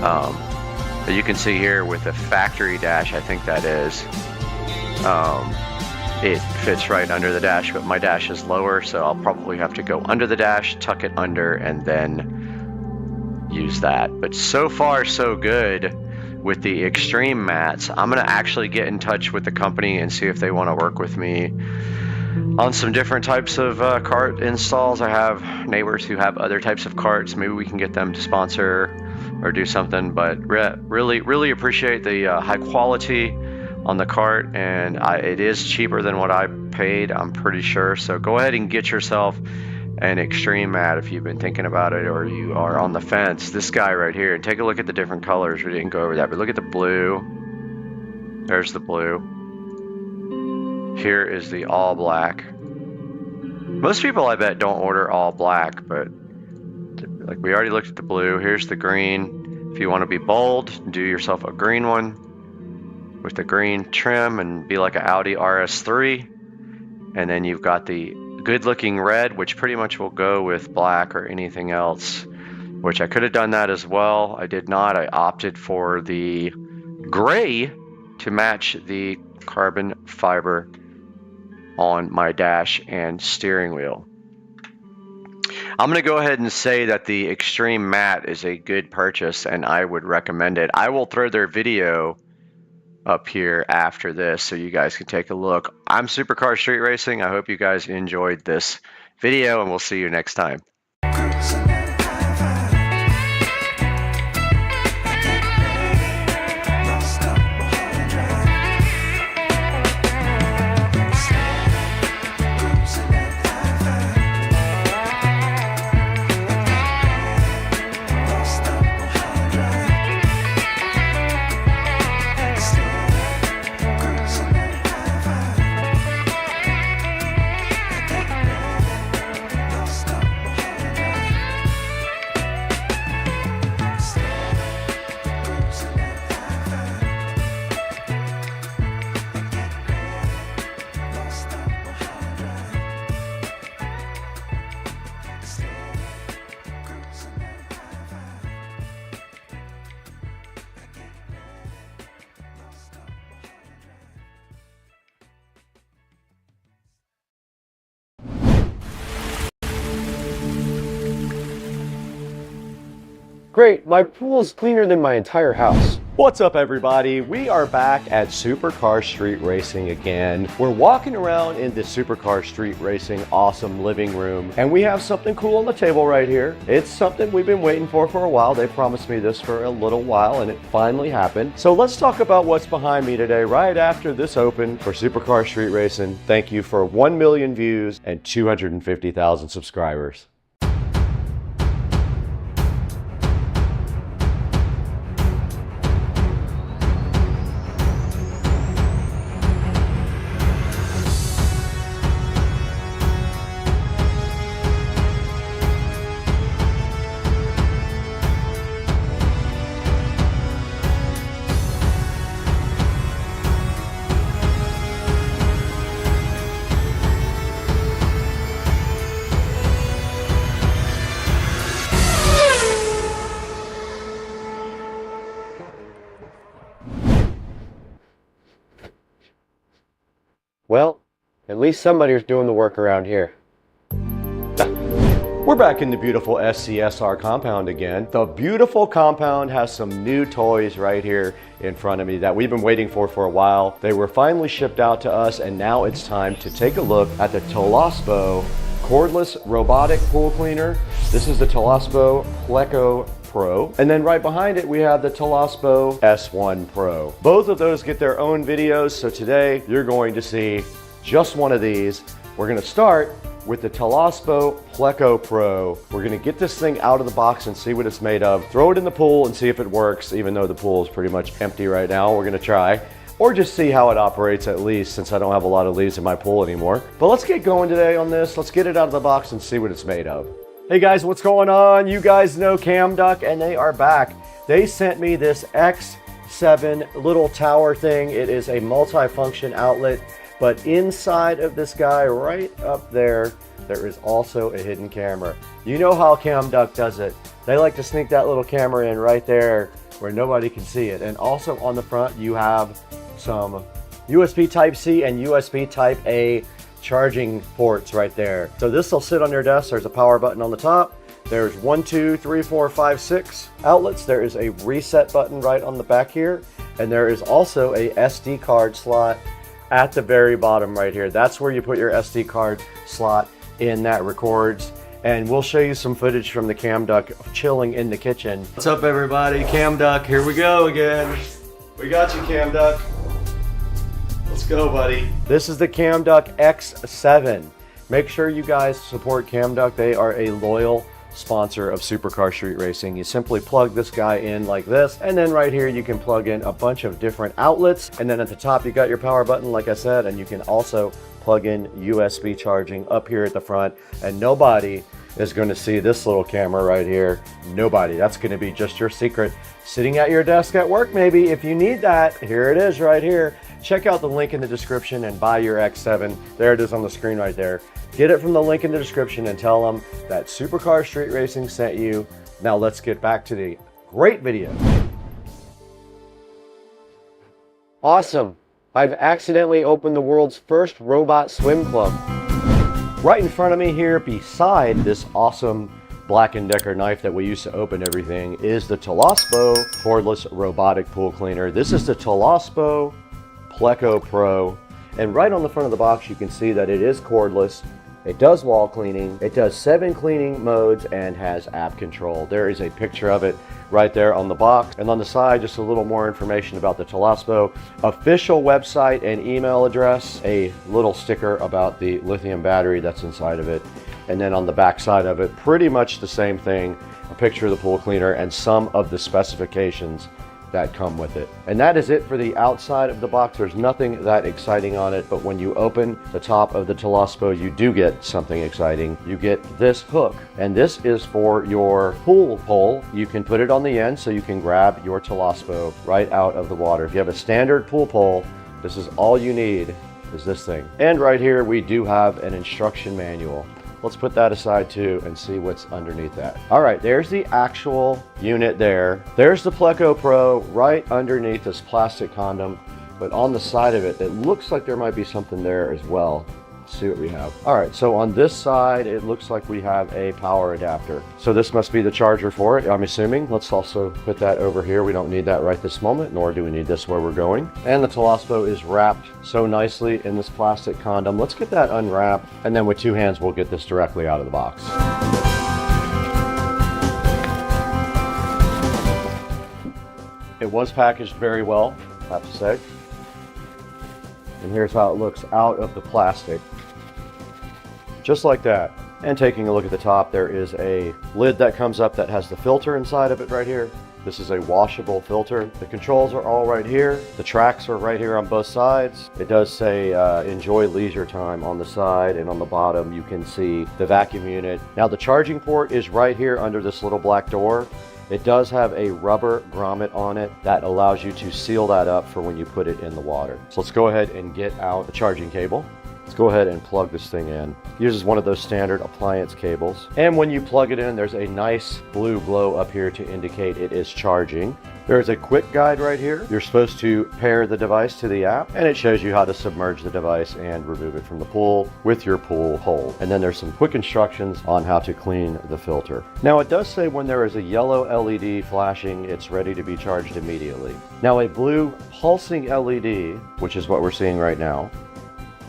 But you can see here with the factory dash, I think that is, it fits right under the dash, but my dash is lower, so I'll probably have to go under the dash, tuck it under, and then use that. But so far so good with the extreme mats. I'm gonna actually get in touch with the company and see if they want to work with me on some different types of cart installs. I have neighbors who have other types of carts. Maybe we can get them to sponsor or do something. But really appreciate the high quality on the cart, and it is cheaper than what I paid, I'm pretty sure. So go ahead and get yourself an extreme mat if you've been thinking about it, or you are on the fence. This guy right here, take a look at the different colors. We didn't go over that, but look at the blue. There's the blue. Here is the all black. Most people, I bet, don't order all black, but like we already looked at the blue. Here's the green. If you want to be bold, do yourself a green one with the green trim and be like an Audi RS3. And then you've got the good looking red, which pretty much will go with black or anything else, which I could have done that as well. I did not. I opted for the gray to match the carbon fiber on my dash and steering wheel. I'm going to go ahead and say that the extreme mat is a good purchase, and I would recommend it. I will throw their video up here after this so you guys can take a look. I'm Supercar Street Racing. I hope you guys enjoyed this video, and we'll see you next time. Great, my pool's cleaner than my entire house. What's up, everybody? We are back at Supercar Street Racing again. We're walking around in the Supercar Street Racing awesome living room, and we have something cool on the table right here. It's something we've been waiting for a while. They promised me this for a little while, and it finally happened. So let's talk about what's behind me today, right after this open for Supercar Street Racing. Thank you for 1 million views and 250,000 subscribers. Well, at least somebody's doing the work around here. We're back in the beautiful SCSR compound again. The beautiful compound has some new toys right here in front of me that we've been waiting for a while. They were finally shipped out to us, and now it's time to take a look at the Toolless cordless robotic pool cleaner. This is the Toolless Pleco Pro. And then right behind it, we have the Toolless S1 Pro. Both of those get their own videos, so today you're going to see just one of these. We're gonna start with the Toolless Pleco Pro. We're gonna get this thing out of the box and see what it's made of. Throw it in the pool and see if it works, even though the pool is pretty much empty right now. We're gonna try. Or just see how it operates at least, since I don't have a lot of leaves in my pool anymore. But let's get going today on this. Let's get it out of the box and see what it's made of. Hey guys, what's going on? You guys know CamDuck, and they are back. They sent me this X7 little tower thing. It is a multi-function outlet. But inside of this guy right up there, there is also a hidden camera. You know how CamDuck does it. They like to sneak that little camera in right there where nobody can see it. And also on the front, you have some USB Type-C and USB Type-A charging ports right there. So this will sit on your desk. There's a power button on the top. There's 1, 2, 3, 4, 5, 6 outlets. There is a reset button right on the back here. And there is also a SD card slot at the very bottom right here. That's where you put your SD card slot in that records. And we'll show you some footage from the CamDuck chilling in the kitchen. What's up everybody? CamDuck, here we go again. We got you, CamDuck. Let's go, buddy. This is the CamDuck X7. Make sure you guys support CamDuck. They are a loyal sponsor of Supercar Street Racing. You simply plug this guy in like this, and then right here you can plug in a bunch of different outlets, and then at the top you got your power button like I said, and you can also plug in USB charging up here at the front, and nobody is going to see this little camera right here. Nobody. That's going to be just your secret sitting at your desk at work maybe. If you need that, here it is right here. Check out the link in the description and buy your X7. There it is on the screen right there. Get it from the link in the description and tell them that Supercar Street Racing sent you. Now let's get back to the great video. Awesome. I've accidentally opened the world's first robot swim club. Right in front of me here, beside this awesome Black & Decker knife that we use to open everything, is the Toolless cordless robotic pool cleaner. This is the Toolless Pleco Pro. And right on the front of the box, you can see that it is cordless. It does wall cleaning, it does 7 cleaning modes, and has app control. There is a picture of it right there on the box. And on the side, just a little more information about the Toolless official website and email address, a little sticker about the lithium battery that's inside of it. And then on the back side of it, pretty much the same thing, a picture of the pool cleaner and some of the specifications that come with it. And that is it for the outside of the box. There's nothing that exciting on it, but when you open the top of the Toolless, you do get something exciting. You get this hook, and this is for your pool pole. You can put it on the end so you can grab your Toolless right out of the water. If you have a standard pool pole, this is all you need, is this thing. And right here we do have an instruction manual. Let's put that aside too and see what's underneath that. All right, there's the actual unit there. There's the Pleco Pro right underneath this plastic condom, but on the side of it, it looks like there might be something there as well. Let's see what we have. All right, so on this side, it looks like we have a power adapter. So this must be the charger for it, I'm assuming. Let's also put that over here. We don't need that right this moment, nor do we need this where we're going. And the Toolless is wrapped so nicely in this plastic condom. Let's get that unwrapped, and then with 2 hands, we'll get this directly out of the box. It was packaged very well, I have to say. And here's how it looks out of the plastic. Just like that. And taking a look at the top, there is a lid that comes up that has the filter inside of it right here. This is a washable filter. The controls are all right here. The tracks are right here on both sides. It does say enjoy leisure time on the side, and on the bottom you can see the vacuum unit. Now the charging port is right here under this little black door. It does have a rubber grommet on it that allows you to seal that up for when you put it in the water. So let's go ahead and get out the charging cable. Let's go ahead and plug this thing in. It uses one of those standard appliance cables. And when you plug it in, there's a nice blue glow up here to indicate it is charging. There's a quick guide right here. You're supposed to pair the device to the app, and it shows you how to submerge the device and remove it from the pool with your pool hole. And then there's some quick instructions on how to clean the filter. Now it does say when there is a yellow LED flashing, it's ready to be charged immediately. Now a blue pulsing LED, which is what we're seeing right now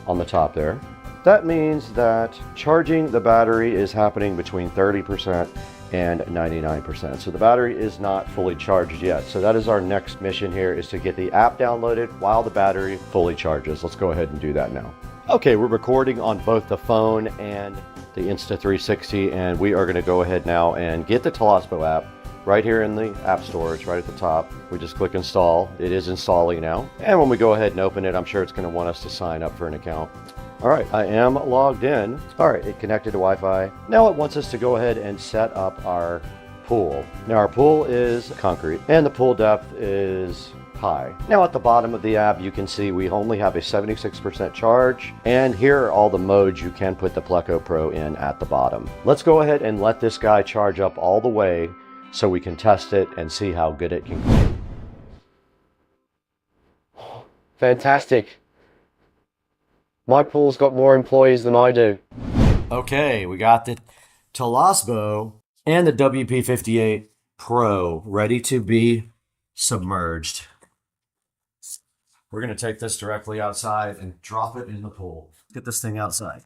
on the top there, that means that charging the battery is happening between 30% and 99%. So the battery is not fully charged yet. So that is our next mission here, is to get the app downloaded while the battery fully charges. Let's go ahead and do that now. Okay, we're recording on both the phone and the Insta360, and we are gonna go ahead now and get the Toolless app right here in the App Store. It's right at the top. We just click install. It is installing now. And when we go ahead and open it, I'm sure it's gonna want us to sign up for an account. All right, I am logged in. All right, it connected to Wi-Fi. Now it wants us to go ahead and set up our pool. Now our pool is concrete and the pool depth is high. Now at the bottom of the app, you can see we only have a 76% charge, and here are all the modes you can put the Pleco Pro in at the bottom. Let's go ahead and let this guy charge up all the way so we can test it and see how good it can clean. Fantastic. My pool's got more employees than I do. Okay, we got the Toolless and the WP58 Pro ready to be submerged. We're going to take this directly outside and drop it in the pool. Get this thing outside.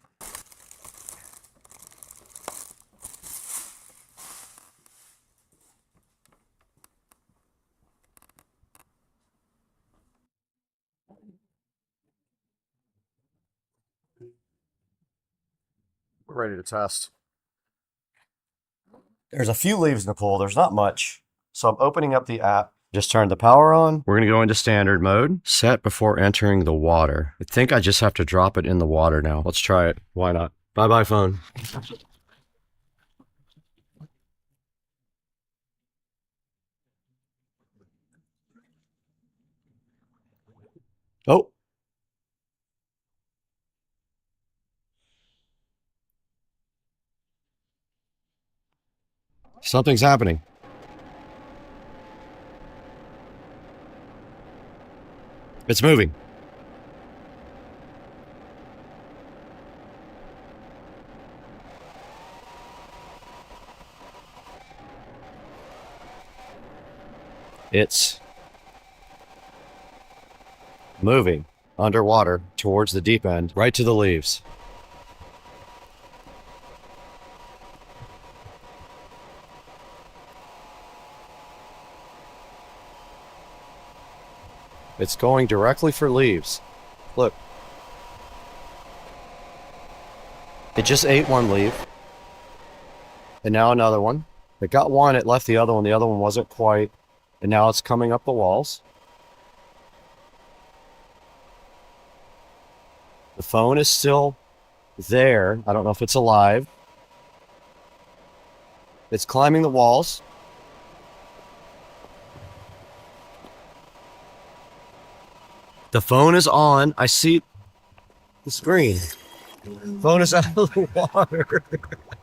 We're ready to test. There's a few leaves in the pool. There's not much. So I'm opening up the app. Just turned the power on. We're going to go into standard mode. Set before entering the water. I think I just have to drop it in the water now. Let's try it. Why not? Bye-bye, phone. Oh. Something's happening. It's moving. It's moving underwater towards the deep end, right to the leaves. It's going directly for leaves. Look. It just ate one leaf. And now another one. It got one, it left the other one. The other one wasn't quite. And now it's coming up the walls. The phone is still there. I don't know if it's alive. It's climbing the walls. The phone is on. I see the screen. Phone is out of the water.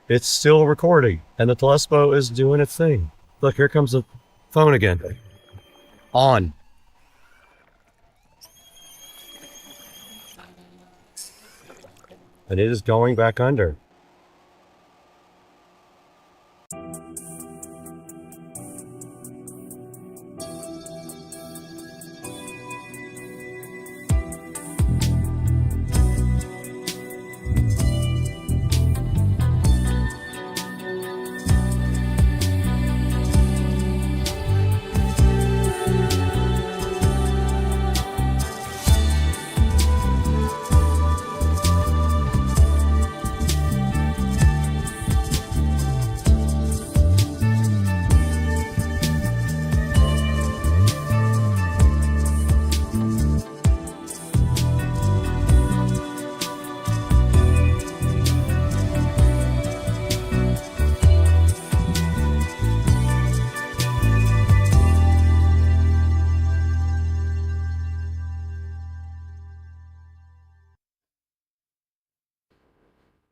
It's still recording. And the Toolless is doing its thing. Look, here comes the phone again. On. And it is going back under.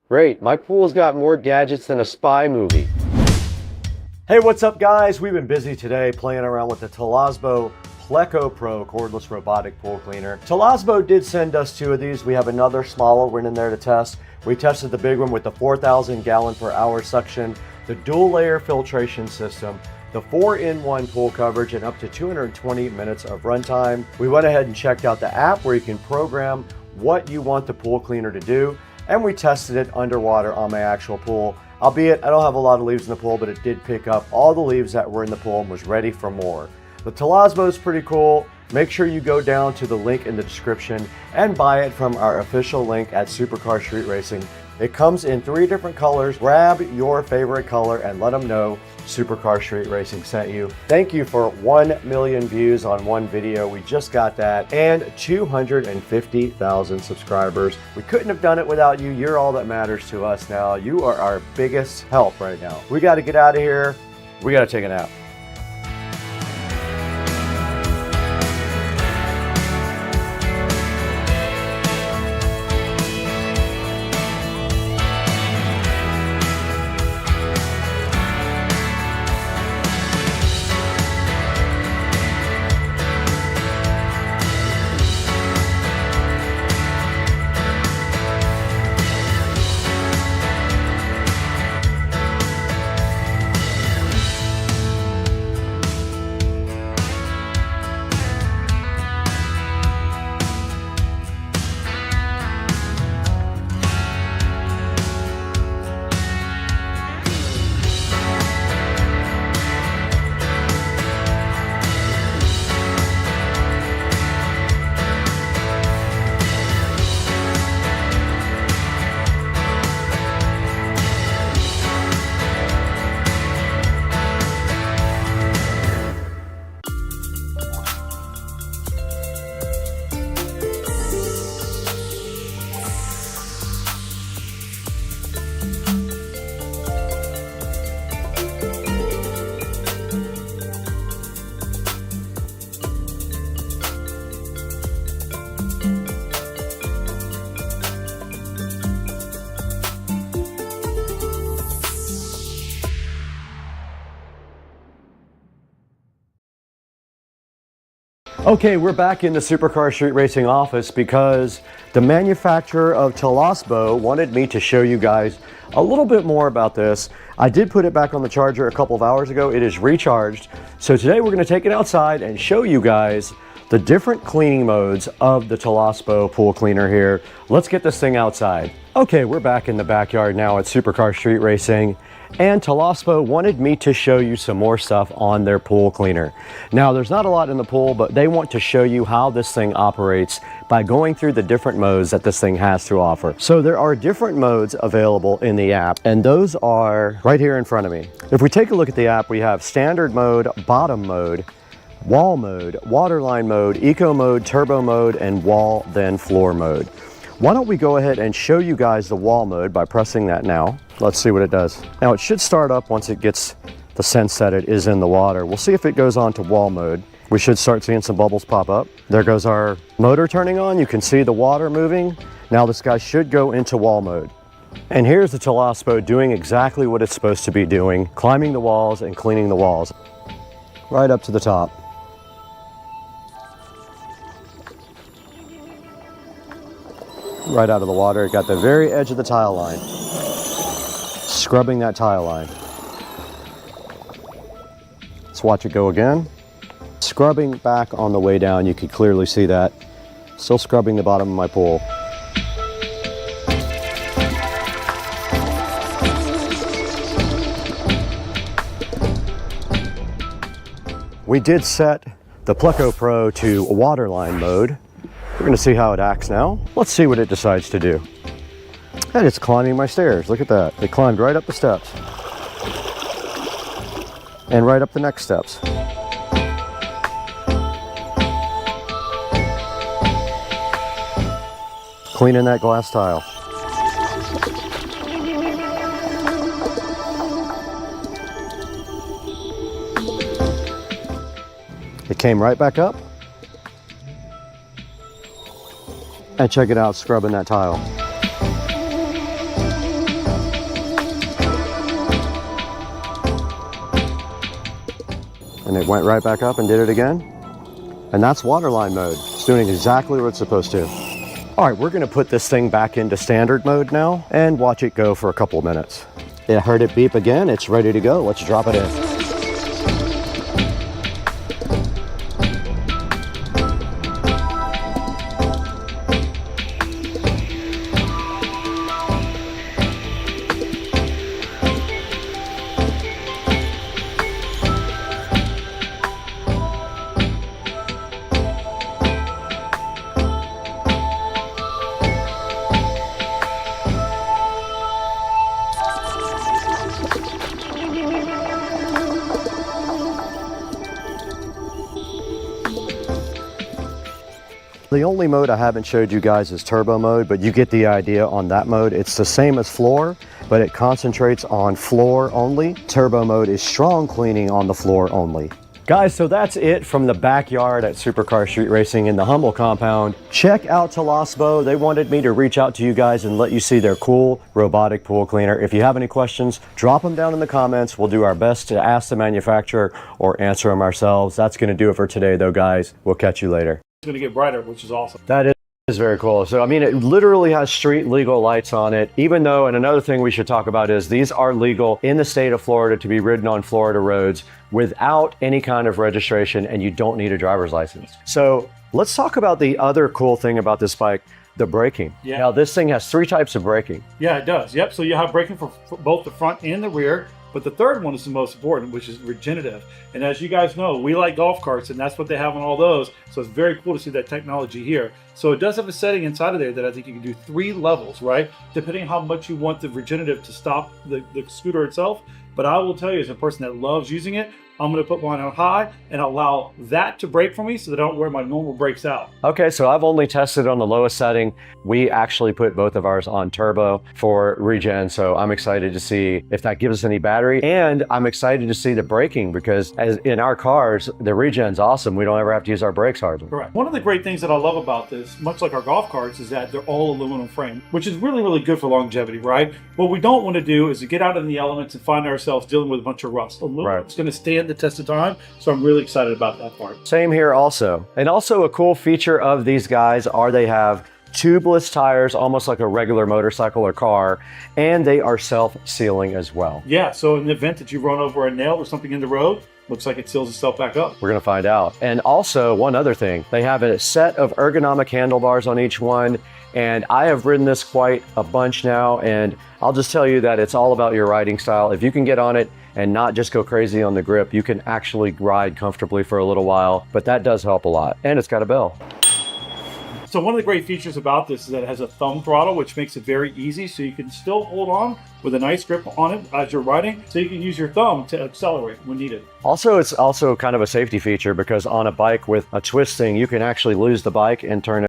Great, my pool's got more gadgets than a spy movie. Hey, what's up guys? We've been busy today playing around with the Toolless Pleco Pro cordless robotic pool cleaner. Toolless did send us 2 of these. We have another smaller one in there to test. We tested the big one with the 4,000 gallon per hour suction, the dual layer filtration system, the 4-in-1 pool coverage, and up to 220 minutes of runtime. We went ahead and checked out the app where you can program what you want the pool cleaner to do, and we tested it underwater on my actual pool. Albeit, I don't have a lot of leaves in the pool, but it did pick up all the leaves that were in the pool and was ready for more. The Toolless is pretty cool. Make sure you go down to the link in the description and buy it from our official link at Supercar Street Racing. It comes in 3 different colors. Grab your favorite color and let them know Supercar Street Racing sent you. Thank you for 1 million views on one video. We just got that, and 250,000 subscribers. We couldn't have done it without you. You're all that matters to us now. You are our biggest help right now. We got to get out of here. We got to take a nap. Okay, we're back in the Supercar Street Racing office because the manufacturer of Toolless wanted me to show you guys a little bit more about this. I did put it back on the charger a couple of hours ago. It is recharged. So today we're going to take it outside and show you guys the different cleaning modes of the Toolless pool cleaner here. Let's get this thing outside. Okay, we're back in the backyard now at Supercar Street Racing, and Toolless wanted me to show you some more stuff on their pool cleaner. Now, there's not a lot in the pool, but they want to show you how this thing operates by going through the different modes that this thing has to offer. So there are different modes available in the app, and those are right here in front of me. If we take a look at the app, we have standard mode, bottom mode, wall mode, waterline mode, eco mode, turbo mode, and wall then floor mode. Why don't we go ahead and show you guys the wall mode by pressing that now. Let's see what it does. Now it should start up once it gets the sense that it is in the water. We'll see if it goes on to wall mode. We should start seeing some bubbles pop up. There goes our motor turning on. You can see the water moving. Now this guy should go into wall mode. And here's the Toolless doing exactly what it's supposed to be doing, climbing the walls and cleaning the walls. Right up to the top. Right out of the water, it got the very edge of the tile line. Scrubbing that tile line. Let's watch it go again. Scrubbing back on the way down, you can clearly see that. Still scrubbing the bottom of my pool. We did set the Pleco Pro to waterline mode. We're going to see how it acts now. Let's see what it decides to do. And it's climbing my stairs. Look at that. It climbed right up the steps. And right up the next steps. Cleaning that glass tile. It came right back up. And check it out, scrubbing that tile. and it went right back up and did it again. And that's waterline mode. It's doing exactly what it's supposed to. All right, we're gonna put this thing back into standard mode now and watch it go for a couple of minutes. I heard it beep again, it's ready to go. Let's drop it in. The only mode I haven't showed you guys is turbo mode, but you get the idea on that mode. It's the same as floor, but it concentrates on floor only. Turbo mode is strong cleaning on the floor only. Guys, so that's it from the backyard at Supercar Street Racing in the Humble compound. Check out Toolless. They wanted me to reach out to you guys and let you see their cool robotic pool cleaner. If you have any questions, drop them down in the comments. We'll do our best to ask the manufacturer or answer them ourselves. That's gonna do it for today though, guys. We'll catch you later. It's going to get brighter, which is awesome. That is very cool. So, I mean, it literally has street legal lights on it, even though, and another thing we should talk about is these are legal in the state of Florida to be ridden on Florida roads without any kind of registration, and you don't need a driver's license. So let's talk about the other cool thing about this bike, the braking. Yeah. Now, this thing has 3 types of braking. Yeah, it does. Yep. So you have braking for both the front and the rear. But the third one is the most important, which is regenerative. And as you guys know, we like golf carts, and that's what they have on all those. So it's very cool to see that technology here. So it does have a setting inside of there that I think you can do 3 levels, right? Depending on how much you want the regenerative to stop the scooter itself. But I will tell you, as a person that loves using it, I'm going to put mine on high and allow that to brake for me so that I don't wear my normal brakes out. Okay, so I've only tested on the lowest setting. We actually put both of ours on turbo for regen, so I'm excited to see if that gives us any battery. And I'm excited to see the braking because as in our cars, the regen's awesome. We don't ever have to use our brakes hardly. Correct. One of the great things that I love about this, much like our golf carts, is that they're all aluminum frame, which is really, really good for longevity, right? What we don't want to do is to get out in the elements and find ourselves dealing with a bunch of rust. Aluminum's going to stand the test of time, so I'm really excited about that part. Same here also. And also a cool feature of these guys are they have tubeless tires, almost like a regular motorcycle or car, and they are self-sealing as well. Yeah, so in the event that you run over a nail or something in the road, looks like it seals itself back up. We're gonna find out. And also one other thing, they have a set of ergonomic handlebars on each one, and I have ridden this quite a bunch now, and I'll just tell you that it's all about your riding style. If you can get on it and not just go crazy on the grip, you can actually ride comfortably for a little while, but that does help a lot. And it's got a bell. So one of the great features about this is that it has a thumb throttle, which makes it very easy, so you can still hold on with a nice grip on it as you're riding, so you can use your thumb to accelerate when needed. Also, it's also kind of a safety feature because on a bike with a twisting, you can actually lose the bike and turn it